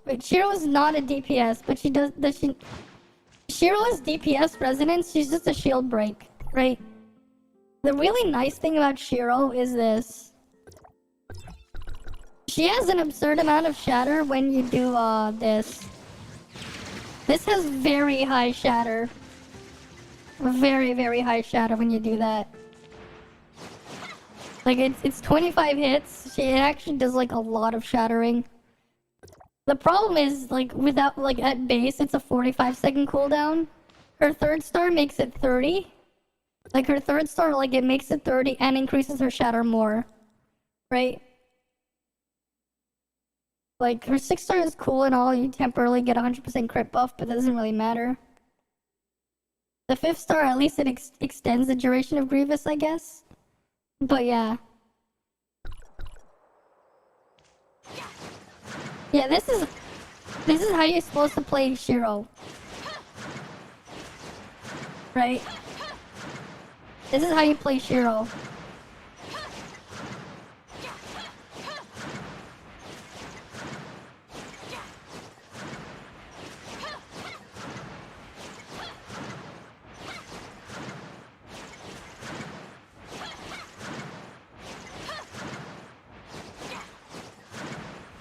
Wait, Shiro is not a DPS, but she does she... Shiro is DPS resonance, she's just a shield break, right? The really nice thing about Shiro is this. She has an absurd amount of shatter when you do this. This has very high shatter. Very, very high shatter when you do that. Like it's 25 hits. It actually does like a lot of shattering. The problem is like without like at base it's a 45-second cooldown. Her third star makes it 30. Like her third star, like it makes it 30 and increases her shatter more. Right? Like her 6 star is cool and all, you temporarily get 100% crit buff, but that doesn't really matter. The 5th star, at least it extends the duration of Grievous, I guess. But yeah. Yeah, this is how you're supposed to play Shiro. Right? This is how you play Shiro.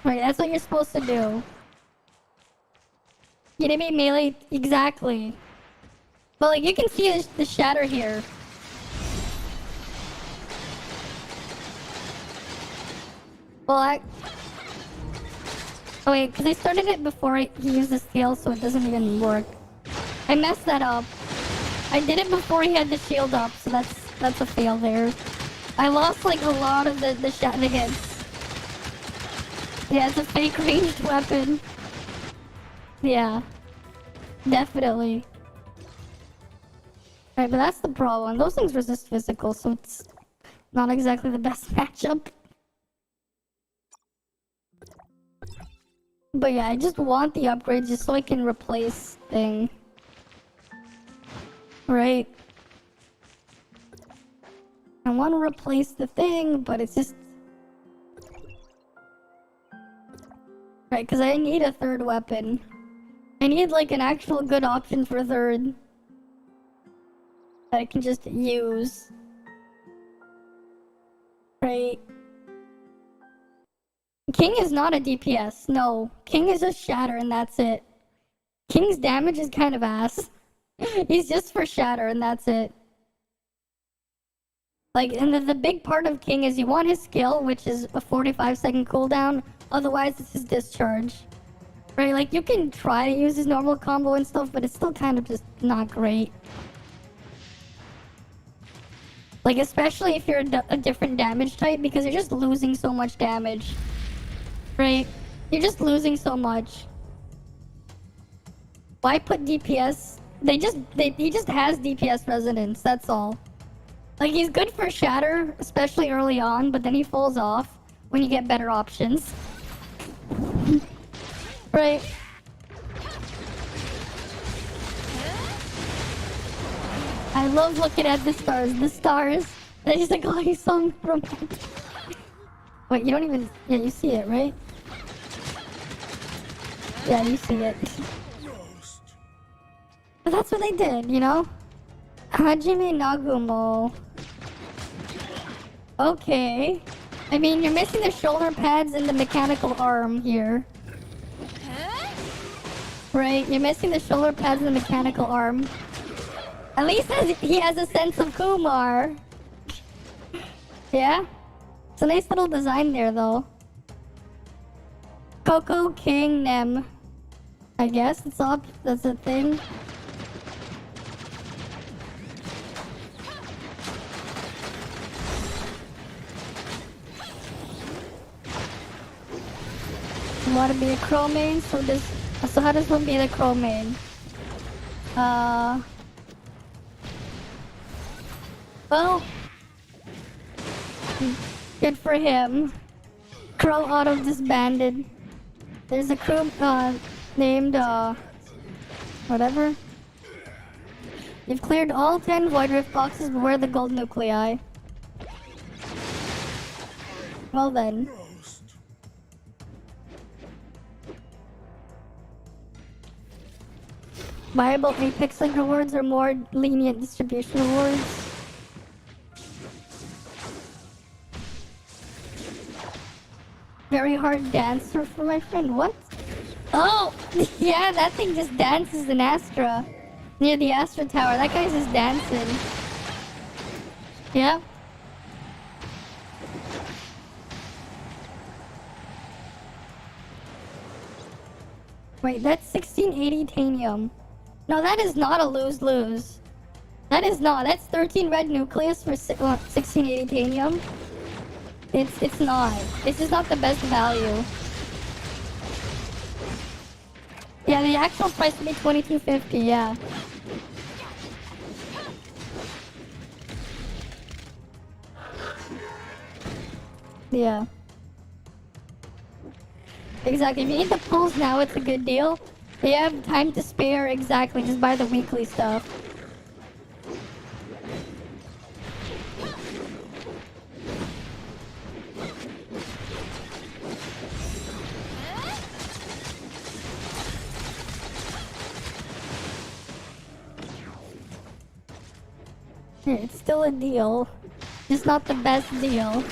Right, that's what you're supposed to do. You didn't mean melee exactly. But like you can see the shatter here. Well, oh wait, because I started it before he used the skill, so it doesn't even work. I messed that up. I did it before he had the shield up, so that's a fail there. I lost like a lot of the hits. Yeah, it's a fake ranged weapon. Yeah. Definitely. Right, but that's the problem. Those things resist physical, so it's not exactly the best matchup. But yeah, I just want the upgrade just so I can replace thing. Right? I want to replace the thing, but it's just... Right, because I need a third weapon. I need like an actual good option for third. That I can just use. Right. King is not a DPS, no. King is just shatter and that's it. King's damage is kind of ass. He's just for shatter and that's it. Like, and the big part of King is you want his skill, which is a 45-second cooldown. Otherwise, it's his discharge. Right, like you can try to use his normal combo and stuff, but it's still kind of just not great. Like, especially if you're a different damage type, because you're just losing so much damage. Right? You're just losing so much. Why put DPS? He just has DPS resonance, that's all. Like, he's good for shatter, especially early on, but then he falls off when you get better options. Right. I love looking at the stars. The stars. They're just like, oh, he's so romantic. Wait, you don't even... Yeah, you see it, right? Yeah, you see it. But that's what they did, you know? Hajime Nagumo. Okay. I mean, you're missing the shoulder pads and the mechanical arm here. Right, you're missing the shoulder pads and the mechanical arm. At least he has a sense of Kumar. Yeah? It's a nice little design there, though. Coco King Nem. I guess that's a thing. You want to be a crow main, so how does one be the crow main? Well, good for him. Crow auto disbanded. There's a crew named whatever. You've cleared all 10 Void Rift boxes, but where are the gold nuclei? Well then. Viable Apex Link rewards or more lenient distribution rewards? Very hard dancer for my friend. What? Oh! Yeah, that thing just dances in Astra. Near the Astra Tower. That guy's just dancing. Yeah. Wait, that's 1680 tanium. No, that is not a lose-lose. That is not. That's 13 red nucleus for 1680 tanium. It's not. It's just not the best value. Yeah, the actual price would be 2250, yeah. Yeah. Exactly. If you need the pulls now, it's a good deal. If you have time to spare, exactly. Just buy the weekly stuff. It's still a deal. Just not the best deal.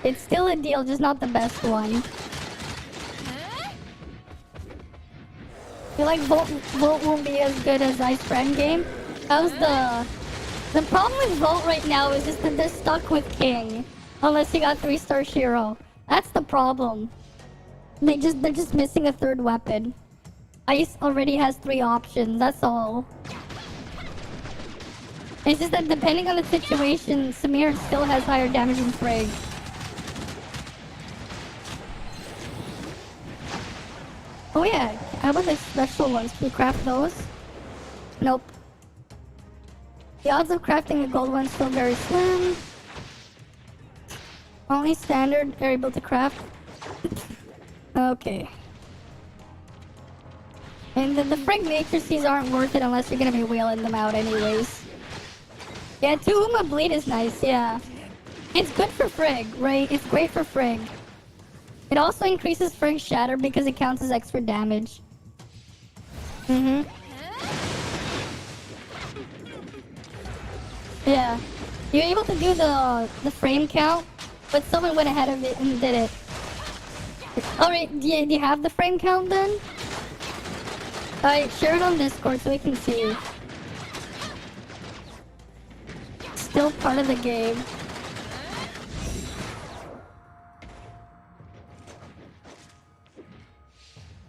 It's still a deal, just not the best one. I feel like Volt won't be as good as Ice Friend game. That was the problem with Volt right now is just that they're stuck with King. Unless you got 3-star Shiro. That's the problem. They're just missing a third weapon. Ice already has 3 options, that's all. It's just that depending on the situation, Samir still has higher damage than Frigg. Oh yeah, how about the special ones? Can you craft those? Nope. The odds of crafting the gold one's still very slim. Only standard are able to craft. Okay. And the Frigg matrices aren't worth it unless you're gonna be wheeling them out anyways. Yeah, 2 Uma Bleed is nice, yeah. It's good for Frigg, right? It's great for Frigg. It also increases Frigg's Shatter because it counts as extra damage. Yeah. You're able to do the frame count, but someone went ahead of it and did it. Alright, do you have the frame count then? Alright, share it on Discord so we can see. Still part of the game.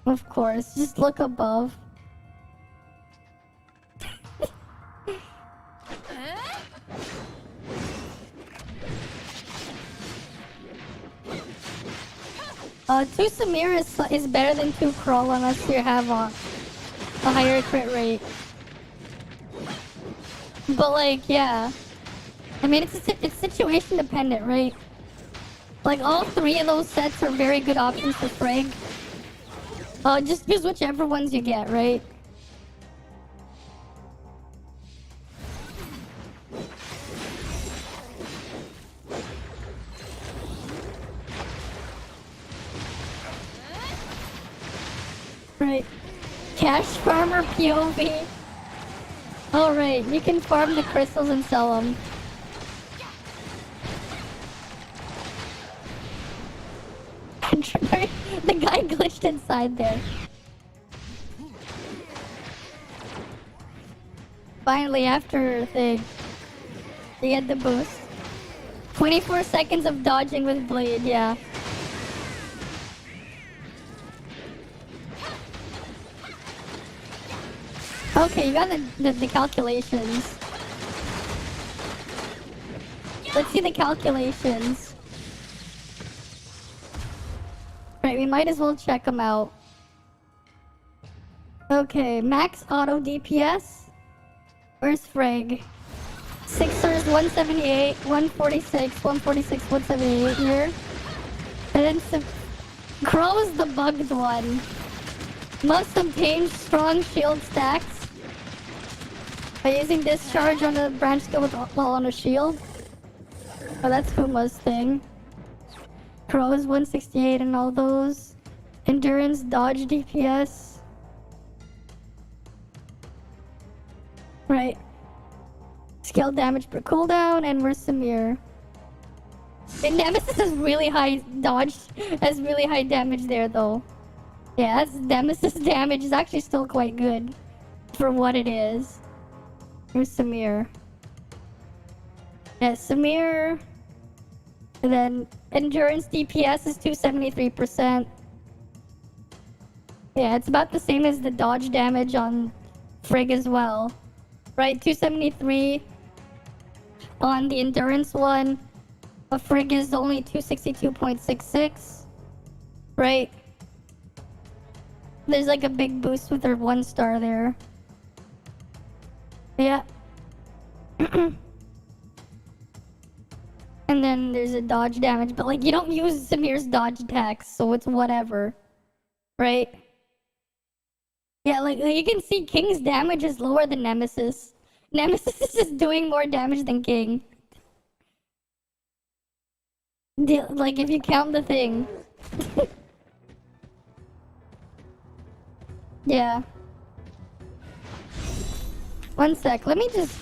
Of course, just look above. Two Samir is better than 2 Crawl unless you have a higher crit rate. But like, yeah. I mean, it's situation dependent, right? Like, all 3 of those sets are very good options for Frigg. Just use whichever ones you get, right? Right. Cash farmer POV. Alright, you can farm the crystals and sell them. The guy glitched inside there. Finally, after you get the boost. 24 seconds of dodging with Blade, yeah. Okay, you got the calculations. Let's see the calculations. Right, we might as well check them out. Okay, max auto DPS. Where's Frigg? Sixers 178, 146, 146, 178 here. And then Crow's the bugged one. Must obtain strong shield stacks by using discharge on a branch skill while on a shield. Oh, that's Kuma's thing. Crow's 168 and all those. Endurance, dodge, DPS. Right. Scale damage per cooldown, and we're Samir. And Nemesis has really high dodge, has really high damage there though. Yeah, that's Nemesis damage is actually still quite good for what it is. Here's Samir. Yeah, Samir. And then endurance DPS is 273%. Yeah, it's about the same as the dodge damage on Frigg as well. Right, 273 on the endurance one. A Frigg is only 262.66. Right. There's like a big boost with her 1 star there. Yeah. And then there's a dodge damage, but like you don't use Samir's dodge attacks, so it's whatever. Right? Yeah, like you can see King's damage is lower than Nemesis. Nemesis is just doing more damage than King. Like if you count the thing. Yeah. One sec, let me just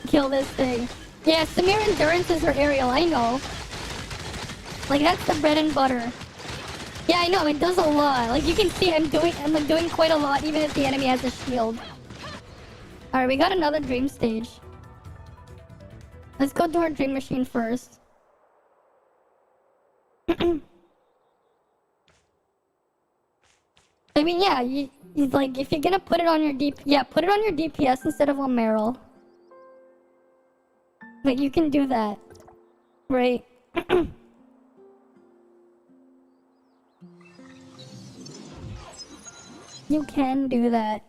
kill this thing. Yeah, Samir Endurance is her aerial, I know. Like that's the bread and butter. Yeah, I know, it does a lot. Like you can see I'm doing quite a lot even if the enemy has a shield. Alright, we got another dream stage. Let's go to our dream machine first. I mean, yeah, you like if you're gonna put it on your put it on your DPS instead of on Meryl. But you can do that, right? You can do that.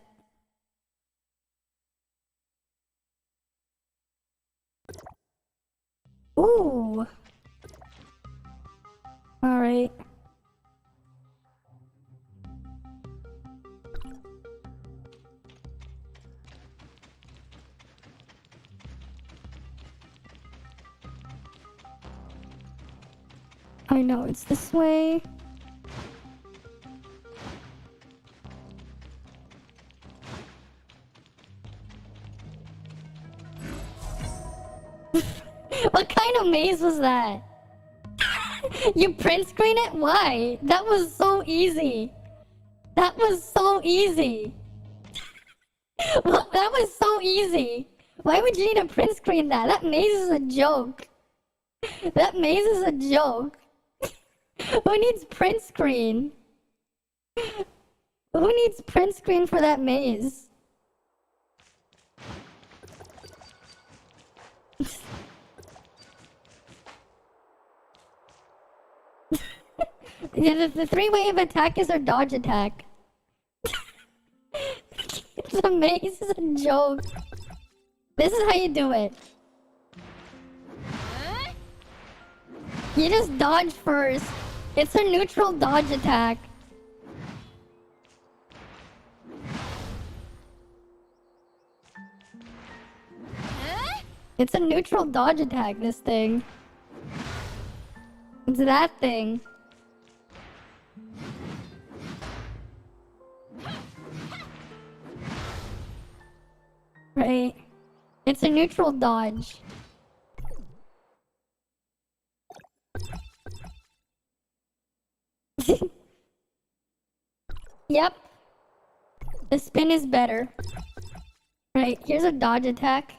Ooh. All right. I know it's this way. What kind of maze was that? You print screen it? Why? That was so easy. That was so easy. Well, that was so easy. Why would you need to print screen that? That maze is a joke. That maze is a joke. Who needs print screen? Who needs print screen for that maze? Yeah, the 3-wave attack is her dodge attack. The maze is a joke. This is how you do it. You just dodge first. It's a neutral dodge attack. It's a neutral dodge attack, this thing. It's that thing. Right. It's a neutral dodge. Yep. The spin is better. Right, here's a dodge attack.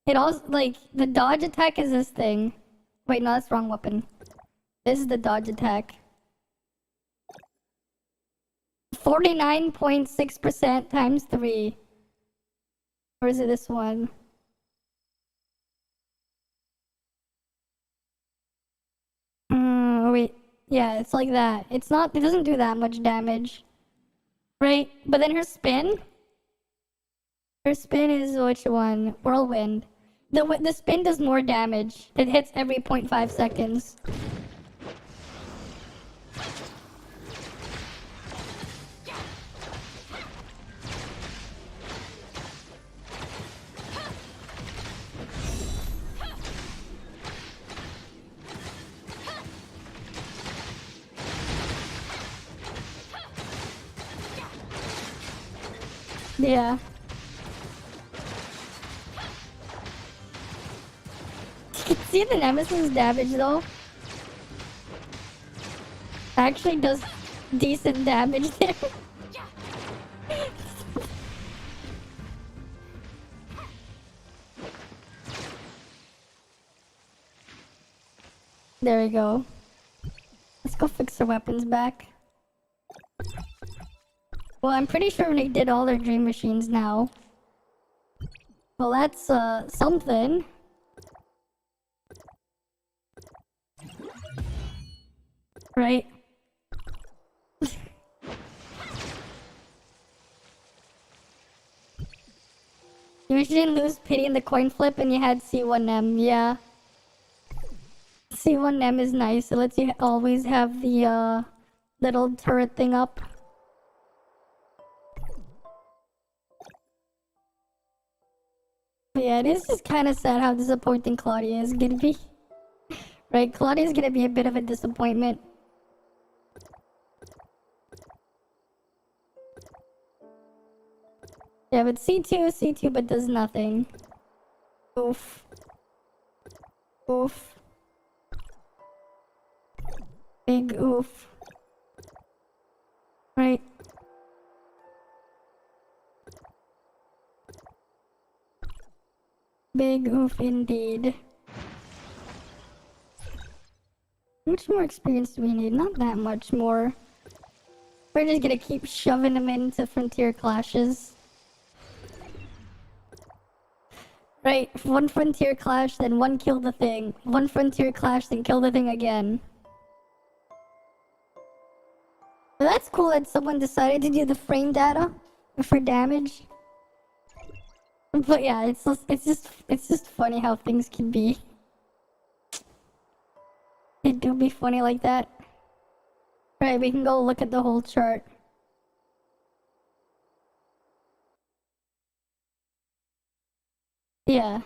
It also, like, the dodge attack is this thing. Wait, no, that's the wrong weapon. This is the dodge attack. 49.6% times 3. Or is it this one? Wait. Yeah, it's like that. It's not, it doesn't do that much damage. Right? But then her spin? Her spin is which one? Whirlwind. The spin does more damage. It hits every 0.5 seconds. Yeah. You can see the Nemesis damage though. Actually does decent damage there. There we go. Let's go fix our weapons back. Well, I'm pretty sure they did all their dream machines now. Well, that's something. Right? You didn't lose pity in the coin flip and you had C1M, yeah. C1M is nice. It lets you always have the little turret thing up. But yeah, it is just kind of sad how disappointing Claudia is gonna be. Right, Claudia's gonna be a bit of a disappointment. Yeah, but C2, but does nothing. Oof. Oof. Big oof. Right. Big oof indeed. How much more experience do we need? Not that much more. We're just gonna keep shoving them into frontier clashes. Right, one frontier clash, then one kill the thing. One frontier clash, then kill the thing again. But that's cool that someone decided to do the frame data for damage. But yeah, it's just funny how things can be. It do be funny like that. Right, we can go look at the whole chart. Yeah.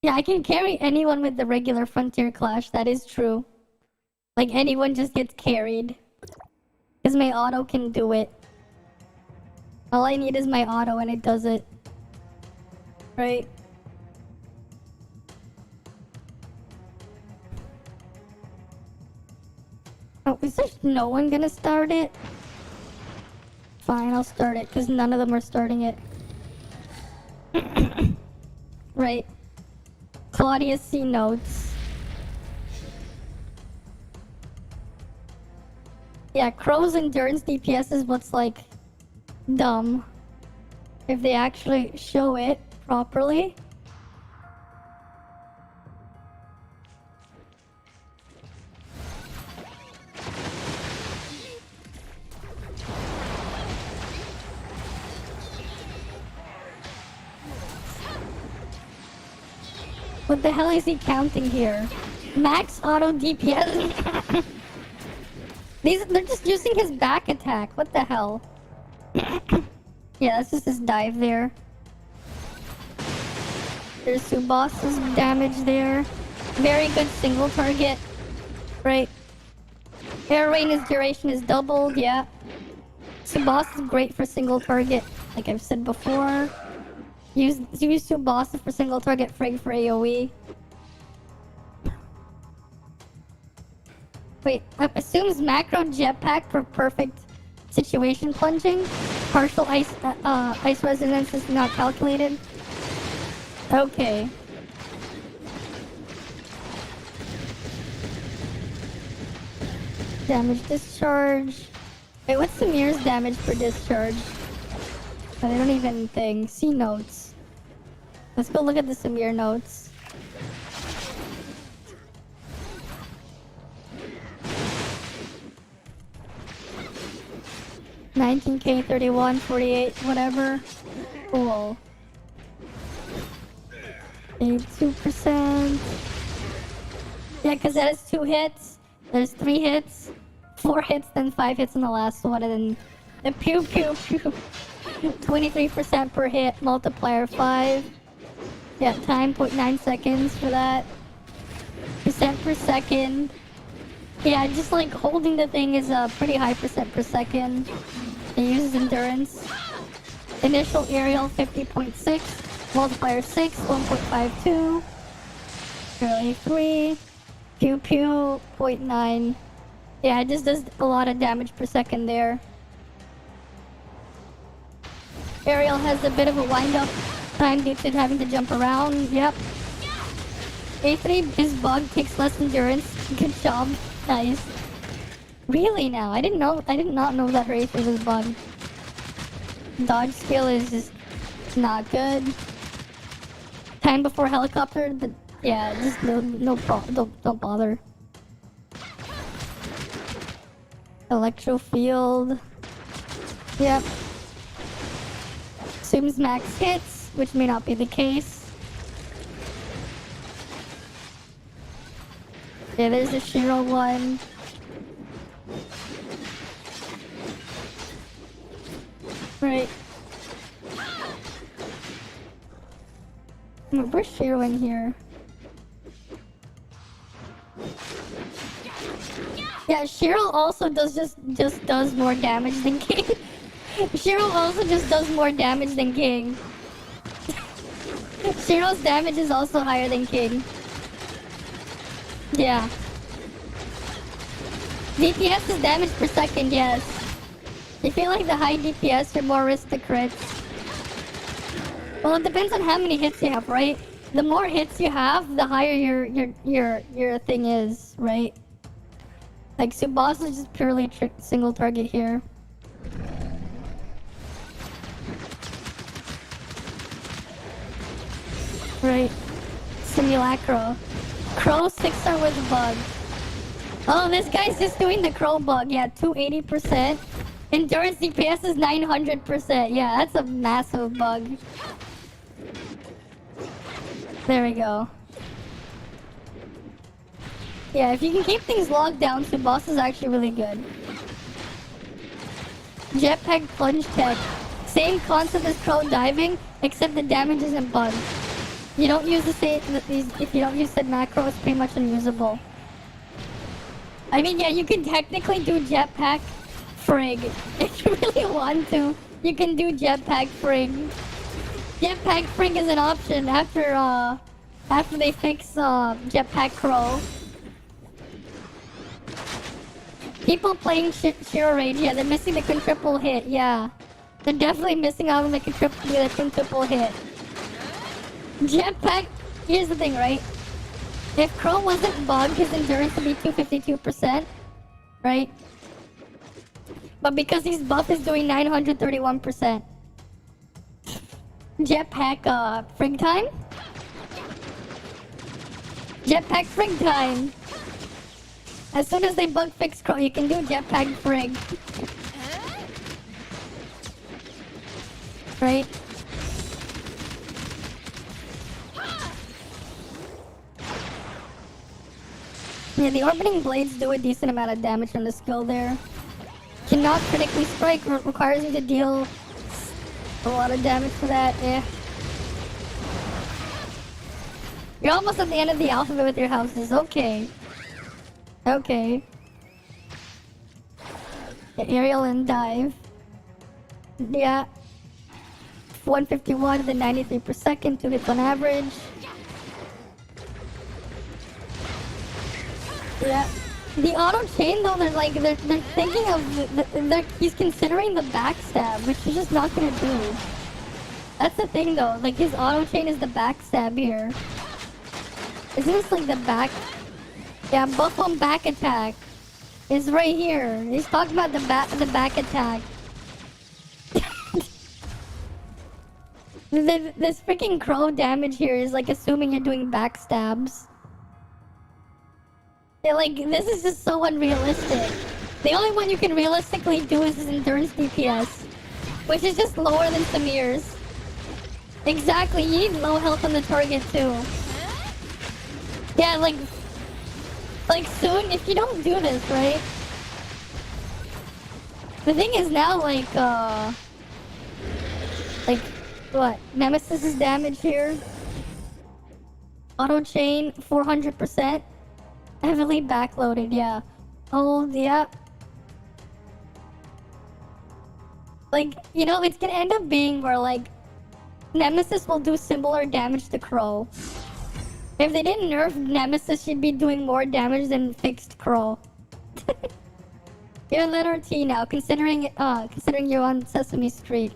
Yeah, I can carry anyone with the regular frontier clash, that is true. Like, anyone just gets carried. Because my auto can do it. All I need is my auto and it does it. Right? Oh, is there no one gonna start it? Fine, I'll start it, because none of them are starting it. Right. Claudia C notes. Yeah, Crow's endurance DPS is what's like dumb. If they actually show it properly. What the hell is he counting here? Max auto DPS? They're just using his back attack. What the hell? Yeah, that's just his dive there. There's Subas's damage there. Very good single target. Right. Air rain, his duration is doubled, yeah. Subas is great for single target, like I've said before. Use Subasa for single target, frag for AoE. Wait, assumes macro jetpack for perfect situation plunging. Partial ice resonance is not calculated. Okay. Damage discharge. Wait, what's Samir's damage per discharge? But I don't even think. See notes. Let's go look at the Samir notes. $19K, 31, 48, whatever. Cool. 82%. Yeah, because that is 2 hits. There's 3 hits, 4 hits, then 5 hits in the last one, and then the pew pew pew. 23% per hit, multiplier 5. Yeah, time 0.9 seconds for that. Percent per second. Yeah, just like holding the thing is a pretty high percent per second. It uses endurance. Initial aerial 50.6. Multiplier 6, 1.52. Early 3. Pew pew 0.9. Yeah, it just does a lot of damage per second there. Aerial has a bit of a wind-up time due to having to jump around. Yep. A3 is bugged, takes less endurance. Good job. Nice. Really now? I did not know that her A3 was bugged. Dodge skill is just not good. Time before helicopter, but yeah, just don't bother. Electro field. Yep. Assumes max hits, which may not be the case. Yeah, there's a Shiro one. Right. Where's Shiro in here? Yeah, Shiro also just does more damage than King. Shiro also just does more damage than King. Shiro's damage is also higher than King. Yeah. DPS is damage per second, yes. I feel like the high DPS are more risk to crits. Well, it depends on how many hits you have, right? The more hits you have, the higher your thing is, right? Like Tsubasa is just purely single target here. Right. Simulacro. Crow 6-star with a bug. Oh, this guy's just doing the crow bug. Yeah, 280%. Endurance DPS is 900%. Yeah, that's a massive bug. There we go. Yeah, if you can keep things locked down, Tsubasa is actually really good. Jetpack plunge tech. Same concept as crow diving, except the damage isn't bugged. You don't use the same. If you don't use the macro, it's pretty much unusable. I mean, yeah, you can technically do jetpack frig if you really want to. You can do jetpack frig. Jetpack frig is an option after they fix jetpack crow. People playing Shiro Rage, yeah, they're missing the quintuple hit. Yeah, they're definitely missing out on the quintuple hit. Jetpack, here's the thing, right? If Crow wasn't bugged, his endurance would be 252%, right? But because he's buff, is doing 931%. Jetpack, frig time? Jetpack frig time! As soon as they bug fix Crow, you can do jetpack frig. Right? Yeah, the orbiting blades do a decent amount of damage from the skill there. Cannot critically strike, requires you to deal a lot of damage for that, yeah. You're almost at the end of the alphabet with your houses, okay. Okay. Yeah, aerial and dive. Yeah. 151 to the 93 per second, 2 hits on average. Yeah. The auto chain though, they're thinking of he's considering the backstab, which he's just not gonna do. That's the thing though, like his auto chain is the backstab here. Isn't this like the back? Yeah, buff on back attack is right here. He's talking about the back attack. This freaking crow damage here is like assuming you're doing backstabs. Yeah, like, this is just so unrealistic. The only one you can realistically do is his endurance DPS, which is just lower than Samir's. Exactly, you need low health on the target too. Yeah, like soon, if you don't do this, right? The thing is now, like what? Nemesis' damage here. Auto chain, 400%. Heavily backloaded, yeah. Hold, yeah. Like, you know, it's gonna end up being where, like, Nemesis will do similar damage to Crow. If they didn't nerf Nemesis, she'd be doing more damage than fixed Crow. You're letter T now, considering you're on Sesame Street.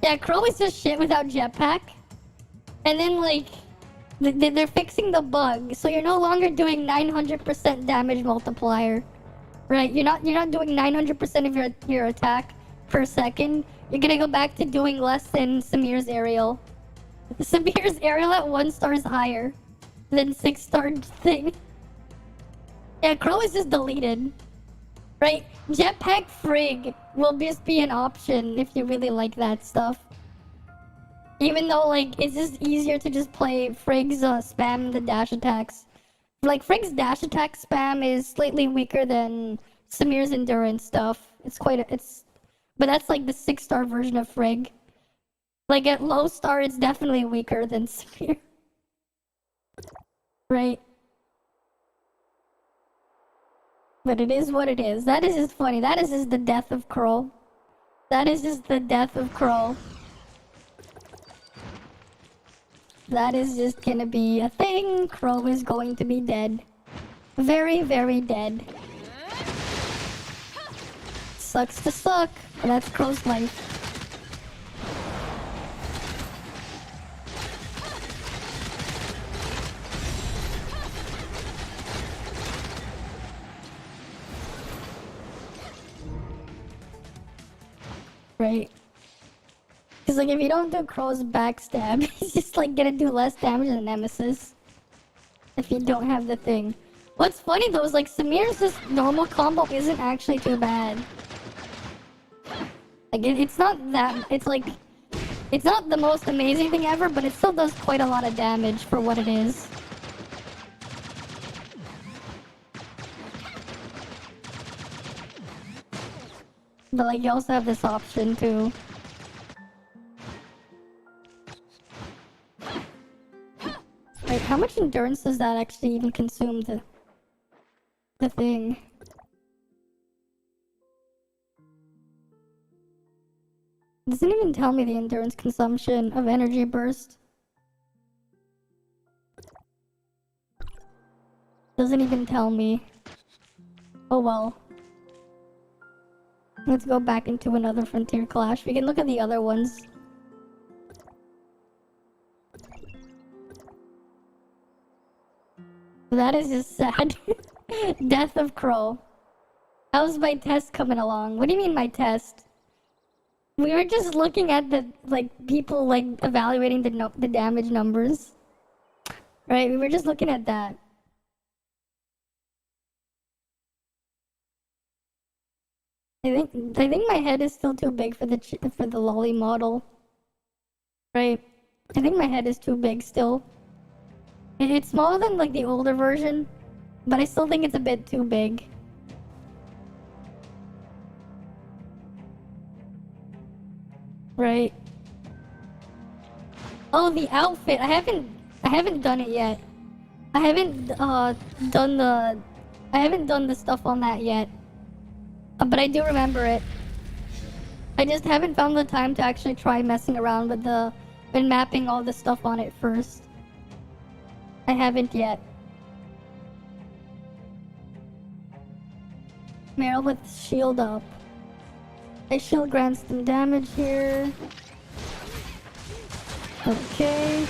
Yeah, Crow is just shit without jetpack. And then, like, they're fixing the bug, so you're no longer doing 900% damage multiplier. Right? You're not doing 900% of your attack per second. You're gonna go back to doing less than Samir's aerial. Samir's aerial at 1 star is higher than 6-star thing. Yeah, Crow is just deleted. Right? Jetpack Frig will just be an option if you really like that stuff. Even though, like, it's just easier to just play Frig's spam the dash attacks. Like, Frig's dash attack spam is slightly weaker than Samir's endurance stuff. But that's like the 6-star version of Frig. Like, at low star, it's definitely weaker than Samir. Right? But it is what it is. That is just funny. That is just the death of Crow. That is just the death of Crow. That is just gonna be a thing. Crow is going to be dead. Very, very dead. Sucks to suck, but that's Crow's life. Right? Because, like, if you don't do Crow's backstab, he's just, like, gonna do less damage than Nemesis. If you don't have the thing. What's funny, though, is, like, Samir's just normal combo isn't actually too bad. Like, it's not that... It's, like... It's not the most amazing thing ever, but it still does quite a lot of damage for what it is. But, like, you also have this option, too. Wait, how much endurance does that actually even consume the thing? It doesn't even tell me the endurance consumption of energy burst. Doesn't even tell me. Oh well. Let's go back into another Frontier Clash. We can look at the other ones. That is just sad. Death of Crow. How's my test coming along? What do you mean my test? We were just looking at the, like, people, like, evaluating the damage numbers. Right? We were just looking at that. I think my head is still too big for the lolly model. Right? I think my head is too big still. It's smaller than, like, the older version, but I still think it's a bit too big. Right. Oh, the outfit. I haven't done it yet. I haven't done the stuff on that yet. But I do remember it. I just haven't found the time to actually try messing around with and mapping all the stuff on it first. I haven't yet. Meryl with shield up. I shield grants some damage here. Okay.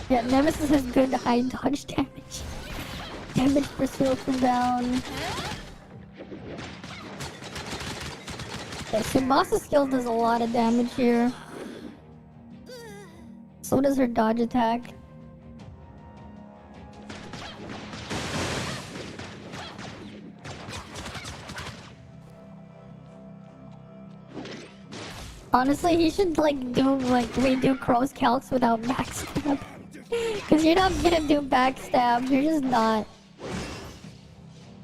Yeah, Nemesis has good high dodge damage. Damage per shield cooldown. Yeah, so boss's skill does a lot of damage here. So does her dodge attack. Honestly, he should, like, redo Crow's calcs without backstab. Cause you're not gonna do backstab, you're just not.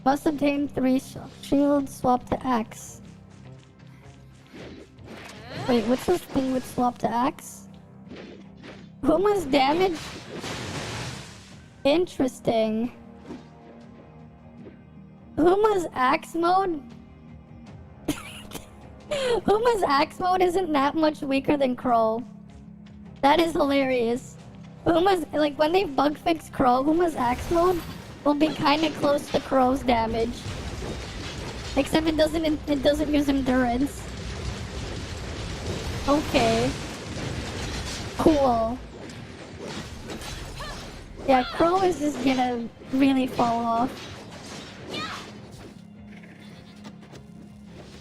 Must obtain 3 shields, swap to axe. Wait, what's this thing with swap to axe? Who must damage? Interesting. Huma's axe mode? Huma's axe mode isn't that much weaker than Crow. That is hilarious. Huma's, like, when they bug fix Crow, Huma's axe mode will be kinda close to Crow's damage. Except it doesn't use endurance. Okay. Cool. Yeah, Crow is just gonna really fall off.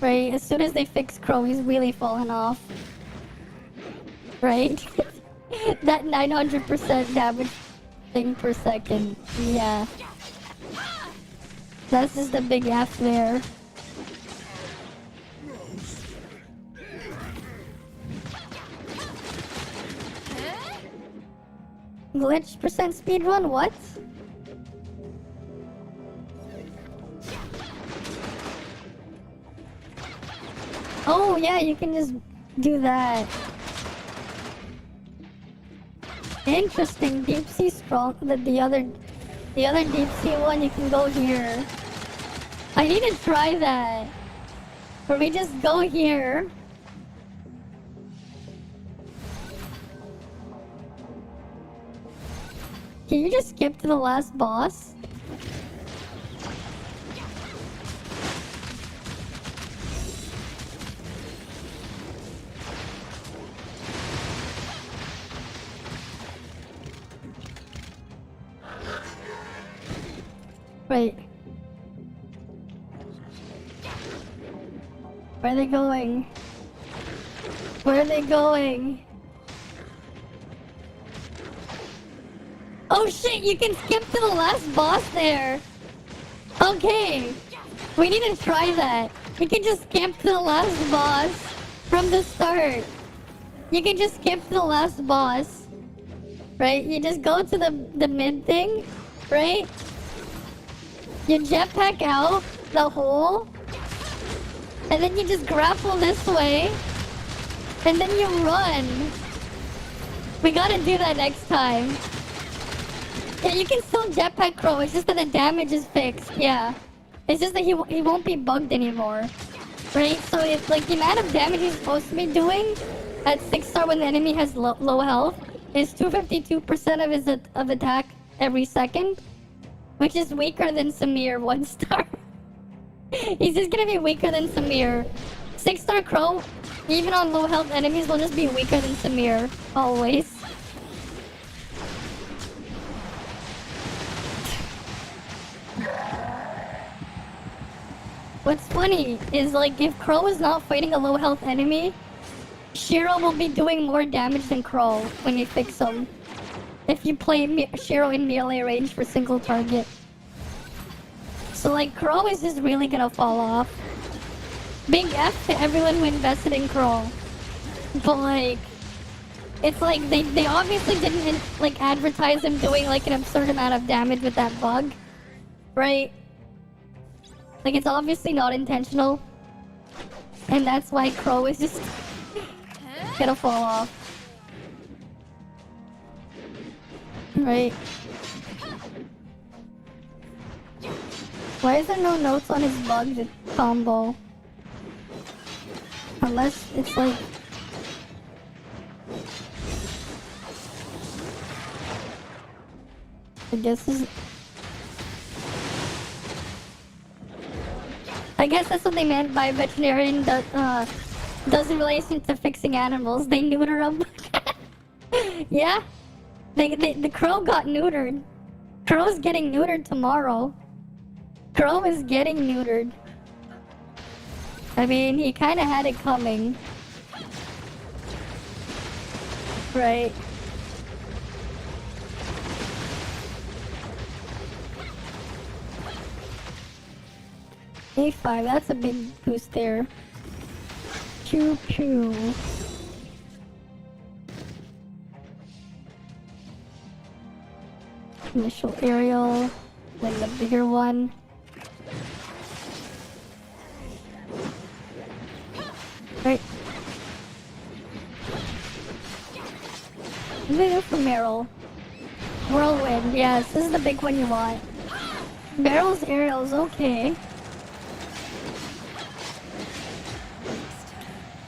Right, as soon as they fix Crow, he's really falling off. Right? That 900% damage thing per second. Yeah. That's just a big F there. Glitch percent speedrun? What? Oh yeah, you can just do that. Interesting. Deep sea strong. The other deep sea one, you can go here. I need to try that. Where we just go here. Can you just skip to the last boss? Wait. Where are they going? Where are they going? Oh shit, you can skip to the last boss there. Okay. We need to try that. You can just skip to the last boss from the start. You can just skip to the last boss. Right? You just go to the mid thing. Right? You jetpack out the hole. And then you just grapple this way. And then you run. We gotta do that next time. Yeah, you can still jetpack Crow, it's just that the damage is fixed, yeah. It's just that he won't be bugged anymore. Right? So it's like the amount of damage he's supposed to be doing at 6-star when the enemy has low health is 252% of attack every second. Which is weaker than Samir 1-star. He's just gonna be weaker than Samir. 6-star Crow, even on low health enemies, will just be weaker than Samir. Always. What's funny is, like, if Crow is not fighting a low health enemy, Shiro will be doing more damage than Crow when you fix him. If you play Shiro in melee range for single target. So like Crow is just really gonna fall off. Big F to everyone who invested in Crow. But like, it's like they obviously didn't like advertise him doing like an absurd amount of damage with that bug. Right? Like it's obviously not intentional. And that's why Crow is just gonna fall off. Right. Why is there no notes on his bugged combo? Unless it's like... I guess that's what they meant by veterinarian does in relation to fixing animals. They neuter them. Yeah? The Crow got neutered. Crow's getting neutered tomorrow. Crow is getting neutered. I mean, he kind of had it coming. Right. A5, that's a big boost there. Pew pew. Initial aerial, then the bigger one. Right. What did I do for Meryl? Whirlwind, yes, this is the big one you want. Barrels, aerials, okay.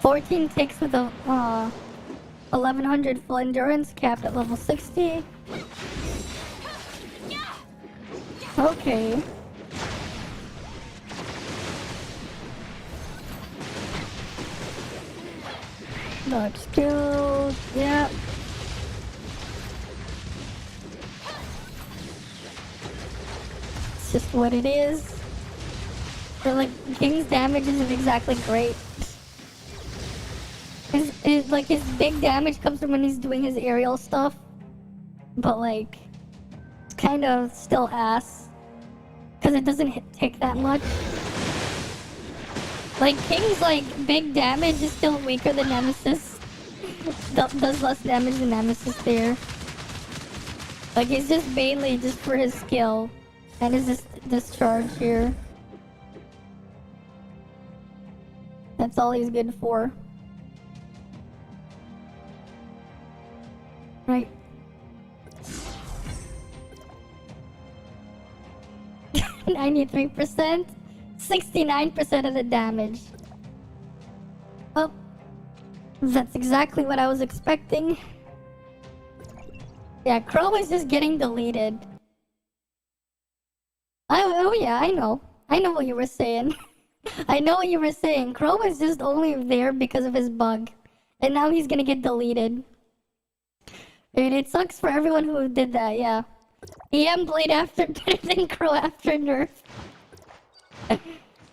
14 ticks with a 1100 full endurance, capped at level 60. Okay. Dodge skill, yep. It's just what it is. But like, King's damage isn't exactly great. His big damage comes from when he's doing his aerial stuff. But like, it's kind of still ass. Because it doesn't take that much. Like, King's like, big damage is still weaker than Nemesis. Does less damage than Nemesis there. Like, he's just mainly just for his skill. And his discharge here. That's all he's good for. Right. 93%, 69% of the damage. Oh, that's exactly what I was expecting. Yeah, Crow is just getting deleted. Oh yeah, I know. I know what you were saying. I know what you were saying. Crow is just only there because of his bug. And now he's gonna get deleted. Dude, it sucks for everyone who did that, yeah. EM Blade after better than Crow after nerf.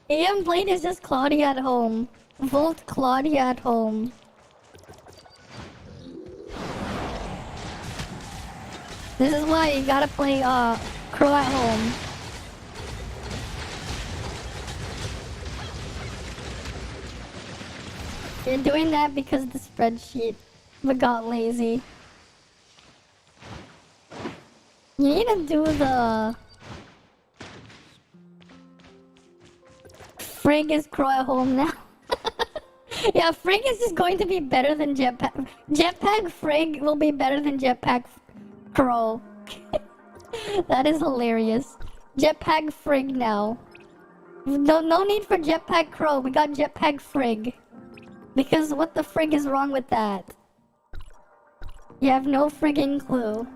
EM Blade is just Claudia at home. Volt Claudia at home. This is why you gotta play Crow at home. You're doing that because the spreadsheet got lazy. You need to do the... Frig is Crow at home now. Yeah, Frig is just going to be better than Jetpack. Jetpack Frig will be better than Jetpack Crow. That is hilarious. Jetpack Frig now. No need for Jetpack Crow. We got Jetpack Frig. Because what the frig is wrong with that? You have no friggin' clue.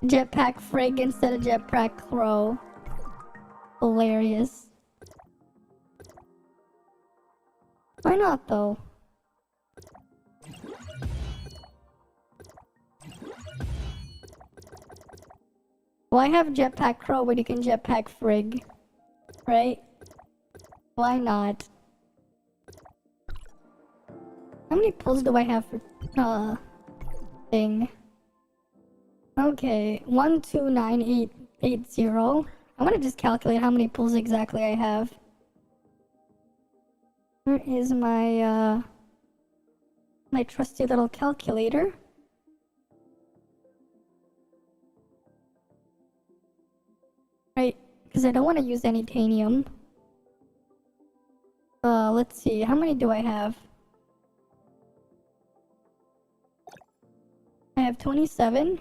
Jetpack Frig instead of Jetpack Crow. Hilarious. Why not though? Why have Jetpack Crow when you can Jetpack Frig? Right? Why not? How many pulls do I have for thing? Okay, 129880. I want to just calculate how many pulls exactly I have. Where is my my trusty little calculator? Right, because I don't want to use any tanium. Let's see, how many do I have? I have 27.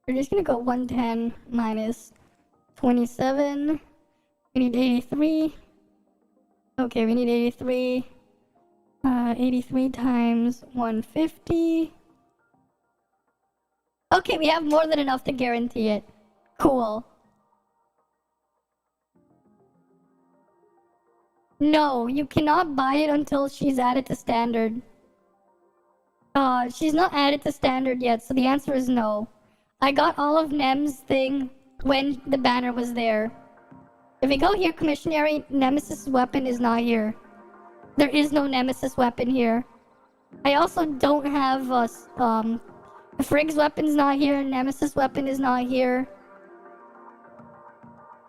We're just gonna go 110 minus 27. We need 83. Okay, we need 83. 83 times 150. Okay, we have more than enough to guarantee it. Cool. No, you cannot buy it until she's added to standard. She's not added to standard yet, so the answer is no. I got all of Nem's thing when the banner was there. If we go here, Commissionary, Nemesis weapon is not here. There is no Nemesis weapon here. I also don't have, Frig's weapon's not here, Nemesis weapon is not here.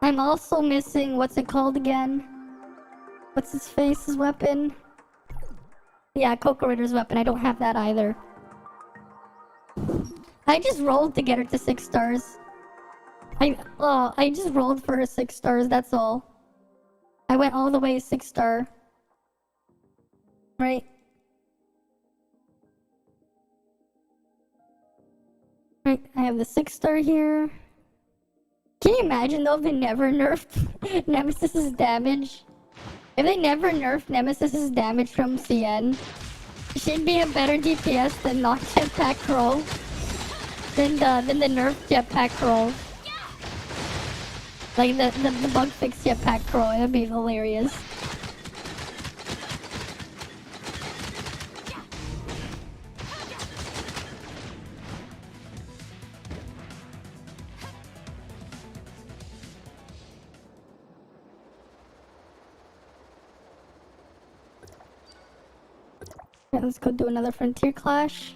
I'm also missing, what's it called again? What's his face's weapon? Yeah, Coco Ritter's weapon. I don't have that either. I just rolled to get her to 6 stars. I just rolled for her 6 stars, that's all. I went all the way 6 star. Right? I have the 6-star here. Can you imagine though if they never nerfed Nemesis's damage? If they never nerfed Nemesis's damage from CN, she'd be a better DPS than not Jetpack Crow. Than the nerf Jetpack Crow. Like the bug fix Jetpack Crow, it'd be hilarious. Yeah, let's go do another Frontier Clash.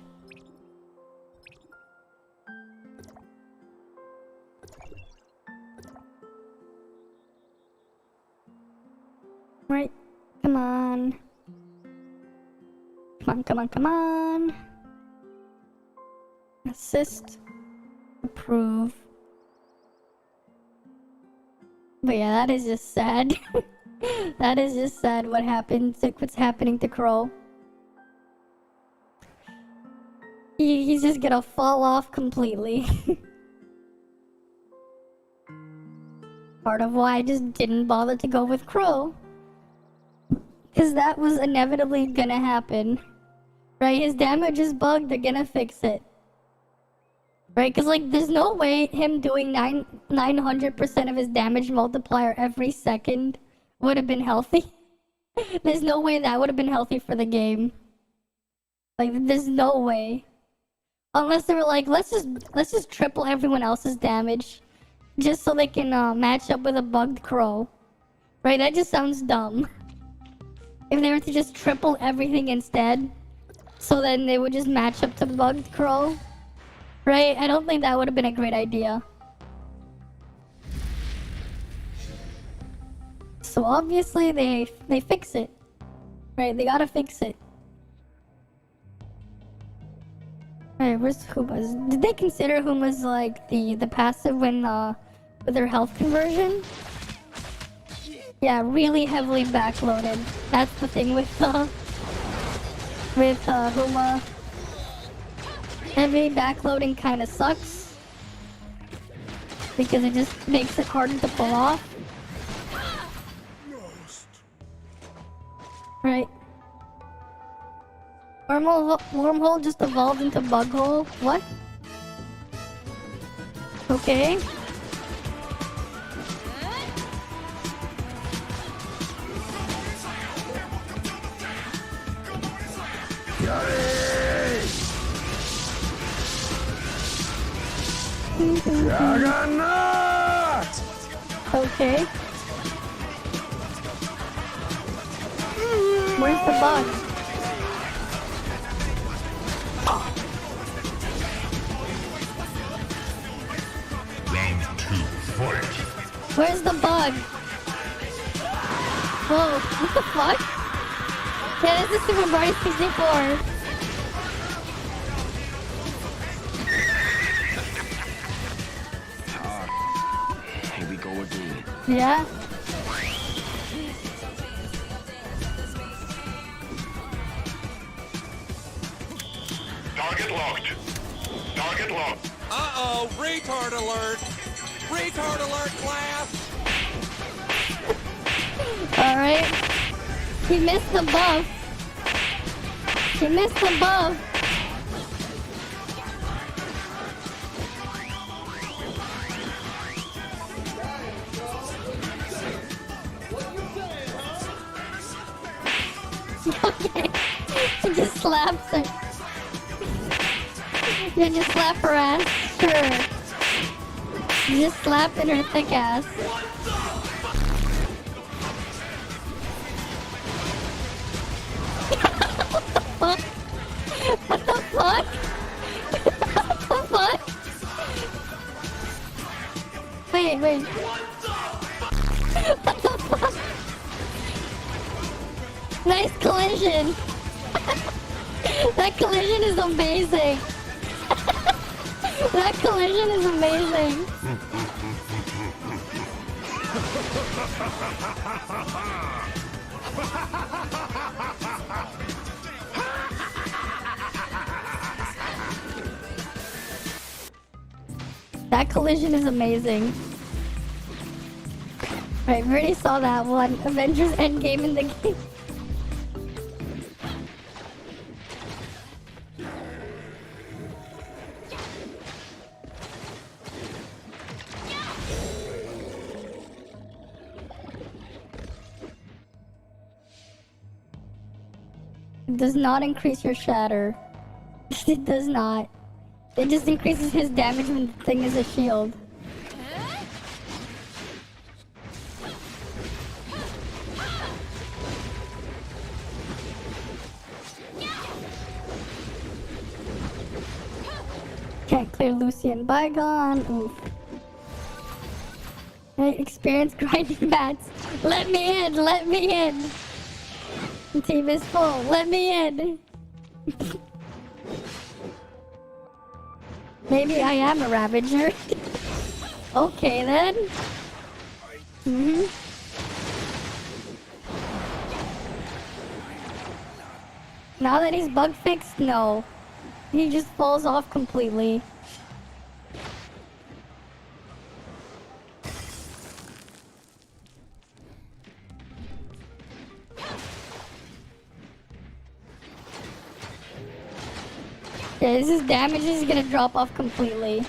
Right, come on. Come on, come on, come on. Assist. Approve. But yeah, that is just sad. That is just sad what happened to, what's happening to Crow. He's just gonna fall off completely. Part of why I just didn't bother to go with Crow. Because that was inevitably gonna happen. Right? His damage is bugged, they're gonna fix it. Right? Because, like, there's no way him doing 900% of his damage multiplier every second would have been healthy. There's no way that would have been healthy for the game. Like, there's no way. Unless they were like, let's just triple everyone else's damage. Just so they can match up with a bugged Crow. Right? That just sounds dumb. If they were to just triple everything instead, so then they would just match up to bugged Crow. Right? I don't think that would have been a great idea. So obviously they fix it. Right? They gotta fix it. Alright, where's Huma's? Did they consider Huma's like the passive when with their health conversion? Yeah, really heavily backloaded. That's the thing with Huma. Heavy backloading kind of sucks because it just makes it harder to pull off. Right. Wormhole just evolved into Bughole. What? Okay. Okay. Where's the bug? Round 2, fight. Where's the bug? Whoa, what the fuck? Yeah, this is Super Mario 64. Here we go again. Yeah? Target locked. Target locked. Uh-oh, retard alert! Retard alert, class! Alright. He missed the buff. He missed the buff. Okay. He just slaps her. You just slap her ass? Sure. You just slap in her thick ass. What the fuck? What the fuck? Wait. What the fuck? Nice collision. That collision is amazing. That collision is amazing. That collision is amazing. Right, we already saw that one. Avengers Endgame in the game. It does not increase your shatter. It does not. It just increases his damage when the thing is a shield. Can't clear Lucian Bygone. Oof. I experience grinding bats. Let me in! Let me in! The team is full. Let me in! Maybe I am a Ravager. Okay then. Now that he's bug fixed, no. He just falls off completely. Yeah, his damage is gonna drop off completely.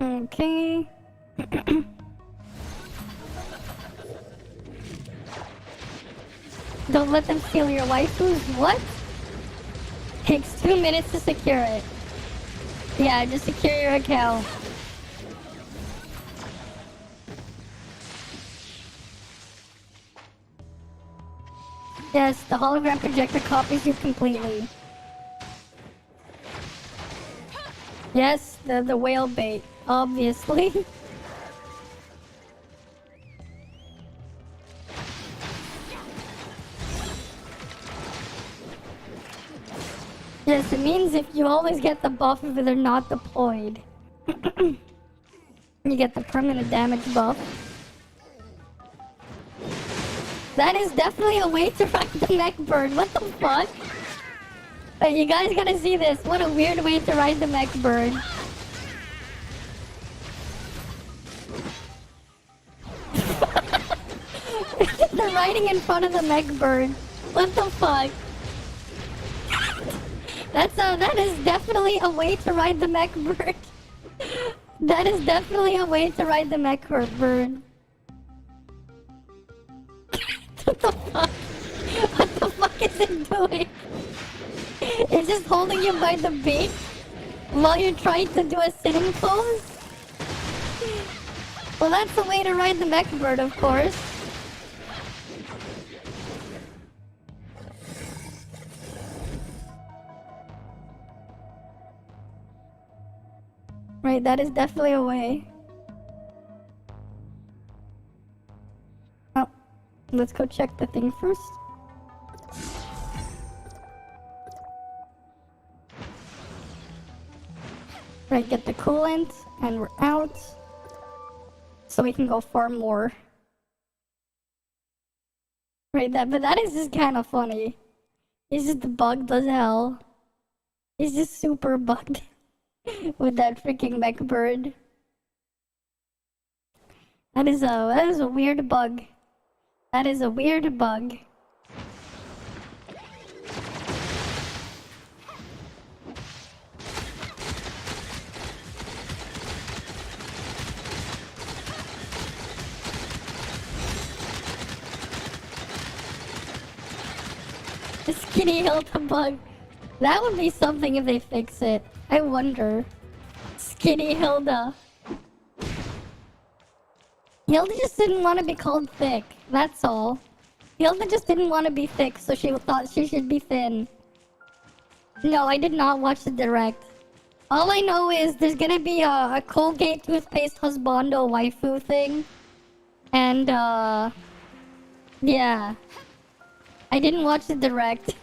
Okay. Don't let them steal your waifus. What? Takes 2 minutes to secure it. Yeah, just secure your account. Yes, the hologram projector copies you completely. Yes, the whale bait, obviously. Yes, it means if you always get the buff if they're not deployed. You get the permanent damage buff. That is definitely a way to ride the mech bird. What the fuck? Wait, you guys gotta see this. What a weird way to ride the mech bird. They're riding in front of the mech bird. What the fuck? That is definitely a way to ride the mech bird. That is definitely a way to ride the mech bird. What the fuck? What the fuck is it doing? It's just holding you by the beak while you're trying to do a sitting pose? Well, that's the way to ride the mech bird, of course. Right, that is definitely a way. Oh, let's go check the thing first. Right, get the coolant, and we're out. So we can go farm more. Right, but that is just kind of funny. He's just bugged as hell. He's just super bugged with that freaking mech bird. That is a weird bug. That is a weird bug. Skinny Hilda bug. That would be something if they fix it. I wonder. Skinny Hilda. Hilda just didn't want to be called thick. That's all. Hilda just didn't want to be thick, so she thought she should be thin. No, I did not watch the direct. All I know is there's gonna be a Colgate toothpaste husbando waifu thing. And, yeah. I didn't watch the direct.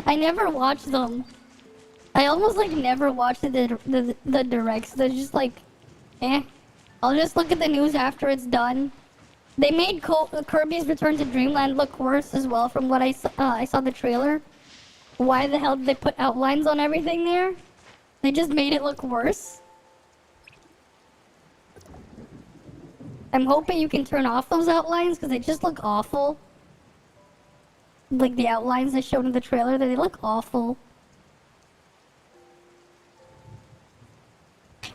I never watched them. I almost like never watched the directs. They're just like I'll just look at the news after it's done. They made Kirby's Return to Dreamland look worse as well from what I saw the trailer. Why the hell did they put outlines on everything there? They just made it look worse. I'm hoping you can turn off those outlines because they just look awful. Like the outlines they showed in the trailer, they look awful.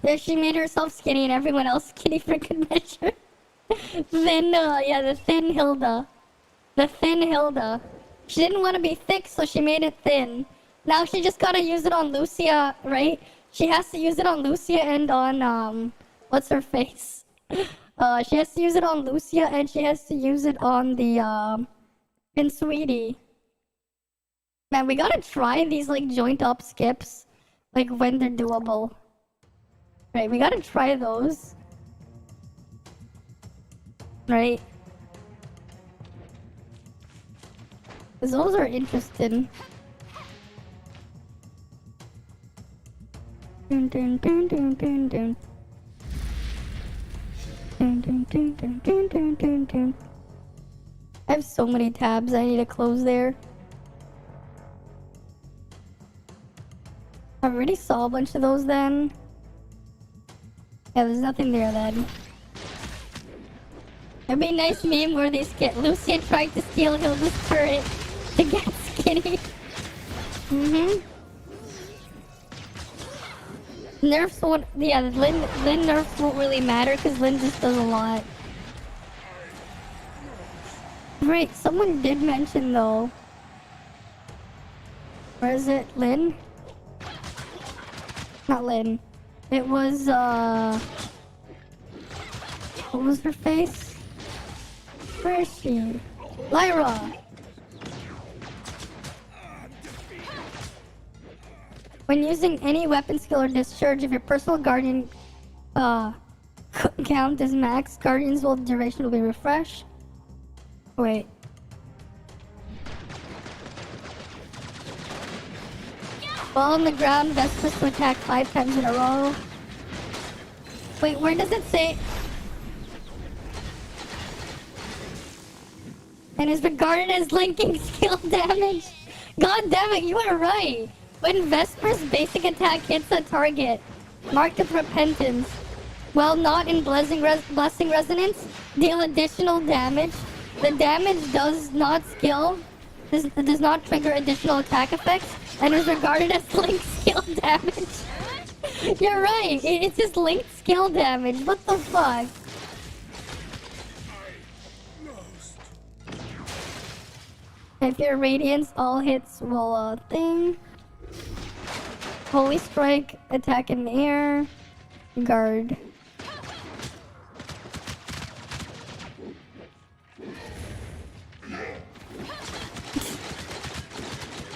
Yeah, she made herself skinny and everyone else skinny for good measure. Then, yeah, the thin Hilda. The thin Hilda. She didn't want to be thick, so she made it thin. Now she just gotta use it on Lucia, right? She has to use it on Lucia and on, what's her face? She has to use it on Lucia and she has to use it on the, in Sweetie. Man, we gotta try these, like, joint up skips. Like, when they're doable. Right, we gotta try those. Right? Because those are interesting. Dun, dun, dun, dun, dun, dun. Dun, dun, dun, dun, dun, dun, dun, dun. I have so many tabs I need to close there. I already saw a bunch of those then. Yeah, there's nothing there then. It'd be a nice meme where they skip. Lucia tried to steal Hilda's turret to get skinny. Nerfs won't... Yeah, Lyn nerfs won't really matter because Lyn just does a lot. Right, someone did mention though. Where is it? Lyn? Not Lyn. It was, what was her face? Where is she? Lyra! When using any weapon skill or discharge, if your personal guardian count is max, guardian's duration will be refreshed. Wait. While on the ground, Vespers to attack 5 times in a row. Wait, where does it say? And is regarded as linking skill damage. God damn it, you are right. When Vesper's basic attack hits a target, marked with repentance, while not in blessing resonance, deal additional damage. The damage does not does not trigger additional attack effects, and is regarded as linked skill damage. You're right, it's just linked skill damage. What the fuck? If your radiance all hits will thing. Holy strike, attack in the air, guard.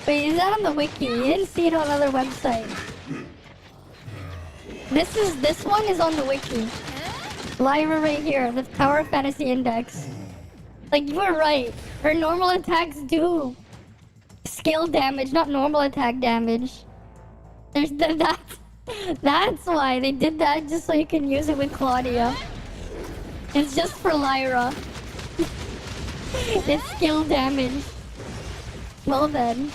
Wait, is that on the wiki? You didn't see it on other websites. This one is on the wiki. Lyra right here, the Tower of Fantasy Index. Like, you were right. Her normal attacks do skill damage, not normal attack damage. There's that's why they did that, just so you can use it with Claudia. It's just for Lyra. It's skill damage. Well then.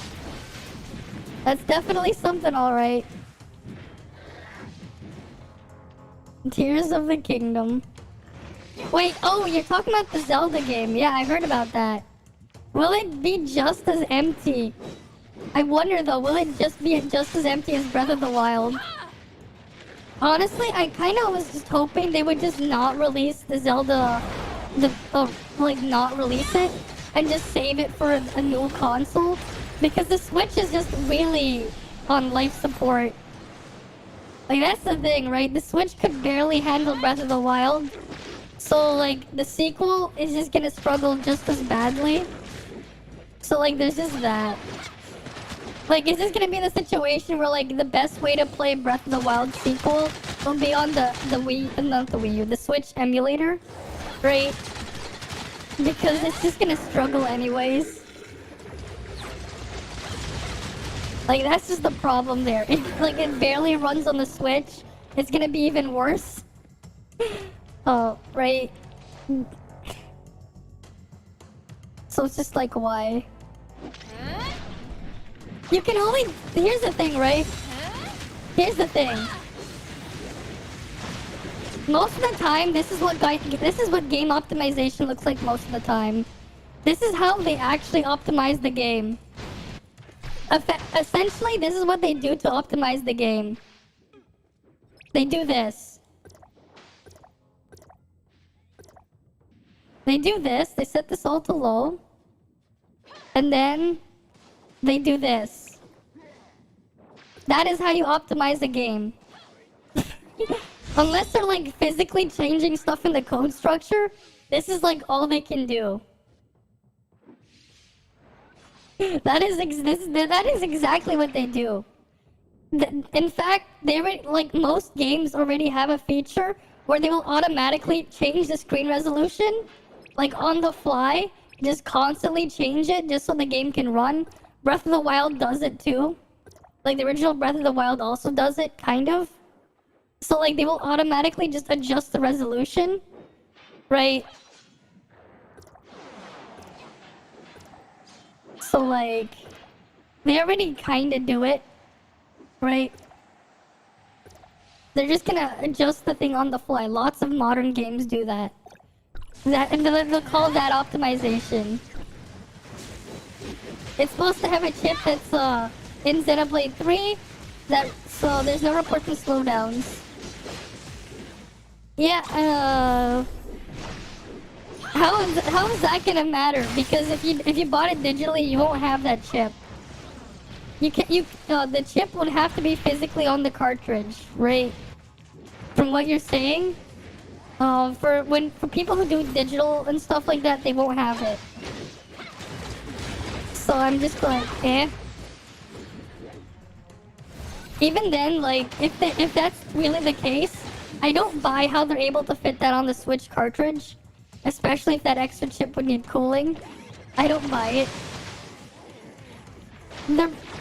That's definitely something, alright. Tears of the Kingdom. Wait, oh, you're talking about the Zelda game. Yeah, I heard about that. Will it be just as empty? I wonder though, will it just be just as empty as Breath of the Wild? Honestly, I kind of was just hoping they would just not release the Zelda, like not release it, and just save it for a new console. Because the Switch is just really on life support. Like, that's the thing, right? The Switch could barely handle Breath of the Wild. So, like, the sequel is just gonna struggle just as badly. So, like, there's just that. Like, is this gonna be the situation where, like, the best way to play Breath of the Wild sequel will be on the Wii, not the Wii U, the Switch emulator, right? Because it's just gonna struggle anyways. Like, that's just the problem there. If, like, it barely runs on the Switch, it's gonna be even worse. Oh, right. So it's just like, why? You can only... Here's the thing, right? Here's the thing. Most of the time, this is what game optimization looks like most of the time. This is how they actually optimize the game. Essentially, this is what they do to optimize the game. They do this. They do this. They set this all to low. And then they do this. That is how you optimize a game. Unless they're like physically changing stuff in the code structure, this is like all they can do. That is exactly what they do. In fact, like most games already have a feature where they will automatically change the screen resolution, like on the fly, just constantly change it just so the game can run. Breath of the Wild does it too. Like the original Breath of the Wild also does it, kind of. So like they will automatically just adjust the resolution, right? So like, they already kinda do it, right? They're just gonna adjust the thing on the fly. Lots of modern games do that. And they'll call that optimization. It's supposed to have a chip that's in Xenoblade 3, so there's no report from slowdowns. Yeah, how is that gonna matter? Because if you bought it digitally, you won't have that chip. The chip would have to be physically on the cartridge, right? From what you're saying, for people who do digital and stuff like that, they won't have it. So I'm just like, eh. Even then, like, if that's really the case, I don't buy how they're able to fit that on the Switch cartridge. Especially if that extra chip would need cooling. I don't buy it.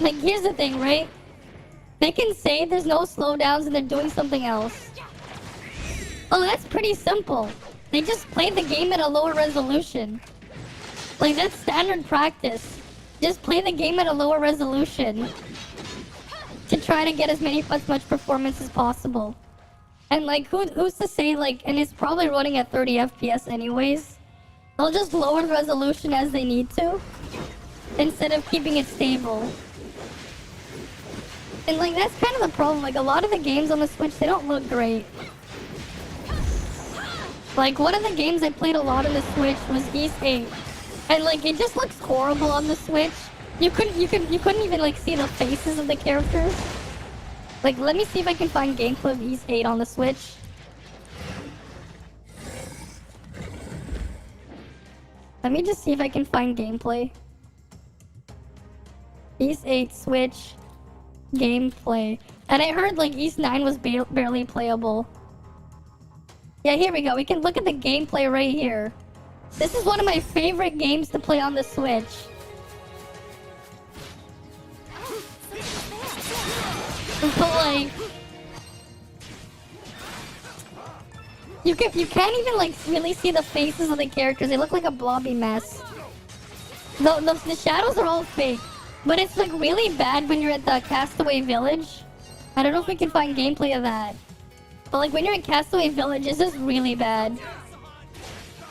Like, here's the thing, right? They can say there's no slowdowns and they're doing something else. Oh, that's pretty simple. They just play the game at a lower resolution. Like, that's standard practice. Just play the game at a lower resolution to try to get as much performance as possible. And like, who's to say, like, and it's probably running at 30 FPS anyways. They'll just lower the resolution as they need to, instead of keeping it stable. And like, that's kind of the problem. Like, a lot of the games on the Switch, they don't look great. Like, one of the games I played a lot on the Switch was Ys 8. And like, it just looks horrible on the Switch. You couldn't even like see the faces of the characters. Like, let me see if I can find gameplay of Ys 8 on the Switch. Let me just see if I can find gameplay. Ys 8 Switch gameplay. And I heard, like, Ys 9 was barely playable. Yeah, here we go. We can look at the gameplay right here. This is one of my favorite games to play on the Switch. But like, you can't even like really see the faces of the characters. They look like a blobby mess. The shadows are all fake, but it's like really bad when you're at the Castaway Village. I don't know if we can find gameplay of that, but like when you're in Castaway Village, it's just really bad.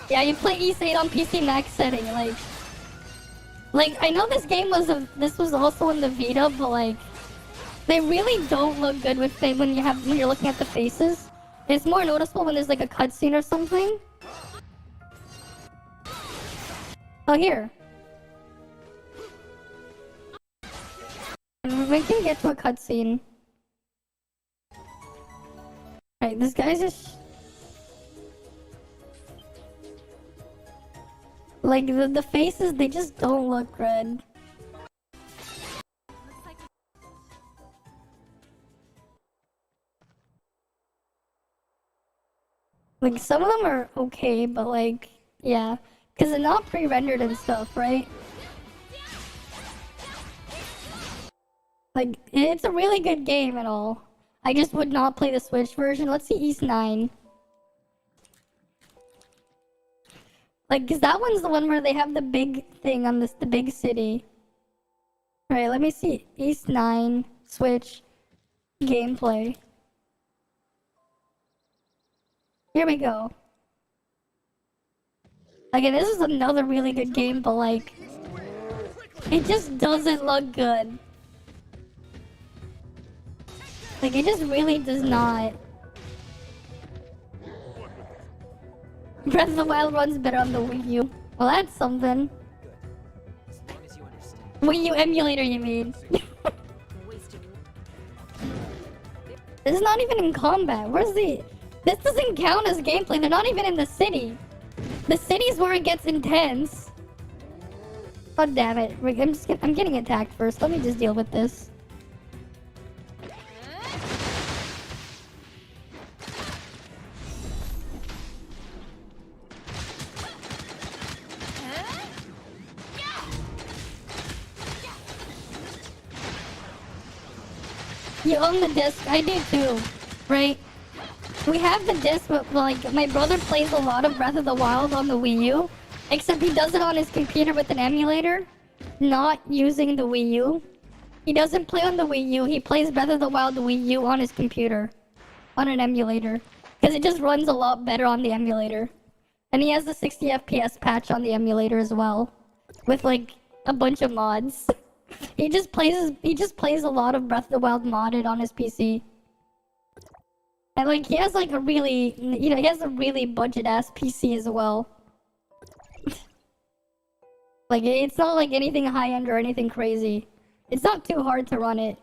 Yeah, you play Ys 8 on PC Max setting, like I know this game this was also in the Vita, but like, they really don't look good with when you're looking at the faces. It's more noticeable when there's like a cutscene or something. Oh, here. We can get to a cutscene. Right, this guy's just like the faces. They just don't look good. Like, some of them are okay, but like, yeah. Because they're not pre-rendered and stuff, right? Like, it's a really good game and all. I just would not play the Switch version. Let's see Ys 9. Like, cause that one's the one where they have the big thing on this, the big city. Alright, let me see. East 9, Switch, gameplay. Here we go. Again, this is another really good game, but like, it just doesn't look good. Like, it just really does not. Breath of the Wild runs better on the Wii U. Well, that's something. Wii U emulator, you mean? This is not even in combat. Where's the... This doesn't count as gameplay. They're not even in the city. The city's where it gets intense. Oh, damn it. I'm getting attacked first. Let me just deal with this. You own the disc? I do too, right? We have the disc, but like my brother plays a lot of Breath of the Wild on the Wii U, except he does it on his computer with an emulator, not using the Wii U. He doesn't play on the Wii U, he plays Breath of the Wild Wii U on his computer, on an emulator, because it just runs a lot better on the emulator. And he has the 60 FPS patch on the emulator as well, with like a bunch of mods. He just plays a lot of Breath of the Wild modded on his PC. And like he has like a really, you know, he has a really budget ass PC as well. Like it's not like anything high end or anything crazy. It's not too hard to run it.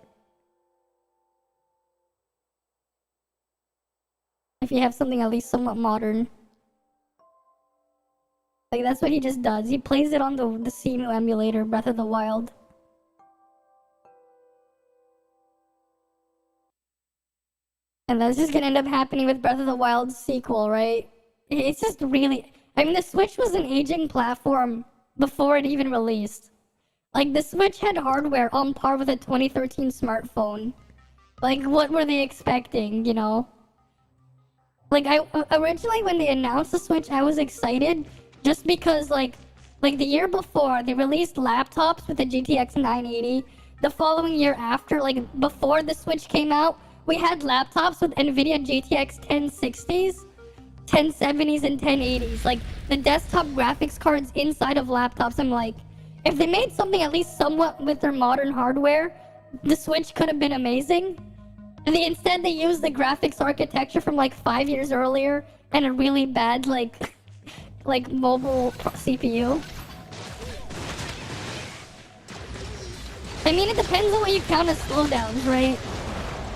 If you have something at least somewhat modern. Like that's what he just does. He plays it on the CMU emulator, Breath of the Wild. And that's just gonna end up happening with Breath of the Wild's sequel, right? It's just really... I mean, the Switch was an aging platform before it even released. Like, the Switch had hardware on par with a 2013 smartphone. Like, what were they expecting, you know? Like, originally when they announced the Switch, I was excited just because, like the year before, they released laptops with the GTX 980. The following year after, like, before the Switch came out, we had laptops with NVIDIA GTX 1060s, 1070s, and 1080s. Like, the desktop graphics cards inside of laptops. I'm like, if they made something at least somewhat with their modern hardware, the Switch could have been amazing. And instead, they used the graphics architecture from like 5 years earlier and a really bad, like mobile CPU. I mean, it depends on what you count as slowdowns, right?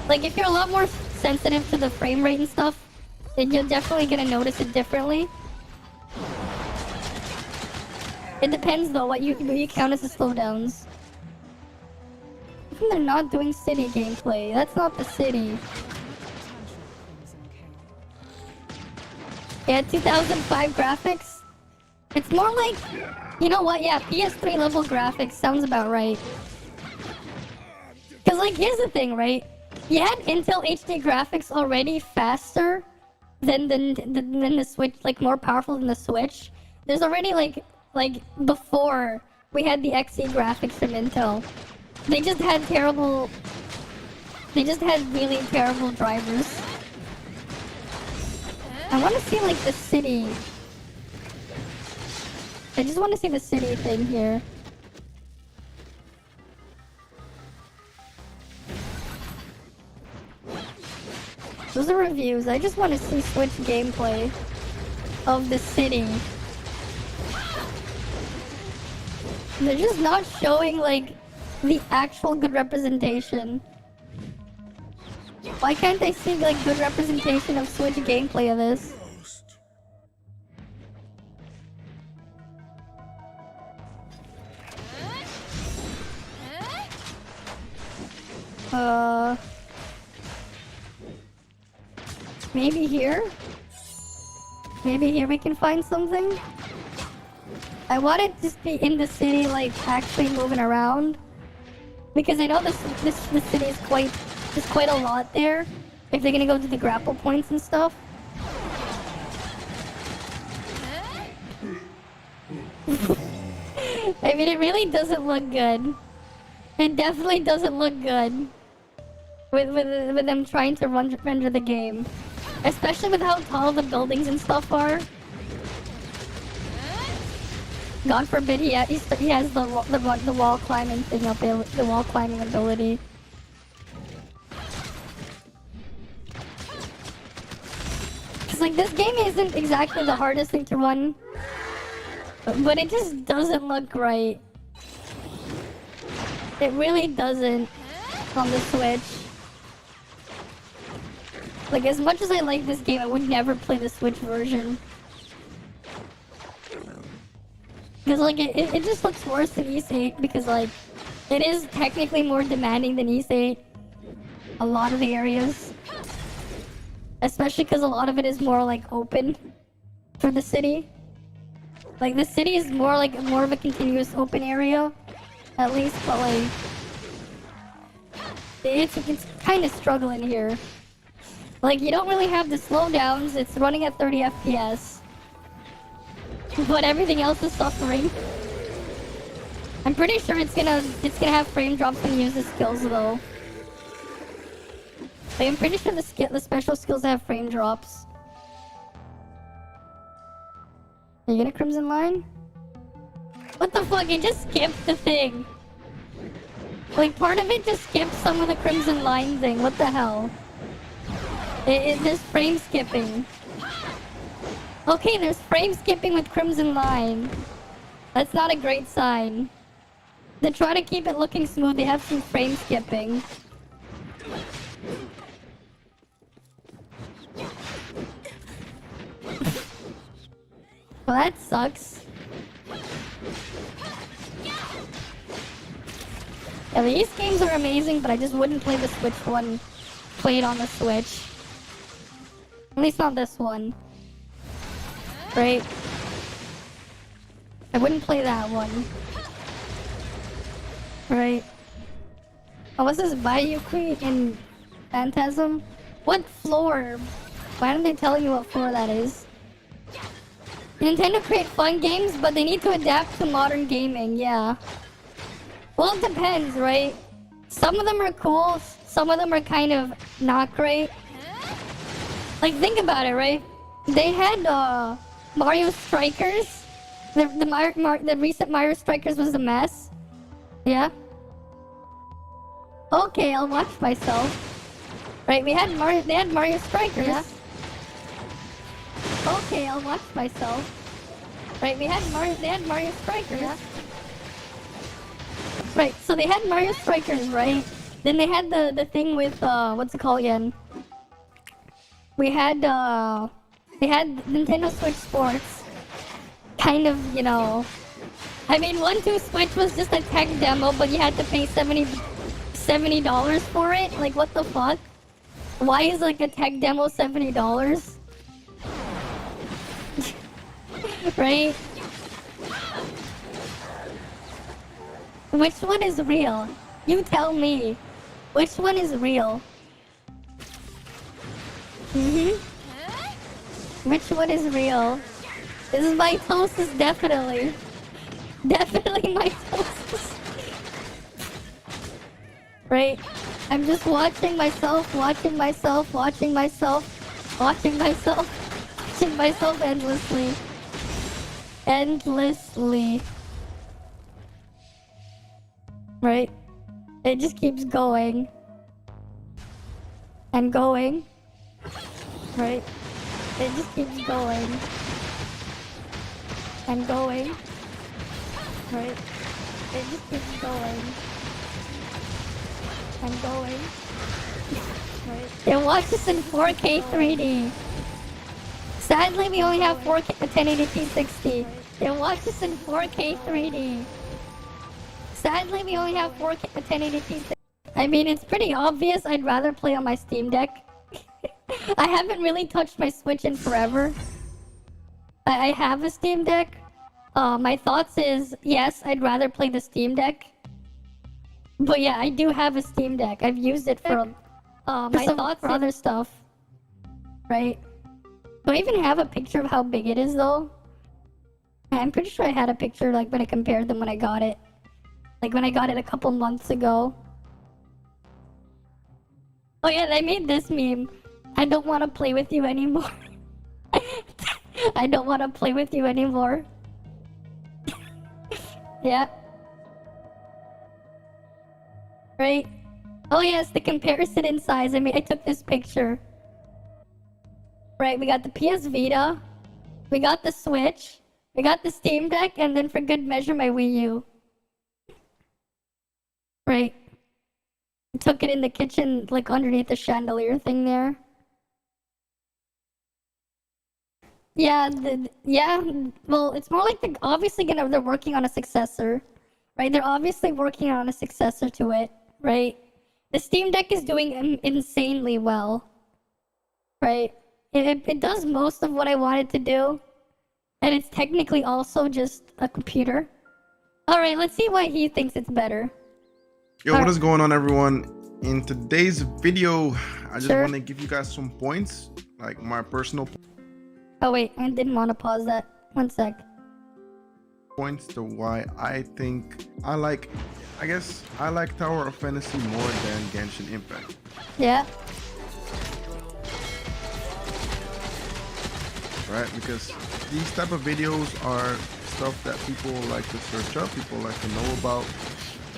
Like, if you're a lot more sensitive to the frame rate and stuff, then you're definitely gonna notice it differently. It depends, though, what you count as the slowdowns. I think they're not doing city gameplay. That's not the city. Yeah, 2005 graphics. It's more like, you know what? Yeah, PS3 level graphics sounds about right. Cause like, here's the thing, right? You had Intel HD graphics already faster than the Switch, like more powerful than the Switch. There's already like before we had the XE graphics from Intel. They just had really terrible drivers. I want to see like the city. I just want to see the city thing here. Those are reviews. I just want to see Switch gameplay of the city. They're just not showing like the actual good representation. Why can't I see like good representation of Switch gameplay of this? Maybe here? Maybe here we can find something? I want it to just be in the city, like, actually moving around. Because I know the city is there's quite a lot there. If they're gonna go to the grapple points and stuff. I mean, it really doesn't look good. It definitely doesn't look good with them trying to render the game, especially with how tall the buildings and stuff are. God forbid he has the wall climbing thing up, the wall climbing ability. Cause like this game isn't exactly the hardest thing to run, but it just doesn't look right. It really doesn't on the Switch. Like, as much as I like this game, I would never play the Switch version. Because, like, it just looks worse than Ys 8 because, like, it is technically more demanding than Ys 8. A lot of the areas. Especially because a lot of it is more, like, open for the city. Like, the city is more of a continuous open area. At least, but like, it's kind of struggling here. Like, you don't really have the slowdowns. It's running at 30 FPS, but everything else is suffering. I'm pretty sure it's gonna have frame drops when you use the skills though. Like, I'm pretty sure the special skills have frame drops. Are you gonna Crimson Line? What the fuck? It just skipped the thing. Like, part of it just skipped some of the Crimson Line thing. What the hell? There's frame skipping. Okay, there's frame skipping with Crimson Line. That's not a great sign. They try to keep it looking smooth. They have some frame skipping. Well, that sucks. Yeah, these games are amazing, but I just wouldn't play the Switch one. Played on the Switch. At least not this one. Right? I wouldn't play that one. Right? Oh, what's this Bayuki in Phantasm? What floor? Why aren't they telling me what floor that is? Nintendo create fun games, but they need to adapt to modern gaming, yeah. Well, it depends, right? Some of them are cool, some of them are kind of not great. Like, think about it, right? They had Mario Strikers. The recent Mario Strikers was a mess. Yeah? Okay, I'll watch myself. Right, they had Mario Strikers. Yeah? Okay, I'll watch myself. Right, they had Mario Strikers. Yeah? Right, so they had Mario Strikers, right? Then they had the thing with what's it called again? They had Nintendo Switch Sports. Kind of, you know. I mean, 1-2 Switch was just a tech demo, but you had to pay $70 for it? Like, what the fuck? Why is like a tech demo $70? Right? Which one is real? You tell me. Which one is real? Which one is real? This is mitosis, definitely. Definitely mitosis. Right? I'm just watching myself endlessly. Endlessly. Right? It just keeps going. And going. Right? It just keeps going. And going. Right? It just keeps going. And going. Right? It watches in 4K 3D. Sadly, we only have 4K 1080p 60. It watches in 4K 3D. Sadly, we only have 4K 1080p 60. I mean, it's pretty obvious I'd rather play on my Steam Deck. I haven't really touched my Switch in forever. I have a Steam Deck. My thoughts is, yes, I'd rather play the Steam Deck. But yeah, I do have a Steam Deck. I've used it for my thoughts for other stuff. Right? Do I even have a picture of how big it is, though? I'm pretty sure I had a picture like when I compared them when I got it. Like when I got it a couple months ago. Oh yeah, I made this meme. I don't want to play with you anymore. I don't want to play with you anymore. Yeah. Right? Oh yes, the comparison in size. I mean, I took this picture. Right, we got the PS Vita. We got the Switch. We got the Steam Deck, and then for good measure, my Wii U. Right. I took it in the kitchen, like underneath the chandelier thing there. Yeah, well, it's more like they're obviously they're working on a successor. Right, they're obviously working on a successor to it, right? The Steam Deck is doing insanely well. Right? It does most of what I wanted to do. And it's technically also just a computer. Alright, let's see why he thinks it's better. Yo, what is going on, everyone? In today's video, I just Sure. want to give you guys some points, like my personal Oh wait, I didn't want to pause that. 1 sec. points to why I think I like Tower of Fantasy more than Genshin Impact. Yeah. Right? Because these type of videos are stuff that people like to search up, people like to know about.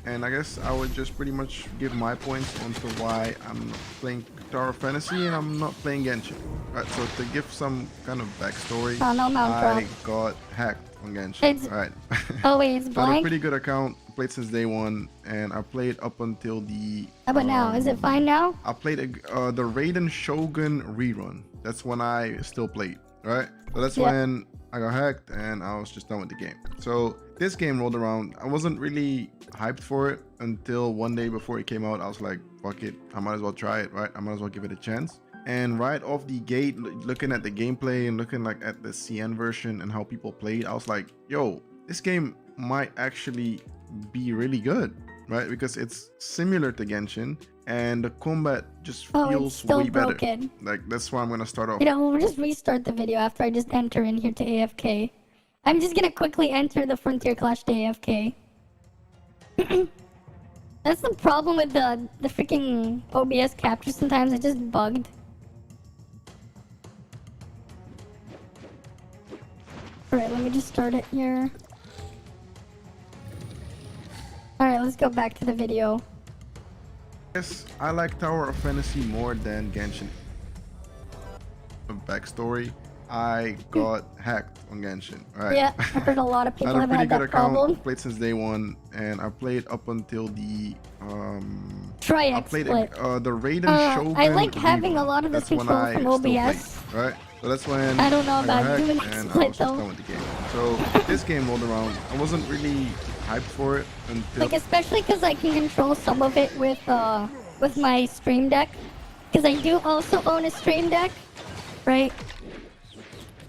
And I guess I would just pretty much give my points onto why I'm playing Tower of Fantasy and I'm not playing Genshin. Right, so to give some kind of backstory, Oh, no mount drop. I got hacked on Genshin. It's- Right. Oh wait, it's So I had a blank? pretty good account, played since day one, and I played up until the... How about now? Is it fine now? I played the Raiden Shogun rerun. That's when I still played, right? So that's Yeah. when I got hacked and I was just done with the game. So this game rolled around. I wasn't really hyped for it until one day before it came out. I was like, fuck it, I might as well try it, right? I might as well give it a chance. And right off the gate, looking at the gameplay and looking like at the CN version and how people played, I was like, yo, this game might actually be really good, right? Because it's similar to Genshin and the combat just Oh, it's feels still way better. broken. Like that's why I'm gonna start off. You know, we'll just restart the video after I just enter in here to AFK. I'm just gonna quickly enter the Frontier Clash to AFK. That's the problem with the freaking OBS capture sometimes, it just bugged. Alright, let me just start it here. Alright, let's go back to the video. Yes, I like Tower of Fantasy more than Genshin. Backstory, I got hacked on Genshin. Right. Yeah, I heard a lot of I people had a have pretty had good that account, problem. played since day one, and I played up until the I Triax played split. the Raiden Shogun. I like having rerun. a lot of the That's when control I from still OBS. played, right? So that's when I don't know got about doing hacked that and I split was just though. done with the game. So this game rolled around. I wasn't really hyped for it until Like especially because I can control some of it with my Stream Deck. Because I do also own a Stream Deck, right?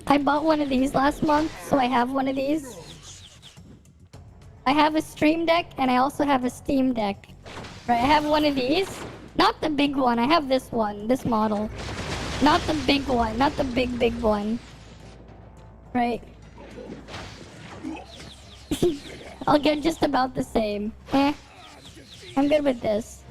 I bought one of these last month, so I have one of these. I have a Stream Deck and I also have a Steam Deck. Right, I have one of these. Not the big one, I have this one, this model. Not the big one, not the big one. Right. I'll get just about the same. I'm good with this.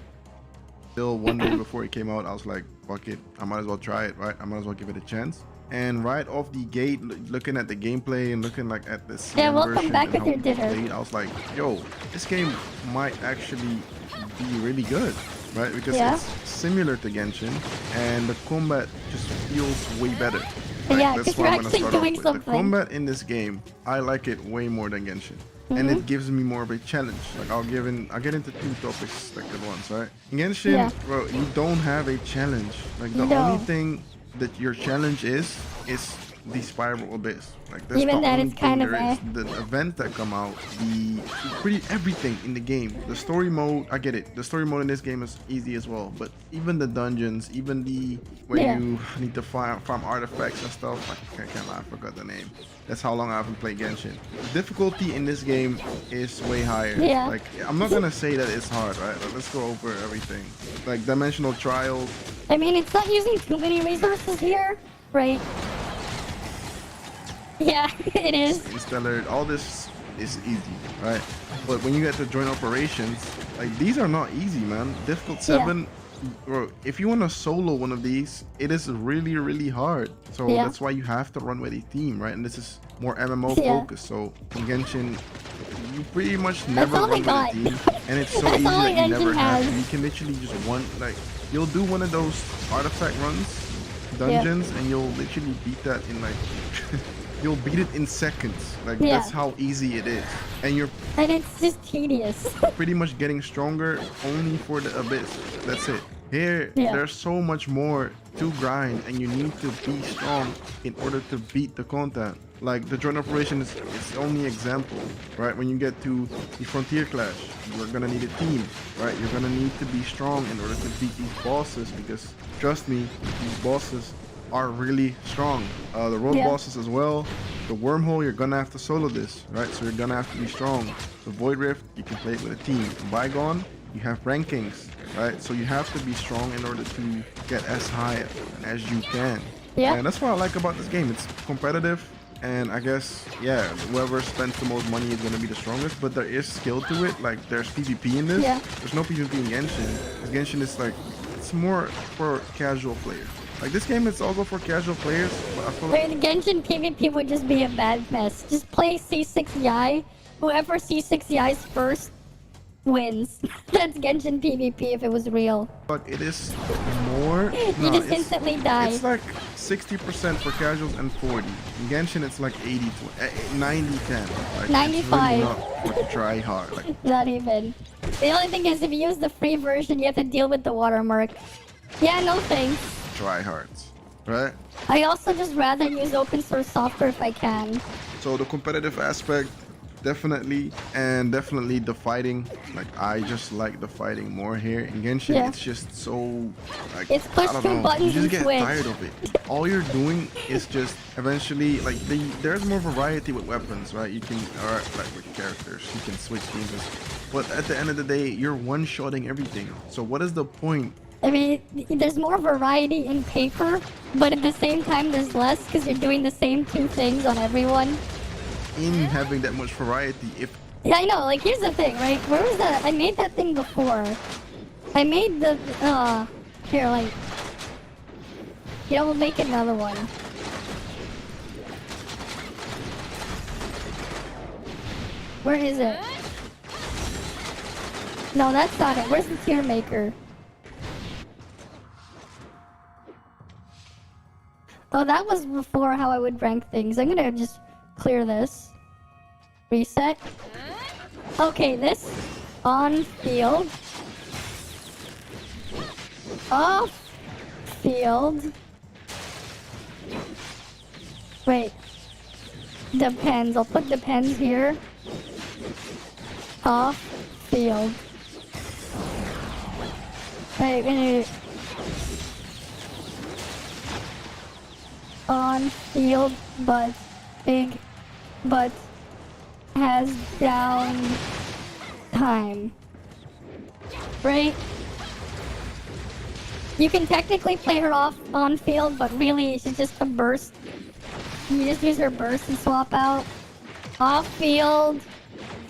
Still one day before it came out, I was like, fuck it, I might as well try it, right? I might as well give it a chance. And right off the gate, looking at the gameplay and looking like at the CN Yeah, welcome version back and with how your people dinner. played, I was like, yo, this game might actually be really good, right? Because Yeah. it's similar to Genshin and the combat just feels way better. Yeah, That's 'cause what you're I'm gonna actually start off doing with. something. The combat in this game, I like it way more than Genshin. And Mm-hmm. it gives me more of a challenge. Like I'll get into two topics like at once, right? In Genshin, Yeah. bro, you don't have a challenge. Like the No. only thing that your challenge is the Spiral Abyss. Like that's Even the that only is kind thing of there is. eh. The events that come out, pretty everything in the game. The story mode, I get it. The story mode in this game is easy as well. But even the dungeons, even the where Yeah. you need to farm artifacts and stuff. I can't lie, I forgot the name. That's how long I haven't played Genshin. The difficulty in this game is way higher. Yeah. Like I'm not gonna say that it's hard, right? Like, let's go over everything. Like Dimensional Trial. I mean, it's not using too many resources here, right? Yeah, it is. Interstellar, all this is easy, right? But when you get to joint operations, like these are not easy, man. Difficult 7, bro, if you want to solo one of these, it is really, really hard. So Yeah. that's why you have to run with a team, right? And this is more MMO Yeah. focused. So in Genshin, you pretty much never all run they with a team. And it's so That's easy all that you Genshin never have to. has. You can literally just you'll do one of those artifact runs, dungeons, and you'll literally beat that in like, you'll beat it in seconds. Like Yeah. that's how easy it is. And you're And it's just tedious. pretty much getting stronger only for the abyss. That's it. Here, Yeah. there's so much more to grind, and you need to be strong in order to beat the content. Like the joint operation is its only example, right? When you get to the frontier clash, you're gonna need a team, right? You're gonna need to be strong in order to beat these bosses, because trust me, these bosses are really strong. The road Yeah. bosses as well. The wormhole, you're gonna have to solo this, right? So you're gonna have to be strong. The void rift, you can play it with a team. Bygone, you have rankings, right? So you have to be strong in order to get as high as you can. Yeah. And that's what I like about this game. It's competitive, and I guess, yeah, whoever spends the most money is gonna be the strongest, but there is skill to it. Like there's PvP in this. Yeah. There's no PvP in Genshin. 'Cause Genshin is like, it's more for casual players. Like this game is also for casual players, but I feel like Wait, the Genshin PvP would just be a bad mess. Just play C6EI. Whoever C6EI's first wins. That's Genshin PvP if it was real. it is more. You just instantly die. It's like 60% for casuals and 40. In Genshin, it's like 80 to 90 10. Like, 95. It's really not for try hard. Like Not even. The only thing is if you use the free version, you have to deal with the watermark. Yeah, no thanks. try hards, right? I also just rather use open source software if I can. So the competitive aspect, definitely, and definitely the fighting. Like I just like the fighting more here. In Genshin, Yeah. it's just so like It's push I don't 2 know. You buttons just and get switch. tired of it. All you're doing is just eventually like there's more variety with weapons, right? You can or like with characters, you can switch teams. But at the end of the day, you're one-shotting everything. So what is the point? I mean, there's more variety in paper, but at the same time there's less because you're doing the same 2 things on everyone. In having that much variety, if Yeah, I know. Like, here's the thing, right? Where was that? I made that thing before. I made the, here, like, you know, we'll make another one. Where is it? No, that's not it. Where's the tier maker? Oh, that was before how I would rank things. I'm gonna just clear this. Reset. Okay, this on field. Off field. Wait. Depends. I'll put depends here. Off field. Wait. On field, but big, but has down time. Right? You can technically play her off on field, but really she's just a burst. You just use her burst and swap out. Off field,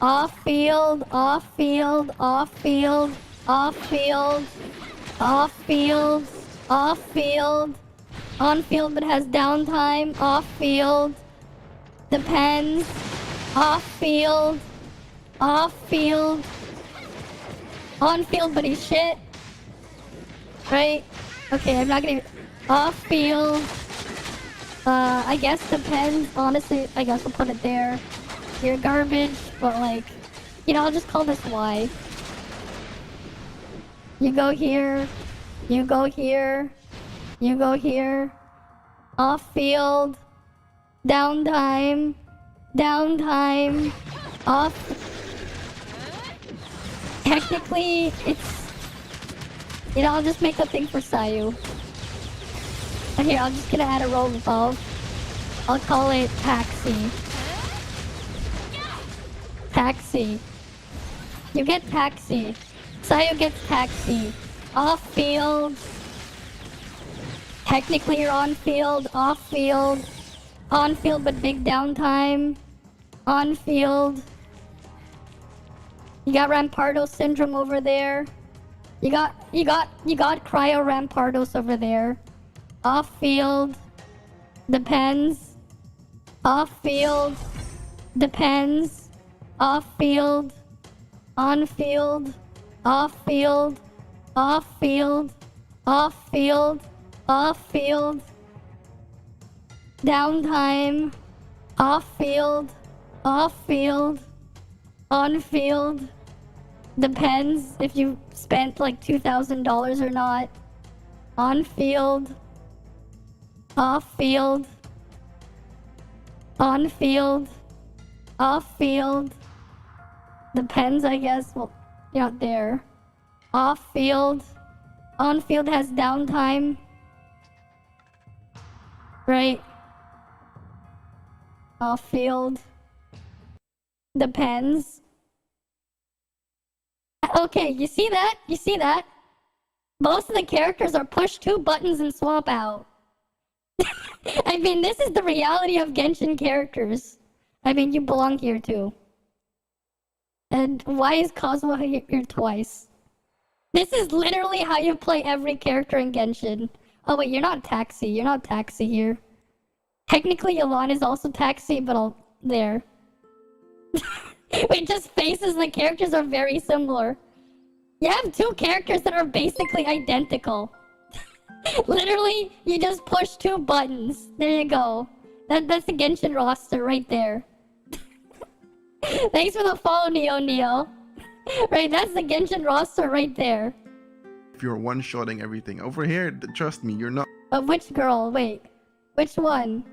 off field, off field, off field, off field, off field, off field. On field but has downtime. Off field. Depends. Off field. Off field. On field but he's shit. Right? Okay, I'm not gonna... Off field. I guess depends. Honestly, I guess we'll put it there. You're garbage, but like... You know, I'll just call this Y. You go here. You go here. You go here. Off field. Downtime. Downtime. Off. Technically, it's... You know, I'll just make a thing for Sayu. Here, I'm just gonna add a roll above. I'll call it Taxi. Taxi. You get Taxi. Sayu gets Taxi. Off field. Technically you're on field, off field. On field but big downtime. On field. You got Rampardo syndrome over there. You got cryo Rampardos over there. Off field. Depends. Off field. Depends. Off field. On field. Off field. Off field. Off field. Off field. Downtime. Off field. Off field. On field. Depends if you spent like $2,000 or not. On field. Off field. On field. Off field. Depends, I guess. Well, you're not there. Off field. On field has downtime. Right. Off field. Depends. Okay, you see that? You see that? Most of the characters are push 2 buttons and swap out. I mean, this is the reality of Genshin characters. I mean, you belong here too. And why is Kazuha here twice? This is literally how you play every character in Genshin. Oh wait, you're not Taxi. You're not Taxi here. Technically, Yelan is also Taxi, but I'll... there. Wait, just faces, the characters are very similar. You have 2 characters that are basically identical. Literally, you just push 2 buttons. There you go. That's the Genshin roster right there. Thanks for the follow, Neo. Right, that's the Genshin roster right there. If you're one-shotting everything over here, trust me, you're not. But which girl? Wait. Which one?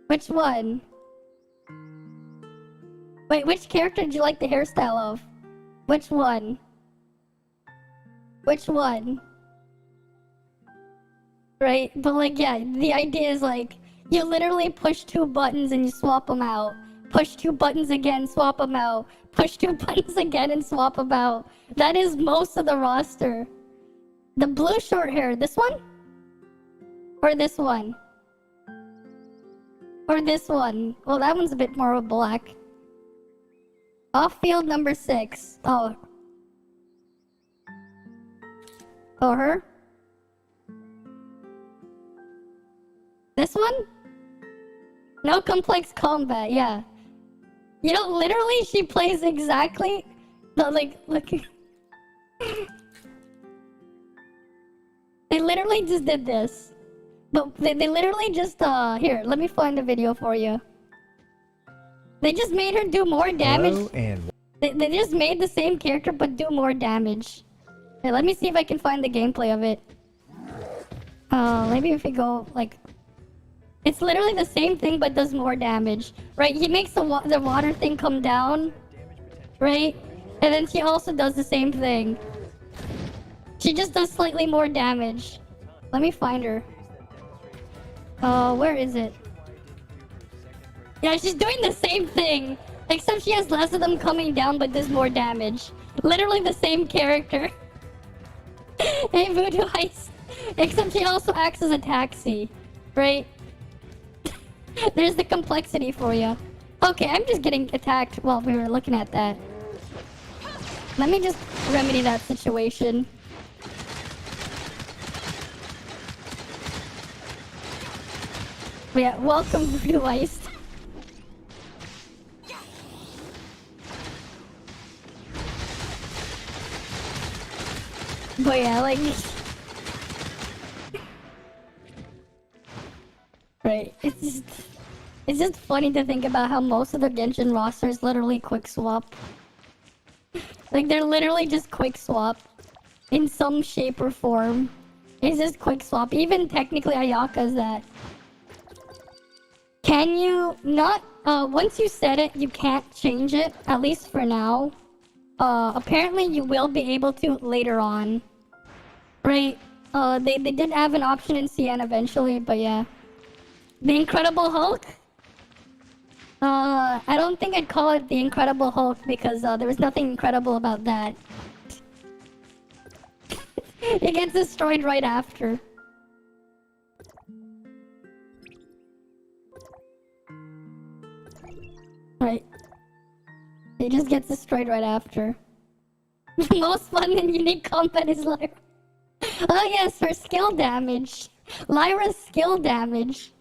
Which one? Wait, which character did you like the hairstyle of? Which one? Which one? Right, but like, yeah, the idea is like, you literally push 2 buttons and you swap them out. Push 2 buttons again, swap them out. Push 2 buttons again and swap them out. That is most of the roster. The blue short hair, this one? Or this one? Or this one? Well, that one's a bit more of black. Off field number 6. Oh. Oh, her? This one? No complex combat, yeah. You know, literally she plays exactly... No, like, look... They literally just did this. But they literally just, here, let me find the video for you. They just made her do more damage. They just made the same character but do more damage. Here, let me see if I can find the gameplay of it. Maybe if we go, like... It's literally the same thing but does more damage. Right, he makes the water thing come down. Right? And then she also does the same thing. She just does slightly more damage. Let me find her. Where is it? Yeah, she's doing the same thing. Except she has less of them coming down but does more damage. Literally the same character. Hey, Voodoo Heist. Except she also acts as a taxi. Right? There's the complexity for you. Okay, I'm just getting attacked while we were looking at that. Let me just remedy that situation. But yeah, welcome Voodoo Heist. But yeah, like... Right, it's just funny to think about how most of the Genshin roster is literally quick swap. Like, they're literally just quick swap. In some shape or form. It's just quick swap. Even technically Ayaka is that. Can you not... once you set it, you can't change it. At least for now. Apparently you will be able to later on. Right? They did have an option in CN eventually, but yeah. The Incredible Hulk? I don't think I'd call it the Incredible Hulk because there was nothing incredible about that. It gets destroyed right after. He just gets destroyed right after. Most fun in unique combat is Lyra. Oh yes, her skill damage. Lyra's skill damage.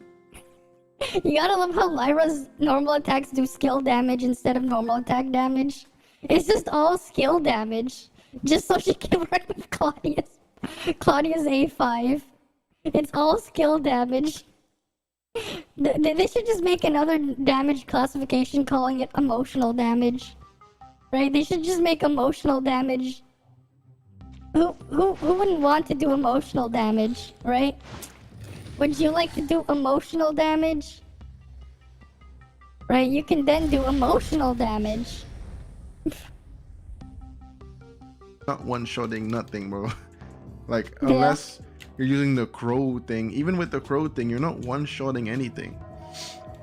You gotta love how Lyra's normal attacks do skill damage instead of normal attack damage. It's just all skill damage. Just so she can work with Claudia's A5. It's all skill damage. They should just make another damage classification calling it emotional damage. Right? They should just make emotional damage. Who wouldn't want to do emotional damage, right? Would you like to do emotional damage? Right, you can then do emotional damage. Not one-shotting nothing, bro. Like, unless you're using the crow thing. Even with the crow thing, you're not one-shotting anything.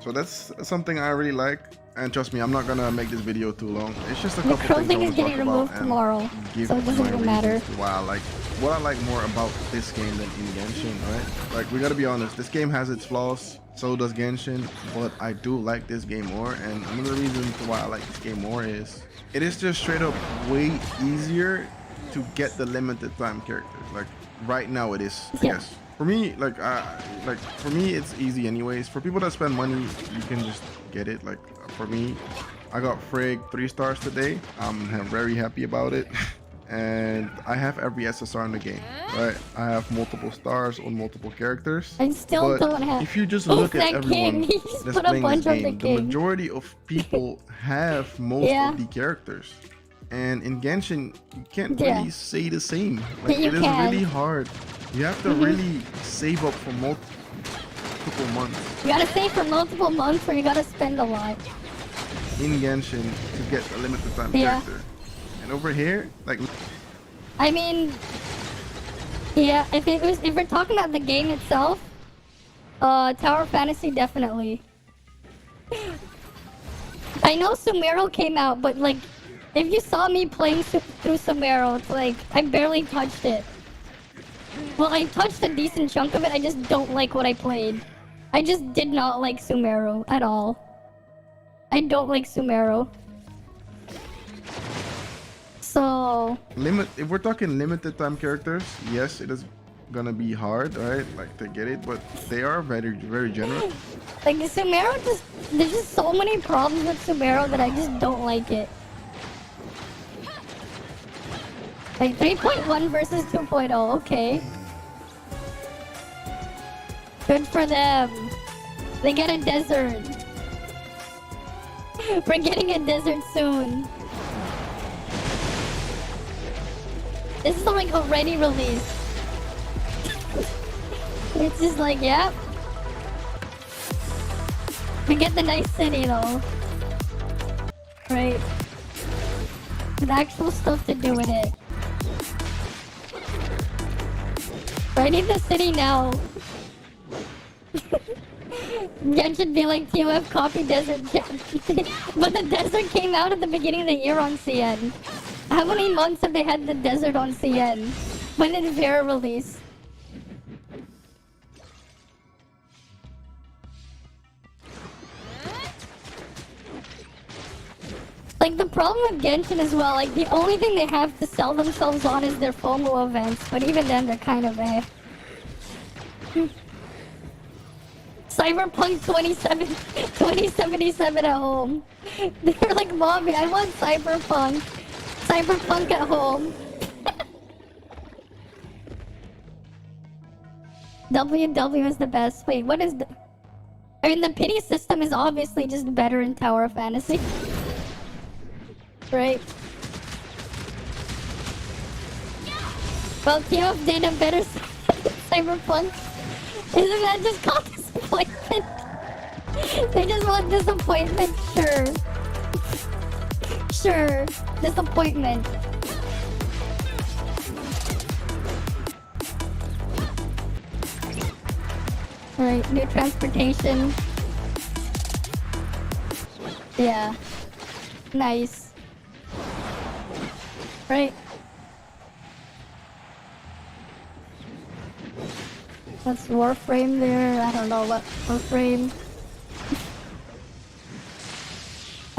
So that's something I really like. And trust me, I'm not gonna make this video too long. It's just a couple The crow things thing I is want to getting talk removed about tomorrow, and give so it doesn't my even matter. reasons to why I like what I like more about this game than in Genshin, right? Like, we gotta be honest, this game has its flaws, so does Genshin, but I do like this game more. And another reason why I like this game more is it is just straight up way easier to get the limited time characters. Like, right now it is, I guess. For me, for me, it's easy anyways. For people that spend money, you can just get it. Like, for me, I got Frigg 3 stars today. I'm very happy about it. And I have every SSR in the game, right? I have multiple stars on multiple characters. I still don't have. If you just look at everyone that's playing this game, the king. majority of people have most of the characters. And in Genshin, you can't really say the same. Like, it is really hard. You have to really save up for multiple months. You gotta save for multiple months, or you gotta spend a lot. In Genshin to get a limited time character. And over here, like, I mean, yeah, if we're talking about the game itself, Tower Fantasy definitely. I know Sumero came out, but like, if you saw me playing through Sumero, it's like I barely touched it. Well, I touched a decent chunk of it. I just don't like what I played. I just did not like Sumero at all. I don't like Sumero. So if we're talking limited time characters, yes, it is gonna be hard, right? Like, to get it, but they are very, very generous. Like, Sumero there's just so many problems with Sumero that I just don't like it. Like 3.1 versus 2.0, okay. Good for them. They get a desert. We're getting a desert soon. This is like already released. It's just like, yep. We get the nice city though. Right. With actual stuff to do with it. I need the city now. Gen should be like TOF copy desert. But the desert came out at the beginning of the year on CN. How many months have they had the desert on CN? When did Vera release? Like, the problem with Genshin as well, like, the only thing they have to sell themselves on is their FOMO events, but even then, they're kind of Cyberpunk 2077 at home. They're like, Mommy, I want Cyberpunk. Cyberpunk at home. WW is the best. Wait, what is the... I mean, the pity system is obviously just better in Tower of Fantasy. Right? Well, TOF did a better Cyberpunk. Isn't that just called disappointment? They just want disappointment, sure. Sure, disappointment. Alright, new transportation. Yeah. Nice. Right. What's Warframe there? I don't know what Warframe.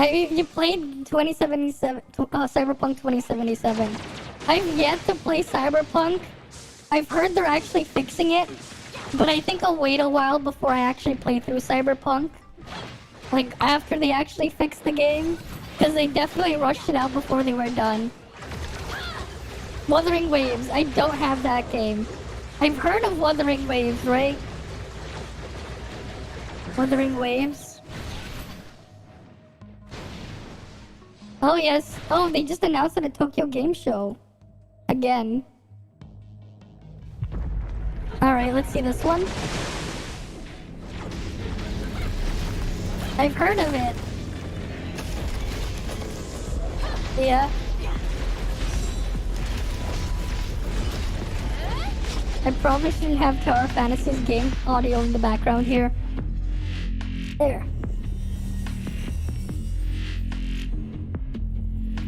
You played 2077, Cyberpunk 2077. I've yet to play Cyberpunk. I've heard they're actually fixing it, but I think I'll wait a while before I actually play through Cyberpunk. Like, after they actually fix the game, because they definitely rushed it out before they were done. Wuthering Waves, I don't have that game. I've heard of Wuthering Waves, right? Wuthering Waves. Oh yes. Oh, they just announced at a Tokyo Game Show. Again. Alright, let's see this one. I've heard of it. Yeah. I probably shouldn't have Tower Fantasy's game audio in the background here. There.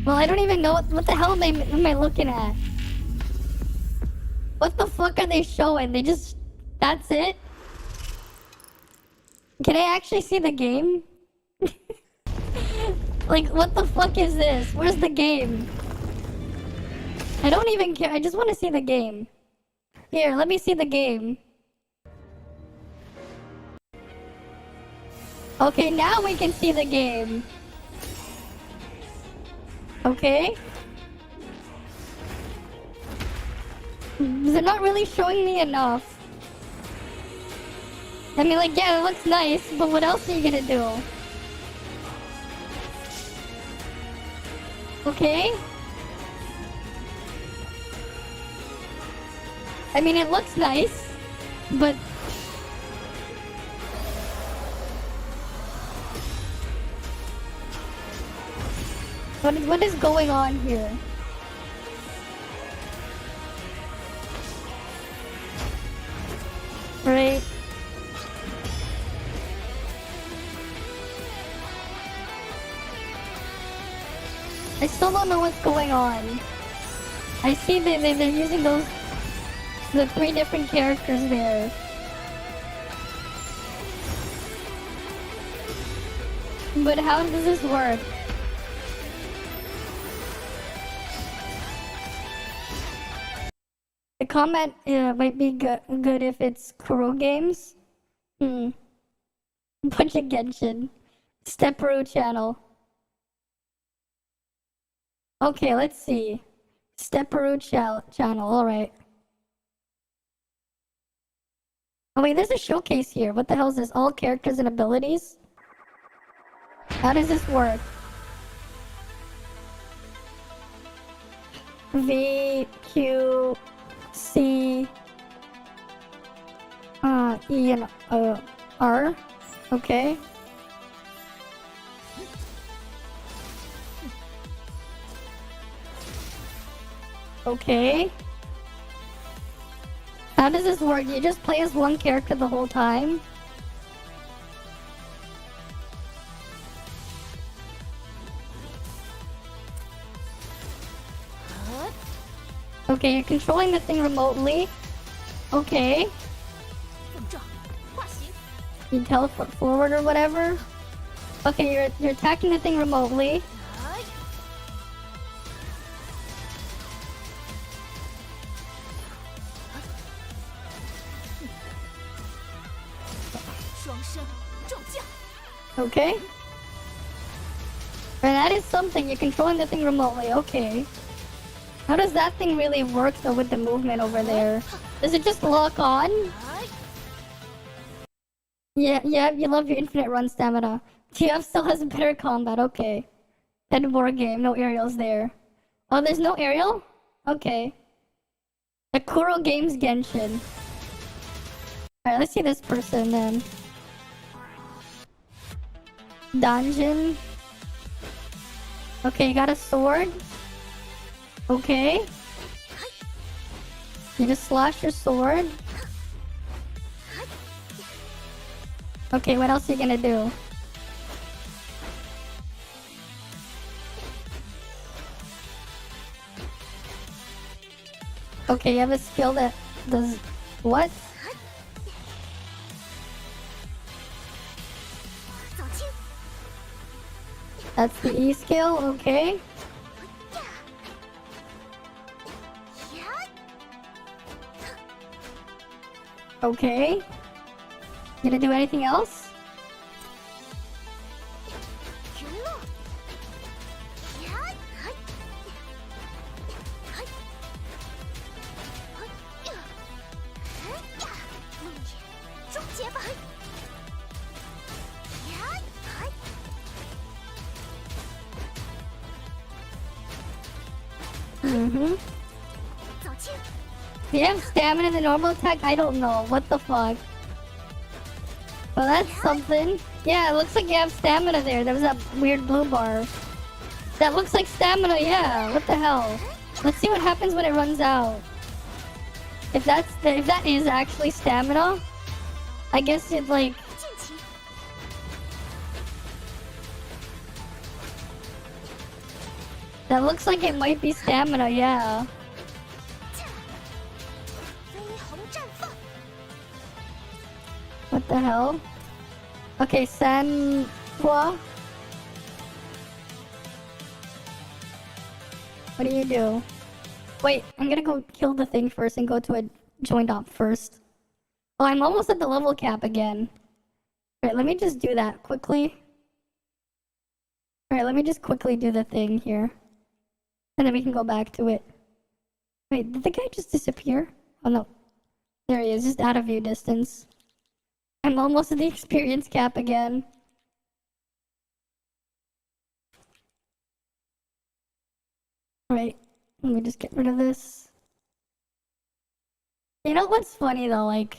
Well, I don't even know what the hell am I looking at? What the fuck are they showing? They just... That's it? Can I actually see the game? Like, what the fuck is this? Where's the game? I don't even care. I just want to see the game. Here, let me see the game. Okay, now we can see the game. Okay. They're not really showing me enough. I mean, like, yeah, it looks nice, but what else are you gonna do? Okay. I mean, it looks nice, but... What is going on here? Right. I still don't know what's going on. I see they're using the 3 different characters there. But how does this work? The combat might be good if it's Kuro games. Bunch of Genshin. Stepperu channel. Okay, let's see. Stepperu channel, alright. Oh wait, there's a showcase here. What the hell is this? All characters and abilities? How does this work? V, Q, C, E, and R. Okay. Okay. How does this work? You just play as one character the whole time? Okay, you're controlling the thing remotely. Okay. You teleport forward or whatever. Okay, you're attacking the thing remotely. Okay. And that is something. You're controlling the thing remotely. Okay. How does that thing really work though with the movement over there? Does it just lock on? Yeah, you love your infinite run stamina. TF still has better combat, okay. Head war game, no aerials there. Oh, there's no aerial? Okay. Akuro Games Genshin. Alright, let's see this person then. Dungeon. Okay, you got a sword. Okay. You just slash your sword. Okay, what else are you gonna do? Okay, you have a skill that does what? That's the E skill, okay. Okay. Gonna do anything else? Mm-hmm. Do you have stamina in the normal attack? I don't know. What the fuck? Well, that's something. Yeah, it looks like you have stamina there. There was that weird blue bar. That looks like stamina, yeah. What the hell? Let's see what happens when it runs out. If that is actually stamina, I guess it's like... That looks like it might be stamina, yeah. What the hell? Okay, Sanhua. What do you do? Wait, I'm gonna go kill the thing first and go to a joint op first. Oh, I'm almost at the level cap again. Alright, let me just do that quickly. Alright, let me just quickly do the thing here. And then we can go back to it. Wait, did the guy just disappear? Oh no. There he is, just out of view distance. I'm almost at the experience cap again. Right, let me just get rid of this. You know what's funny though, like...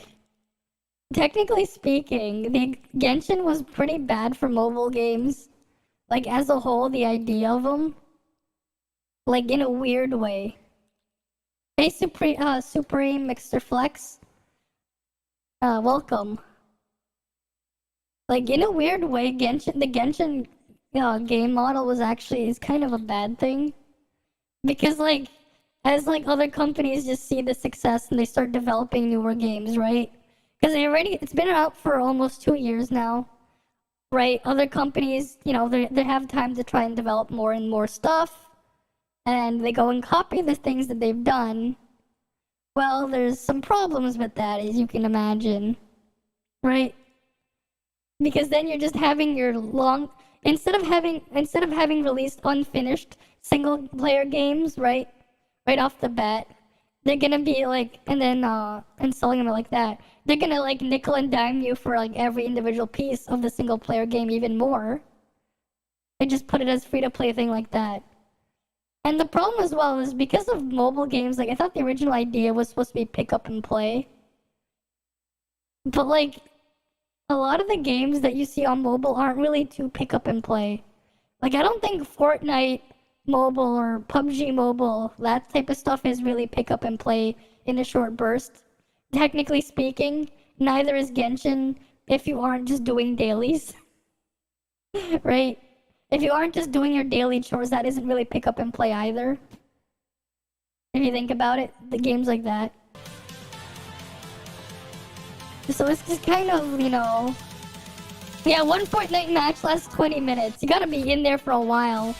Technically speaking, the Genshin was pretty bad for mobile games. Like, as a whole, the idea of them. Like, in a weird way. Hey, Supreme Mixer Flex. Welcome. Like, in a weird way, the Genshin game model is kind of a bad thing. Because, like, as, like, other companies just see the success and they start developing newer games, right? Because it's been out for almost 2 years now, right? Other companies, you know, they have time to try and develop more and more stuff, and they go and copy the things that they've done. Well, there's some problems with that, as you can imagine, right? Because then you're just having your instead of having released unfinished single-player games, right off the bat, they're gonna be like, and selling them like that. They're gonna like nickel and dime you for like every individual piece of the single player game even more. And just put it as free to play thing like that. And the problem as well is because of mobile games, like I thought the original idea was supposed to be pick up and play. But like a lot of the games that you see on mobile aren't really to pick up and play. Like I don't think Fortnite mobile or PUBG mobile, that type of stuff is really pick up and play in a short burst. Technically speaking, neither is Genshin if you aren't just doing dailies. Right? If you aren't just doing your daily chores, that isn't really pick up and play either. If you think about it, the games like that. So it's just kind of, you know... Yeah, one Fortnite match lasts 20 minutes. You gotta be in there for a while.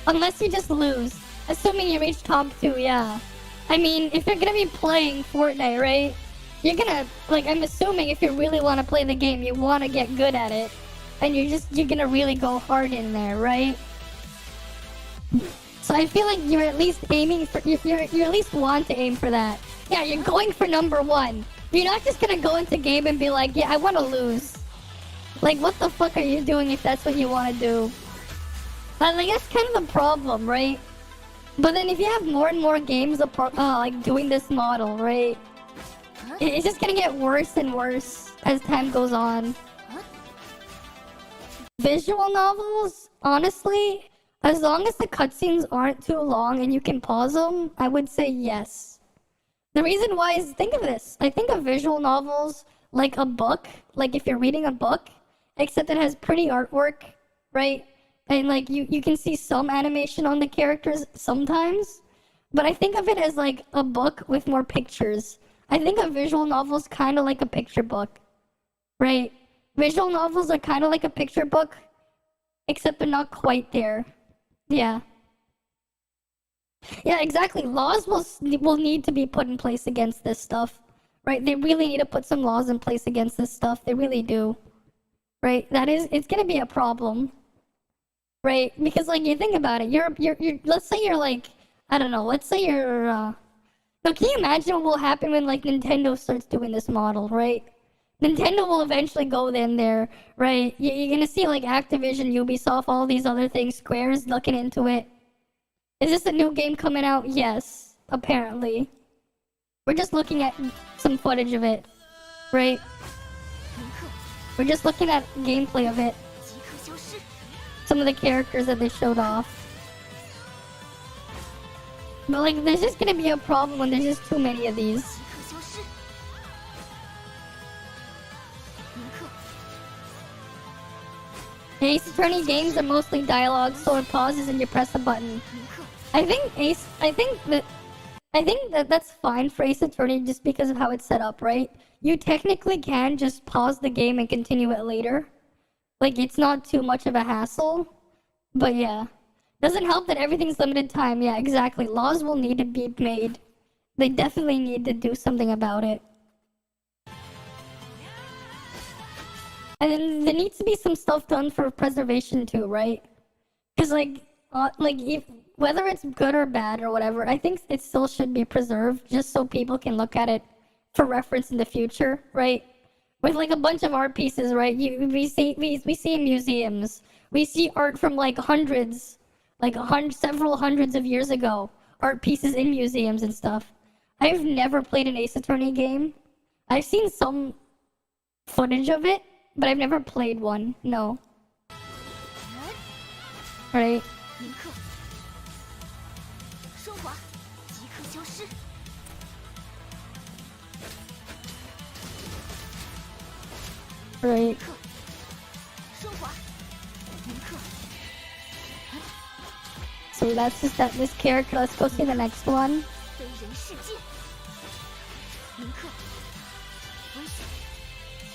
Unless you just lose. Assuming you reach top 2, yeah. I mean, if you're gonna be playing Fortnite, right? You're gonna, like, I'm assuming if you really want to play the game, you want to get good at it. And you're gonna really go hard in there, right? So I feel like you're at least aiming for, you at least want to aim for that. Yeah, you're going for number 1. You're not just gonna go into game and be like, yeah, I want to lose. Like, what the fuck are you doing if that's what you want to do? Like, that's kind of the problem, right? But then if you have more and more games like doing this model, right? It's just gonna get worse and worse as time goes on. Visual novels, honestly, as long as the cutscenes aren't too long and you can pause them, I would say yes. The reason why is, think of this. I think of visual novels like a book, like if you're reading a book, except it has pretty artwork, right? And like you can see some animation on the characters sometimes, but I think of it as like a book with more pictures. I think of visual novels kind of like a picture book, right? Visual novels are kind of like a picture book, except they're not quite there. Yeah. Yeah, exactly. Laws will need to be put in place against this stuff, right? They really need to put some laws in place against this stuff. They really do, right? It's gonna be a problem, right? Because like you think about it, you're. Let's say you're like, I don't know. Let's say you're. Now, can you imagine what will happen when like Nintendo starts doing this model, right? Nintendo will eventually go in there, right? You're gonna see like Activision, Ubisoft, all these other things. Square's looking into it. Is this a new game coming out? Yes, apparently. We're just looking at some footage of it, right? We're just looking at gameplay of it. Some of the characters that they showed off. But like, there's just gonna be a problem when there's just too many of these. Ace Attorney games are mostly dialogue, so it pauses and you press a button. I think that that's fine for Ace Attorney just because of how it's set up, right? You technically can just pause the game and continue it later. Like, it's not too much of a hassle. But yeah. Doesn't help that everything's limited time. Yeah, exactly. Laws will need to be made. They definitely need to do something about it. And then there needs to be some stuff done for preservation too, right? Because whether it's good or bad or whatever, I think it still should be preserved just so people can look at it for reference in the future, right? With like a bunch of art pieces, right? We see in museums, we see art from like several hundreds of years ago, art pieces in museums and stuff. I've never played an Ace Attorney game. I've seen some footage of it, but I've never played one. No. Right. Right. So that's just this character. Let's go see the next one.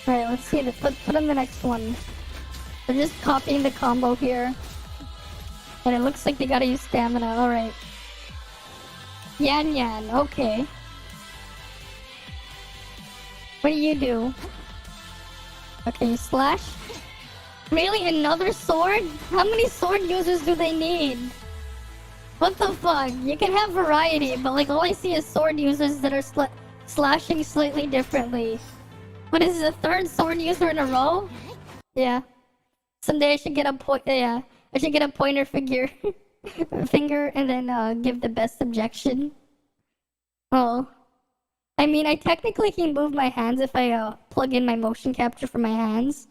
Alright, let's see. Put on the next one. They're just copying the combo here. And it looks like they gotta use stamina. Alright. Yan, okay. What do you do? Okay, you slash. Really? Another sword? How many sword users do they need? What the fuck? You can have variety, but like all I see is sword users that are slashing slightly differently. What is this, a third sword user in a row? Yeah. Someday I should get a I should get a pointer finger and then give the best subjection. Oh. I mean, I technically can move my hands if I plug in my motion capture for my hands.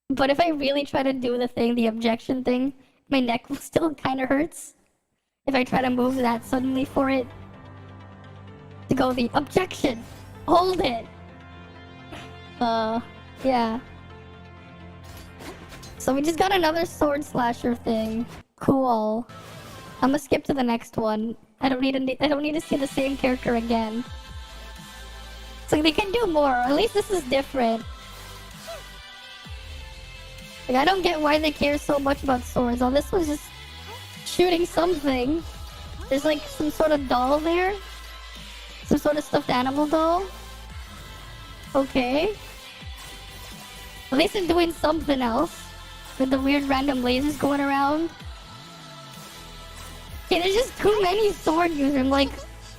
But if I really try to do the objection thing, my neck still kind of hurts. If I try to move that suddenly for it. To go the objection! Hold it! Yeah. So we just got another sword slasher thing. Cool. I'm gonna skip to the next one. I don't need to see the same character again. So they can do more. At least this is different. Like, I don't get why they care so much about swords. Oh, this was just shooting something. There's like some sort of doll there. Some sort of stuffed animal doll. Okay. At least they're doing something else. With the weird random lasers going around. Okay, there's just too many sword users. I'm like,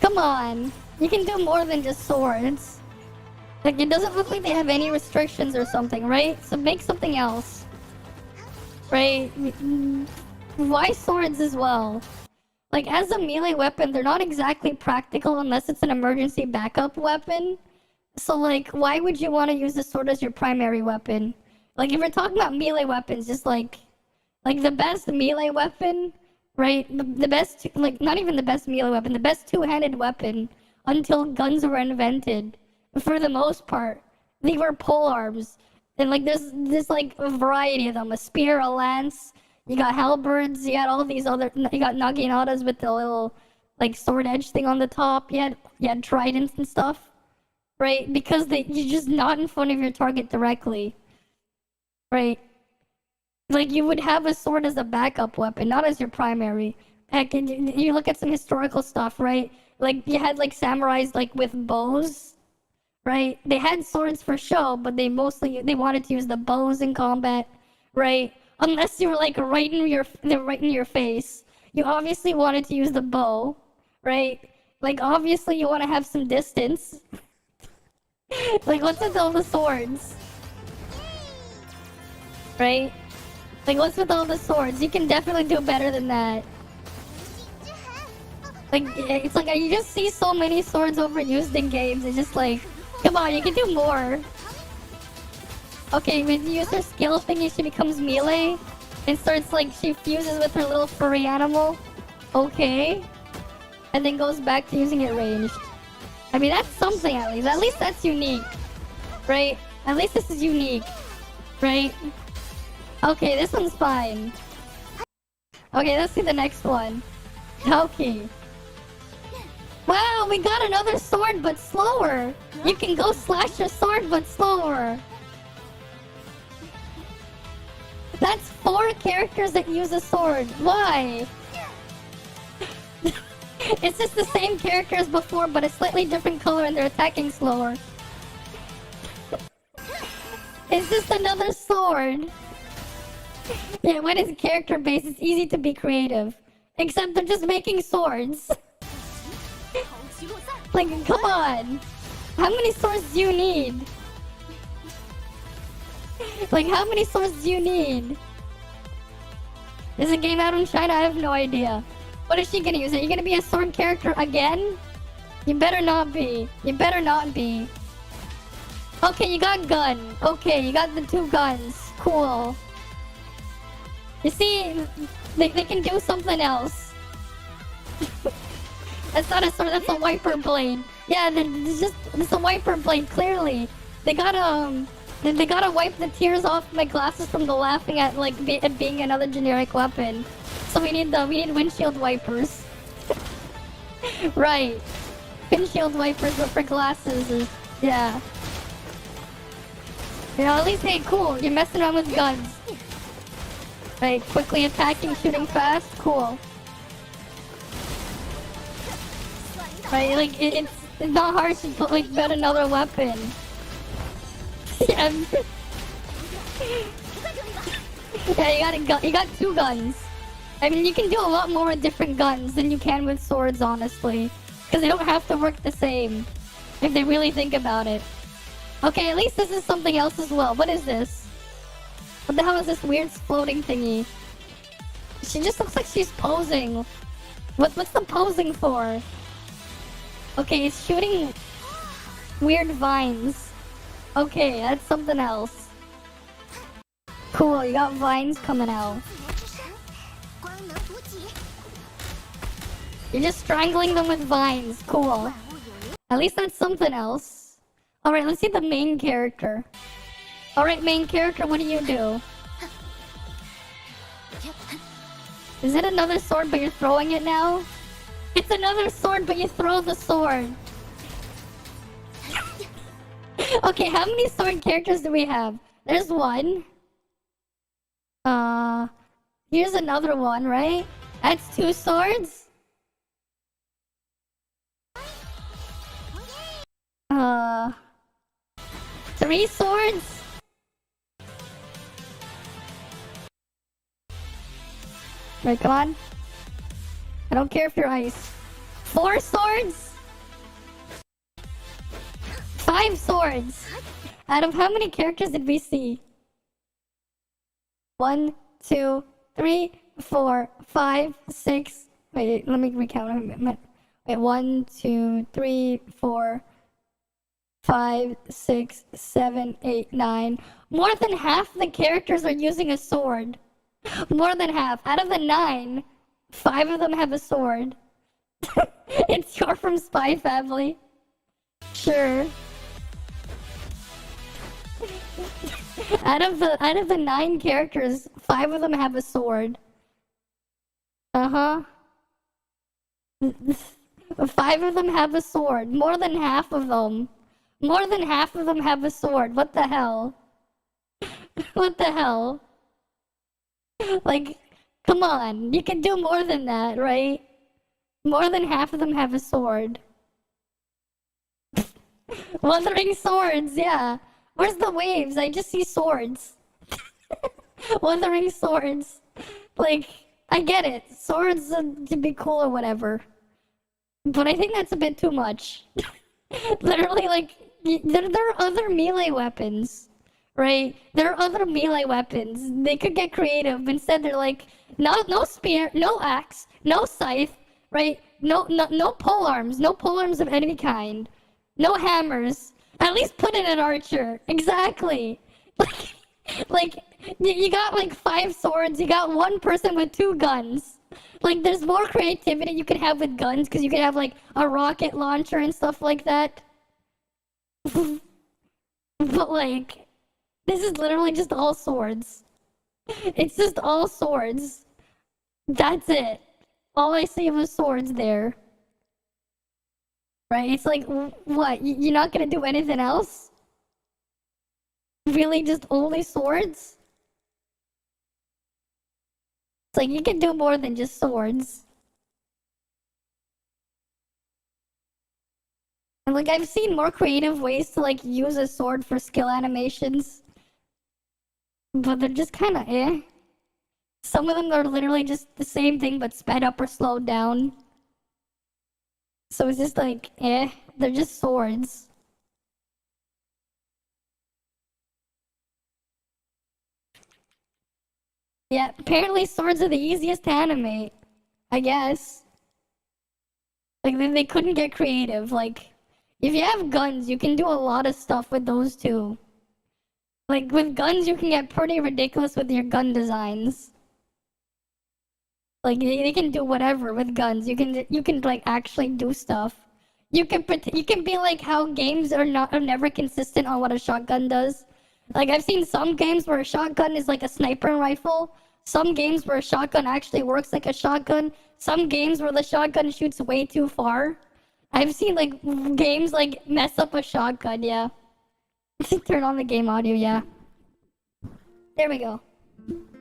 come on. You can do more than just swords. Like, it doesn't look like they have any restrictions or something, right? So make something else. Right? Why swords as well? Like, as a melee weapon, they're not exactly practical unless it's an emergency backup weapon. So, like, why would you want to use the sword as your primary weapon? Like, if we're talking about melee weapons, just like the best melee weapon, right? The best, like, not even the best melee weapon, the best two-handed weapon until guns were invented. For the most part, they were polearms. And, like, there's like, a variety of them. A spear, a lance, you got halberds, you got all these other, you got naginatas with the little, like, sword edge thing on the top. You had tridents and stuff, right? Because you're just not in front of your target directly. Right. Like, you would have a sword as a backup weapon, not as your primary. Heck, and you look at some historical stuff, right? Like, you had, like, samurais, like, with bows, right? They had swords for show, but they wanted to use the bows in combat, right? Unless you were, like, right in your face. You obviously wanted to use the bow, right? Like, obviously you want to have some distance. Like, what's with all the swords? Right? Like, what's with all the swords? You can definitely do better than that. Like, it's like, you just see so many swords overused in games. It's just like, come on, you can do more. Okay, when you use her skill thingy, she becomes melee. And starts, like, she fuses with her little furry animal. Okay. And then goes back to using it ranged. I mean, that's something at least. At least that's unique. Right? At least this is unique. Right? Okay, this one's fine. Okay, let's see the next one. Okay. Wow, we got another sword, but slower. You can go slash your sword, but slower. That's 4 characters that use a sword. Why? It's just the same character as before, but a slightly different color and they're attacking slower. It's just another sword. Yeah, when it's character based, it's easy to be creative. Except they're just making swords. Like, come on. How many swords do you need? Like, how many swords do you need? Is the game out in China? I have no idea. What is she gonna use? Are you gonna be a sword character again? You better not be. You better not be. Okay, you got gun. Okay, you got the 2 guns. Cool. You see, they can do something else. That's not a sword, that's a wiper blade. Yeah, it's a wiper blade, clearly. They gotta wipe the tears off my glasses from the laughing at, like, it being another generic weapon. So we need windshield wipers. Right. Windshield wipers, but for glasses. Yeah. You know, at least, hey, cool. You're messing around with guns. Right, quickly attacking, shooting fast. Cool. Right, like, it's not hard to put, like, bet another weapon. Yeah. Yeah, you got 2 guns. I mean, you can do a lot more with different guns than you can with swords, honestly. Because they don't have to work the same. If they really think about it. Okay, at least this is something else as well. What is this? What the hell is this weird floating thingy? She just looks like she's posing. What's the posing for? Okay, it's shooting weird vines. Okay, that's something else. Cool, you got vines coming out. You're just strangling them with vines. Cool. At least that's something else. Alright, let's see the main character. Alright, main character, what do you do? Is it another sword but you're throwing it now? It's another sword but you throw the sword. Okay, how many sword characters do we have? There's one. Here's another one, right? That's 2 swords? 3 swords? Right, come on. I don't care if you're ice. 4 swords? 5 swords? Out of how many characters did we see? 1, 2, 3, 4, 5, 6. Wait, let me recount. Wait, 1, 2, 3, 4, 5, 6, 7, 8, 9. More than half the characters are using a sword. More than half. Out of the 9, 5 of them have a sword. It's you're from Spy Family. Sure. Out of the 9 characters, 5 of them have a sword. Uh-huh. 5 of them have a sword. More than half of them. More than half of them have a sword. What the hell? What the hell? Like, come on, you can do more than that, right? More than half of them have a sword. Wuthering swords, yeah. Where's the waves? I just see swords. Wuthering swords. Like, I get it. Swords to be cool or whatever. But I think that's a bit too much. Literally, like, there are other melee weapons, right? There are other melee weapons. They could get creative. Instead, they're like, no spear, no axe, no scythe, right? No pole arms of any kind. No hammers. At least put in an archer. Exactly. Like, you got like 5 swords. You got 1 person with 2 guns. Like, there's more creativity you can have with guns because you can have like a rocket launcher and stuff like that. But like, this is literally just all swords. It's just all swords. That's it. All I see was swords there. Right? It's like, what? You're not gonna do anything else? Really, just only swords? It's like, you can do more than just swords. And like, I've seen more creative ways to like use a sword for skill animations. But they're just kinda eh. Some of them are literally just the same thing but sped up or slowed down. So it's just like, eh. They're just swords. Yeah, apparently swords are the easiest to animate. I guess. Like, they couldn't get creative. Like, if you have guns, you can do a lot of stuff with those too. Like, with guns, you can get pretty ridiculous with your gun designs. Like, they can do whatever with guns. You can like actually do stuff. You can be like how games are never consistent on what a shotgun does. Like, I've seen some games where a shotgun is like a sniper rifle. Some games where a shotgun actually works like a shotgun. Some games where the shotgun shoots way too far. I've seen like games like mess up a shotgun, yeah. Turn on the game audio, yeah. There we go.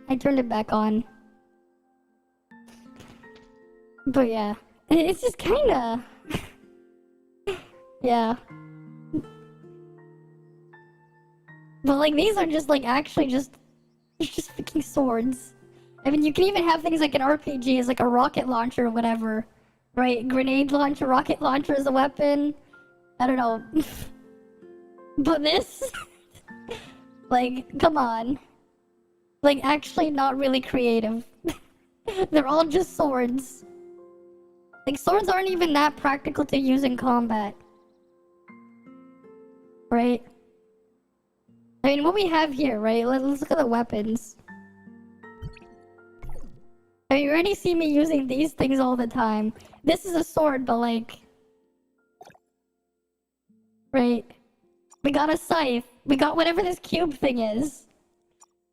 I turned it back on. But yeah, it's just kinda... yeah. But like, these are just like actually just freaking swords. I mean, you can even have things like an RPG as like a rocket launcher or whatever. Right? Grenade launcher, rocket launcher as a weapon. I don't know. But this... like, come on. Like, actually not really creative. They're all just swords. Like, swords aren't even that practical to use in combat. Right? I mean, what we have here, right? Let's look at the weapons. I mean, you already see me using these things all the time. This is a sword, but like... right? We got a scythe. We got whatever this cube thing is.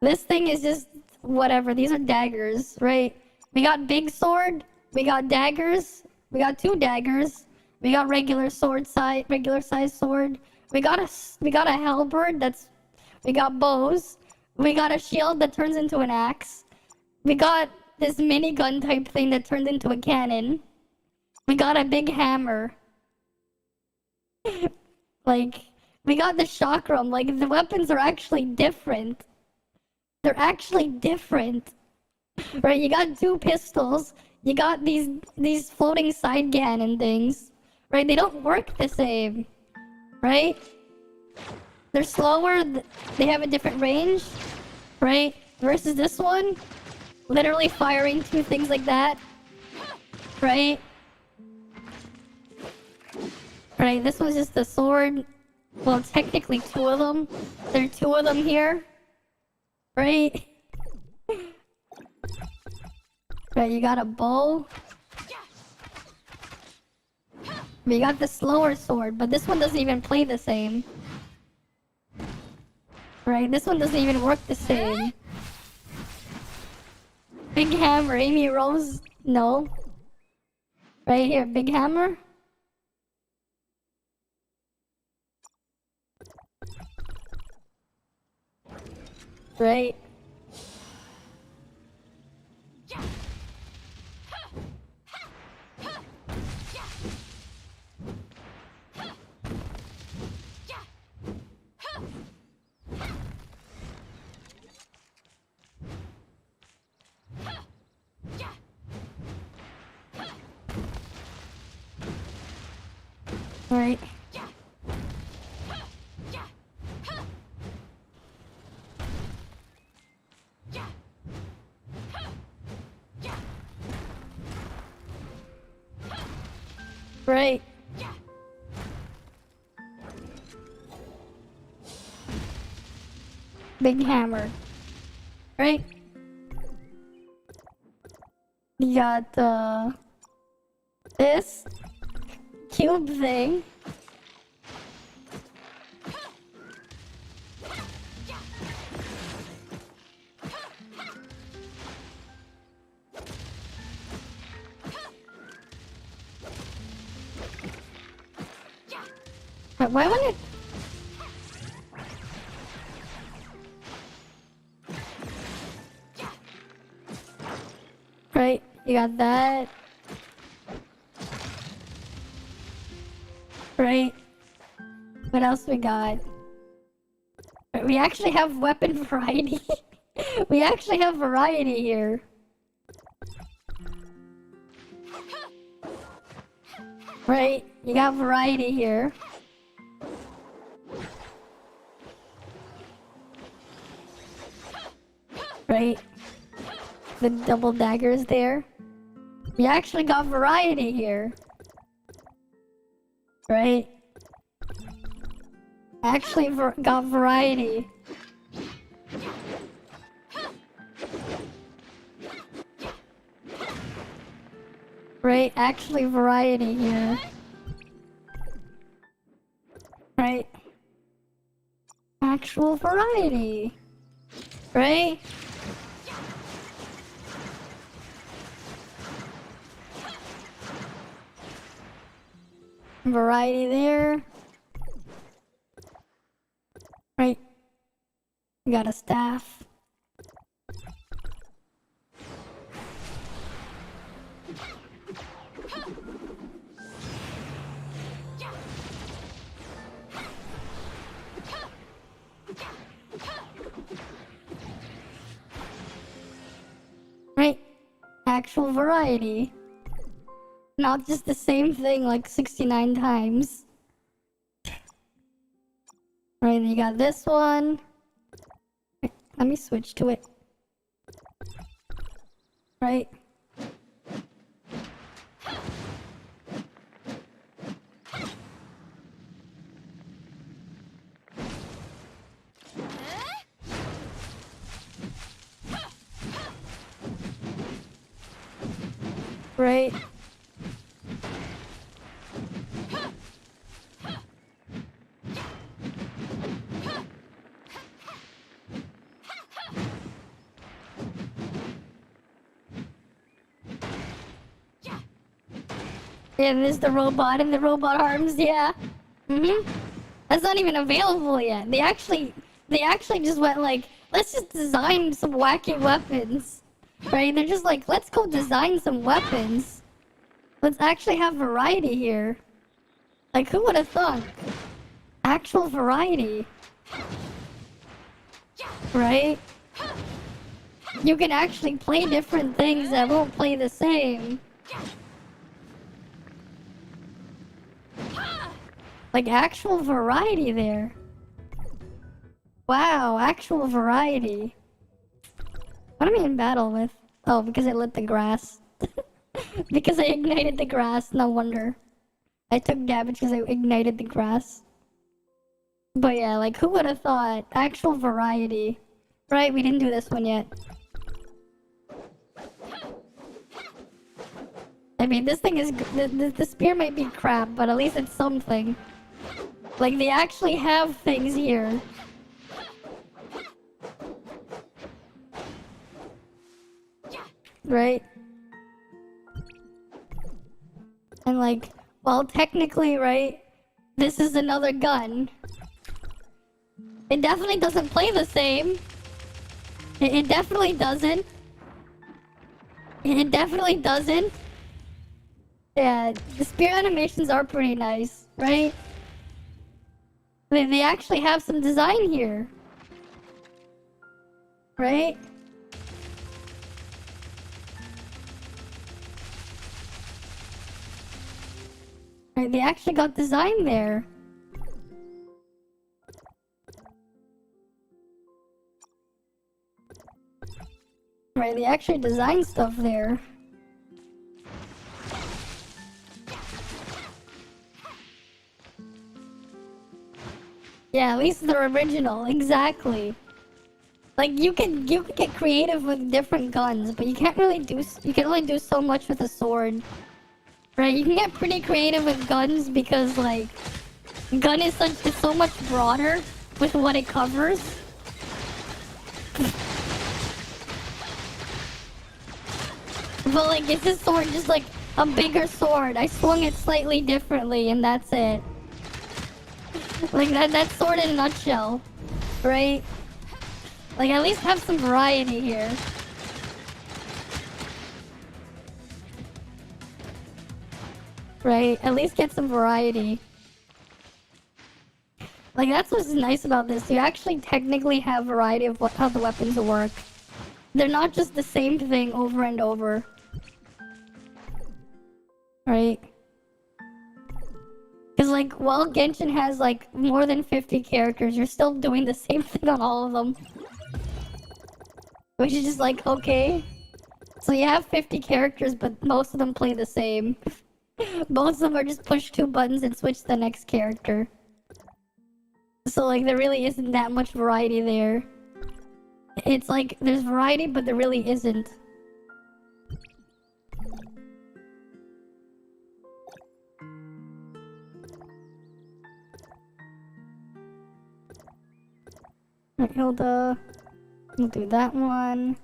This thing is just whatever. These are daggers, right? We got big sword. We got daggers. We got 2 daggers. We got regular size sword. We got a halberd that's... we got bows. We got a shield that turns into an axe. We got this minigun type thing that turns into a cannon. We got a big hammer. Like, we got the chakram. Like, the weapons are actually different. They're actually different. Right, you got 2 pistols. You got these floating side cannon things. Right, they don't work the same. Right? They're slower. They have a different range. Right? Versus this one. Literally firing 2 things like that. Right? Right, this one's just a sword. Well, technically 2 of them. There are 2 of them here. Right? Right, you got a bow. We got the slower sword, but this one doesn't even play the same. Right, this one doesn't even work the same. Big hammer, Amy Rose, no. Right here, big hammer. Right. Right. Right. Big hammer. Right? You got this cube thing. But why wouldn't it? Right, you got that. Right. What else we got? We actually have weapon variety. We actually have variety here. Right, you got variety here. Right. The double daggers there. We actually got variety here. Right? Actually got variety. Right? Actually variety here. Right? Actual variety. Right? Variety there. Right. We got a staff. Right. Actual variety. Not just the same thing like 69 times. Right, you got this one. Wait, let me switch to it. Right. Right. Yeah, there's the robot and the robot arms, yeah. That's not even available yet. They actually just went like, let's just design some wacky weapons. Right? They're just like, let's go design some weapons. Let's actually have variety here. Like, who would have thought? Actual variety. Right? You can actually play different things that won't play the same. Like, actual variety there. Wow, actual variety. What am I in battle with? Oh, because I lit the grass. Because I ignited the grass, no wonder. I took damage because I ignited the grass. But yeah, like, who would have thought? Actual variety. Right, we didn't do this one yet. I mean, this thing is... The spear might be crap, but at least it's something. Like, they actually have things here. Right? And like, well, technically, right, this is another gun. It definitely doesn't play the same. It definitely doesn't. It definitely doesn't. Yeah, the spear animations are pretty nice, right? They actually have some design here. Right? Right, they actually got design there. Right, they actually designed stuff there. Yeah, at least they're original, exactly. Like you can get creative with different guns, but you can't really you can only do so much with a sword. Right, you can get pretty creative with guns because like gun is so much broader with what it covers. But like it's a sword, just like a bigger sword. I swung it slightly differently and that's it. Like that's sword in a nutshell. Right? Like at least have some variety here. Right? At least get some variety. Like that's what's nice about this. You actually technically have variety of how the weapons work. They're not just the same thing over and over. Right? Because like while Genshin has like more than 50 characters, you're still doing the same thing on all of them. Which is just like, okay. So you have 50 characters, but most of them play the same. Most of them are just push 2 buttons and switch to the next character. So like there really isn't that much variety there. It's like there's variety, but there really isn't. Alright, Hilda. We'll do that one.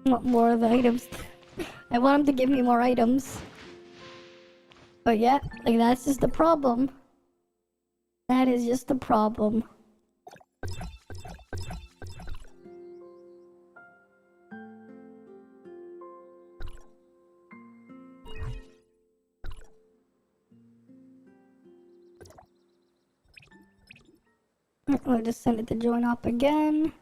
Want more of the items. I want him to give me more items. But yeah, like that's just the problem. That is just the problem. I'll just send it to join up again.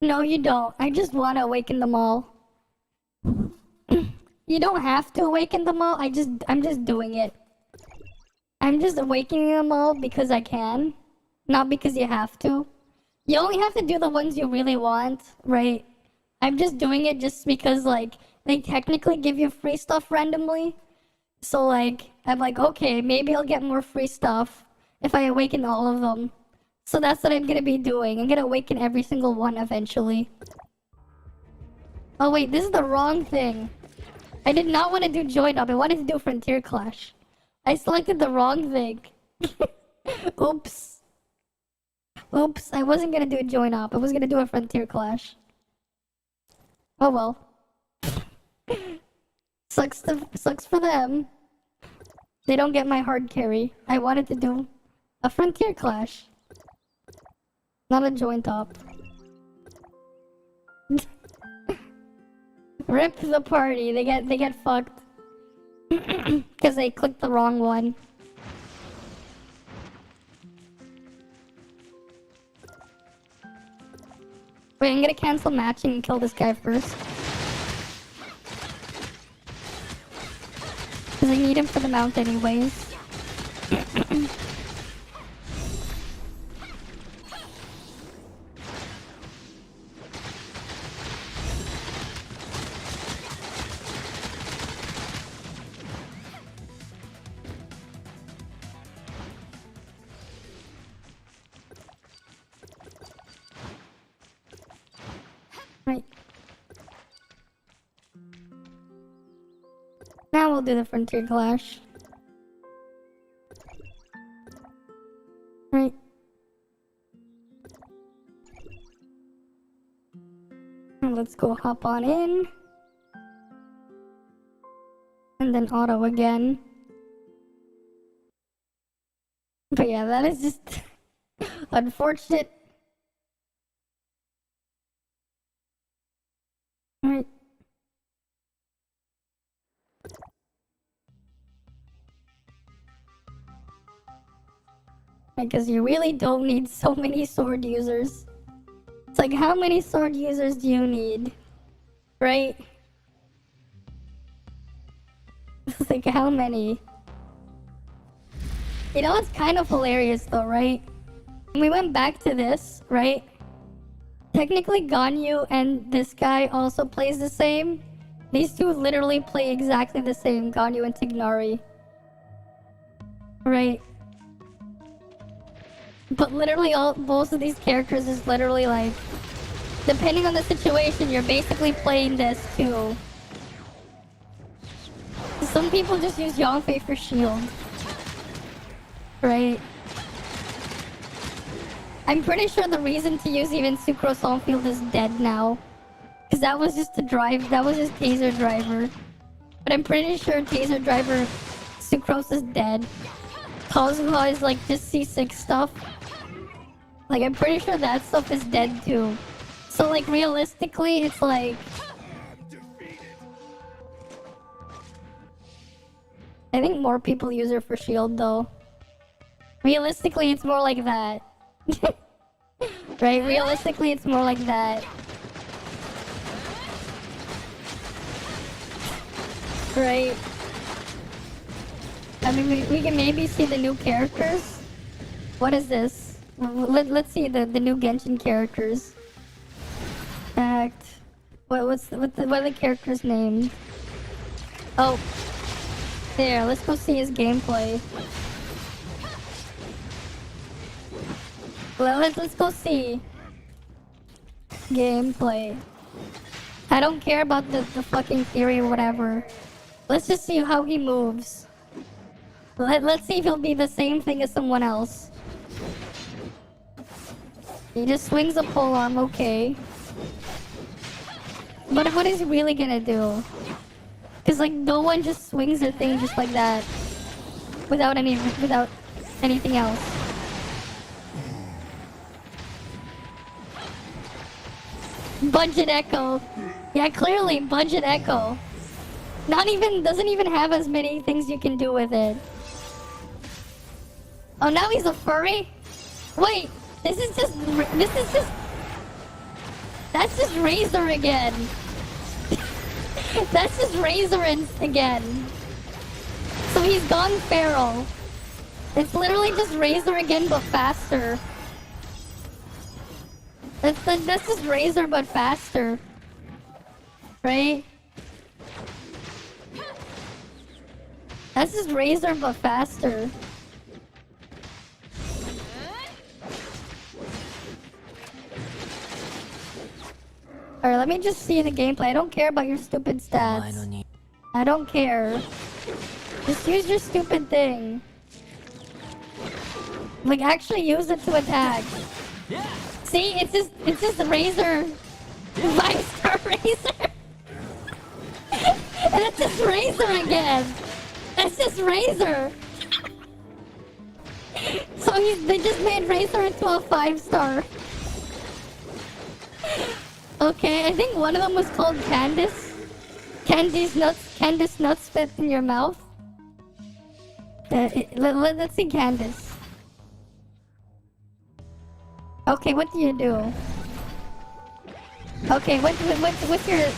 No, you don't. I just want to awaken them all. You don't have to awaken them all. I'm just doing it. I'm just awakening them all because I can. Not because you have to. You only have to do the ones you really want, right? I'm just doing it just because, like, they technically give you free stuff randomly. So, like, I'm like, okay, maybe I'll get more free stuff if I awaken all of them. So that's what I'm gonna be doing. I'm gonna awaken every single one eventually. Oh wait, this is the wrong thing. I did not want to do Join Up. I wanted to do Frontier Clash. I selected the wrong thing. Oops. Oops, I wasn't gonna do a Join Up. I was gonna do a Frontier Clash. Oh well. Sucks for them. They don't get my hard carry. I wanted to do a Frontier Clash. Not a joint up. Rip the party. They get fucked. Because they clicked the wrong one. Wait, I'm gonna cancel matching and kill this guy first. Because I need him for the mount anyways. Right. Now we'll do the Frontier Clash. Right. And let's go hop on in. And then auto again. But yeah, that is just unfortunate. Right. Because you really don't need so many sword users. It's like, how many sword users do you need? Right? It's like, how many? You know, it's kind of hilarious though, right? We went back to this, right? Technically, Ganyu and this guy also plays the same. These two literally play exactly the same, Ganyu and Tignari. Right? But literally both of these characters is literally like, depending on the situation, you're basically playing this too. Some people just use Yongfei for shield. Right? I'm pretty sure the reason to use even Sucrose on field is dead now. Because that was just a drive, that was just Taser Driver. But I'm pretty sure Taser Driver Sucrose is dead. Kazuha is like just C6 stuff. Like, I'm pretty sure that stuff is dead too. So like, realistically, it's like... I think more people use her for shield though. Realistically, it's more like that. Right? Realistically, it's more like that. Right? I mean, we can maybe see the new characters. What is this? Let's see the new Genshin characters. Act. What are the characters named? Oh. There, let's go see his gameplay. Let's go see gameplay. I don't care about the fucking theory or whatever. Let's just see how he moves. Let's see if he'll be the same thing as someone else. He just swings a polearm, okay. But what is he really gonna do? Cause like no one just swings their thing just like that. Without anything else. Budget Echo. Yeah, clearly Budget Echo. Doesn't even have as many things you can do with it. Oh, now he's a furry? Wait, that's just Razor again. That's just Razor again. So he's gone feral. It's literally just Razor again, but faster. That's just Razor, but faster. Right? That's just Razor, but faster. Alright, let me just see the gameplay. I don't care about your stupid stats. I don't care. Just use your stupid thing. Like, actually use it to attack. See, it's just Razor. 5-star Razor. And it's just Razor again. That's just Razor. So they just made Razor into a 5-star. Okay, I think one of them was called Candice. Candice nuts fit in your mouth. Let's see Candice. Okay, what do you do? Okay, what's your...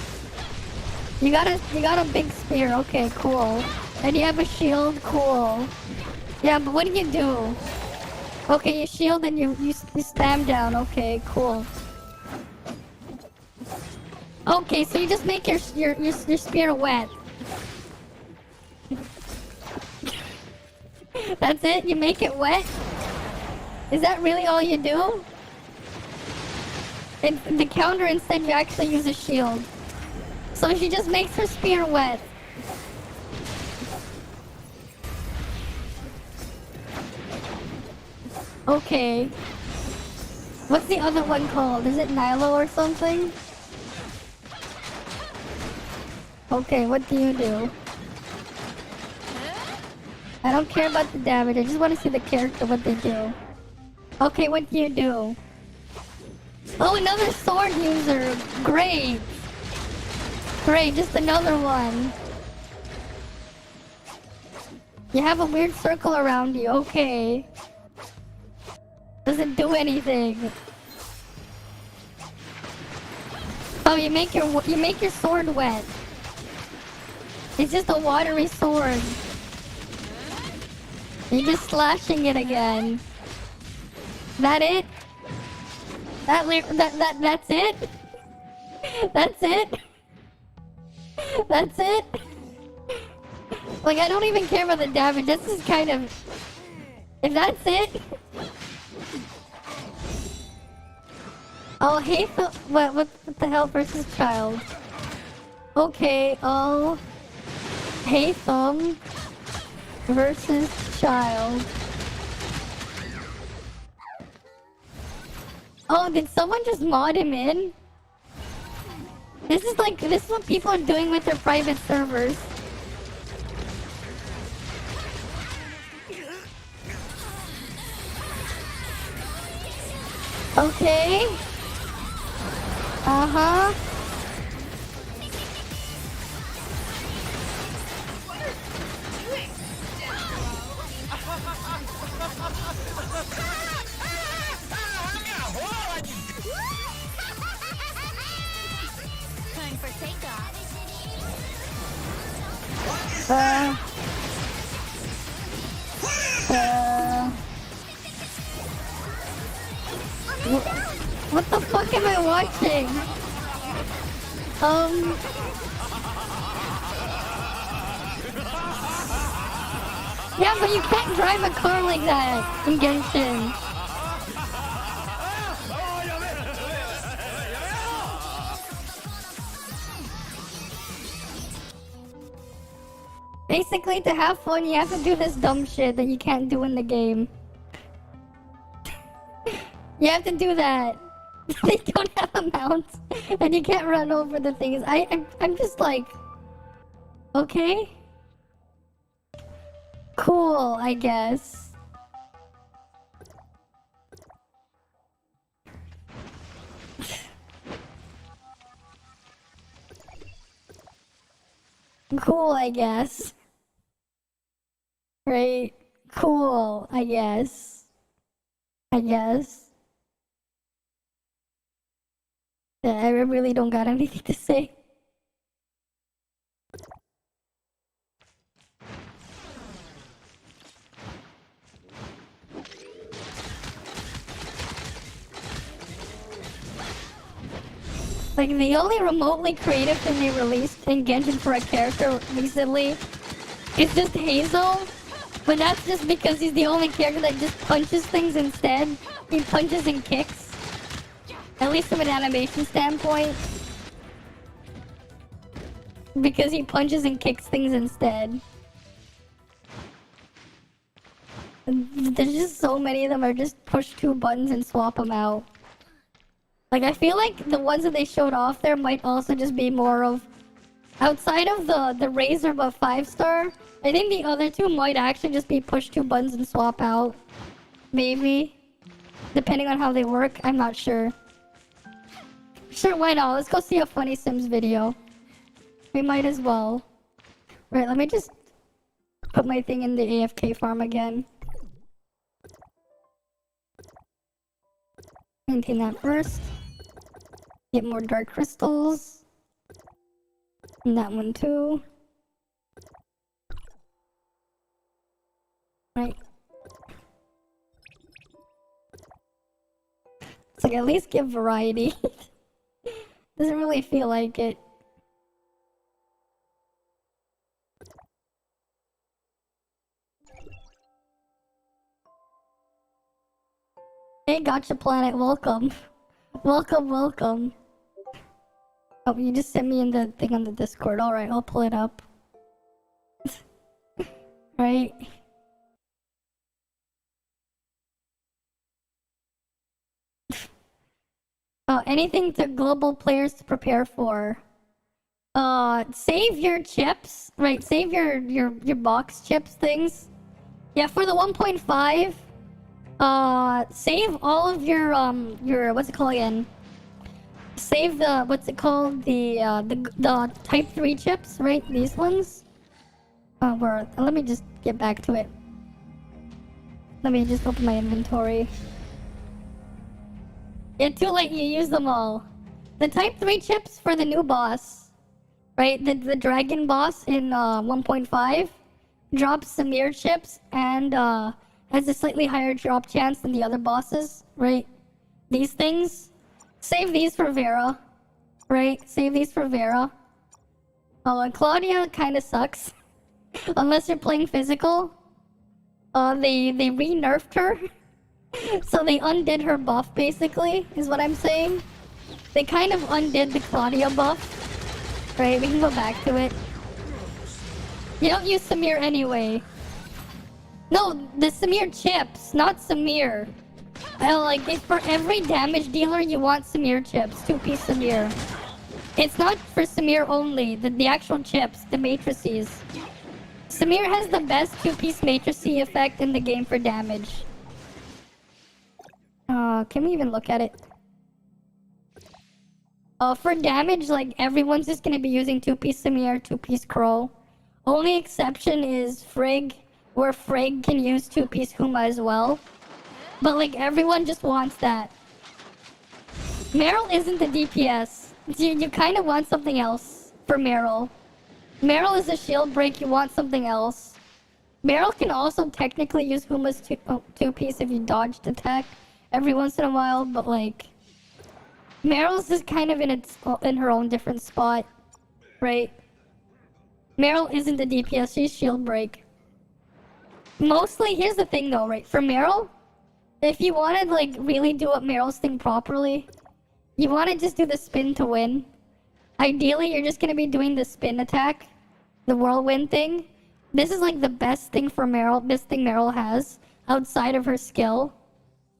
You got a big spear, okay, cool. And you have a shield, cool. Yeah, but what do you do? Okay, you shield and you spam down, okay, cool. Okay, so you just make your spear wet. That's it? You make it wet? Is that really all you do? In the counter instead you actually use a shield. So she just makes her spear wet. Okay. What's the other one called? Is it Nilo or something? Okay, what do you do? I don't care about the damage, I just want to see the character, what they do. Okay, what do you do? Oh, another sword user! Great! Great, just another one. You have a weird circle around you, okay. Doesn't do anything. Oh, you make your sword wet. It's just a watery sword. You're just slashing it again. That it? That's it? That's it? That's it? Like, I don't even care about the damage. This is kind of... If that's it... Oh, hey, what the hell versus child? Okay, oh... Hey, thumb versus child. Oh, did someone just mod him in? This is what people are doing with their private servers. Okay. Uh-huh. Time for takeoff. What the fuck am I watching? Yeah, but you can't drive a car like that in Genshin. Basically, to have fun, you have to do this dumb shit that you can't do in the game. You have to do that. They don't have a mount, and you can't run over the things. I'm just like, okay, cool, I guess. Cool, I guess. Right? Cool, I guess. I guess. Yeah, I really don't got anything to say. Like, the only remotely creative thing they released in Genshin for a character recently is just Hazel. But that's just because he's the only character that just punches things instead. He punches and kicks. At least from an animation standpoint. Because he punches and kicks things instead. There's just so many of them are just push 2 buttons and swap them out. Like, I feel like the ones that they showed off there might also just be more of... Outside of the Razor but 5-star, I think the other 2 might actually just be push 2 buttons and swap out. Maybe. Depending on how they work, I'm not sure. Sure, why not? Let's go see a funny Sims video. We might as well. Right, let me just put my thing in the AFK farm again. Maintain that first. Get more dark crystals. And that one too. Right. It's like, at least give variety. Doesn't really feel like it. Hey, Gotcha Planet, welcome. Welcome, welcome. Oh, you just sent me in the thing on the Discord. Alright, I'll pull it up. Right. Anything to global players to prepare for. Save your chips. Right, save your box chips things. Yeah, for the 1.5. Save all of your what's it called again? Save the, what's it called? The type 3 chips, right? These ones. Let me just get back to it. Let me just open my inventory. Yeah, too late, you use them all. The type 3 chips for the new boss, right? The dragon boss in 1.5 drops Samir chips and has a slightly higher drop chance than the other bosses, right? These things, save these for Vera, right? Save these for Vera. Oh, and Claudia kind of sucks. Unless you're playing physical. They re-nerfed her. So they undid her buff, basically, is what I'm saying. They kind of undid the Claudia buff. Right, we can go back to it. You don't use Samir anyway. No, the Samir chips, not Samir. Like, it's for every damage dealer you want Samir chips. 2-piece Samir. It's not for Samir only, the actual chips, the matrices. Samir has the best 2-piece matrice effect in the game for damage. Can we even look at it? For damage, like, everyone's just gonna be using 2-piece Samir, 2-piece Crow. Only exception is Frigg, where Frigg can use 2-piece Huma as well. But, like, everyone just wants that. Meryl isn't the DPS. You kind of want something else for Meryl. Meryl is a shield break, you want something else. Meryl can also technically use Huma's 2-piece if you dodged attack every once in a while, but, like, Meryl's is kind of in her own different spot, right? Meryl isn't the DPS, she's shield break. Mostly, here's the thing though, right? For Meryl, if you want to like really do up Meryl's thing properly, you want to just do the spin to win. Ideally, you're just gonna be doing the spin attack, the whirlwind thing. This is like the best thing for Meryl, best thing Meryl has outside of her skill,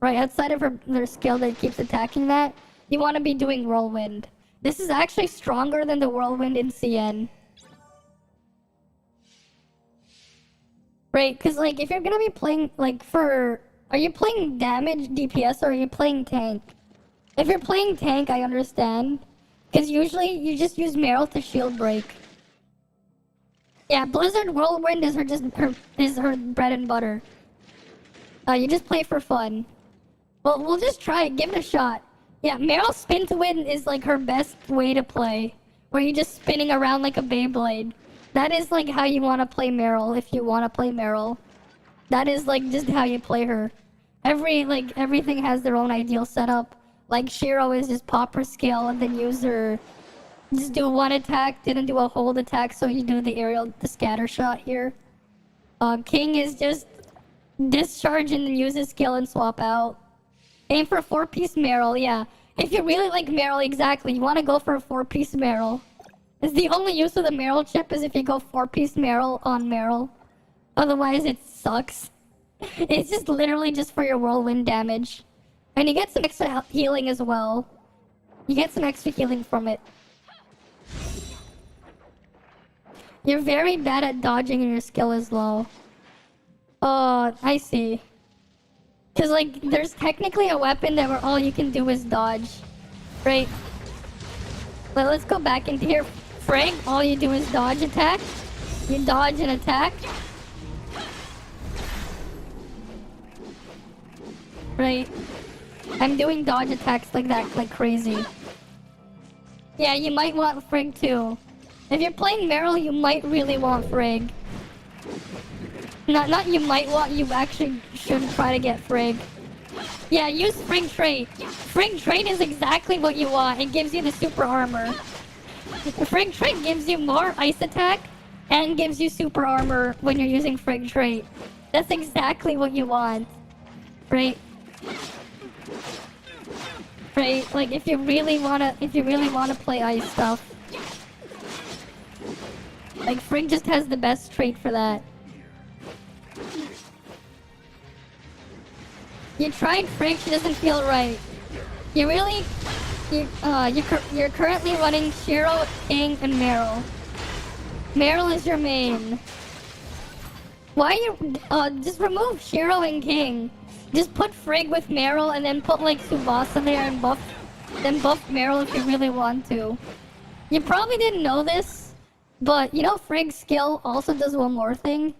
right? Outside of her skill that keeps attacking that. You want to be doing whirlwind. This is actually stronger than the whirlwind in CN. Right, because like if you're gonna be playing like are you playing damage DPS or are you playing tank? If you're playing tank, I understand. Because usually you just use Meryl to shield break. Yeah, Blizzard Whirlwind is her bread and butter. You just play for fun. Well, we'll just try it, give it a shot. Yeah, Meryl spin to win is like her best way to play. Where you're just spinning around like a Beyblade. That is like how you want to play Meryl if you want to play Meryl. That is like just how you play her. Everything has their own ideal setup. Like Shiro is just pop her skill and then use her. Just do one attack, didn't do a hold attack, so you do the scatter shot here. King is just discharge and then use his skill and swap out. Aim for 4-piece Meryl, yeah. If you really like Meryl, exactly, you want to go for a 4-piece Meryl. It's the only use of the Meryl chip is if you go 4-piece Meryl on Meryl. Otherwise, it sucks. It's just literally just for your whirlwind damage. And you get some extra healing as well. You get some extra healing from it. You're very bad at dodging and your skill is low. Oh, I see. Because, like, there's technically a weapon that where all you can do is dodge. Right? But let's go back into here. Frag, all you do is dodge attack. You dodge and attack. Right? I'm doing dodge attacks like that, like crazy. Yeah, you might want Frag too. If you're playing Meryl, you might really want Frag. Not you might want, you actually should try to get Frag. Yeah, use Frag trait. Frag trait is exactly what you want. It gives you the super armor. Frag trait gives you more ice attack and gives you super armor when you're using Frag trait. That's exactly what you want. Right? Right? Like if you really wanna play ice stuff. Like Frag just has the best trait for that. You tried Frag, she doesn't feel right. You're currently running Shiro, King, and Meryl. Meryl is your main. Why you just remove Shiro and King. Just put Frigg with Meryl and then put like Tsubasa there and buff Meryl if you really want to. You probably didn't know this, but you know Frigg's skill also does one more thing.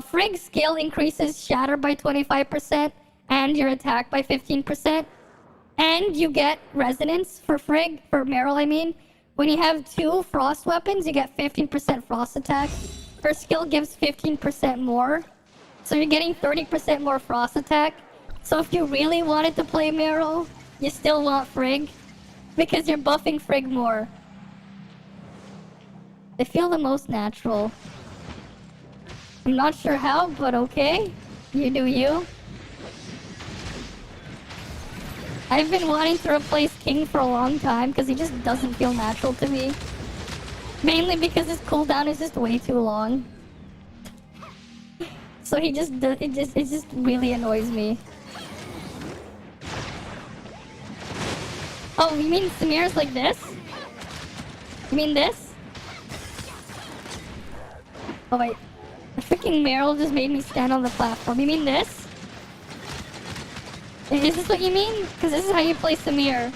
Frigg's skill increases shatter by 25% and your attack by 15%. And you get resonance for Frigg, for Meryl, I mean. When you have 2 frost weapons, you get 15% frost attack. Her skill gives 15% more. So you're getting 30% more frost attack. So if you really wanted to play Meryl, you still want Frigg. Because you're buffing Frigg more. They feel the most natural. I'm not sure how, but okay. You do you. I've been wanting to replace King for a long time because he just doesn't feel natural to me. Mainly because his cooldown is just way too long. So it just really annoys me. Oh, you mean Samir's like this? You mean this? Oh wait. The freaking Meryl just made me stand on the platform. You mean this? Is this what you mean? Because this is how you play Samir.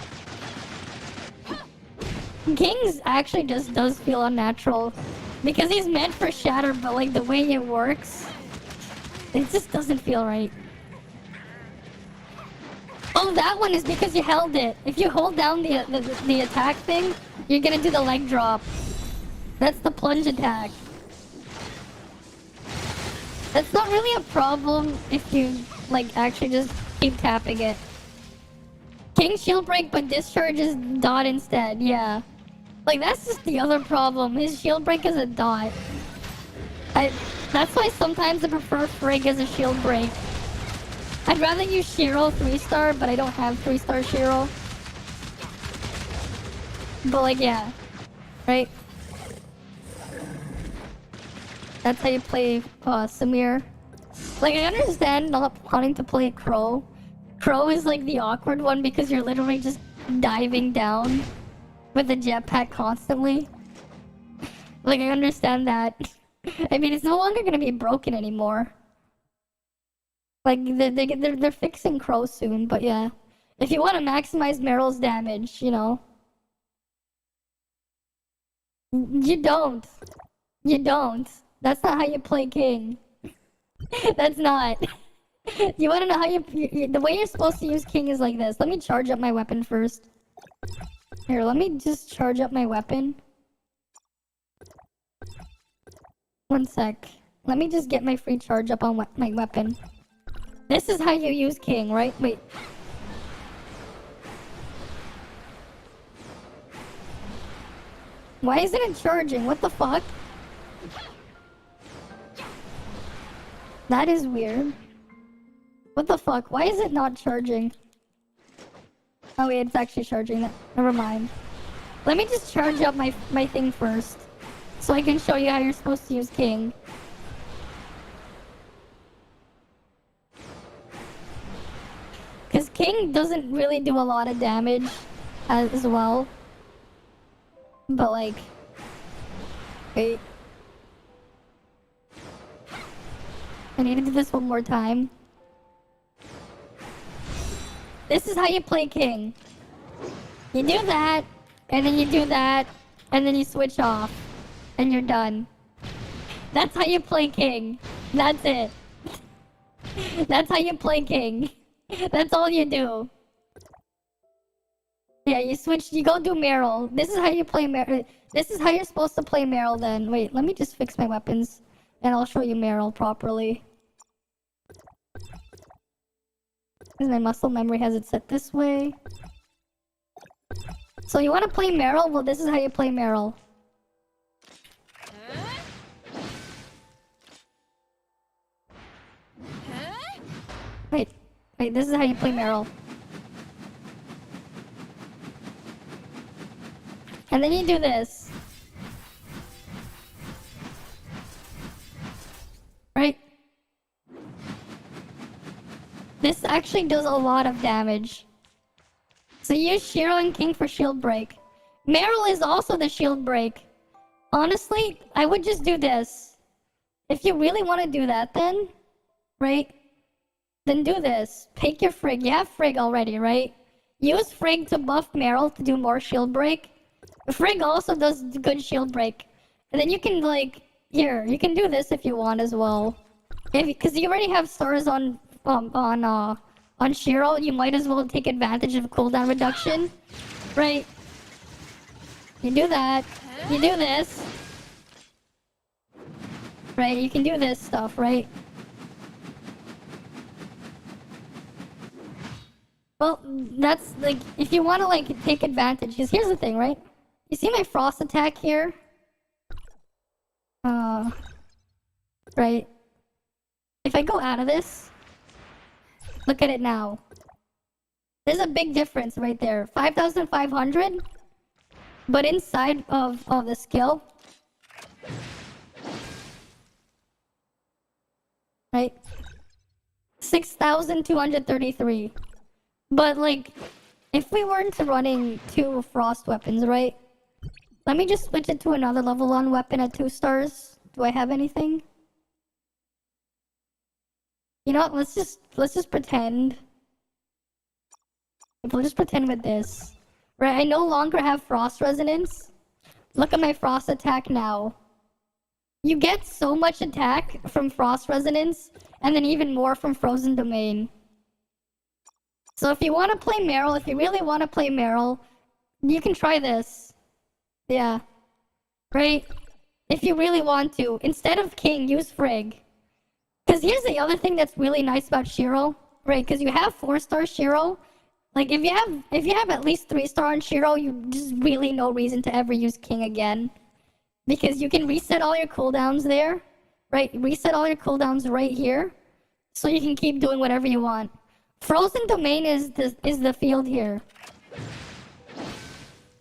King's actually just does feel unnatural. Because he's meant for Shatter, but like the way it works, it just doesn't feel right. Oh, that one is because you held it. If you hold down the attack thing, you're gonna do the leg drop. That's the plunge attack. That's not really a problem if you like actually just keep tapping it. King shield break, but discharges dot instead. Yeah, like that's just the other problem. His shield break is a dot. That's why sometimes I prefer Frigg as a shield break. I'd rather use Shiro 3-star, but I don't have 3-star Shiro. But like, yeah, right? That's how you play Samir. Like, I understand not wanting to play Crow. Crow is like the awkward one because you're literally just diving down with a jetpack constantly. Like, I understand that. I mean, it's no longer gonna be broken anymore. Like, they're fixing Crow soon, but yeah. If you want to maximize Meryl's damage, you know. You don't. You don't. That's not how you play King. That's not. You want to know how the way you're supposed to use King is like this. Let me charge up my weapon first. Here, let me just charge up my weapon. One sec. Let me just get my free charge up on my weapon. This is how you use King, right? Wait. Why isn't it charging? What the fuck? That is weird. What the fuck? Why is it not charging? Oh wait, it's actually charging. That. Never mind. Let me just charge up my thing first. So I can show you how you're supposed to use King. Because King doesn't really do a lot of damage as well. But like... Wait. I need to do this one more time. This is how you play King. You do that, and then you do that, and then you switch off. And you're done. That's how you play King. That's it. That's how you play King. That's all you do. Yeah, you switch, you go do Meryl. This is how you play Meryl. This is how you're supposed to play Meryl then. Wait, let me just fix my weapons. And I'll show you Meryl properly. Because my muscle memory has it set this way. So you want to play Meryl? Well, this is how you play Meryl. Wait, this is how you play Meryl. And then you do this. Right? This actually does a lot of damage. So use Shiro and King for shield break. Meryl is also the shield break. Honestly, I would just do this. If you really want to do that then, right? Then do this. Pick your Frigg. You have Frigg already, right? Use Frigg to buff Meryl to do more shield break. Frigg also does good shield break. And then you can like... Here, you can do this if you want as well. Because you already have stars on on Shiro, you might as well take advantage of cooldown reduction, right? You do that. You do this. Right, you can do this stuff, right? Well, that's like, if you want to like take advantage, because here's the thing, right? You see my frost attack here? Right. If I go out of this, look at it now. There's a big difference right there. 5,500, but inside of the skill, right? 6,233. But like, if we weren't running 2 frost weapons, right? Let me just switch it to another level 1 weapon at 2 stars. Do I have anything? You know what? Let's just pretend. We'll just pretend with this. Right, I no longer have frost resonance. Look at my frost attack now. You get so much attack from frost resonance, and then even more from frozen domain. So if you want to play Meryl, if you really want to play Meryl, you can try this. Yeah. Right? If you really want to. Instead of King, use Frigg. Because here's the other thing that's really nice about Shiro. Right? Because you have 4-star Shiro. Like, if you have at least 3-star on Shiro, you just really no reason to ever use King again. Because you can reset all your cooldowns there. Right? Reset all your cooldowns right here. So you can keep doing whatever you want. Frozen Domain is the field here.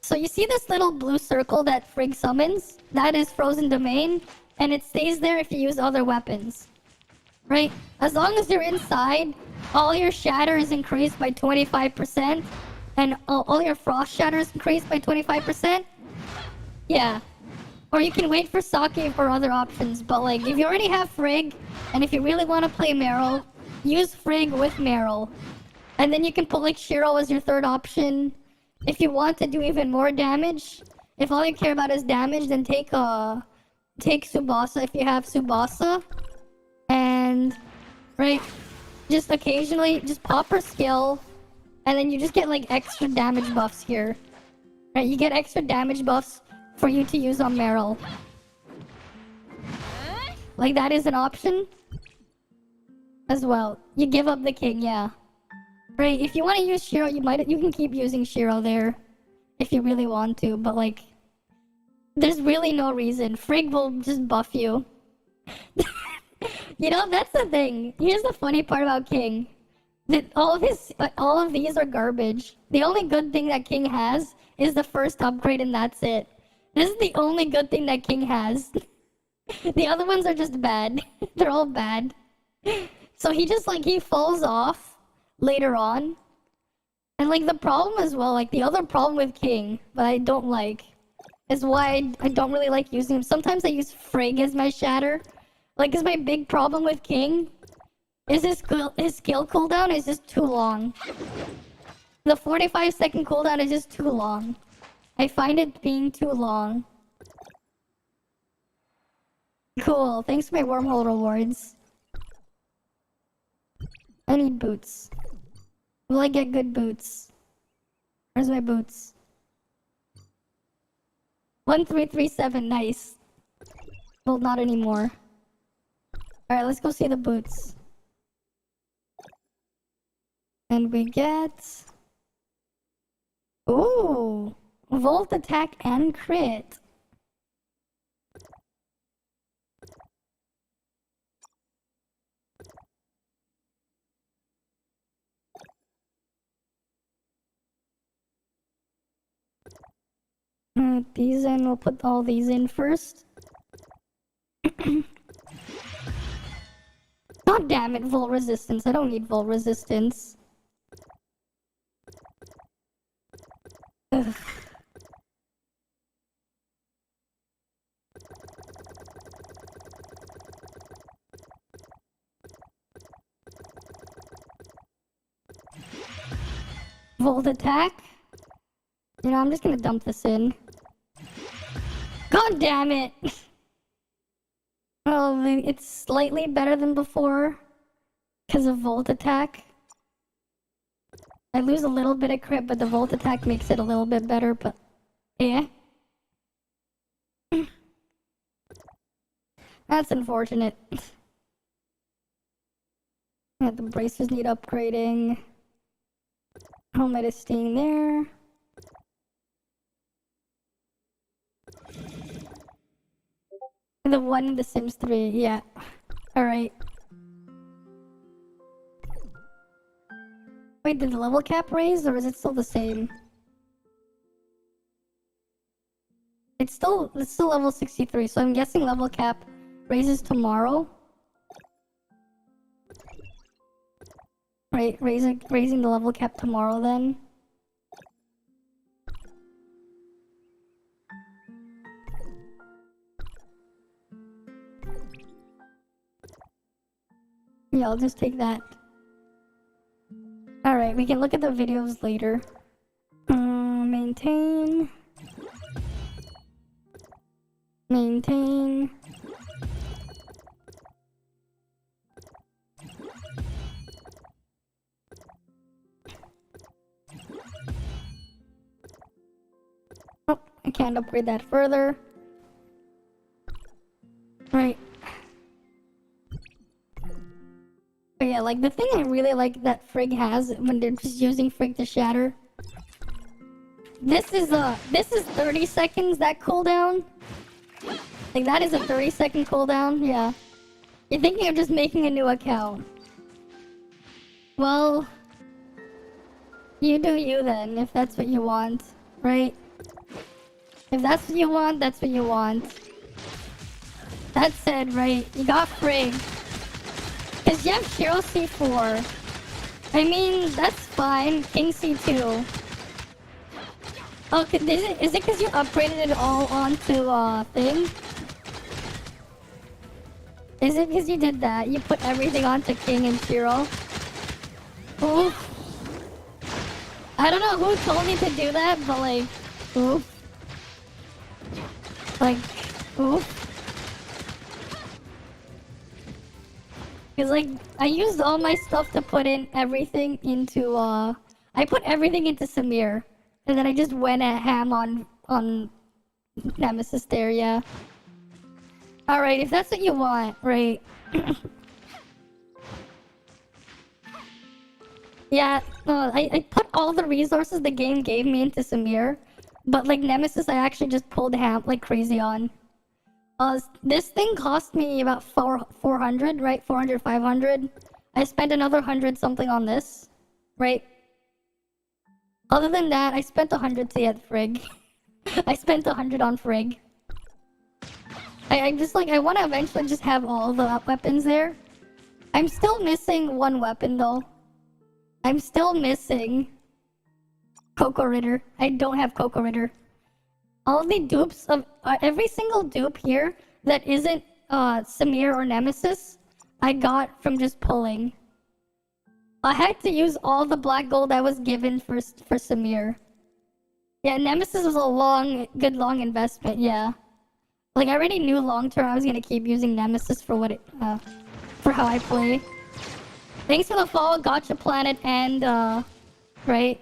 So you see this little blue circle that Frigg summons? That is Frozen Domain, and it stays there if you use other weapons. Right? As long as you're inside, all your shatter is increased by 25%, and all your frost shatter is increased by 25%. Yeah. Or you can wait for Sake for other options, but like, if you already have Frigg, and if you really want to play Meryl, use Frigg with Meryl. And then you can put like Shiro as your third option. If you want to do even more damage, if all you care about is damage, then take Tsubasa if you have Tsubasa. And, right, just occasionally, just pop her skill, and then you just get like extra damage buffs here. Right, you get extra damage buffs for you to use on Meryl. Like, that is an option as well. You give up the King, yeah. Right, if you want to use Shiro, you can keep using Shiro there if you really want to, but like, there's really no reason. Frigg will just buff you. You know, that's the thing. Here's the funny part about King. That all of these are garbage. The only good thing that King has is the first upgrade, and that's it. This is the only good thing that King has. The other ones are just bad. They're all bad. So he just like, he falls off later on. And like, the problem as well, like the other problem with King that I don't like is why I don't really like using him. Sometimes I use Frigg as my shatter. Like, cause my big problem with King is his skill cooldown is just too long. The 45-second cooldown is just too long. I find it being too long. Cool, thanks for my wormhole rewards. I need boots. Will I get good boots? Where's my boots? 1337, nice. Well, not anymore. Alright, let's go see the boots. And we get... Ooh! Volt attack and crit. These in, we'll put all these in first. God damn it, Volt resistance. I don't need Volt resistance. Ugh. Volt attack? You know, I'm just gonna dump this in. God damn it! Oh, it's slightly better than before because of Volt attack. I lose a little bit of crit, but the volt attack makes it a little bit better, but yeah. That's unfortunate. Yeah, the bracers need upgrading. Helmet is staying there. The one in The Sims 3, yeah. Alright. Wait, did the level cap raise or is it still the same? It's still level 63, so I'm guessing level cap raises tomorrow. Right, raising the level cap tomorrow then. Yeah, I'll just take that. Alright, we can look at the videos later. Maintain. Maintain. Oh, I can't upgrade that further. Right. But yeah, like the thing I really like that Frigg has when they're just using Frigg to shatter. This is 30 seconds that cooldown. Like that is a 30-second cooldown, yeah. You're thinking of just making a new account. Well, you do you then, if that's what you want, right? If that's what you want, that's what you want. That said, right, you got Frigg. Cause you have Hero C4. I mean, that's fine. King C2. Oh, is it cause you upgraded it all onto, thing? Is it because you did that? You put everything onto King and Hero? Oof. I don't know who told me to do that, but like, oof. Like, oof. Cause like, I used all my stuff to put in everything into, I put everything into Samir. And then I just went at ham on Nemesis there, yeah. Alright, if that's what you want, right. Yeah, I put all the resources the game gave me into Samir. But like Nemesis, I actually just pulled ham like crazy on. This thing cost me about 400, right? 400, 500. I spent another 100 something on this, right? Other than that, I spent 100 to get Frigg. I spent 100 on Frigg. I just like, I want to eventually just have all the weapons there. I'm still missing one weapon though. I'm still missing Coco Ritter. I don't have Coco Ritter. All the dupes of every single dupe here that isn't Samir or Nemesis, I got from just pulling. I had to use all the black gold I was given for Samir. Yeah, Nemesis was a good long investment. Yeah, like I already knew long term I was gonna keep using Nemesis for what it for how I play. Thanks for the follow, Gotcha Planet, and right.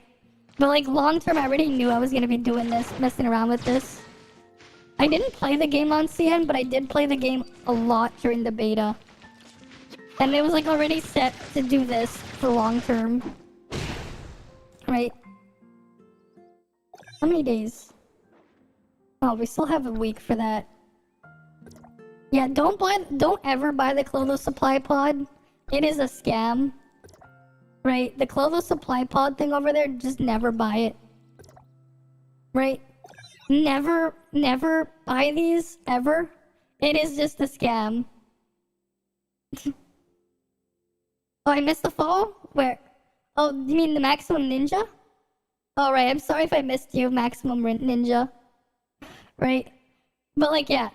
But like long term, I already knew I was gonna be doing this, messing around with this. I didn't play the game on CN, but I did play the game a lot during the beta. And it was like already set to do this for long term. Right. How many days? Oh, we still have a week for that. Yeah, don't ever buy the Clotho Supply Pod. It is a scam. Right, the Clotho Supply Pod thing over there, just never buy it. Right? Never buy these, ever. It is just a scam. Oh, I missed the fall? Where? Oh, you mean the Maximum Ninja? Alright, I'm sorry if I missed you, Maximum Ninja. Right? But like, yeah.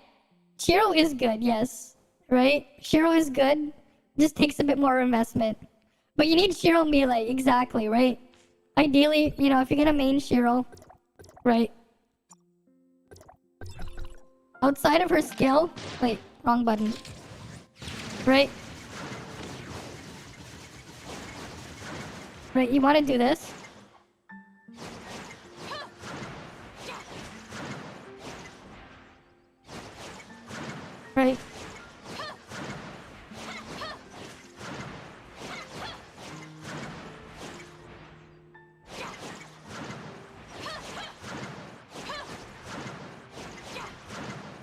Shiro is good, yes. Right? Shiro is good. Just takes a bit more investment. But you need Shiro melee, exactly, right? Ideally, you know, if you're gonna main Shiro, right? Outside of her skill... Wait, wrong button. Right? Right, you wanna do this?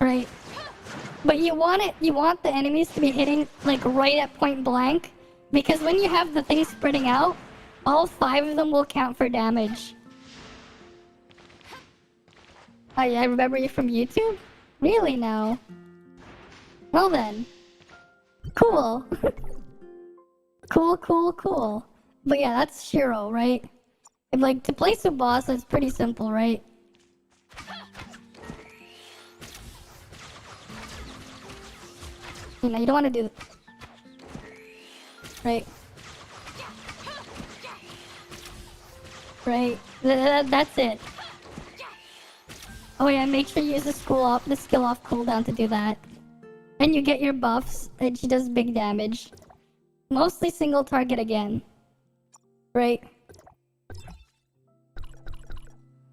right? But you want the enemies to be hitting like right at point blank, because when you have the thing spreading out, all 5 of them will count for damage. Oh yeah, I remember you from YouTube? Really now? Well then. Cool. Cool. But yeah, that's Shiro, right? And like, to play Tsubasa, it's pretty simple, right? You know, you don't want to do... Right. Right. That's it. Oh yeah, make sure you use the skill off cooldown to do that. And you get your buffs, and she does big damage. Mostly single target again. Right.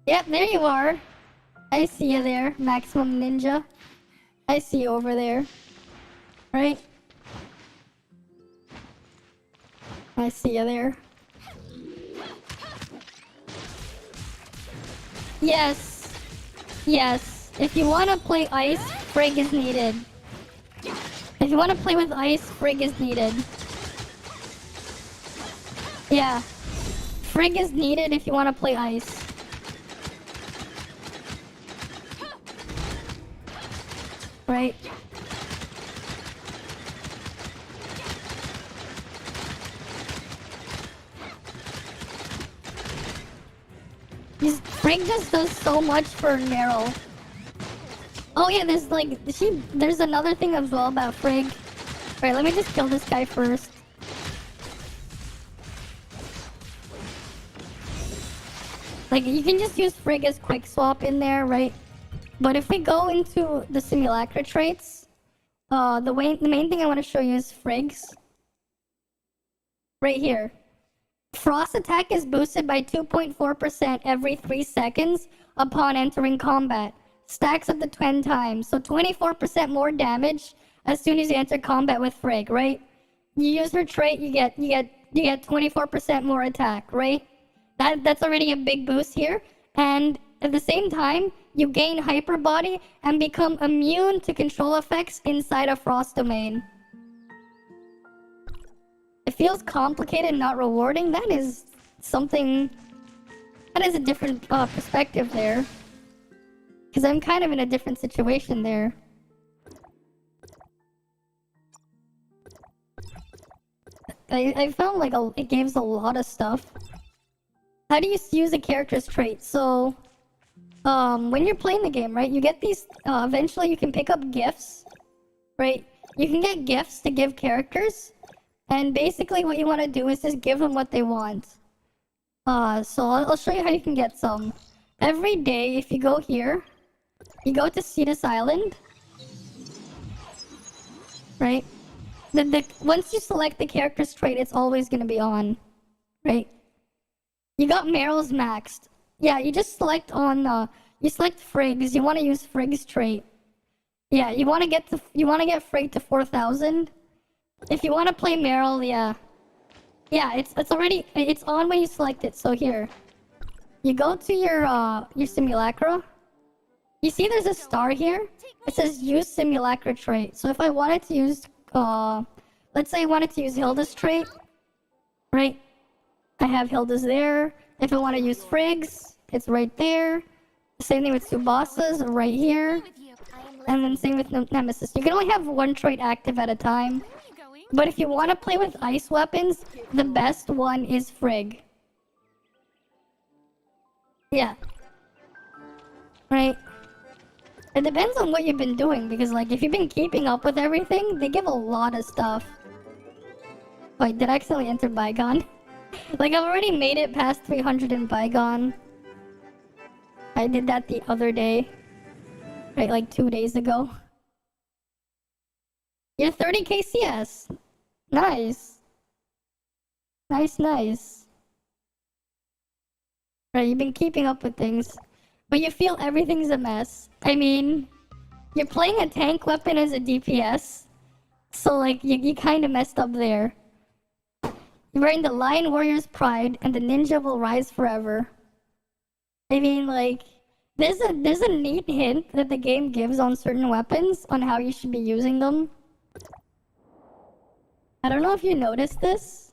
Yep, there you are. I see you there, Maximum Ninja. I see you over there. Right? I see you there. Yes. Yes. If you want to play ice, Frig is needed. If you want to play with ice, Frig is needed. Yeah. Frig is needed if you want to play ice. Right? Frig just does so much for Meryl. Oh yeah, there's another thing as well about Frig. Alright, let me just kill this guy first. Like, you can just use Frig as quick swap in there, right? But if we go into the simulacra traits, the main thing I want to show you is Frig's. Right here. Frost attack is boosted by 2.4% every 3 seconds upon entering combat. Stacks up to 10 times, so 24% more damage as soon as you enter combat with Frig, right? You use her trait, you get 24% more attack, right? That's already a big boost here. And at the same time, you gain hyper body and become immune to control effects inside a Frost domain. It feels complicated, not rewarding. That is something... That is a different perspective there. Because I'm kind of in a different situation there. I found like it gives a lot of stuff. How do you use a character's trait? So, when you're playing the game, right, you get these, eventually you can pick up gifts, right? You can get gifts to give characters, and basically what you want to do is just give them what they want. So I'll show you how you can get some. Every day, if you go here, you go to Cetus Island, right? Once you select the character's trait, it's always going to be on, right? You got Meryl's maxed. Yeah, you just select on, you select Frig's. You want to use Frig's trait. Yeah, you want to get Frig to 4,000. If you want to play Meryl, yeah. Yeah, it's on when you select it. So here, you go to your simulacra. You see there's a star here? It says use simulacra trait. So if I wanted to use, let's say I wanted to use Hilda's trait, right? I have Hilda's there. If I want to use Frig's, it's right there. Same thing with Tsubasa's, right here. And then same with Nemesis. You can only have one trait active at a time. But if you want to play with ice weapons, the best one is Frig. Yeah. Right? It depends on what you've been doing, because like if you've been keeping up with everything, they give a lot of stuff. Wait, did I accidentally enter Bygone? Like I've already made it past 300 in Bygone. I did that the other day. Right, like 2 days ago. You're 30k CS. Nice. Nice. Right, you've been keeping up with things. But you feel everything's a mess. I mean, you're playing a tank weapon as a DPS. So like, you kind of messed up there. You're wearing the Lion Warrior's pride and the ninja will rise forever. I mean, like, There's a neat hint that the game gives on certain weapons on how you should be using them. I don't know if you noticed this,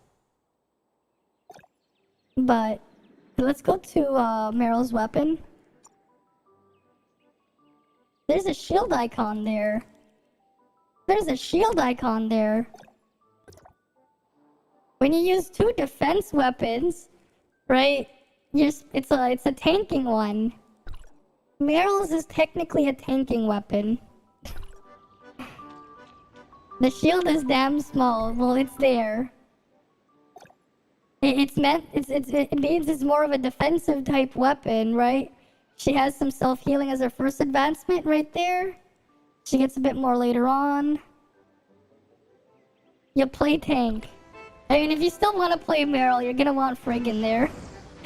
but let's go to Meryl's weapon. There's a shield icon there. There's a shield icon there. When you use 2 defense weapons, right? It's a tanking one. Meryl's is technically a tanking weapon. The shield is damn small. Well, it's there. It means it's more of a defensive type weapon, right? She has some self-healing as her first advancement right there. She gets a bit more later on. You play tank. I mean, if you still want to play Meryl, you're gonna want Frigg in there.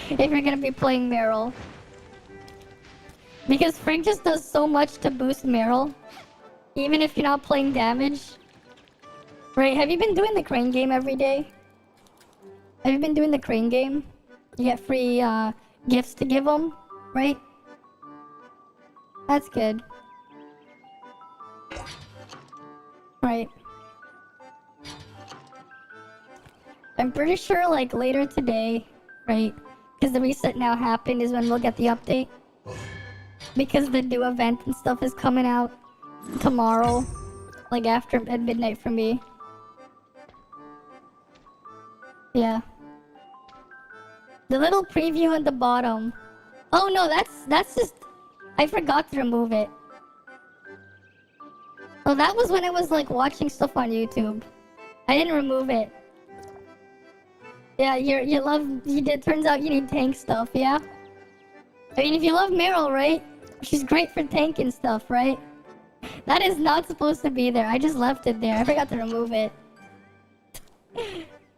If you're gonna be playing Meryl. Because Frigg just does so much to boost Meryl. Even if you're not playing damage. Right, have you been doing the crane game every day? Have you been doing the crane game? You get free gifts to give them, right? That's good. Right. I'm pretty sure like later today, right? Because the reset now happened is when we'll get the update. Because the new event and stuff is coming out tomorrow. Like after at midnight for me. Yeah. The little preview at the bottom. Oh no, that's just... I forgot to remove it. Oh, that was when I was like watching stuff on YouTube. I didn't remove it. Yeah, it turns out you need tank stuff, yeah? I mean, if you love Meryl, right? She's great for tanking stuff, right? That is not supposed to be there. I just left it there. I forgot to remove it.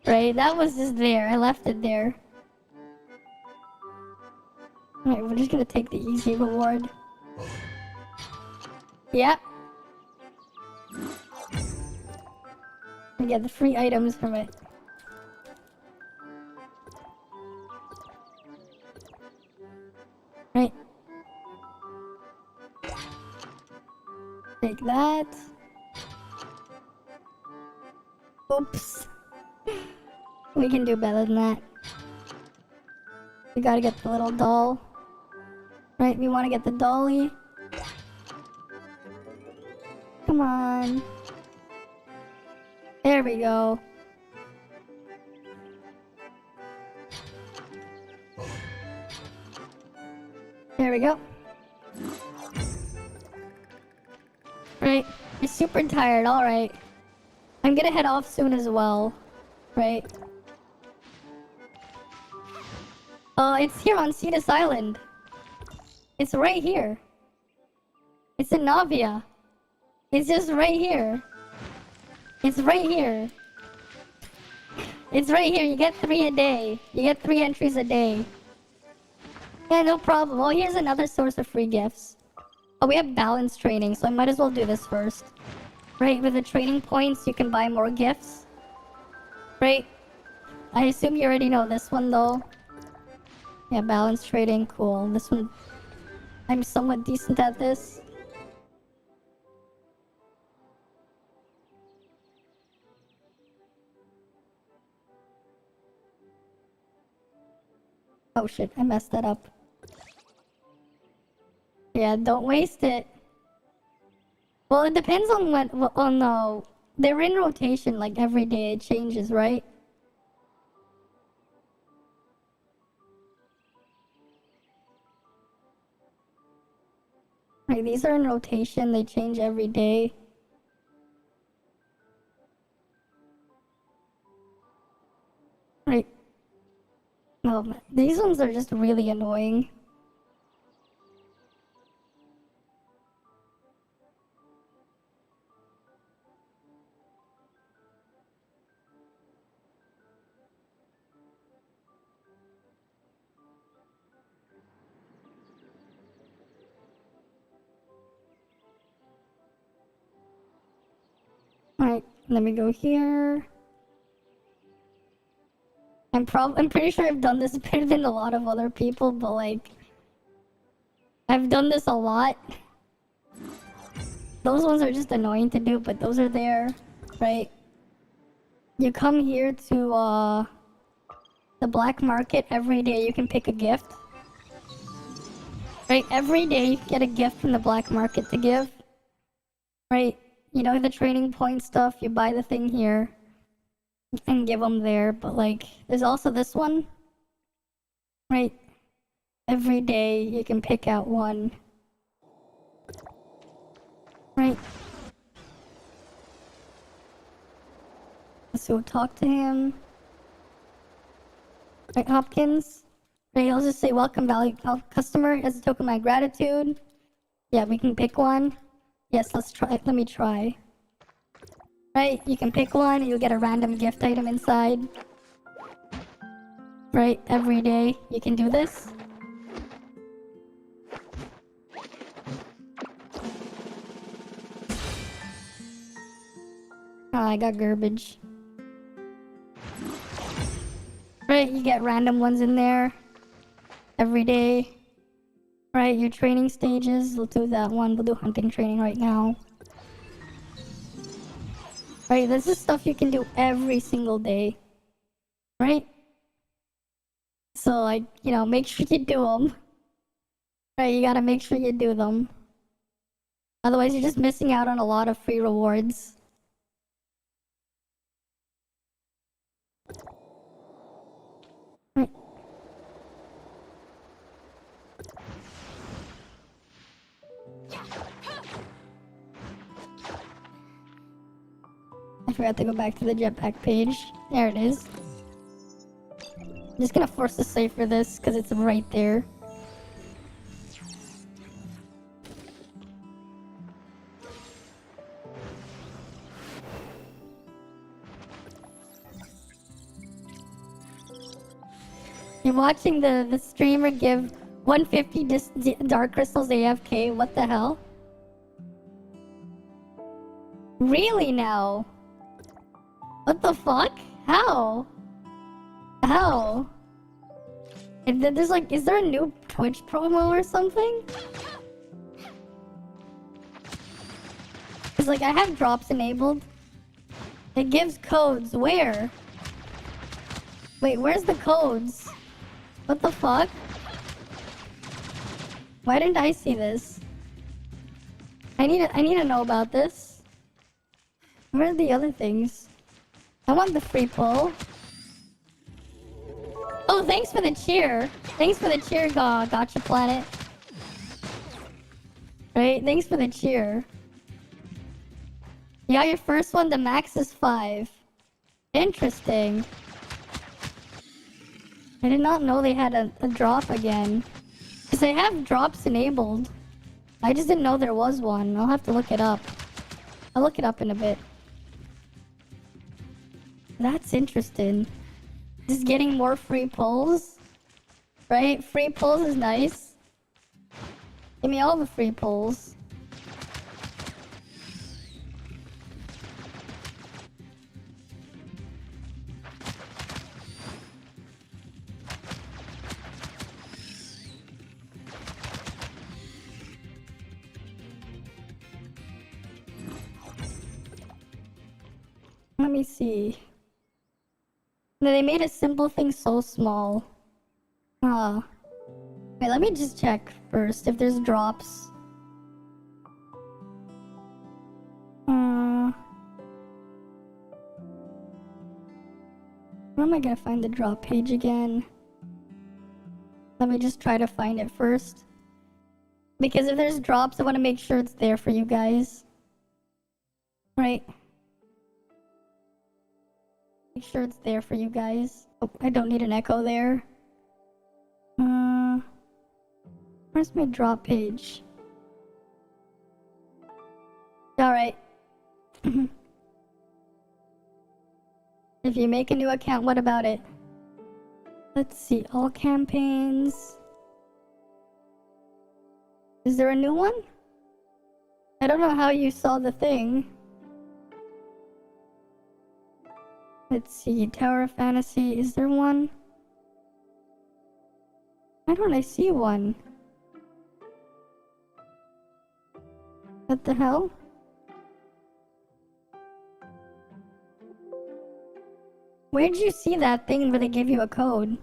Right, that was just there. I left it there. Alright, we're just gonna take the easy reward. Yeah. We get the free items from it. Right. Take that. Oops. We can do better than that. We gotta get the little doll. Right, we wanna get the dolly. Come on. There we go. There we go. Right, you're super tired, alright. I'm gonna head off soon as well. Right. It's here on Cetus Island. It's right here. It's in Navia. It's just right here. It's right here. It's right here. You get 3 a day. You get 3 entries a day. Yeah, no problem. Oh, here's another source of free gifts. Oh, we have balance training, so I might as well do this first. Right, with the training points, you can buy more gifts. Right? I assume you already know this one, though. Yeah, balance trading, cool. This one, I'm somewhat decent at this. Oh shit, I messed that up. Yeah, don't waste it. Well, it depends on what, oh no. They're in rotation, like every day it changes, right? Like, these are in rotation, they change every day. Right. Oh, man. These ones are just really annoying. Alright, let me go here. I'm pretty sure I've done this better than a lot of other people, but like... I've done this a lot. Those ones are just annoying to do, but those are there, right? You come here to the black market every day. You can pick a gift. Right, every day you get a gift from the black market to give. Right, you know the training point stuff. You buy the thing here and give them there. But like, there's also this one. Right, every day you can pick out one. Right. So talk to him. Right, Hopkins. Right, I'll just say welcome value customer as a token of my gratitude. Yeah, we can pick one. Yes, let's try. Let me try. Right, you can pick one and you'll get a random gift item inside. Right, every day you can do this. Oh, I got garbage. Right, you get random ones in there every day. Right, your training stages, we'll do that one. We'll do hunting training right now. Right, this is stuff you can do every single day. Right? So, like, you know, make sure you do them. Right, you gotta make sure you do them. Otherwise, you're just missing out on a lot of free rewards. Right. I forgot to go back to the jetpack page. There it is. I'm just gonna force the save for this because it's right there. You're watching the streamer give 150 dark crystals AFK. What the hell? Really now? What the fuck? How? How? And then there's like, is there a new Twitch promo or something? It's like, I have drops enabled. It gives codes. Where? Wait, where's the codes? What the fuck? Why didn't I see this? I need to know about this. Where are the other things? I want the free pull. Oh, thanks for the cheer. Thanks for the cheer, Gotcha Planet. Right, thanks for the cheer. You got your first one, the max is 5. Interesting. I did not know they had a drop again. Because they have drops enabled. I just didn't know there was one. I'll have to look it up. I'll look it up in a bit. That's interesting. Just getting more free pulls. Right? Free pulls is nice. Give me all the free pulls. Let me see. They made a simple thing so small. Wait, let me just check first if there's drops. Where am I gonna find the drop page again? Let me just try to find it first. Because if there's drops, I want to make sure it's there for you guys. Right? Make sure it's there for you guys. Oh, I don't need an echo there. Where's my drop page? Alright. If you make a new account, what about it? Let's see, all campaigns. Is there a new one? I don't know how you saw the thing. Let's see, Tower of Fantasy, is there one? Why don't I see one? What the hell? Where'd you see that thing where they give you a code?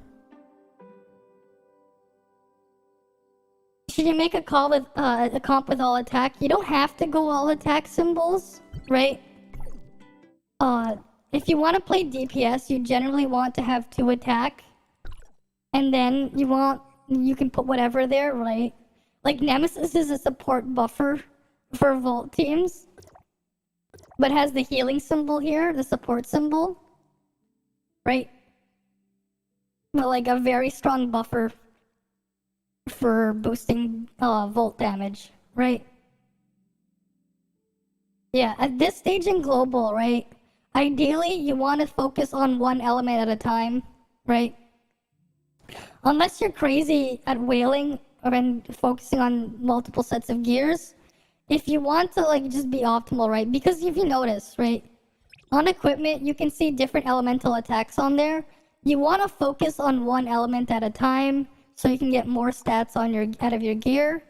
Should you make a call with a comp with all attack? You don't have to go all attack symbols, right? If you want to play DPS, you generally want to have 2 attack, and then you can put whatever there, right? Like Nemesis is a support buffer for Volt teams, but has the healing symbol here, the support symbol, right? But like a very strong buffer for boosting Volt damage, right? Yeah, at this stage in global, right? Ideally, you want to focus on one element at a time, right? Unless you're crazy at whaling and focusing on multiple sets of gears, if you want to like just be optimal, right? Because if you notice, right, on equipment you can see different elemental attacks on there. You want to focus on one element at a time so you can get more stats on out of your gear,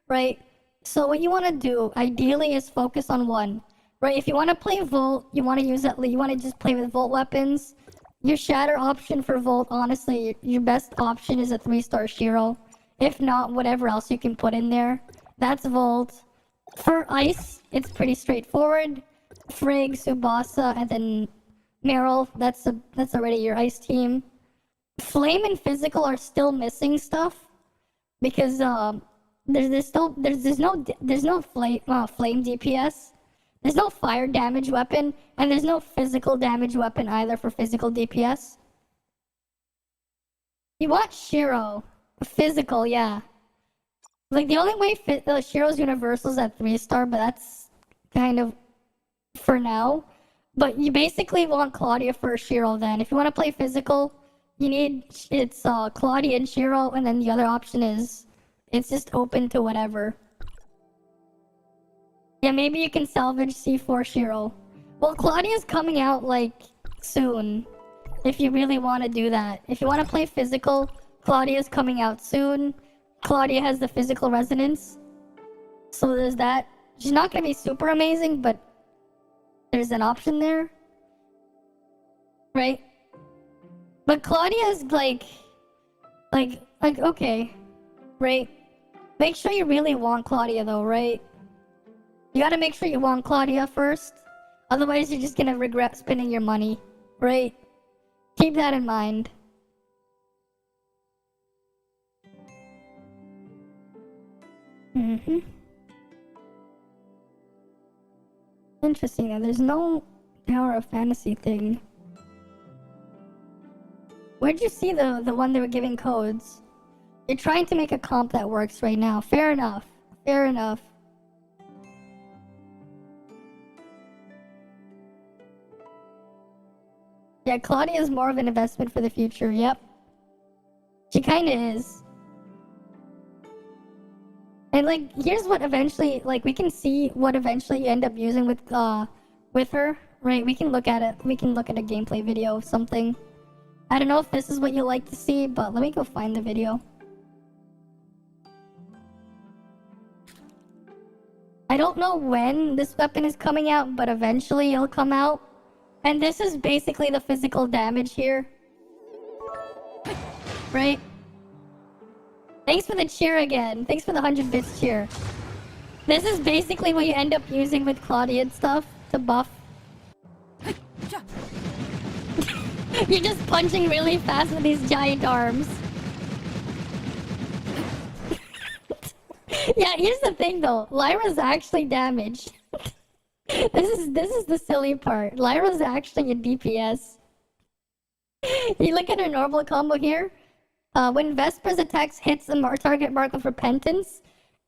right? So what you want to do ideally is focus on one, right? If you want to play Volt, you want to use that. You want to just play with Volt weapons. Your shatter option for Volt, honestly, your best option is a 3-star Shiro. If not, whatever else you can put in there. That's Volt. For Ice, it's pretty straightforward. Frigg, Tsubasa, and then Meryl. That's already your Ice team. Flame and Physical are still missing stuff because there's no flame DPS. There's no fire damage weapon, and there's no physical damage weapon either for physical DPS. You want Shiro. Physical, yeah. Like, the only way Shiro's universal is at 3-star, but that's kind of for now. But you basically want Claudia for Shiro then. If you want to play physical, it's Claudia and Shiro, and then the other option is it's just open to whatever. Yeah, maybe you can salvage C4 Shiro. Well, Claudia's coming out, like, soon. If you really want to do that. If you want to play physical, Claudia's coming out soon. Claudia has the physical resonance. So there's that. She's not going to be super amazing, but there's an option there. Right? But Claudia's like, okay. Right? Make sure you really want Claudia though, right? You gotta make sure you want Claudia first. Otherwise, you're just gonna regret spending your money, right? Keep that in mind. Interesting. Now, there's no Tower of Fantasy thing. Where'd you see the one they were giving codes? You're trying to make a comp that works right now. Fair enough. Fair enough. Yeah, Claudia is more of an investment for the future. Yep. She kinda is. And like, here's what eventually, like, we can see what eventually you end up using with her, right? We can look at it. We can look at a gameplay video of something. I don't know if this is what you like to see, but let me go find the video. I don't know when this weapon is coming out, but eventually it'll come out. And this is basically the physical damage here. Right? Thanks for the cheer again. Thanks for the 100 bits cheer. This is basically what you end up using with Claudia and stuff to buff. You're just punching really fast with these giant arms. Yeah, here's the thing though. Lyra's actually damaged. This is the silly part. Lyra's actually a DPS. You look at her normal combo here. When Vesper's attacks hits the target mark of Repentance,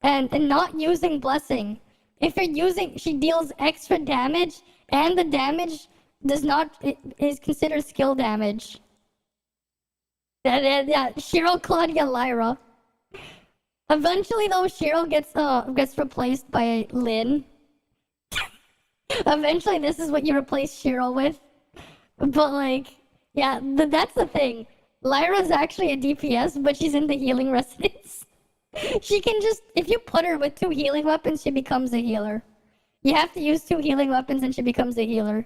and not using Blessing, if you're using, she deals extra damage, and the damage is considered skill damage. Yeah, Shiro, Claudia, Lyra. Eventually, though, Shiro gets replaced by Lyn. Eventually, this is what you replace Shiro with. But like, yeah, that's the thing. Lyra's actually a DPS, but she's in the healing resonance. She can just, if you put her with 2 healing weapons, she becomes a healer. You have to use 2 healing weapons and she becomes a healer.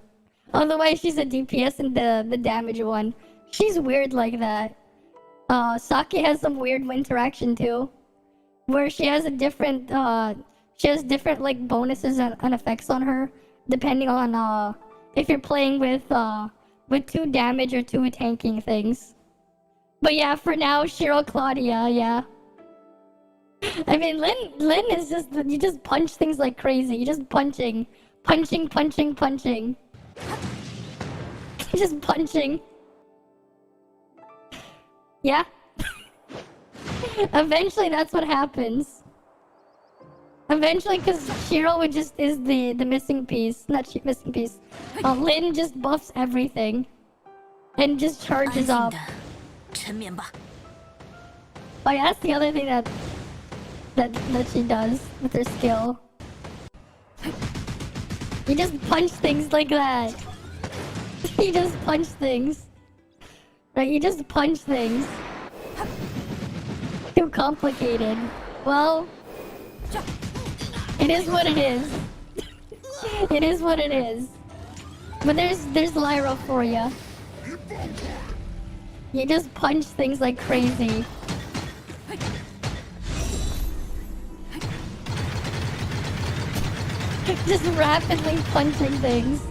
Otherwise, she's a DPS and the damage one. She's weird like that. Saki has some weird interaction too, where she has a different, she has different like bonuses and effects on her, depending on if you're playing with 2 damage or 2 tanking things. But yeah, for now, Shiro Claudia, yeah. I mean, Lin is just, you just punch things like crazy. You're just punching. Just punching. Yeah. Eventually, that's what happens. Eventually, because Shiro would just is the missing piece. Not missing piece. Lin just buffs everything. And just charges up. Oh yeah, that's the other thing that she does with her skill. You just punch things like that. You just punch things. Right, you just punch things. Too complicated. Well, it is what it is. It is what it is. But there's Lyra for you. You just punch things like crazy. Just rapidly punching things.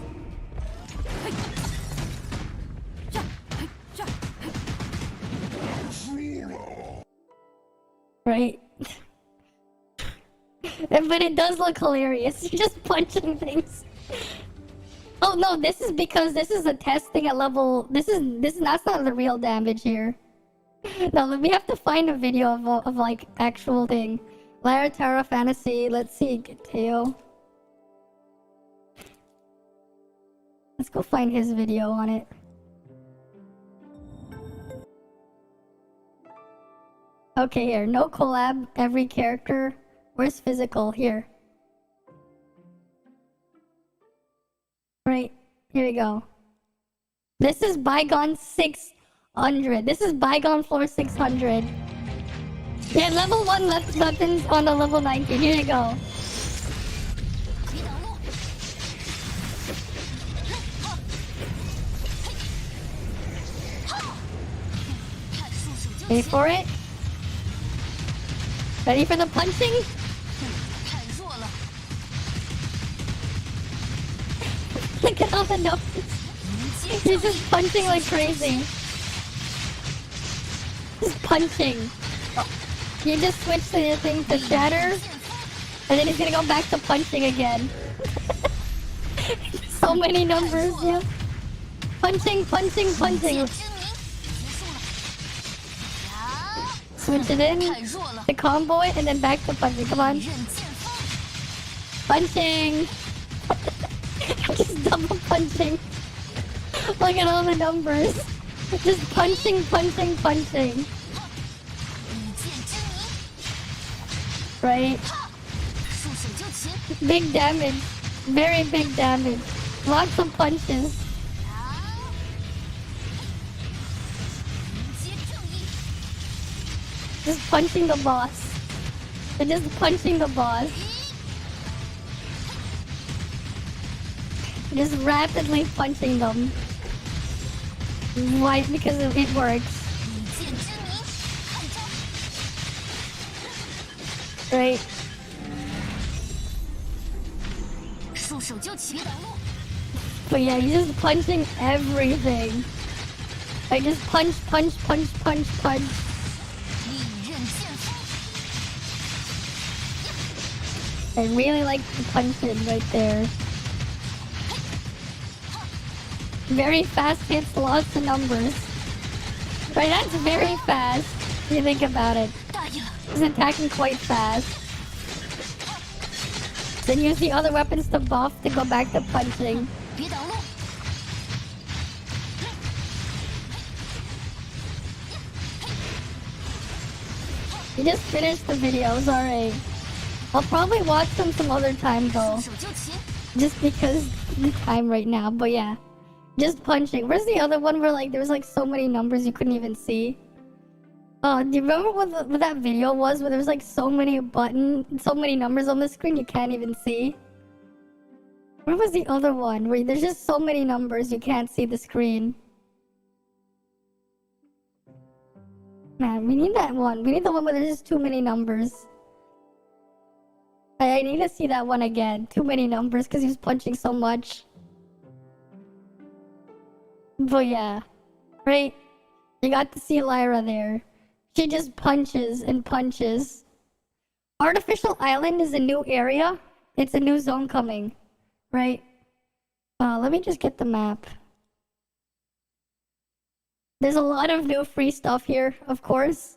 Right? But it does look hilarious. You're just punching things. Oh no, this is because this is a testing at level. That's not the real damage here. No, we have to find a video of like actual thing. Lyra Terra Fantasy. Let's see, Teo. Let's go find his video on it. Okay, here. No collab. Every character. Where's physical? Here. Right. Here we go. This is Bygone 600. This is Bygone floor 600. Yeah, level 1 left buttons on the level 19. Here you go. Ready for it? Ready for the punching? Look at all the numbers. He's just punching like crazy. Just punching. You just switch the thing to shatter, and then he's gonna go back to punching again. So many numbers, yeah. Punching. Switch it in, the combo it, and then back to punching. Come on. Punching. Just double punching. Look at all the numbers. Just punching. Right? Big damage. Very big damage. Lots of punches. Just punching the boss. They're just punching the boss. Just rapidly punching them. Why? Because it works. Right. But yeah, you're just punching everything. Like just punch. I really like the punching right there. Very fast hits, lots of numbers. Right, that's very fast, if you think about it. He's attacking quite fast. Then use the other weapons to buff to go back to punching. You just finished the videos, alright. I'll probably watch them some other time though. Just because of the time right now, but yeah. Just punching. Where's the other one where like there was like so many numbers you couldn't even see? Do you remember what that video was? Where there was like so many numbers on the screen you can't even see? What was the other one? Where there's just so many numbers you can't see the screen. Man, we need that one. We need the one where there's just too many numbers. I need to see that one again. Too many numbers because he was punching so much. But yeah. Right? You got to see Lyra there. She just punches and punches. Artificial Island is a new area. It's a new zone coming. Right? Let me just get the map. There's a lot of new free stuff here, of course.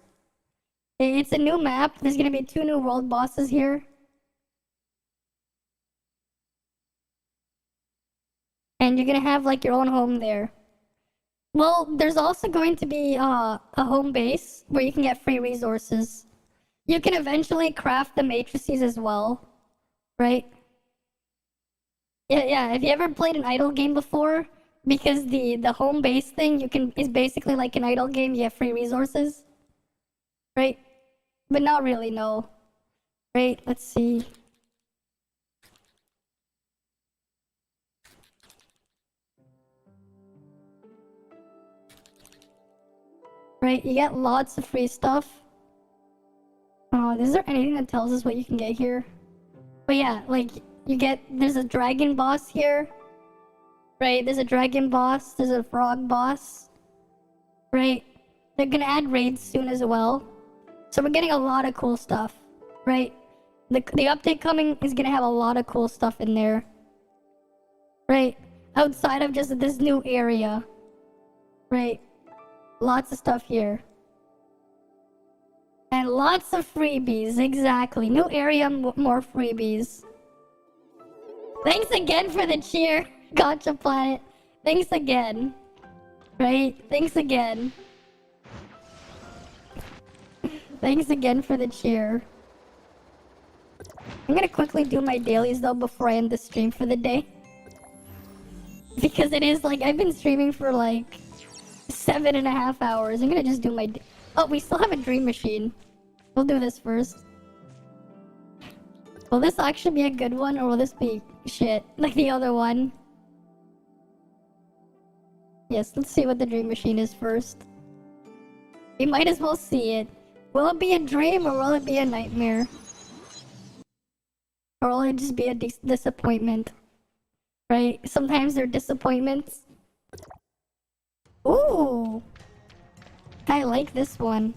It's a new map. There's gonna be 2 new world bosses here. And you're gonna have like your own home there. Well, there's also going to be a home base where you can get free resources. You can eventually craft the matrices as well, right? Yeah. Have you ever played an idle game before? Because the home base thing is basically like an idle game. You get free resources, right? But not really, no. Right? Let's see. Right, you get lots of free stuff. Is there anything that tells us what you can get here? But yeah, like, there's a dragon boss here. Right, there's a dragon boss, there's a frog boss. Right, they're gonna add raids soon as well. So we're getting a lot of cool stuff. Right, the update coming is gonna have a lot of cool stuff in there. Right, outside of just this new area. Right. Lots of stuff here. And lots of freebies, exactly. New area, more freebies. Thanks again for the cheer, Gotcha Planet. Thanks again. Right? Thanks again. Thanks again for the cheer. I'm gonna quickly do my dailies though before I end the stream for the day. Because it is like, I've been streaming for like 7.5 hours. I'm gonna just do my... Oh, we still have a dream machine. We'll do this first. Will this actually be a good one, or will this be shit like the other one? Yes, let's see what the dream machine is first. We might as well see it. Will it be a dream, or will it be a nightmare? Or will it just be a disappointment? Right? Sometimes they're disappointments. Ooh! I like this one.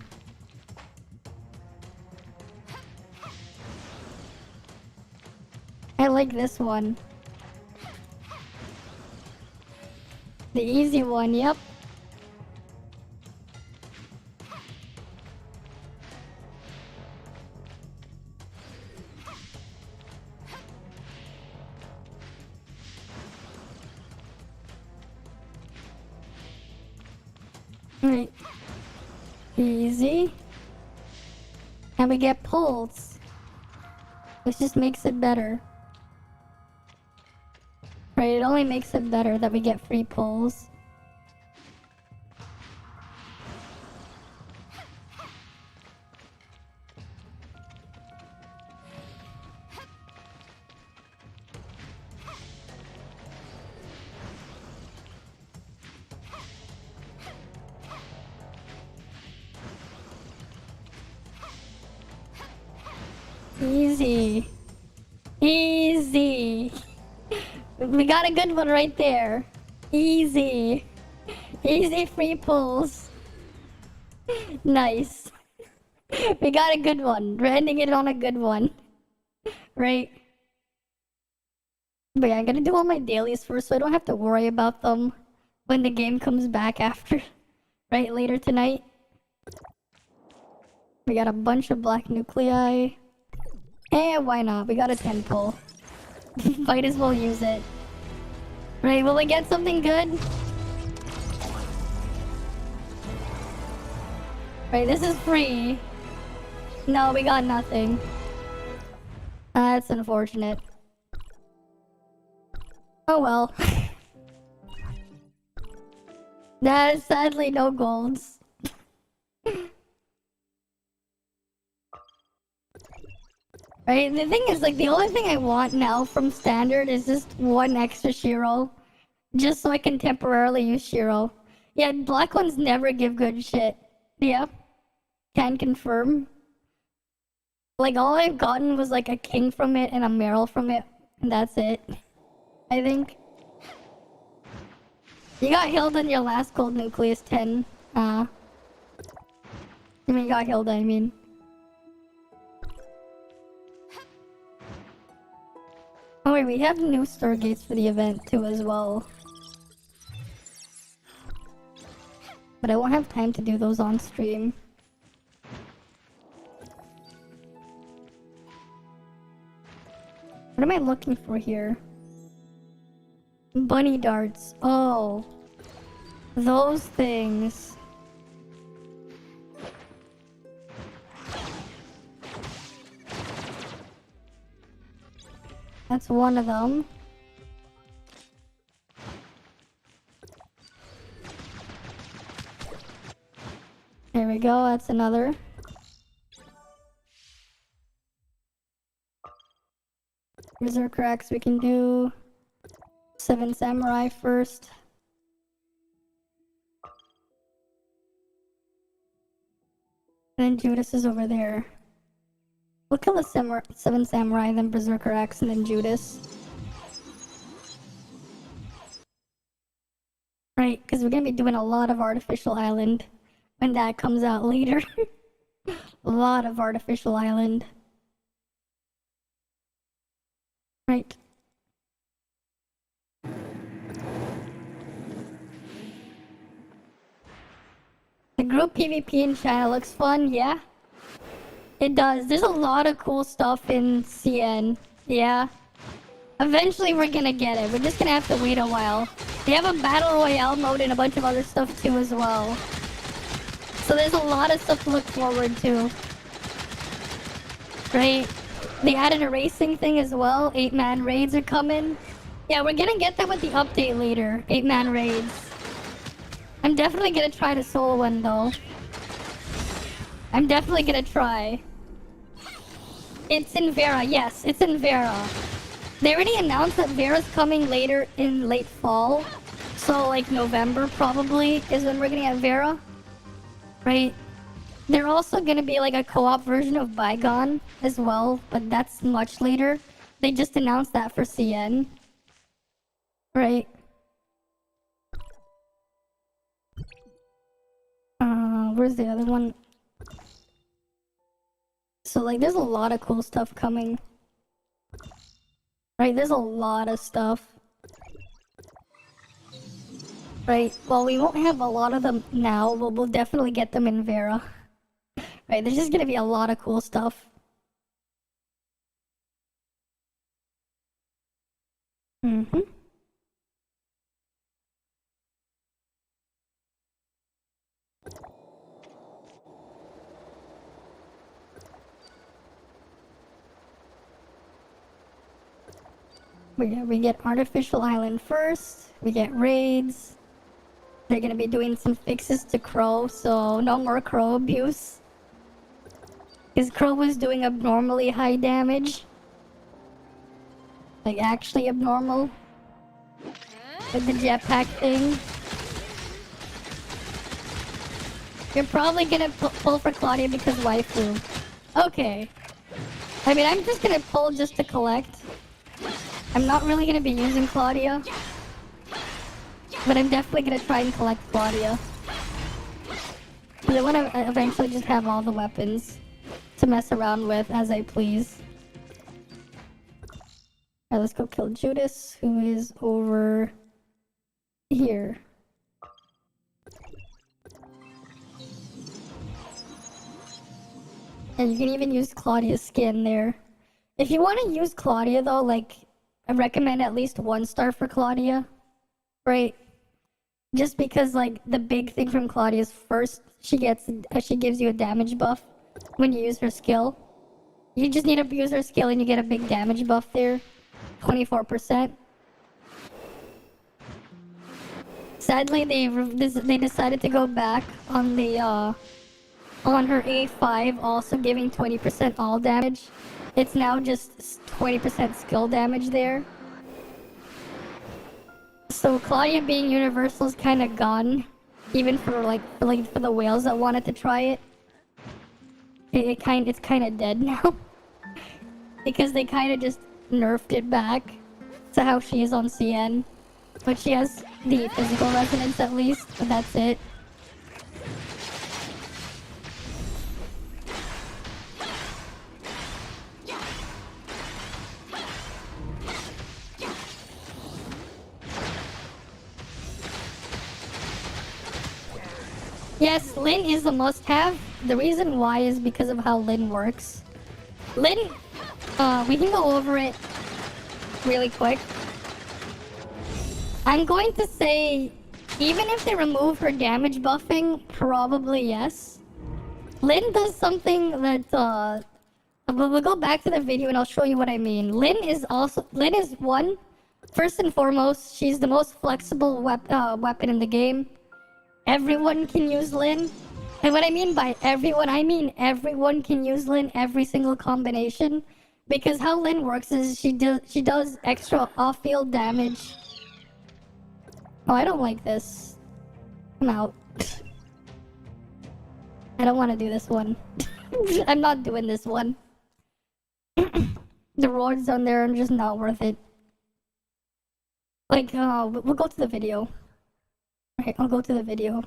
I like this one. The easy one, yep. Right. Easy. And we get pulls. Which just makes it better. Right, it only makes it better that we get free pulls. Easy. Easy. We got a good one right there. Easy. Easy free pulls. Nice. We got a good one. We're ending it on a good one. Right? But yeah, I'm gonna do all my dailies first so I don't have to worry about them when the game comes back after. Right? Later tonight. We got a bunch of black nuclei. And why not? We got a 10 pull. Might as well use it. Right, will we get something good? Right, this is free. No, we got nothing. That's unfortunate. Oh well. That is sadly no golds. Right? The thing is, like, the only thing I want now from standard is just one extra Shiro. Just so I can temporarily use Shiro. Yeah, black ones never give good shit. Yeah. Can confirm. Like, all I've gotten was, like, a king from it and a Meryl from it. And that's it. I think. You got Hilda in your last gold nucleus 10. I mean, you got Hilda, I mean. Oh wait, we have new Stargates for the event too as well. But I won't have time to do those on stream. What am I looking for here? Bunny darts. Oh. Those things. That's one of them. There we go, that's another. Berserker Axe we can do. 7 Samurai first. And then Judas is over there. We'll kill the 7 Samurai, then Berserker Axe, and then Judas. Right, because we're gonna be doing a lot of Artificial Island when that comes out later. A lot of Artificial Island. Right. The group PvP in China looks fun, yeah? It does. There's a lot of cool stuff in CN. Yeah. Eventually we're gonna get it. We're just gonna have to wait a while. They have a Battle Royale mode and a bunch of other stuff too as well. So there's a lot of stuff to look forward to. Right? They added a racing thing as well. 8-man raids are coming. Yeah, we're gonna get that with the update later. 8-man raids. I'm definitely gonna try the solo one though. I'm definitely gonna try. It's in Vera, yes, it's in Vera. They already announced that Vera's coming later in late fall. So like November probably is when we're gonna get Vera. Right? They're also gonna be like a co-op version of Bygone as well, but that's much later. They just announced that for CN. Right? Where's the other one? So like there's a lot of cool stuff coming. Right, there's a lot of stuff. Right, well we won't have a lot of them now, but we'll definitely get them in Vera. Right, there's just gonna be a lot of cool stuff. Mm-hmm. We get Artificial Island first. We get raids. They're gonna be doing some fixes to Crow, so no more Crow abuse. Because Crow was doing abnormally high damage. Like actually abnormal. With the jetpack thing. You're probably gonna pull for Claudia because waifu. Okay. I mean, I'm just gonna pull just to collect. I'm not really gonna be using Claudia. But I'm definitely gonna try and collect Claudia. Because I wanna eventually just have all the weapons to mess around with as I please. Alright, let's go kill Judas, who is over here. And you can even use Claudia's skin there. If you want to use Claudia though, like, I recommend at least 1 star for Claudia. Right? Just because, like, the big thing from Claudia is first, she gives you a damage buff when you use her skill. You just need to use her skill and you get a big damage buff there. 24%. Sadly, they decided to go back on the, on her A5, also giving 20% all damage. It's now just 20% skill damage there. So Claudia being universal is kind of gone, even for for the whales that wanted to try it. It's kind of dead now because they kind of just nerfed it back to how she is on CN, but she has the physical resonance at least, but that's it. Yes, Lin is a must-have. The reason why is because of how Lin works. Lin, we can go over it really quick. I'm going to say, even if they remove her damage buffing, probably yes. Lin does something that, we'll go back to the video and I'll show you what I mean. Lin is one, first and foremost, she's the most flexible weapon in the game. Everyone can use Lin. And what I mean by everyone, I mean everyone can use Lin, every single combination. Because how Lin works is she does extra off-field damage. Oh, I don't like this. I'm out. I don't want to do this one. I'm not doing this one. The rewards on there are just not worth it. Like, we'll go to the video. Okay, I'll go to the video.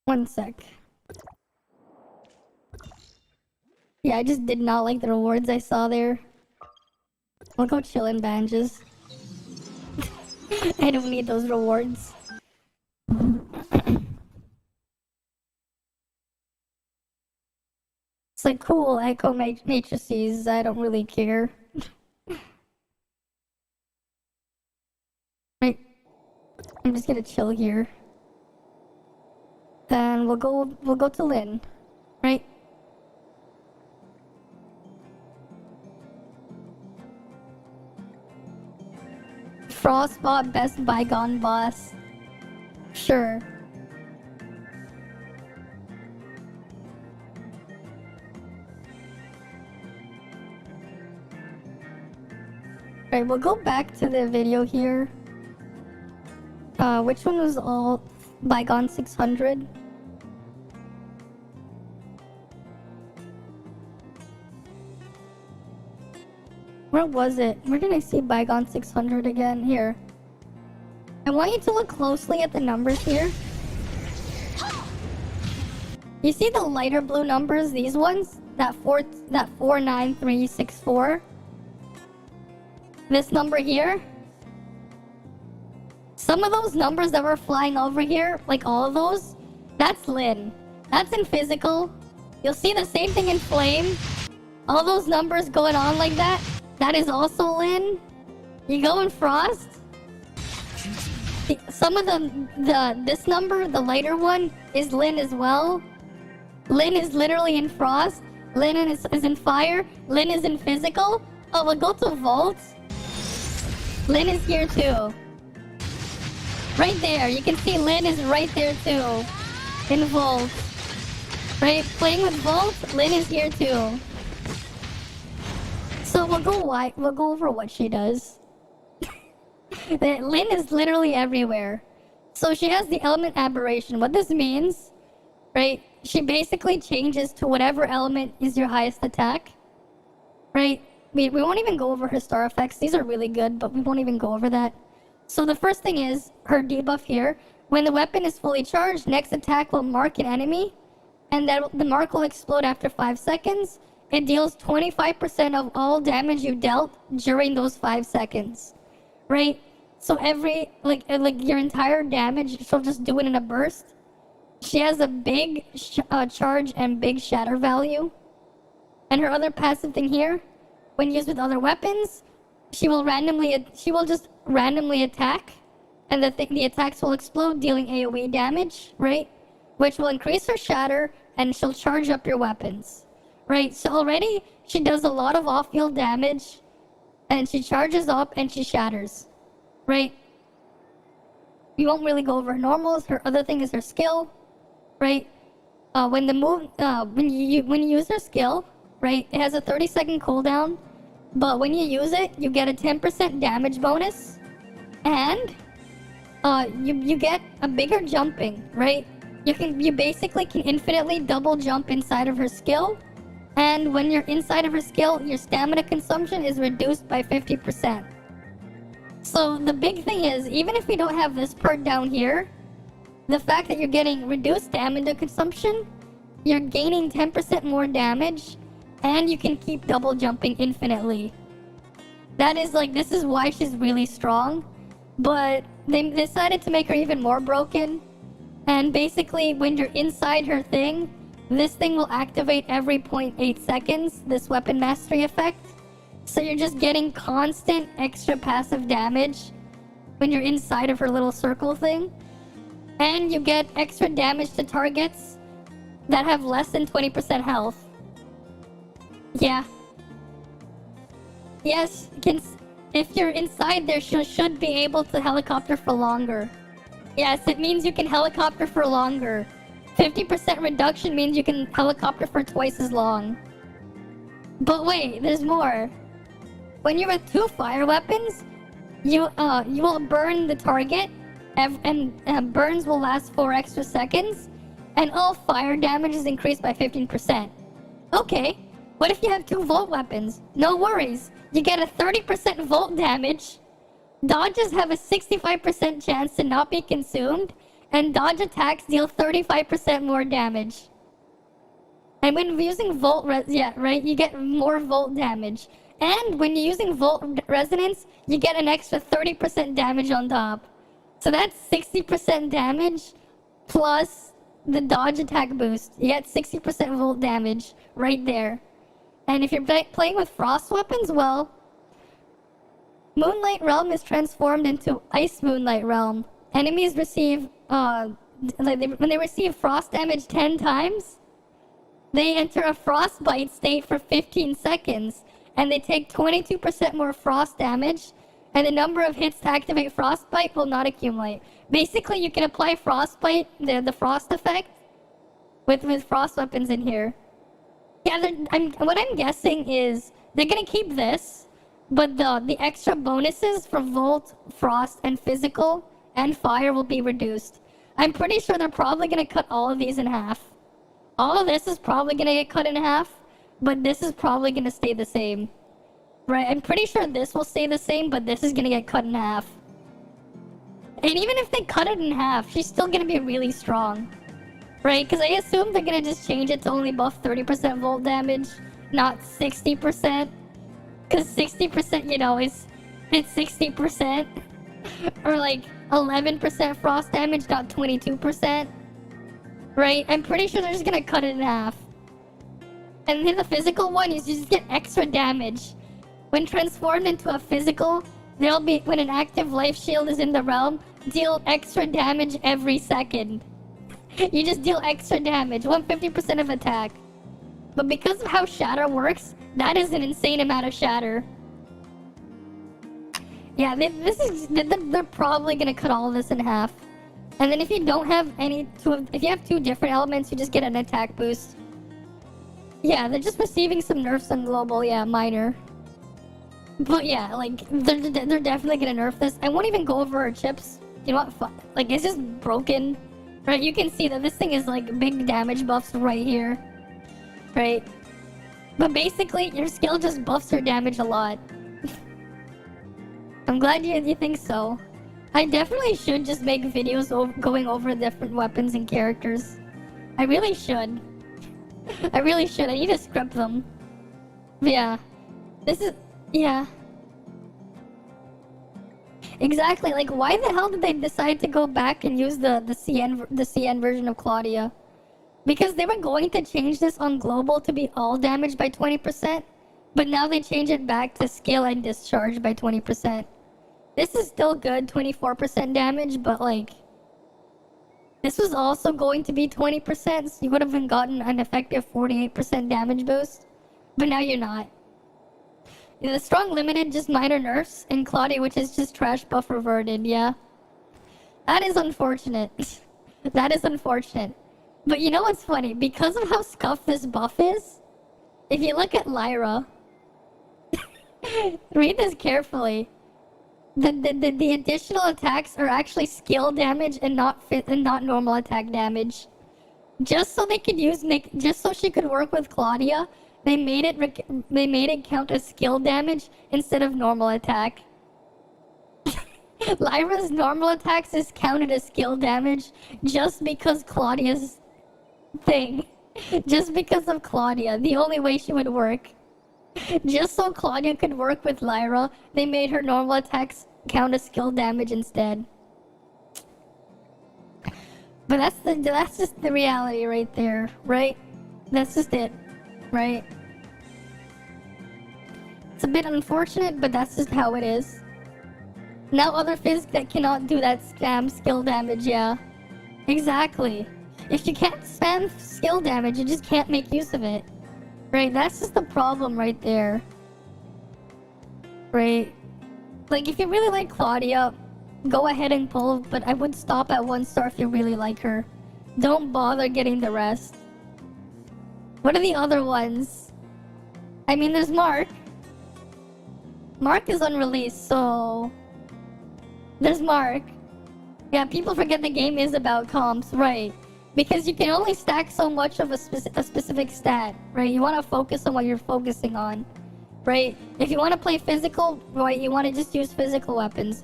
One sec. Yeah, I just did not like the rewards I saw there. I'll go chill in bandages. I don't need those rewards. It's like, cool, echo matrices, I don't really care. Right. I'm just gonna chill here. Then we'll go to Lin, right? Frostbot best bygone boss. Sure. Right, we'll go back to the video here. Which one was all bygone 600? Where was it? Where did I see bygone 600 again? Here. I want you to look closely at the numbers here. You see the lighter blue numbers? These ones? That 49364. This number here. Some of those numbers that were flying over here, like all of those, that's Lin. That's in physical. You'll see the same thing in flame. All those numbers going on like that, that is also Lin. You go in frost. Some of this number, the lighter one, is Lin as well. Lin is literally in frost. Lin is in fire. Lin is in physical. Oh, we'll go to vault. Lin is here too. Right there, you can see Lin is right there too. In vault. Right, playing with vault, Lin is here too. So we'll go over what she does. Lin is literally everywhere. So she has the element aberration. What this means, right? She basically changes to whatever element is your highest attack. Right? We won't even go over her star effects. These are really good, but we won't even go over that. So the first thing is her debuff here. When the weapon is fully charged, next attack will mark an enemy, and the mark will explode after 5 seconds. It deals 25% of all damage you dealt during those 5 seconds. Right? So every, like your entire damage, she'll just do it in a burst. She has a big charge and big shatter value. And her other passive thing here, when used with other weapons, she will just randomly attack, and the attacks will explode, dealing AoE damage, right? Which will increase her shatter, and she'll charge up your weapons, right? So already she does a lot of off-field damage, and she charges up and she shatters, right? We won't really go over her normals. Her other thing is her skill, right? when you use her skill, right? It has a 30-second cooldown, but when you use it, you get a 10% damage bonus, and you get a bigger jumping, right? You basically can infinitely double jump inside of her skill, and when you're inside of her skill, your stamina consumption is reduced by 50%. So the big thing is, even if we don't have this part down here, the fact that you're getting reduced stamina consumption, you're gaining 10% more damage, and you can keep double jumping infinitely. That is like, this is why she's really strong. But they decided to make her even more broken. And basically, when you're inside her thing, this thing will activate every 0.8 seconds, this weapon mastery effect. So you're just getting constant extra passive damage when you're inside of her little circle thing. And you get extra damage to targets that have less than 20% health. Yeah. Yes, if you're inside there, you should be able to helicopter for longer. Yes, it means you can helicopter for longer. 50% reduction means you can helicopter for twice as long. But wait, there's more. When you're with 2 fire weapons, you will burn the target, and burns will last 4 extra seconds, and all fire damage is increased by 15%. Okay, what if you have 2 volt weapons? No worries, you get a 30% volt damage, dodges have a 65% chance to not be consumed, and dodge attacks deal 35% more damage. And when using volt you get more volt damage. And when you're using volt resonance, you get an extra 30% damage on top. So that's 60% damage plus the dodge attack boost. You get 60% volt damage right there. And if you're playing with frost weapons, well, Moonlight Realm is transformed into Ice Moonlight Realm. Enemies receive, when they receive frost damage 10 times, they enter a frostbite state for 15 seconds, and they take 22% more frost damage, and the number of hits to activate frostbite will not accumulate. Basically, you can apply frostbite, the frost effect, with frost weapons in here. Yeah, what I'm guessing is they're gonna keep this, but the extra bonuses for Volt, Frost, and Physical, and Fire will be reduced. I'm pretty sure they're probably gonna cut all of these in half. All of this is probably gonna get cut in half, but this is probably gonna stay the same. Right, I'm pretty sure this will stay the same, but this is gonna get cut in half. And even if they cut it in half, she's still gonna be really strong. Right, because I assume they're gonna just change it to only buff 30% volt damage, not 60%. Because 60%, you know, it's 60%. Or like 11% frost damage, not 22%. Right, I'm pretty sure they're just gonna cut it in half. And then the physical one is you just get extra damage. When transformed into a physical, there'll be, when an active life shield is in the realm, deal extra damage every second. You just deal extra damage, 150% of attack. But because of how shatter works, that is an insane amount of shatter. Yeah, they're probably gonna cut all of this in half. And then if you don't have if you have 2 different elements, you just get an attack boost. Yeah, they're just receiving some nerfs on global, yeah, minor. But yeah, like, they're definitely gonna nerf this. I won't even go over her chips. You know what? Like, it's just broken. Right? You can see that this thing is like big damage buffs right here. Right? But basically, your skill just buffs her damage a lot. I'm glad you think so. I definitely should just make videos going over different weapons and characters. I really should. I really should. I need to script them. But yeah. This is... Yeah. Exactly, like why the hell did they decide to go back and use the CN version of Claudia? Because they were going to change this on global to be all damage by 20%, but now they change it back to skill and discharge by 20%. This is still good, 24% damage, but like... This was also going to be 20%, so you would have gotten an effective 48% damage boost, but now you're not. The strong limited, just minor nerfs, and Claudia, which is just trash buff reverted, yeah. That is unfortunate. That is unfortunate. But you know what's funny? Because of how scuffed this buff is, if you look at Lyra, read this carefully. The additional attacks are actually skill damage and not normal attack damage. Just so they could use just so she could work with Claudia, they made it count as skill damage instead of normal attack. Lyra's normal attacks is counted as skill damage just because Claudia's thing. Just because of Claudia, the only way she would work. Just so Claudia could work with Lyra, they made her normal attacks count as skill damage instead. But that's just the reality right there, right? That's just it, right? It's a bit unfortunate, but that's just how it is. Now other phys that cannot do that spam skill damage, yeah. Exactly. If you can't spam skill damage, you just can't make use of it. Right, that's just the problem right there. Right? Like, if you really like Claudia, go ahead and pull, but I would stop at 1 star if you really like her. Don't bother getting the rest. What are the other ones? I mean, there's Mark. Mark is unreleased, so... There's Mark. Yeah, people forget the game is about comps, right? Because you can only stack so much of a specific stat, right? You want to focus on what you're focusing on, right? If you want to play physical, right, you want to just use physical weapons.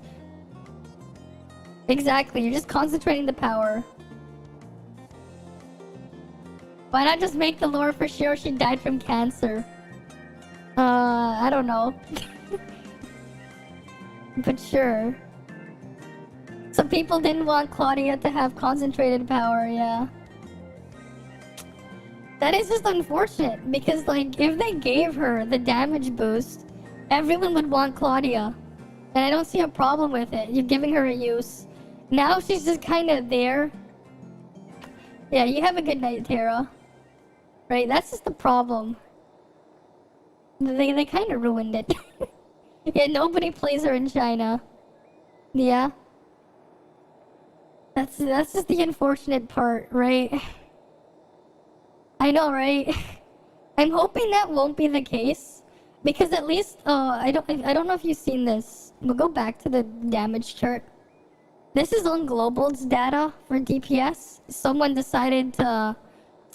Exactly, you're just concentrating the power. Why not just make the lore for sure she died from cancer? I don't know. But sure. Some people didn't want Claudia to have concentrated power, yeah. That is just unfortunate, because, like, if they gave her the damage boost, everyone would want Claudia. And I don't see a problem with it. You're giving her a use. Now she's just kind of there. Yeah, you have a good night, Tara. Right, that's just the problem. They kind of ruined it. Yeah, nobody plays her in China. Yeah. That's just the unfortunate part, right? I know, right? I'm hoping that won't be the case, because at least I don't know if you've seen this. We'll go back to the damage chart. This is on Global's data for DPS. Someone decided to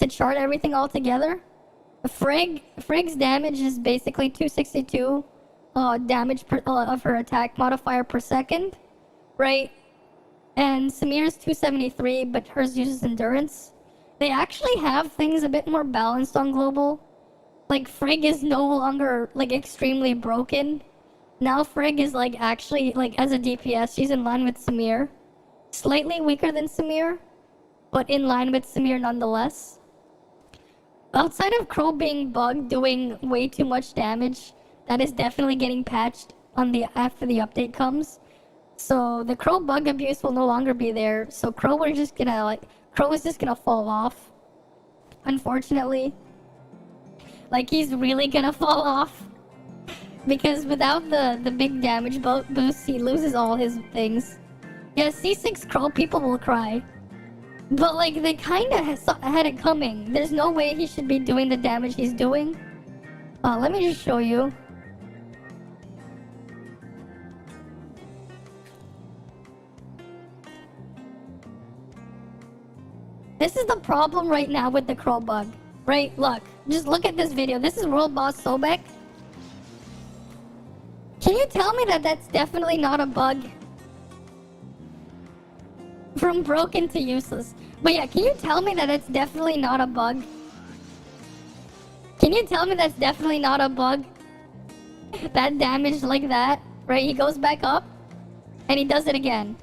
chart everything all together. Frigg's damage is basically 262 damage of her attack modifier per second, right? And Samir's 273, but hers uses endurance. They actually have things a bit more balanced on Global. Like, Frigg is no longer, like, extremely broken. Now Frigg is, like, actually, like, as a DPS, she's in line with Samir. Slightly weaker than Samir, but in line with Samir nonetheless. Outside of Crow being bugged, doing way too much damage, that is definitely getting patched on after the update comes. So the Crow bug abuse will no longer be there. So Crow is just gonna fall off. Unfortunately. Like, he's really gonna fall off. Because without the big damage boost, he loses all his things. Yeah, C6 Crow people will cry. But, like, they kinda had it coming. There's no way he should be doing the damage he's doing. Let me just show you. This is the problem right now with the Crow bug. Right? Look. Just look at this video. This is World Boss Sobek. Can you tell me that that's definitely not a bug? From broken to useless. But yeah, can you tell me that that's definitely not a bug? Can you tell me that's definitely not a bug? That damage like that, right? He goes back up, and he does it again.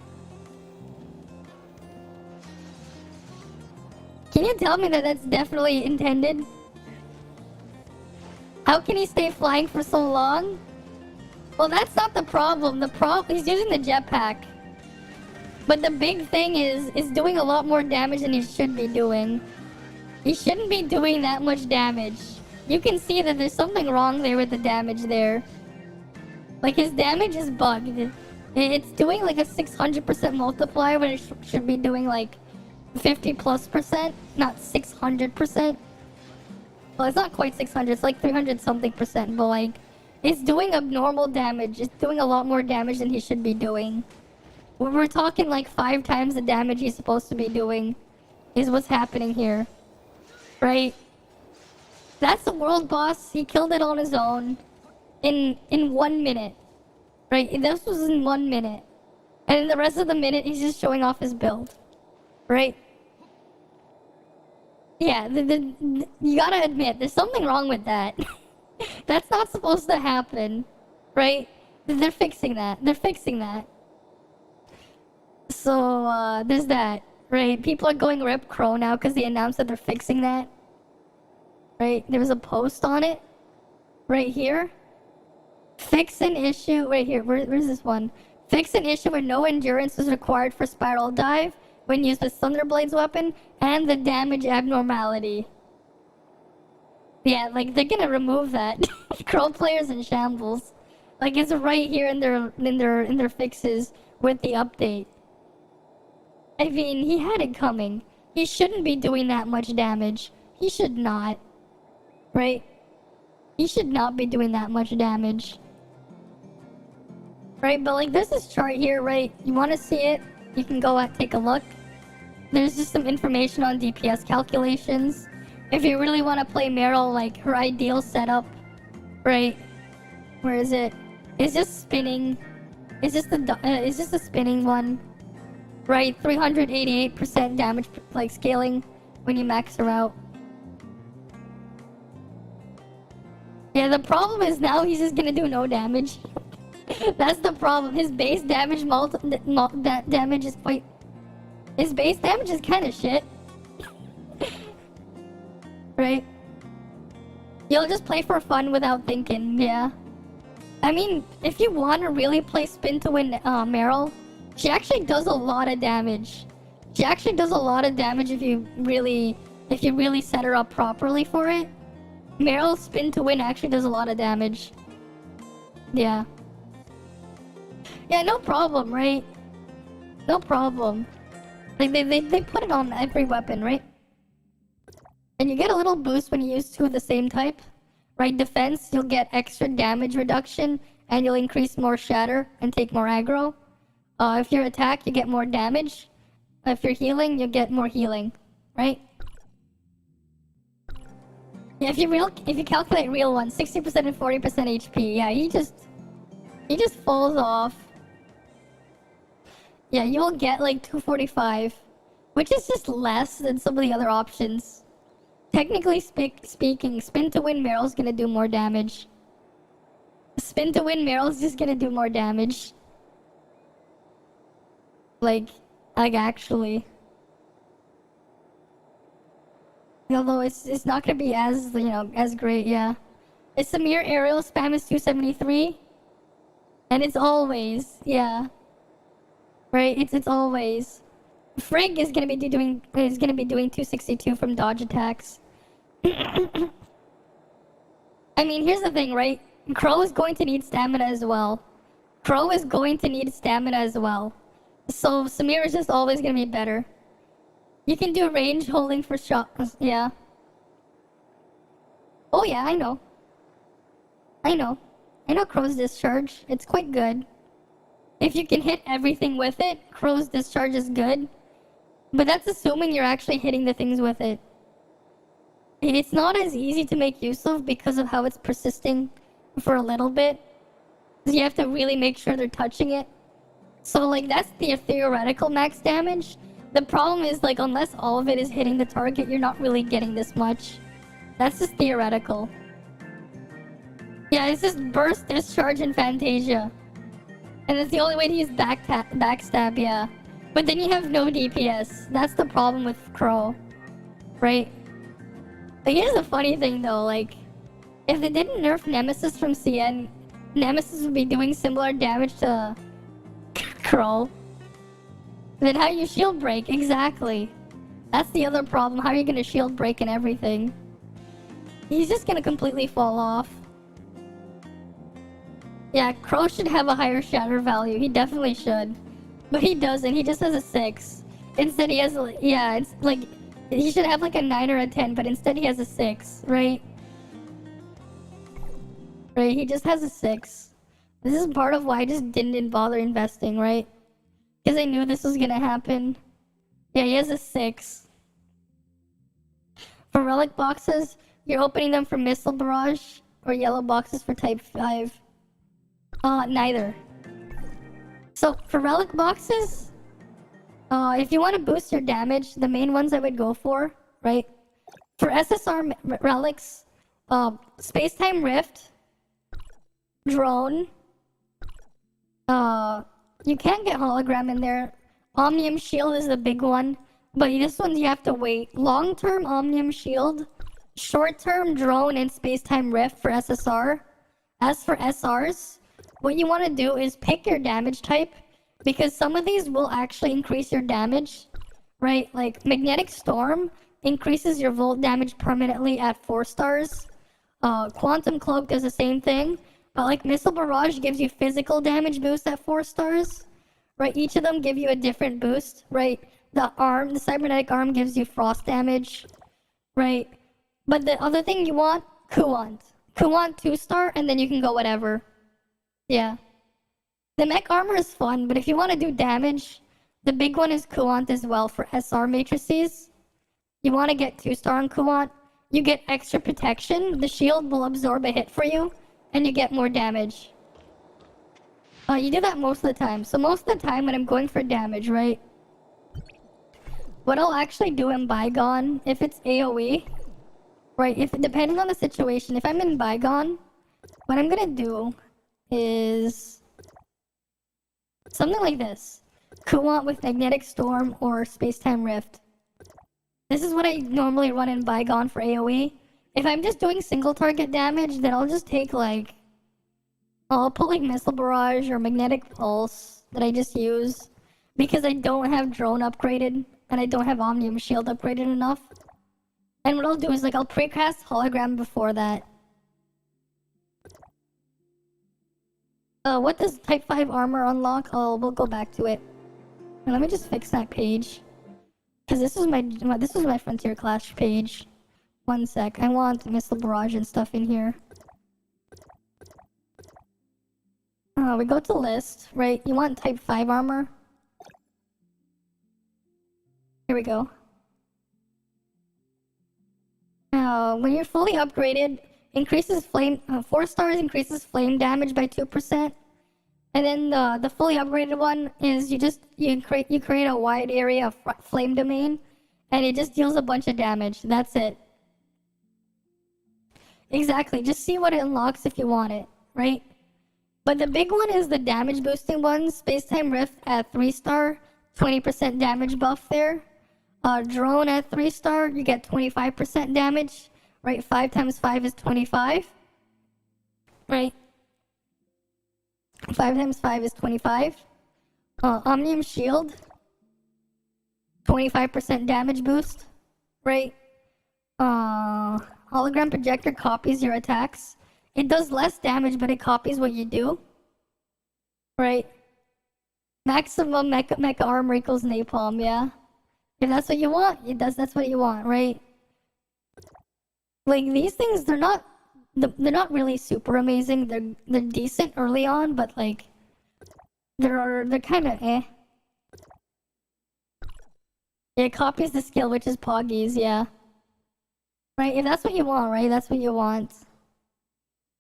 Can you tell me that that's definitely intended? How can he stay flying for so long? Well, that's not the problem. He's using the jetpack. But the big thing is doing a lot more damage than he should be doing. He shouldn't be doing that much damage. You can see that there's something wrong there with the damage there. Like, his damage is bugged. It's doing like a 600% multiplier when it should be doing like 50+%, not 600%. Well, it's not quite 600, it's like 300 something percent, but like, it's doing abnormal damage. It's doing a lot more damage than he should be doing. We're talking like 5 times the damage he's supposed to be doing is what's happening here. Right? That's the world boss. He killed it on his own in 1 minute. Right? This was in 1 minute. And in the rest of the minute, he's just showing off his build. Right? Yeah, you gotta admit, there's something wrong with that. That's not supposed to happen. Right? They're fixing that. They're fixing that. So, there's that. Right? People are going Rip Crow now because they announced that they're fixing that. Right? There was a post on it. Right here. Fix an issue. Right here. Where's this one? Fix an issue where no endurance is required for Spiral Dive when used with Thunderblade's weapon and the damage abnormality. Yeah, like they're gonna remove that. Crow players in shambles. Like it's right here in their fixes with the update. I mean, he had it coming. He shouldn't be doing that much damage. He should not. Right? He should not be doing that much damage. Right, but like there's this chart here, right? You want to see it? You can go take a look. There's just some information on DPS calculations. If you really want to play Meryl, like her ideal setup, right? Where is it? It's just spinning. It's just a spinning one, right? 388% damage, like scaling when you max her out. Yeah, the problem is now he's just gonna do no damage. That's the problem. His base damage damage is quite. His base damage is kind of shit. Right? You'll just play for fun without thinking, yeah. I mean, if you want to really play spin to win Meryl, she actually does a lot of damage. She actually does a lot of damage if you really set her up properly for it. Meryl spin to win actually does a lot of damage. Yeah. Yeah, no problem, right? No problem. Like they put it on every weapon, right? And you get a little boost when you use 2 of the same type. Right, defense, you'll get extra damage reduction, and you'll increase more shatter and take more aggro. If you're attack, you get more damage. If you're healing, you'll get more healing, right? Yeah, if you calculate real ones, 60% and 40% HP, yeah, he just falls off. Yeah, you'll get like 245, which is just less than some of the other options. Technically speaking, spin to win Meryl's gonna do more damage. Spin to win Meryl's just gonna do more damage. Like actually. Although it's not gonna be as, as great, yeah. It's Samir aerial spam is 273. And it's always, yeah. Right, it's always. Frigg is gonna be doing 262 from dodge attacks. I mean, here's the thing, right? Crow is going to need stamina as well. So Samir is just always gonna be better. You can do range holding for shots, yeah. Oh yeah, I know Crow's Discharge. It's quite good. If you can hit everything with it, Crow's Discharge is good. But that's assuming you're actually hitting the things with it. It's not as easy to make use of because of how it's persisting for a little bit. You have to really make sure they're touching it. So like that's the theoretical max damage. The problem is like unless all of it is hitting the target, you're not really getting this much. That's just theoretical. Yeah, it's just burst, discharge, and Fantasia. And that's the only way to use backstab, yeah. But then you have no DPS. That's the problem with Crow. Right? Like, here's the funny thing though, like, if they didn't nerf Nemesis from CN, Nemesis would be doing similar damage to Crow. Then how you shield break? Exactly. That's the other problem. How are you gonna shield break and everything? He's just gonna completely fall off. Yeah, Crow should have a higher shatter value. He definitely should. But he doesn't. He just has a 6. Instead he has, yeah, it's like, he should have like a 9 or a 10, but instead he has a 6, right? Right, he just has a 6. This is part of why I just didn't bother investing, right? Because I knew this was gonna happen. Yeah, he has a 6. For relic boxes, you're opening them for missile barrage or yellow boxes for type 5. Neither. So for relic boxes, if you want to boost your damage, the main ones I would go for, right? For SSR relics, space-time rift, drone. You can get hologram in there. Omnium shield is the big one, but this one you have to wait. Long-term Omnium shield, short-term drone and space-time rift for SSR. As for SRs, what you want to do is pick your damage type, because some of these will actually increase your damage, right? Like magnetic storm increases your volt damage permanently at 4 stars. Quantum cloak does the same thing, but like missile barrage gives you physical damage boost at 4 stars, right? Each of them give you a different boost, right? The cybernetic arm gives you frost damage, right? But the other thing you want, Kuant. Kuant 2-star, and then you can go whatever. Yeah. The mech armor is fun, but if you want to do damage, the big one is Kuant as well for SR matrices. You want to get 2-star on Kuant. You get extra protection. The shield will absorb a hit for you, and you get more damage. You do that most of the time. So most of the time when I'm going for damage, right? What I'll actually do in Bygone, if it's AoE, right? If depending on the situation, if I'm in Bygone, what I'm gonna do is something like this. Kuant with magnetic storm or space-time rift. This is what I normally run in Bygone for AoE. If I'm just doing single target damage, then I'll just take like, I'll put like missile barrage or magnetic pulse that I just use, because I don't have drone upgraded and I don't have omnium shield upgraded enough. And what I'll do is like I'll precast hologram before that. What does type 5 armor unlock? We'll go back to it. And let me just fix that page, because this was my Frontier Clash page. One sec. I want missile barrage and stuff in here. We go to list, right? You want type 5 armor. Here we go. Now, when you're fully upgraded, increases flame 4 stars increases flame damage by 2%. And then the fully upgraded one is you create a wide area of flame domain, and it just deals a bunch of damage. That's it. Exactly. Just see what it unlocks if you want it, right? But the big one is the damage boosting one. Space-time rift at 3-star, 20% damage buff there. Drone at 3-star, you get 25% damage, right? 5 times 5 is 25, right? 5 times 5 is 25. Omnium shield, 25% damage boost, right? Hologram projector copies your attacks. It does less damage, but it copies what you do, right? Maximum mecha armor equals napalm, yeah. If that's what you want, that's what you want, right? Like these things, they're not really super amazing. They're decent early on, but like they're kind of eh. Yeah, it copies the skill, which is Poggies, yeah. Right, if that's what you want, right? That's what you want.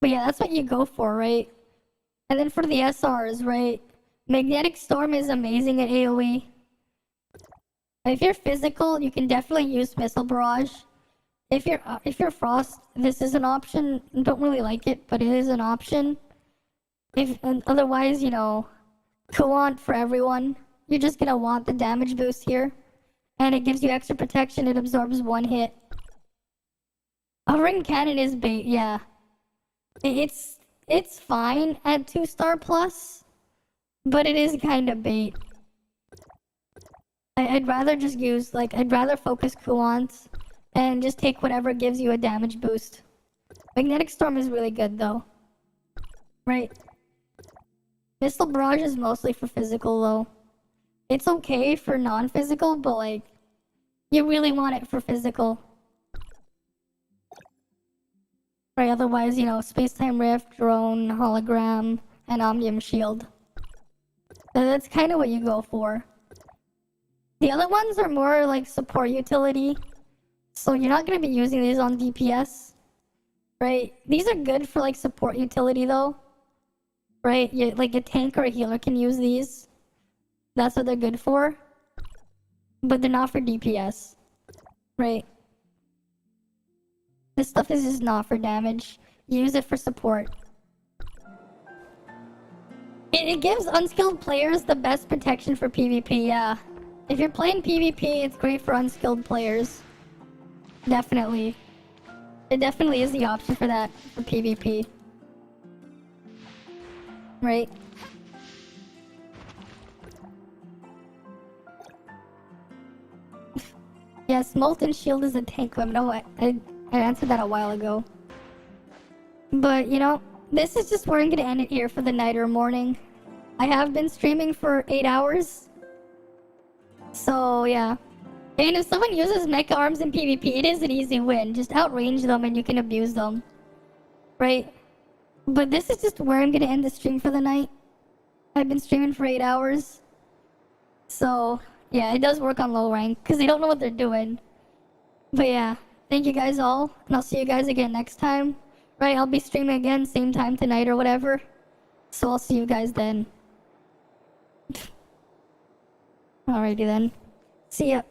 But yeah, that's what you go for, right? And then for the SRs, right? Magnetic Storm is amazing at AoE. If you're physical, you can definitely use Missile Barrage. If you're Frost, this is an option. I don't really like it, but it is an option. Otherwise, you know, Kuant for everyone. You're just gonna want the damage boost here. And it gives you extra protection, it absorbs 1 hit. Hovering Cannon is bait, yeah. It's fine at 2-star plus, but it is kind of bait. I'd rather just use, like, I'd rather focus Kuants and just take whatever gives you a damage boost. Magnetic Storm is really good though. Right. Missile Barrage is mostly for physical though. It's okay for non-physical, but like, you really want it for physical. Right, otherwise, you know, space-time rift, drone, hologram, and omnium shield. So that's kind of what you go for. The other ones are more like support utility. So you're not going to be using these on DPS. Right? These are good for like support utility though. Right? Like a tank or a healer can use these. That's what they're good for. But they're not for DPS. Right? This stuff is just not for damage. Use it for support. It gives unskilled players the best protection for PvP, yeah. If you're playing PvP, it's great for unskilled players. Definitely. It definitely is the option for that, for PvP. Right? Yes, Molten Shield is a tank weapon. Oh, I answered that a while ago. But, you know, this is just where I'm gonna end it here for the night or morning. I have been streaming for 8 hours. So, yeah. And if someone uses mecha arms in PvP, it is an easy win. Just outrange them and you can abuse them. Right? But this is just where I'm gonna end the stream for the night. I've been streaming for 8 hours. So, yeah, it does work on low rank, because they don't know what they're doing. But yeah, thank you guys all, and I'll see you guys again next time. Right, I'll be streaming again, same time tonight or whatever. So I'll see you guys then. Alrighty then. See ya.